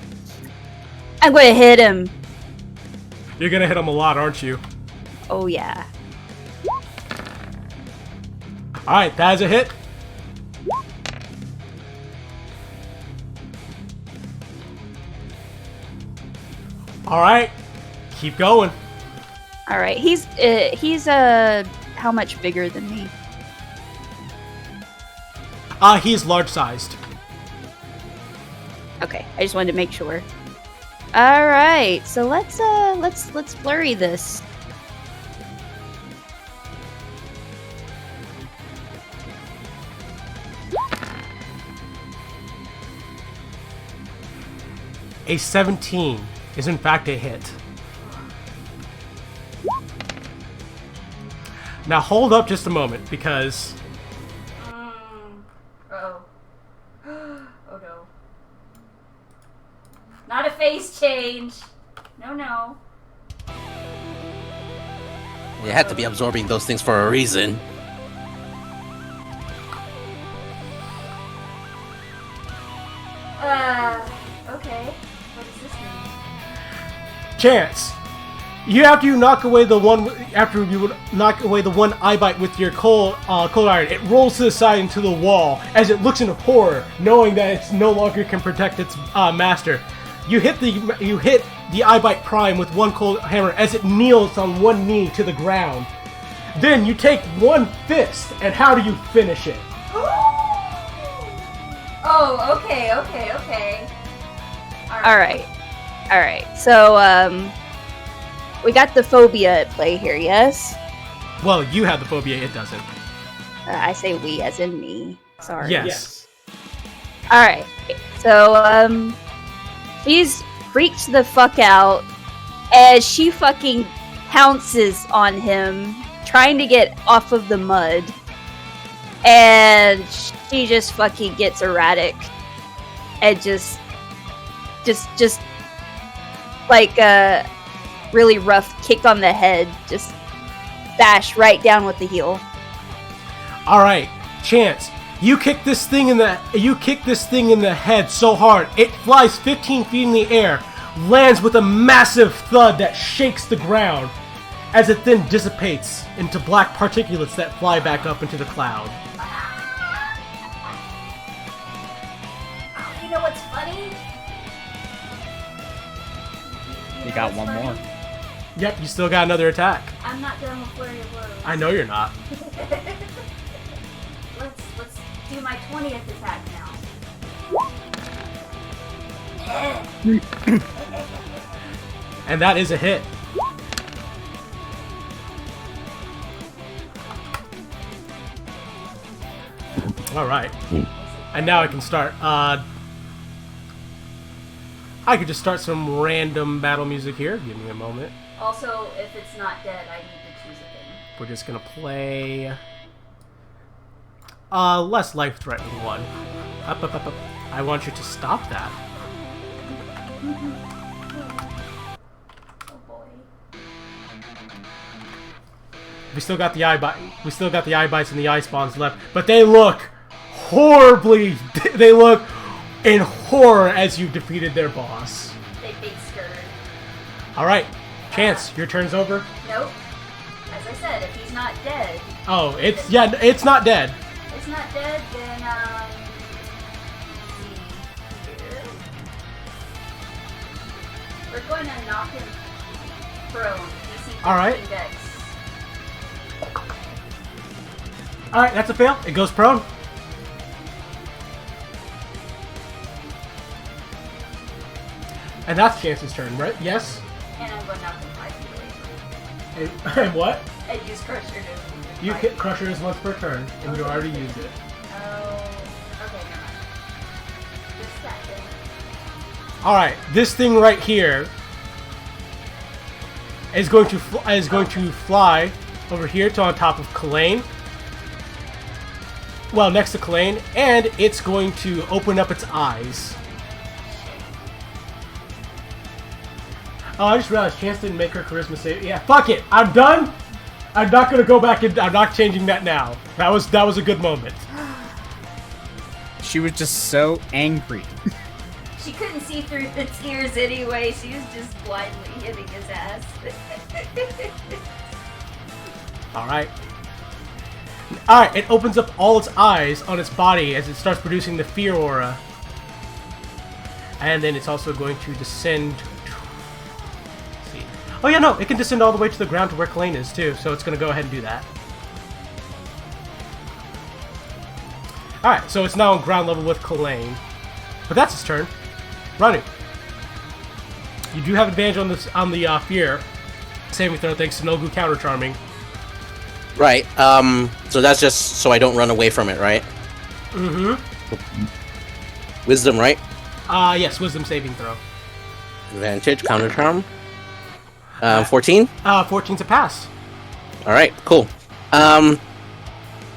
Speaker 7: I'm going to hit him.
Speaker 1: You're going to hit him a lot, aren't you?
Speaker 7: Oh, yeah.
Speaker 1: Alright, that is a hit. Alright, keep going.
Speaker 7: Alright, he's how much bigger than me?
Speaker 1: He's large-sized.
Speaker 7: Okay, I just wanted to make sure. Alright, so let's blurry this.
Speaker 1: A 17 is in fact a hit. Now hold up just a moment, because...
Speaker 5: Oh no. Not a face change! No.
Speaker 4: You had to be absorbing those things for a reason.
Speaker 5: Okay. What does this mean?
Speaker 1: Chance! After you knock away the one eye bite with your cold iron, it rolls to the side into the wall as it looks in horror, knowing that it no longer can protect its master. You hit the eye bite prime with one cold hammer as it kneels on one knee to the ground. Then you take one fist, and how do you finish it?
Speaker 5: Oh, okay.
Speaker 7: Alright. So, we got the phobia at play here, yes?
Speaker 1: Well, you have the phobia, it doesn't.
Speaker 7: I say we as in me. Sorry.
Speaker 1: Yes.
Speaker 7: Alright. So, she's freaked the fuck out as she fucking pounces on him, trying to get off of the mud. And she just fucking gets erratic. And just like a really rough kick on the head. Just bash right down with the heel.
Speaker 1: All right, Chance, you kick this thing in the head so hard it flies 15 feet in the air, lands with a massive thud that shakes the ground, as it then dissipates into black particulates that fly back up into the cloud.
Speaker 5: You know what's funny?
Speaker 2: You got one more.
Speaker 1: Yep, you still got another attack.
Speaker 5: I'm not done with flurry of blows.
Speaker 1: I know you're not.
Speaker 5: Let's do my 20th attack now.
Speaker 1: And that is a hit. All right. And now I can start. I could just start some random battle music here. Give me a moment.
Speaker 5: Also, if it's not dead, I need to choose a thing.
Speaker 1: We're just gonna play less life-threatening one. Up, up, up, up. I want you to stop that.
Speaker 5: Oh boy.
Speaker 1: We still got the eye bite. We still got the eye bites and the eye spawns left, but they look horribly. They look in horror as you defeated their boss.
Speaker 5: They big skirt.
Speaker 1: All right, Chance, your turn's over.
Speaker 5: Nope. As I said, if he's not dead.
Speaker 1: Oh, it's not dead.
Speaker 5: It's not dead, then we're going to knock him prone. DC
Speaker 1: All right.
Speaker 5: Dex.
Speaker 1: All right, that's a fail. It goes prone. And that's Chance's turn, right? Yes.
Speaker 5: And I'm going to knock him 5 feet away from
Speaker 1: And what?
Speaker 5: him. And use Crusher to...
Speaker 1: You hit Crushers once per turn, and you already used it.
Speaker 5: Oh, okay, never mind. Just that thing.
Speaker 1: All right, this thing right here is going to fly over here to on top of Kalain. Well, next to Kalain, and it's going to open up its eyes. Oh, I just realized Chance didn't make her charisma save. Yeah, fuck it. I'm done. I'm not gonna go back and I'm not changing that now. That was a good moment.
Speaker 2: She was just so angry.
Speaker 5: She couldn't see through the tears anyway. She was just blindly hitting his ass.
Speaker 1: All right. All right. It opens up all its eyes on its body as it starts producing the fear aura, and then it's also going to descend. Let's see. Oh yeah, no, it can descend all the way to the ground to where Kalain is too. So it's going to go ahead and do that. All right. So it's now on ground level with Kalain, but that's its turn. Ranu. You do have advantage on the fear saving throw thanks to Nogu counter charming.
Speaker 4: Right. So that's just so I don't run away from it, right?
Speaker 1: Mm-hmm.
Speaker 4: Wisdom, right?
Speaker 1: Yes, wisdom saving throw.
Speaker 4: Advantage, counter charm. 14?
Speaker 1: 14's a pass.
Speaker 4: All right, cool.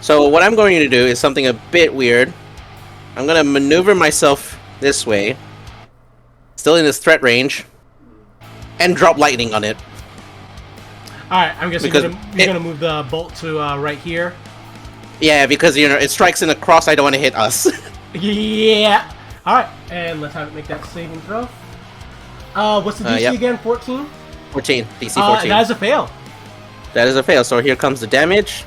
Speaker 4: So what I'm going to do is something a bit weird. I'm going to maneuver myself this way, still in this threat range, and drop lightning on it.
Speaker 1: Alright, I'm guessing you're gonna move the bolt to right here.
Speaker 4: Yeah, because it strikes in a cross. I don't want to hit us.
Speaker 1: Yeah. Alright, and let's have it make that saving throw. What's the DC again? 14?
Speaker 4: 14. DC 14.
Speaker 1: That is a fail.
Speaker 4: That is a fail. So here comes the damage.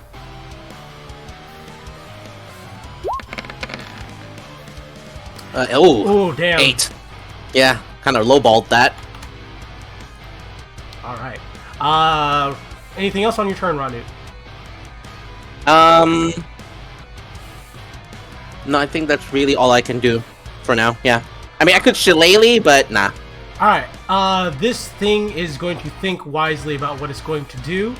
Speaker 1: Oh, damn.
Speaker 4: 8. Yeah, kind of lowballed that.
Speaker 1: Alright. Anything else on your turn, Ranu?
Speaker 4: No, I think that's really all I can do for now. Yeah. I mean, I could shillelagh, but nah.
Speaker 1: Alright, this thing is going to think wisely about what it's going to do.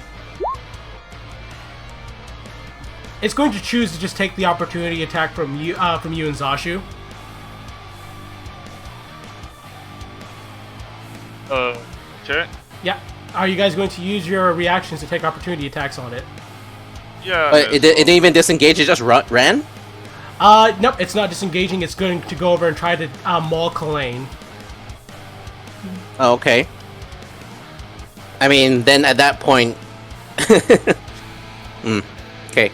Speaker 1: It's going to choose to just take the opportunity attack from you and Zashu.
Speaker 6: Okay.
Speaker 1: Yeah. Are you guys going to use your reactions to take opportunity attacks on it?
Speaker 6: Yeah.
Speaker 4: But it didn't even disengage, it just ran?
Speaker 1: Nope, it's not disengaging. It's going to go over and try to maul Kalain.
Speaker 4: Oh, okay. I mean, then at that point... Okay.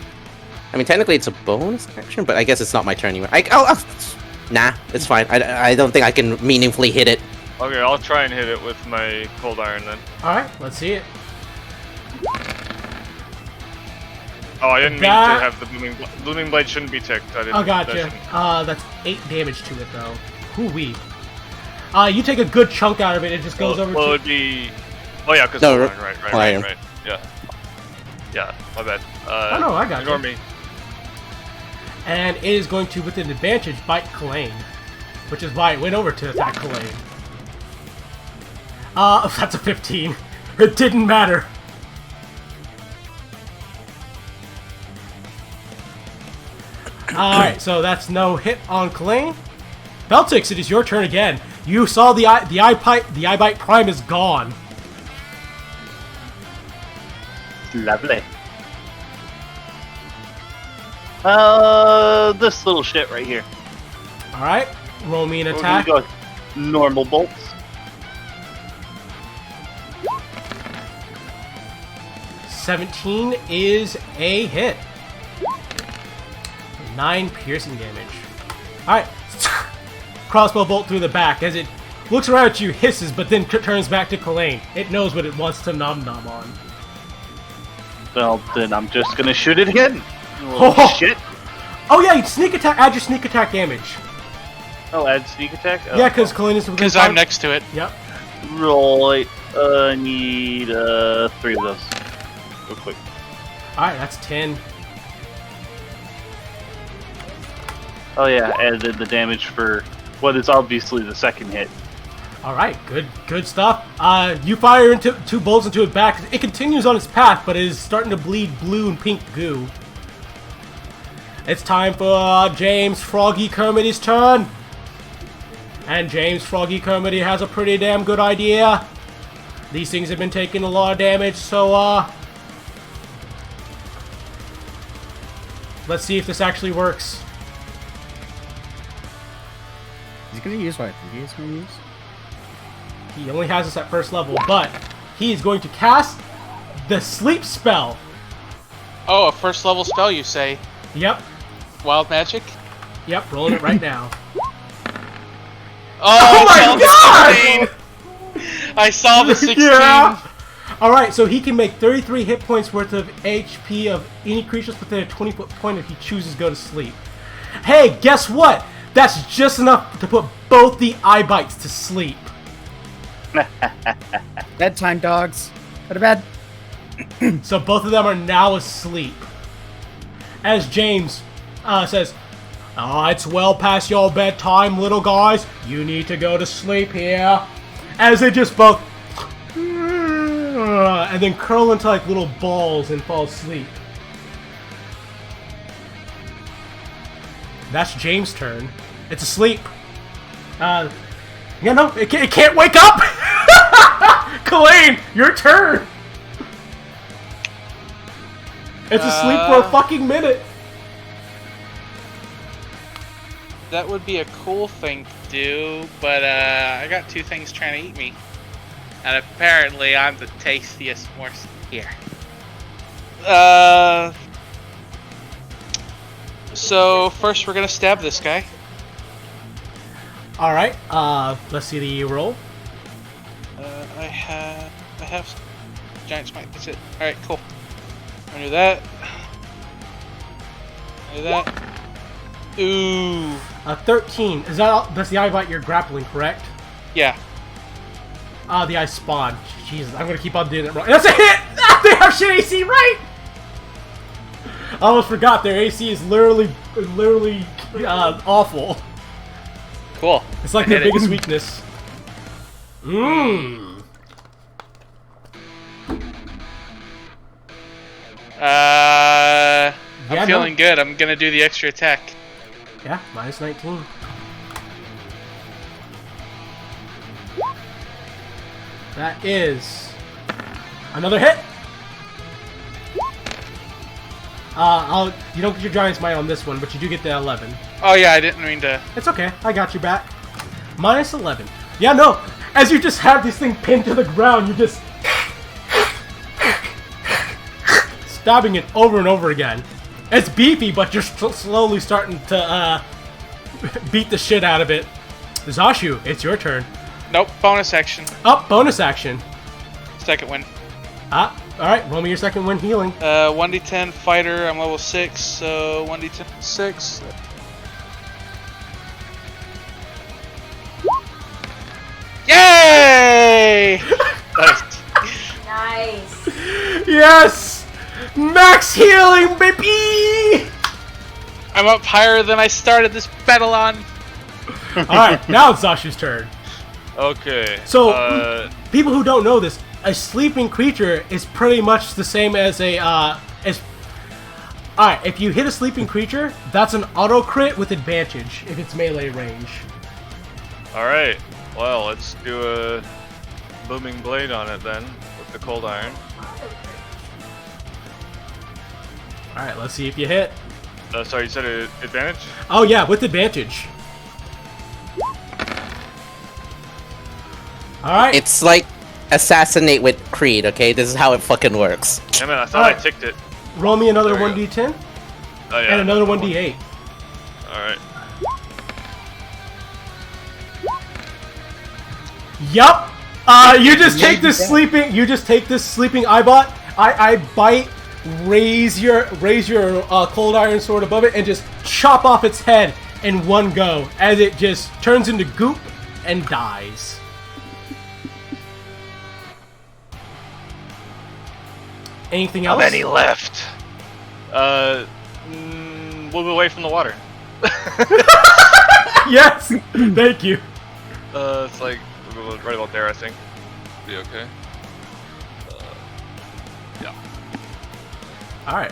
Speaker 4: I mean, technically it's a bonus action, but I guess it's not my turn anymore. Nah, it's fine. I don't think I can meaningfully hit it.
Speaker 6: Okay, I'll try and hit it with my cold iron then.
Speaker 1: Alright, let's see it.
Speaker 6: Oh, I didn't mean to have the blooming blade shouldn't be ticked. I didn't.
Speaker 1: Oh, gotcha. That's 8 damage to it though. Hoo-wee. You take a good chunk out of it. It just goes over.
Speaker 6: Well,
Speaker 1: to...
Speaker 6: it'd be. Oh yeah, because
Speaker 4: no,
Speaker 6: right. Yeah, my bad.
Speaker 1: Oh no, I got
Speaker 6: ignore
Speaker 1: you.
Speaker 6: me.
Speaker 1: And it is going to, with an advantage, bite Kalain, which is why it went over to attack Kalain. That's a 15. It didn't matter. Alright, so that's no hit on Kalain. Beltix, it is your turn again. You saw the eye bite prime is gone.
Speaker 3: Lovely. This little shit right here.
Speaker 1: Alright, roll me an
Speaker 3: We're
Speaker 1: attack.
Speaker 3: gonna go normal bolts.
Speaker 1: $17 is a hit. 9 piercing damage. Alright. Crossbow bolt through the back. As it looks around at you, hisses, but then turns back to Kalain. It knows what it wants to nom-nom on.
Speaker 3: Well, then I'm just gonna shoot it again. Shit.
Speaker 1: Oh yeah, sneak attack. Add your sneak attack damage.
Speaker 3: Oh, add sneak attack? Oh,
Speaker 1: Yeah, because Kalain is within
Speaker 10: Because
Speaker 1: 5.
Speaker 10: I'm next to it.
Speaker 1: Yep.
Speaker 3: Right. I need 3 of those. Real quick.
Speaker 1: Alright, that's 10.
Speaker 3: Oh yeah, added the damage for what is obviously the second hit.
Speaker 1: Alright, good stuff. You fire into 2 bolts into its back. It continues on its path, but it is starting to bleed blue and pink goo. It's time for James Froggy Kermity's turn. And James Froggy Kermity has a pretty damn good idea. These things have been taking a lot of damage, so let's see if this actually works.
Speaker 2: He's gonna use what he's gonna use.
Speaker 1: He only has this at first level, but he is going to cast the sleep spell.
Speaker 10: Oh, a first level spell, you say?
Speaker 1: Yep.
Speaker 10: Wild magic?
Speaker 1: Yep, rolling it right now.
Speaker 10: Oh
Speaker 1: my
Speaker 10: god! I saw the 16.
Speaker 1: Yeah. Alright, so he can make 33 hit points worth of HP of any creatures within a 20-foot point if he chooses to go to sleep. Hey, guess what? That's just enough to put both the eye bites to sleep.
Speaker 2: Bedtime, dogs. Go to bed.
Speaker 1: So both of them are now asleep. As James says, it's well past your bedtime, little guys. You need to go to sleep here. As they just both and then curl into like little balls and fall asleep. That's James' turn. It's asleep. Yeah, no, it can't wake up! Kalain, your turn! It's asleep for a fucking minute.
Speaker 10: That would be a cool thing to do, but I got 2 things trying to eat me. And apparently I'm the tastiest morsel here. So first we're gonna stab this guy.
Speaker 1: Alright, let's see the roll.
Speaker 10: I have giant smite, that's it. Alright, cool. I'm gonna do that. Do that. Ooh.
Speaker 1: 13. Is that that's the eye bite you're grappling, correct?
Speaker 10: Yeah.
Speaker 1: The eye spawn. Jesus, I'm gonna keep on doing it wrong. That's a hit! They have shit AC, right? I almost forgot their AC is literally awful.
Speaker 10: Cool.
Speaker 1: It's like their biggest weakness. Mmm.
Speaker 10: I'm feeling good. I'm gonna do the extra attack.
Speaker 1: Yeah, minus 19. That is another hit. You don't get your giant smite on this one, but you do get the 11.
Speaker 10: Oh yeah, I didn't mean to.
Speaker 1: It's okay. I got you back. Minus 11. Yeah, no. As you just have this thing pinned to the ground, you just stabbing it over and over again. It's beefy, but you're slowly starting to beat the shit out of it. Zashu, it's your turn.
Speaker 10: Nope, bonus action.
Speaker 1: Up, bonus action.
Speaker 10: Second win.
Speaker 1: Alright, roll me your second win healing.
Speaker 10: 1d10 fighter, I'm level 6, so 1d10 6. Yay!
Speaker 5: Nice.
Speaker 1: Yes! Max healing, baby!
Speaker 10: I'm up higher than I started this battle on.
Speaker 1: Alright, now it's Zashu's turn.
Speaker 6: Okay.
Speaker 1: So, people who don't know this, a sleeping creature is pretty much the same as a, Alright, if you hit a sleeping creature, that's an auto crit with advantage if it's melee range.
Speaker 6: Alright. Well, let's do a booming blade on it then, with the cold iron.
Speaker 1: Alright, let's see if you hit.
Speaker 6: Sorry, you said advantage?
Speaker 1: Oh yeah, with advantage. Alright.
Speaker 4: It's like assassinate with Creed, okay? This is how it fucking works.
Speaker 6: Damn it, I thought I ticked it.
Speaker 1: Roll me another
Speaker 6: There we
Speaker 1: 1d10
Speaker 6: Oh, yeah,
Speaker 1: and another 1d8.
Speaker 6: Alright.
Speaker 1: Yup. You just take this sleeping. You just take this sleeping eyebot. I bite, raise your cold iron sword above it, and just chop off its head in one go as it just turns into goop and dies. Anything else?
Speaker 9: How many left?
Speaker 6: Move away from the water.
Speaker 1: Yes. Thank you.
Speaker 6: It's like right about there, I think. Be okay. Yeah.
Speaker 1: All right.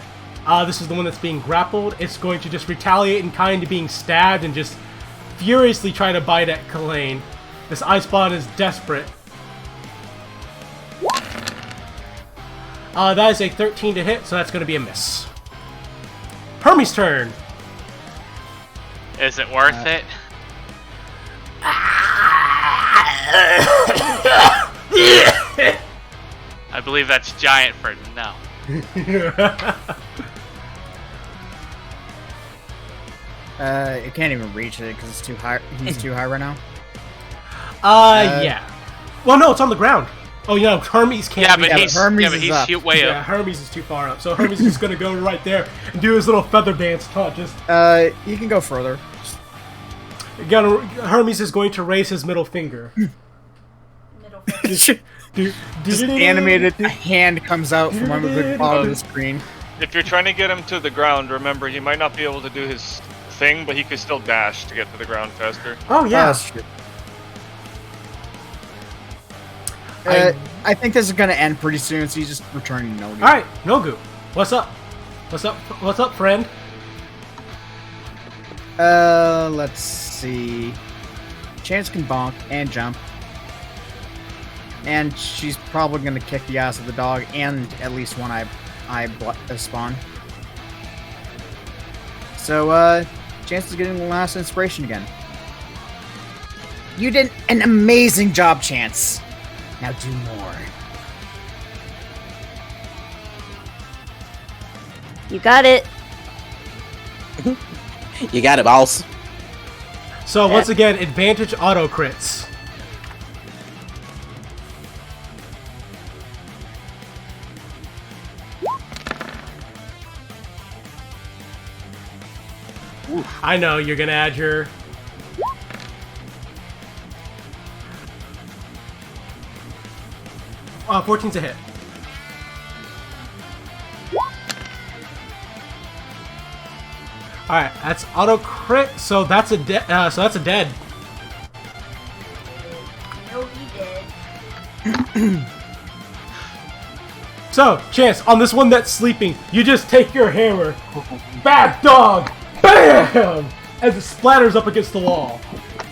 Speaker 1: This is the one that's being grappled. It's going to just retaliate in kind of being stabbed and just furiously try to bite at Kalain. This Icepawn is desperate. That is a 13 to hit, so that's going to be a miss. Hermes' turn.
Speaker 8: Is it worth it? I believe that's giant for no.
Speaker 2: It can't even reach it because it's too high. He's too high right now.
Speaker 1: Yeah. Well, no, it's on the ground. Oh, yeah, Hermes can't.
Speaker 8: Yeah, but
Speaker 1: reach it.
Speaker 8: he's way
Speaker 1: Yeah,
Speaker 8: up.
Speaker 1: Hermes is too far up, so Hermes is just gonna go right there and do his little feather dance. Just.
Speaker 2: You can go further.
Speaker 1: Hermes is going to raise his middle finger.
Speaker 5: Middle finger.
Speaker 2: Just animated hand comes out from under the bottom of the screen.
Speaker 6: If you're trying to get him to the ground, remember he might not be able to do his thing, but he could still dash to get to the ground faster.
Speaker 1: Oh yeah.
Speaker 2: That's true. I think this is gonna end pretty soon, so he's just returning Nogu.
Speaker 1: Alright, Nogu. What's up? What's up? What's up, friend?
Speaker 2: Let's see. Chance can bonk and jump. And she's probably gonna kick the ass of the dog and at least one eye spawn. So, Chance is getting the last inspiration again. You did an amazing job, Chance. Now do more.
Speaker 7: You got it.
Speaker 4: You got it, boss.
Speaker 1: So once again, advantage auto crits. I know you're gonna add your. 14's a hit. All right, that's auto crit, so that's a dead.
Speaker 5: No, he did.
Speaker 1: So, Chance, on this one that's sleeping, you just take your hammer, bad dog, bam, as it splatters up against the wall.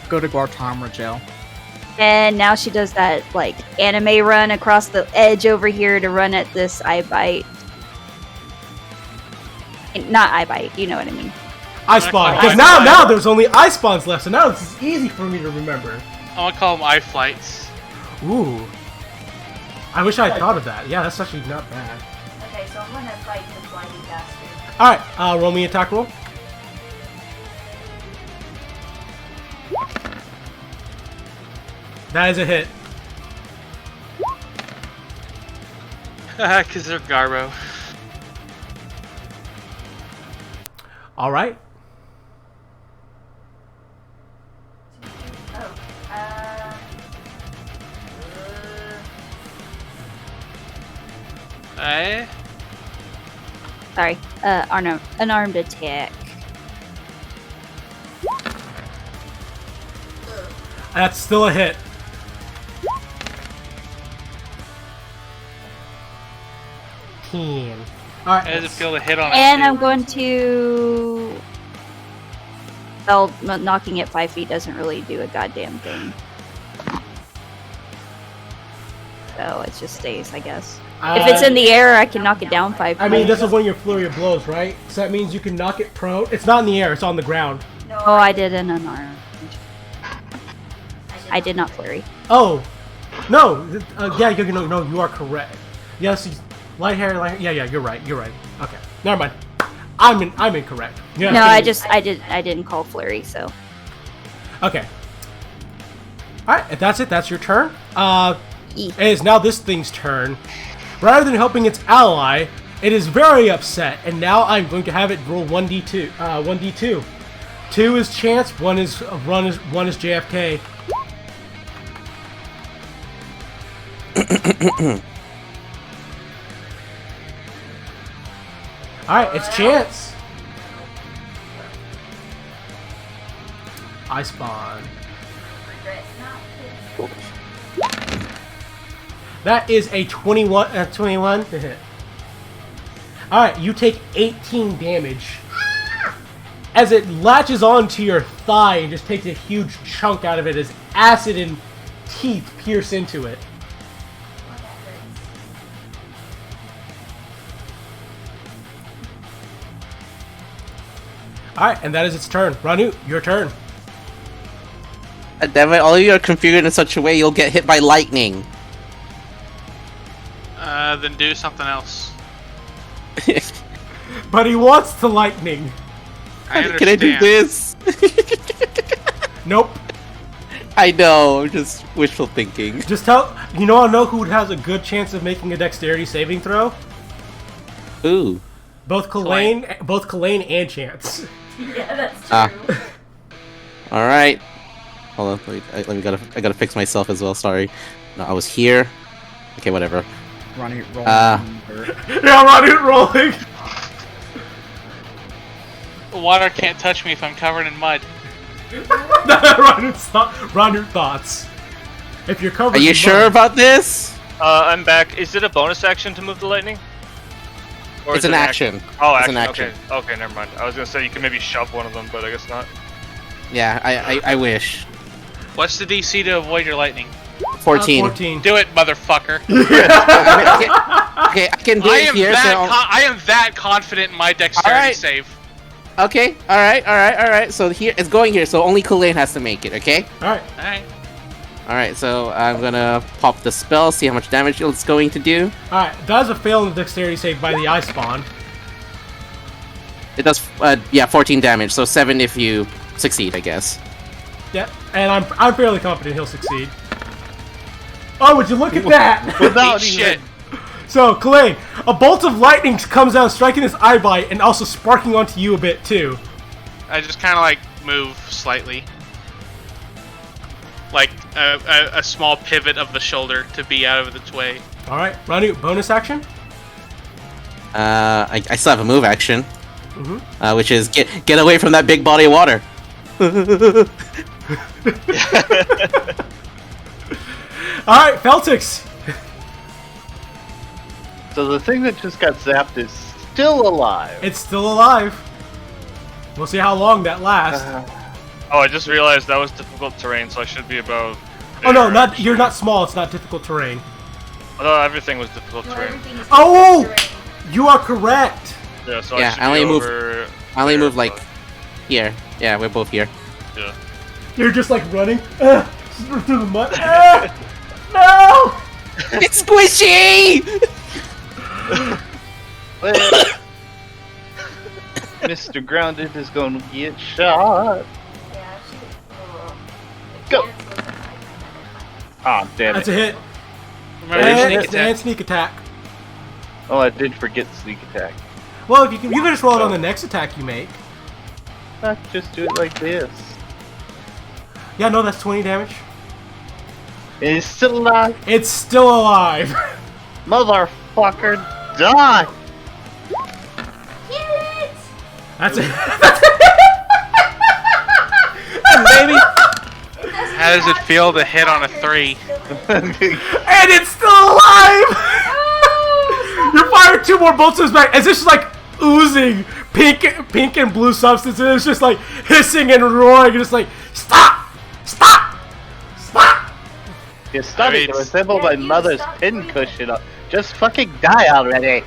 Speaker 2: Go to Guantanamo jail.
Speaker 7: And now she does that, like, anime run across the edge over here to run at this eye bite. Not eye bite, you know what I mean.
Speaker 1: I spawn. Because now there's only eye spawns left, so now this is easy for me to remember.
Speaker 10: I'm gonna call them eye flights.
Speaker 1: Ooh. I wish I had thought of that. Yeah, that's actually not bad.
Speaker 5: Okay, so so I'm gonna fight the flying bastard.
Speaker 1: Alright, roll me an attack roll. That is a hit.
Speaker 10: Because they're Garbo.
Speaker 1: Alright.
Speaker 5: Oh,
Speaker 7: Sorry, unarmed attack.
Speaker 1: That's still a hit. Alright.
Speaker 10: How does it feel to hit on
Speaker 7: And
Speaker 10: it?
Speaker 7: I'm going to. Well, knocking it 5 feet doesn't really do a goddamn thing. So it just stays, I guess. If it's in the air, I can knock it down 5 feet.
Speaker 1: I mean, this is one of your flurry of blows, right? So that means you can knock it prone. It's not in the air, it's on the ground.
Speaker 7: Oh, I did an unarmed. I did not flurry.
Speaker 1: Oh! No! Yeah, no, you are correct. Yes, light hair, yeah, you're right. Okay, never mind. I'm incorrect. Yeah,
Speaker 7: No, I didn't call flurry, so.
Speaker 1: Okay. Alright, if that's it, that's your turn.
Speaker 7: E.
Speaker 1: It is now this thing's turn. Rather than helping its ally, it is very upset, and now I'm going to have it roll 1d2. 1d2. 2 is chance, 1 is JFK. Alright, it's chance. I spawn.
Speaker 5: regret not hitting.
Speaker 1: That is a 21 to hit. Alright, you take 18 damage. As it latches onto your thigh and just takes a huge chunk out of it as acid and teeth pierce into it.
Speaker 5: Oh, that hurts.
Speaker 1: Alright, and that is its turn. Ranu, your turn.
Speaker 4: Damn it, all of you are configured in such a way you'll get hit by lightning.
Speaker 10: Then do something else.
Speaker 1: But he wants the lightning.
Speaker 10: I
Speaker 4: Can I do
Speaker 10: understand.
Speaker 4: this?
Speaker 1: Nope.
Speaker 4: I know, just wishful thinking.
Speaker 1: Just tell... You know, I know who has a good chance of making a dexterity saving throw?
Speaker 4: Ooh.
Speaker 1: Both Kalain and Chance.
Speaker 5: Yeah, that's true.
Speaker 4: Ah. Alright. Hold on, wait, I gotta fix myself as well, sorry. No, I was here. Okay, whatever.
Speaker 2: Ronnie, roll.
Speaker 1: Yeah, Ranu rolling.
Speaker 10: The water can't touch me if I'm covered in mud.
Speaker 1: Ranu thoughts. If you're covered
Speaker 4: Are you
Speaker 1: in
Speaker 4: sure
Speaker 1: mud-
Speaker 4: about this?
Speaker 6: I'm back. Is it a bonus action to move the lightning? Or
Speaker 4: It's
Speaker 6: is
Speaker 4: an
Speaker 6: it
Speaker 4: action.
Speaker 6: Oh,
Speaker 4: It's
Speaker 6: action.
Speaker 4: an action.
Speaker 6: Okay, never mind. I was gonna say you can maybe shove one of them, but I guess not.
Speaker 4: Yeah, I wish.
Speaker 10: What's the DC to avoid your lightning?
Speaker 4: 14.
Speaker 1: 14.
Speaker 10: Do it, motherfucker.
Speaker 4: Okay, I can do
Speaker 10: I
Speaker 4: it
Speaker 10: am
Speaker 4: here,
Speaker 10: that
Speaker 4: so...
Speaker 10: I am that confident in my dexterity
Speaker 4: Alright.
Speaker 10: save.
Speaker 4: Okay, alright. So here, it's going here, so only Kulain has to make it, okay?
Speaker 1: Alright.
Speaker 10: Alright.
Speaker 4: Alright, so I'm gonna pop the spell, see how much damage it's going to do.
Speaker 1: Alright, that is a fail in the dexterity save by the eye spawn.
Speaker 4: It does, 14 damage, so 7 if you succeed, I guess.
Speaker 1: Yeah, and I'm fairly confident he'll succeed. Oh, would you look at that?
Speaker 6: Without
Speaker 10: Eat shit.
Speaker 1: So, Kalain, a bolt of lightning comes out, striking his eye bite, and also sparking onto you a bit, too.
Speaker 10: I just kind of like move slightly. Like a small pivot of the shoulder to be out of its way.
Speaker 1: Alright, Ranu, bonus action?
Speaker 4: I still have a move action. Which is get away from that big body of water.
Speaker 1: Alright, Feltix.
Speaker 3: So the thing that just got zapped is still alive.
Speaker 1: It's still alive. We'll see how long that lasts.
Speaker 6: Oh, I just realized that was difficult terrain, so I should be about.
Speaker 1: Oh no, you're not small, it's not difficult terrain.
Speaker 6: I thought everything was difficult
Speaker 5: No,
Speaker 6: terrain.
Speaker 5: everything is
Speaker 1: Oh!
Speaker 5: terrain.
Speaker 1: You are correct.
Speaker 6: Yeah, so
Speaker 4: Yeah,
Speaker 6: I should
Speaker 4: I only
Speaker 6: be
Speaker 4: move-
Speaker 6: over
Speaker 4: I only
Speaker 6: there,
Speaker 4: move like
Speaker 6: but-
Speaker 4: here. Yeah, we're both here.
Speaker 6: Yeah.
Speaker 1: You're just like running through the mud. No!
Speaker 4: It's squishy!
Speaker 3: Mr. Grounded is going to get shot.
Speaker 5: Yeah, she.
Speaker 3: Go. Ah, damn
Speaker 1: That's
Speaker 3: it.
Speaker 1: a hit.
Speaker 10: Remember
Speaker 1: And,
Speaker 10: sneak attack.
Speaker 1: and sneak attack.
Speaker 3: Oh, I did forget sneak attack.
Speaker 1: Well, if you can just roll it on the next attack you make.
Speaker 3: Just do it like this.
Speaker 1: Yeah, no, that's 20 damage.
Speaker 3: It's still alive.
Speaker 1: It's still alive.
Speaker 3: Motherfucker, die!
Speaker 5: Kill it!
Speaker 1: That's it.
Speaker 10: Baby. How does it feel to hit on a 3?
Speaker 1: And it's still alive! You fire 2 more bolts in his back as it's just like oozing pink and blue substance, and it's just like hissing and roaring, and just like, stop! Stop! Stop!
Speaker 3: You're starting to
Speaker 10: mean,
Speaker 3: resemble
Speaker 5: Yeah,
Speaker 3: my
Speaker 5: you
Speaker 3: mother's
Speaker 5: stop
Speaker 3: pincushion. Just fucking die already.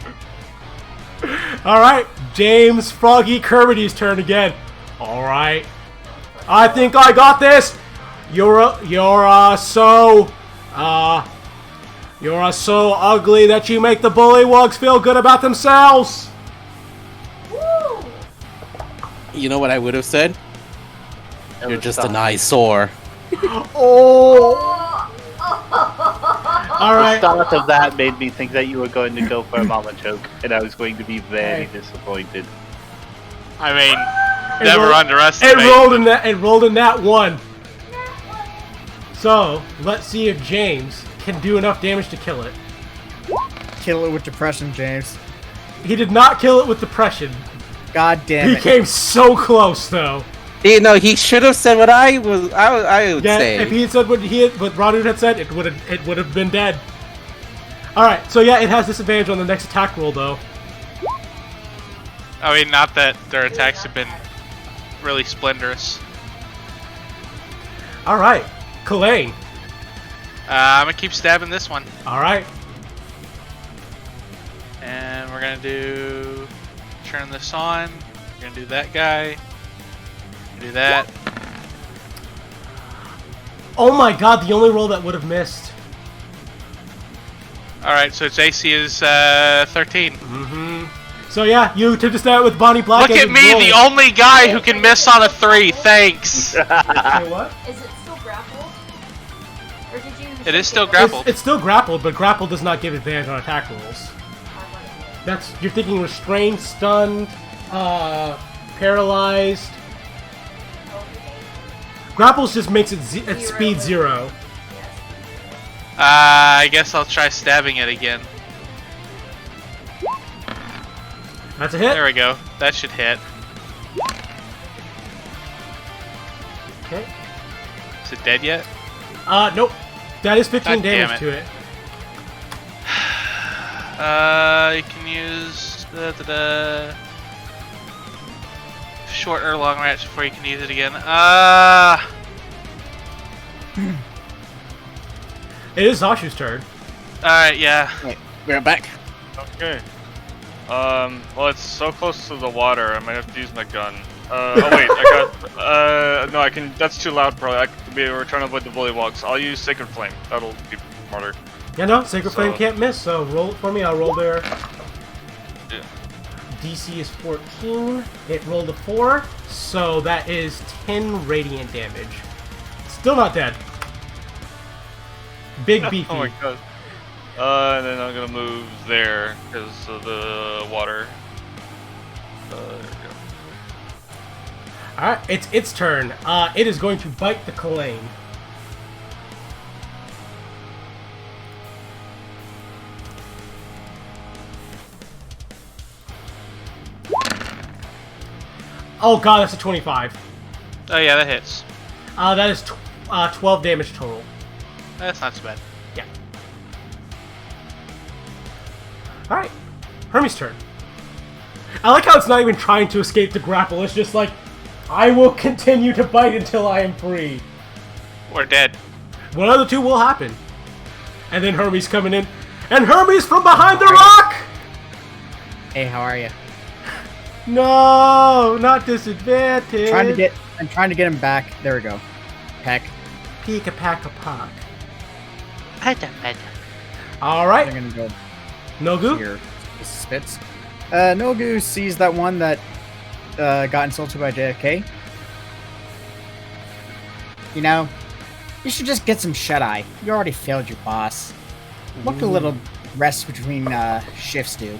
Speaker 1: Alright, James Froggy Kermity's turn again. Alright. I think I got this! You're so ugly that you make the bullywugs feel good about themselves!
Speaker 5: Woo!
Speaker 4: You know what I would have said? You're just an eyesore.
Speaker 1: Oh!
Speaker 5: Oh.
Speaker 3: The
Speaker 1: Alright.
Speaker 3: start of that made me think that you were going to go for a mama joke, and I was going to be very disappointed.
Speaker 10: I mean,
Speaker 1: It
Speaker 10: never
Speaker 1: rolled-
Speaker 10: underestimate.
Speaker 1: It rolled in that one. So, let's see if James can do enough damage to kill it.
Speaker 2: Kill it with depression, James.
Speaker 1: He did not kill it with depression.
Speaker 2: God damn
Speaker 1: He
Speaker 2: it.
Speaker 1: came so close, though.
Speaker 4: You know, he should have said what I would
Speaker 1: Yeah,
Speaker 4: say.
Speaker 1: if he had said what Ronald had said, it would have been dead. All right, so yeah, it has disadvantage on the next attack roll, though.
Speaker 10: I mean, not that their attacks have been really splendorous.
Speaker 1: All right, Kalain.
Speaker 10: I'm gonna keep stabbing this one,
Speaker 1: All right,
Speaker 10: and we're gonna do turn this on. We're gonna do that guy. Do that.
Speaker 1: oh my God, the only roll that would have missed.
Speaker 10: All right, so its AC is 13.
Speaker 1: Mm-hmm. So yeah, you attempt to stab it with Bonnie Black.
Speaker 10: Look at me, the only guy who can miss on a 3. Thanks.
Speaker 1: Okay, what?
Speaker 5: Is it still grappled? Or did you?
Speaker 10: It is still grappled.
Speaker 1: It's still grappled, but grapple does not give advantage on attack rolls. That's you're thinking restrained, stunned, paralyzed. Grapples just makes it at speed 0.
Speaker 10: I guess I'll try stabbing it again.
Speaker 1: That's a hit.
Speaker 10: There we go. That should hit.
Speaker 1: Okay.
Speaker 10: Is it dead yet?
Speaker 1: Nope. That is 15
Speaker 10: God damn
Speaker 1: damage to it.
Speaker 10: You can use short or long range before you can use it again.
Speaker 1: It is Zashu's turn.
Speaker 10: Alright, yeah.
Speaker 4: Wait, we're back.
Speaker 6: Okay. Well, it's so close to the water, I might have to use my gun. Oh wait, I got, no, I can, that's too loud probably. We're trying to avoid the bullywugs. I'll use Sacred Flame. That'll be smarter.
Speaker 1: Yeah, no, Sacred Flame
Speaker 6: So-
Speaker 1: can't miss, so roll it for me. I'll roll there.
Speaker 6: Yeah.
Speaker 1: DC is 14. It rolled a 4, so that is 10 radiant damage. Still not dead. Big beefy.
Speaker 6: Oh my god. And then I'm gonna move there because of the water. There we go.
Speaker 1: Alright, it's its turn. It is going to bite the Kalain. Oh god, that's a 25.
Speaker 10: Oh yeah, that hits.
Speaker 1: That is 12 damage total.
Speaker 10: That's not so bad.
Speaker 1: Yeah. Alright. Hermes' turn. I like how it's not even trying to escape the grapple. It's just like, I will continue to bite until I am free.
Speaker 10: We're dead.
Speaker 1: One of the two will happen. And then Hermes coming in. And Hermes from behind the rock!
Speaker 2: Hey, how are you?
Speaker 1: No, not disadvantage.
Speaker 2: I'm trying to get him back. There we go. Peck.
Speaker 1: Pika paka pock.
Speaker 8: Peta, peta.
Speaker 1: Alright.
Speaker 2: I'm gonna go
Speaker 1: No goo?
Speaker 2: here. This spits. Nogu sees that one that got insulted by JFK. You know, you should just get some shut-eye. You already failed your boss. What could a little rest between shifts do?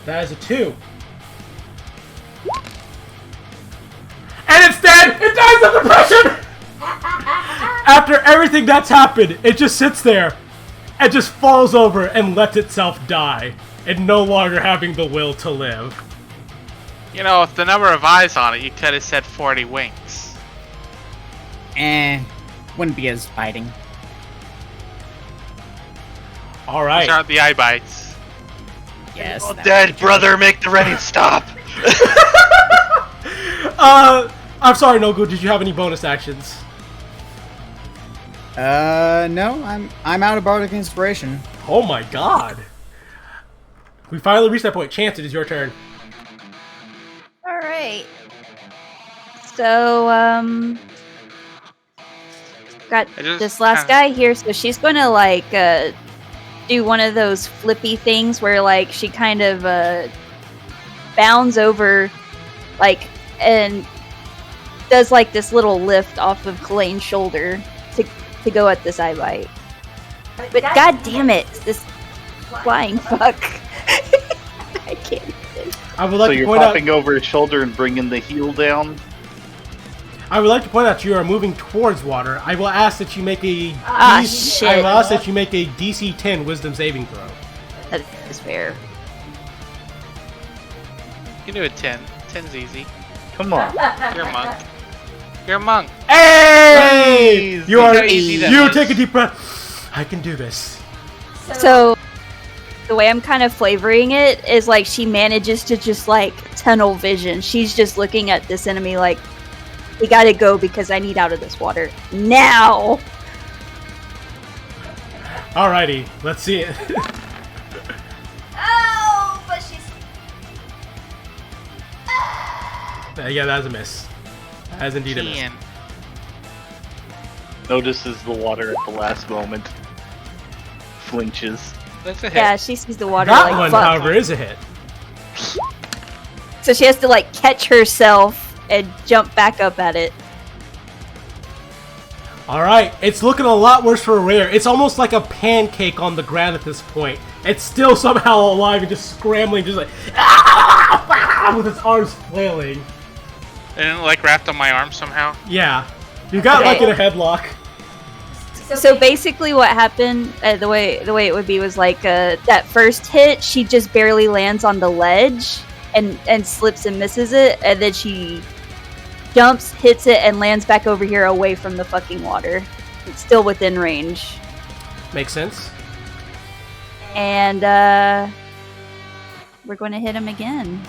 Speaker 1: That is a 2. And it's dead! It dies of depression! After everything that's happened, it just sits there and just falls over and lets itself die, and no longer having the will to live.
Speaker 10: You know, with the number of eyes on it, you could have said 40 winks.
Speaker 2: Wouldn't be as biting.
Speaker 1: Alright.
Speaker 10: These aren't the eye bites.
Speaker 2: Yes.
Speaker 9: Oh, dead brother, make the rain stop.
Speaker 1: I'm sorry, Nogu, did you have any bonus actions?
Speaker 2: No, I'm out of bardic inspiration.
Speaker 1: Oh my god. We finally reached that point. Chance, it is your turn.
Speaker 7: Alright. So, got this last guy here, so she's gonna, like, do one of those flippy things where, like, she kind of, bounds over, like, and does, like, this little lift off of Kalane's shoulder to go at this eye bite. But god damn it, this flying fuck. I can't do this.
Speaker 1: I would like
Speaker 3: So
Speaker 1: to
Speaker 3: you're
Speaker 1: point
Speaker 3: popping
Speaker 1: out,
Speaker 3: over his shoulder and bringing the heel down?
Speaker 1: I would like to point out you are moving towards water. I will ask that you make a
Speaker 7: shit.
Speaker 1: I will ask that you make a DC 10 Wisdom saving throw.
Speaker 7: That is fair.
Speaker 10: You can do a 10. 10's easy.
Speaker 3: Come on.
Speaker 10: You're a monk. You're a monk.
Speaker 1: Hey! You are.
Speaker 10: Look how easy that
Speaker 1: You
Speaker 10: is.
Speaker 1: take a deep breath. I can do this.
Speaker 7: So, the way I'm kind of flavoring it is like she manages to just like tunnel vision. She's just looking at this enemy like, we gotta go because I need out of this water now.
Speaker 1: Alrighty, let's see it.
Speaker 5: Oh, but she's.
Speaker 1: Yeah, that was a miss. That is indeed a miss.
Speaker 10: Ian.
Speaker 3: Notices the water at the last moment. Flinches.
Speaker 10: That's a hit.
Speaker 7: Yeah, she sees the water
Speaker 1: That
Speaker 7: like
Speaker 1: one,
Speaker 7: fuck.
Speaker 1: however, is a hit.
Speaker 7: So she has to like catch herself and jump back up at it.
Speaker 1: Alright, it's looking a lot worse for Rare. It's almost like a pancake on the ground at this point. It's still somehow alive and just scrambling, just like with its arms flailing.
Speaker 10: And like wrapped on my arm somehow.
Speaker 1: Yeah. You got like in a headlock.
Speaker 7: So basically, what happened, the way it would be was like that first hit, she just barely lands on the ledge and slips and misses it, and then she jumps, hits it, and lands back over here away from the fucking water. It's still within range,
Speaker 1: Makes sense.
Speaker 7: and we're going to hit him again.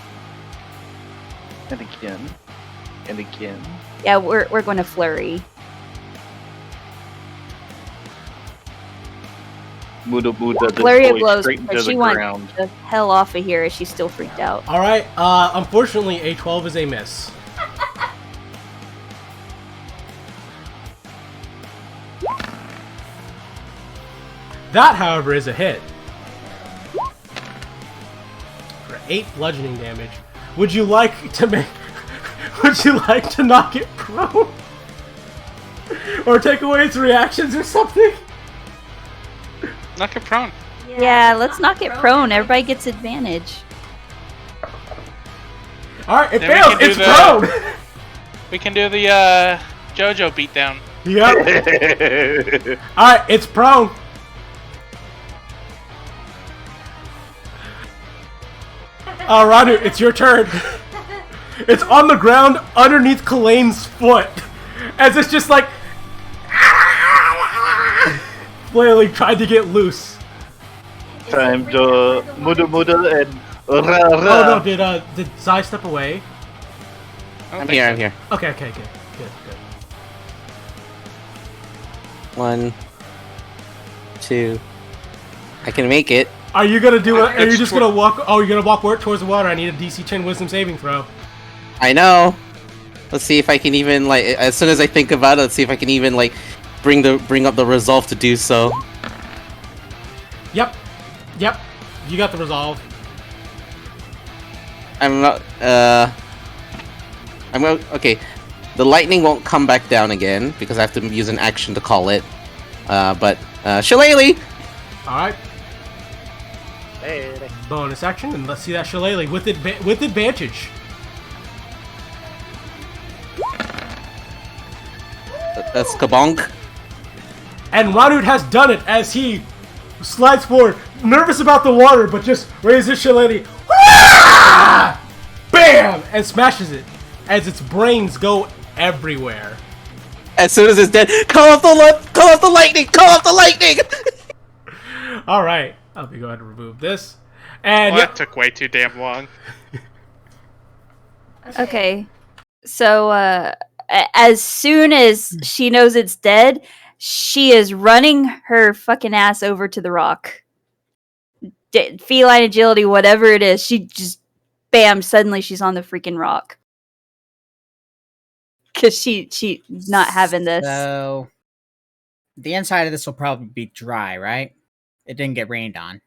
Speaker 3: And again. And again.
Speaker 7: Yeah, we're going to flurry.
Speaker 3: Muda Muda
Speaker 7: Flurry of
Speaker 3: deploys
Speaker 7: blows,
Speaker 3: straight
Speaker 7: but
Speaker 3: into
Speaker 7: she
Speaker 3: the
Speaker 7: wants
Speaker 3: ground.
Speaker 7: the hell off of here as she's still freaked out.
Speaker 1: Alright, unfortunately, a 12 is a miss. That, however, is a hit. For 8 bludgeoning damage. Would you like to make... Would you like to knock it prone? Or take away its reactions or something?
Speaker 10: Knock it prone.
Speaker 7: Yeah, let's knock it prone. Everybody gets advantage.
Speaker 1: Alright, it
Speaker 10: Then we
Speaker 1: fails!
Speaker 10: can do
Speaker 1: It's
Speaker 10: the-
Speaker 1: prone!
Speaker 10: We can do the JoJo beatdown.
Speaker 1: Yep. Alright, it's prone. Radu, it's your turn. It's on the ground underneath Kalane's foot. As it's just like... flailing, trying to get loose.
Speaker 3: Time to Muda Muda and Ra
Speaker 1: Oh
Speaker 3: Ra.
Speaker 1: no, did Zai step away?
Speaker 4: I'm here.
Speaker 1: Okay, good.
Speaker 4: 1, 2. I can make it.
Speaker 1: Are you gonna do it? Are you
Speaker 10: It's
Speaker 1: just
Speaker 10: tw-
Speaker 1: gonna walk? Oh, you're gonna walk towards the water. I need a DC 10 Wisdom saving throw.
Speaker 4: I know. Let's see if I can even like. As soon as I think about it, let's see if I can even like bring up the resolve to do so.
Speaker 1: Yep. You got the resolve.
Speaker 4: I'm not. I'm going. Okay, the lightning won't come back down again because I have to use an action to call it. But Shillelagh!
Speaker 1: Alright. Bonus action, and let's see that Shillelagh with advantage.
Speaker 4: That's kabonk.
Speaker 1: And Ranut has done it as he slides forward, nervous about the water, but just raises his Shillelagh. Bam! And smashes it as its brains go everywhere.
Speaker 4: As soon as it's dead, call off the lightning! Call off the lightning!
Speaker 1: Alright, let me go ahead and remove this. And
Speaker 10: That took way too damn long.
Speaker 7: Okay. So, as soon as she knows it's dead, she is running her fucking ass over to the rock. Feline agility, whatever it is, she just, bam, suddenly she's on the freaking rock. Because she's not having this.
Speaker 2: So, the inside of this will probably be dry, right? It didn't get rained on.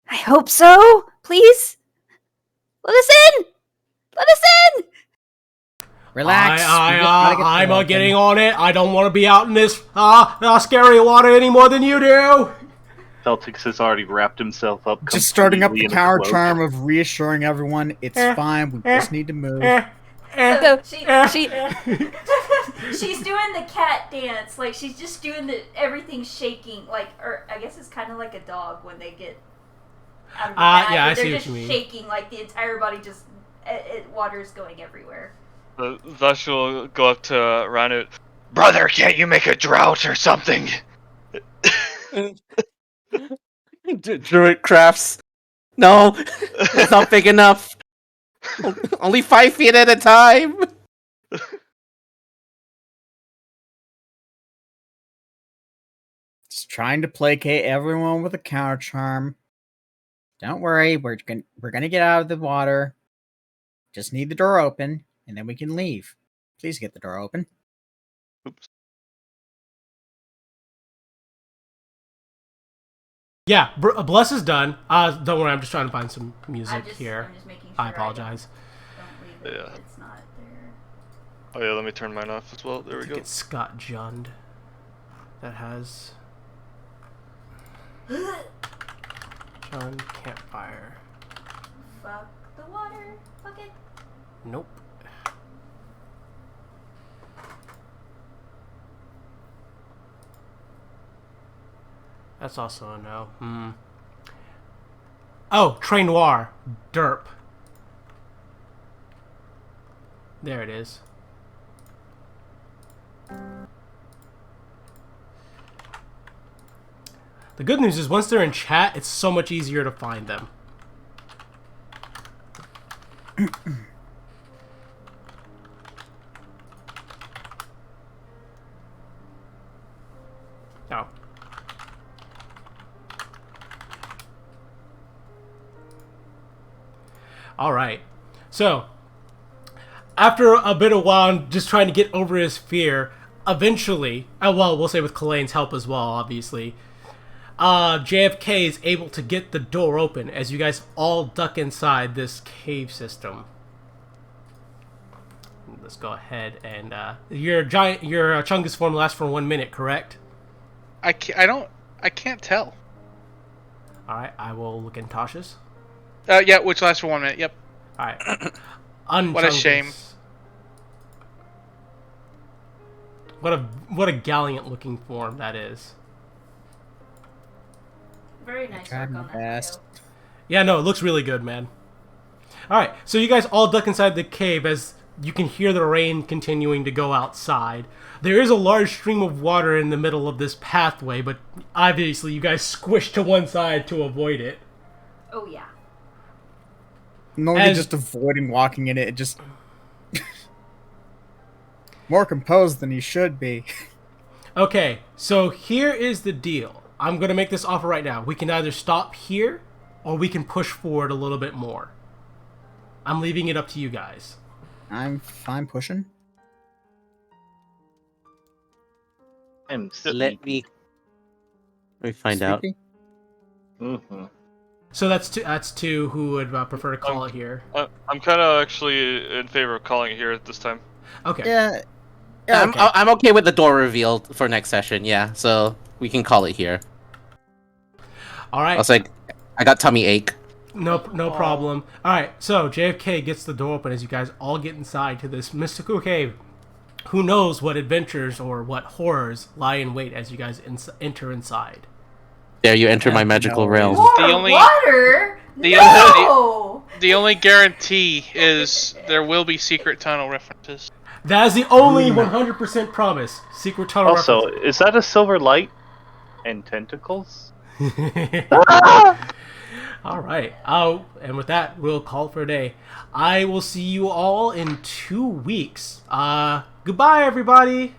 Speaker 7: I hope so. Please. Let us in. Let us in.
Speaker 2: Relax.
Speaker 1: I'm getting on it. I don't want to be out in this scary water any more than you do.
Speaker 3: Celtics has already wrapped himself up.
Speaker 2: Just starting up the
Speaker 3: completely in a
Speaker 2: power
Speaker 3: cloak.
Speaker 2: charm of reassuring everyone it's fine. We just need to move.
Speaker 7: So
Speaker 5: She,
Speaker 7: she
Speaker 5: she's doing the cat dance, like she's just doing everything shaking, like, or I guess it's kind of like a dog when they get out of the bag.
Speaker 1: yeah, I
Speaker 5: they're
Speaker 1: see what
Speaker 5: just
Speaker 1: you mean.
Speaker 5: shaking, like the entire body just, water's going everywhere.
Speaker 6: Thus she'll go up to Ranut.
Speaker 9: Brother, can't you make a drought or something?
Speaker 4: Druid crafts. No, it's not big enough. Only 5 feet at a time.
Speaker 2: Just trying to placate everyone with a counter charm. Don't worry, we're gonna get out of the water. Just need the door open, and then we can leave. Please get the door open.
Speaker 6: Oops.
Speaker 1: Yeah, Bless is done. Don't worry, I'm just trying to find some music here.
Speaker 5: I'm just making sure
Speaker 1: I apologize.
Speaker 5: Don't leave it
Speaker 6: Yeah.
Speaker 5: if it's not there.
Speaker 6: Oh yeah, let me turn mine off as well. There
Speaker 1: I
Speaker 6: we
Speaker 1: think
Speaker 6: go.
Speaker 1: it's Scott Jund that has Jund Campfire.
Speaker 5: Fuck the water. Fuck it.
Speaker 1: Nope. That's also a no. Oh, Train Noir. Derp. There it is. The good news is once they're in chat, it's so much easier to find them. Oh. Alright. So, after a bit of while, just trying to get over his fear, eventually, well, we'll say with Kalane's help as well, obviously, JFK is able to get the door open as you guys all duck inside this cave system. Let's go ahead and your Chungus form lasts for 1 minute, correct?
Speaker 10: I can't tell.
Speaker 1: All right, I will look in Tasha's.
Speaker 10: Yeah, which lasts for 1 minute. Yep.
Speaker 1: All right.
Speaker 10: What a shame.
Speaker 1: What a gallant looking form that is.
Speaker 5: Very nice
Speaker 2: Tried
Speaker 5: work
Speaker 2: my
Speaker 5: on that.
Speaker 2: best.
Speaker 5: Leo.
Speaker 1: Yeah, no, it looks really good, man. All right, so you guys all duck inside the cave as you can hear the rain continuing to go outside. There is a large stream of water in the middle of this pathway, but obviously you guys squish to one side to avoid it.
Speaker 5: Oh yeah.
Speaker 2: Not only just avoiding walking in it, just more composed than you should be.
Speaker 1: Okay, so here is the deal. I'm going to make this offer right now. We can either stop here, or we can push forward a little bit more. I'm leaving it up to you guys.
Speaker 2: I'm fine pushing.
Speaker 3: I'm
Speaker 4: Let me find out.
Speaker 2: Sleepy?
Speaker 3: Mm-hmm.
Speaker 1: So that's two. That's two who would prefer to call it here.
Speaker 6: I'm kind of actually in favor of calling it here at this time.
Speaker 1: Okay.
Speaker 2: Yeah.
Speaker 4: I'm okay with the door reveal for next session. Yeah, so we can call it here.
Speaker 1: All right.
Speaker 4: I was like, I got tummy ache.
Speaker 1: No problem. All right. So JFK gets the door open as you guys all get inside to this mystical cave. Who knows what adventures or what horrors lie in wait as you guys enter inside?
Speaker 4: There you enter my magical realm.
Speaker 5: More
Speaker 10: The only-
Speaker 5: water?
Speaker 10: the
Speaker 5: No!
Speaker 10: The only guarantee is there will be secret tunnel references.
Speaker 1: That is the only 100% promise. Secret tunnel
Speaker 3: Also, is that a silver light and tentacles?
Speaker 1: All right. And with that, we'll call it for a day. I will see you all in 2 weeks. Goodbye, everybody.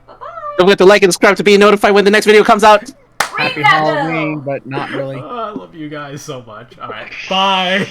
Speaker 4: Don't forget to like and subscribe to be notified when the next video comes out.
Speaker 2: Happy Halloween, but not really.
Speaker 1: I love you guys so much. All right. Bye.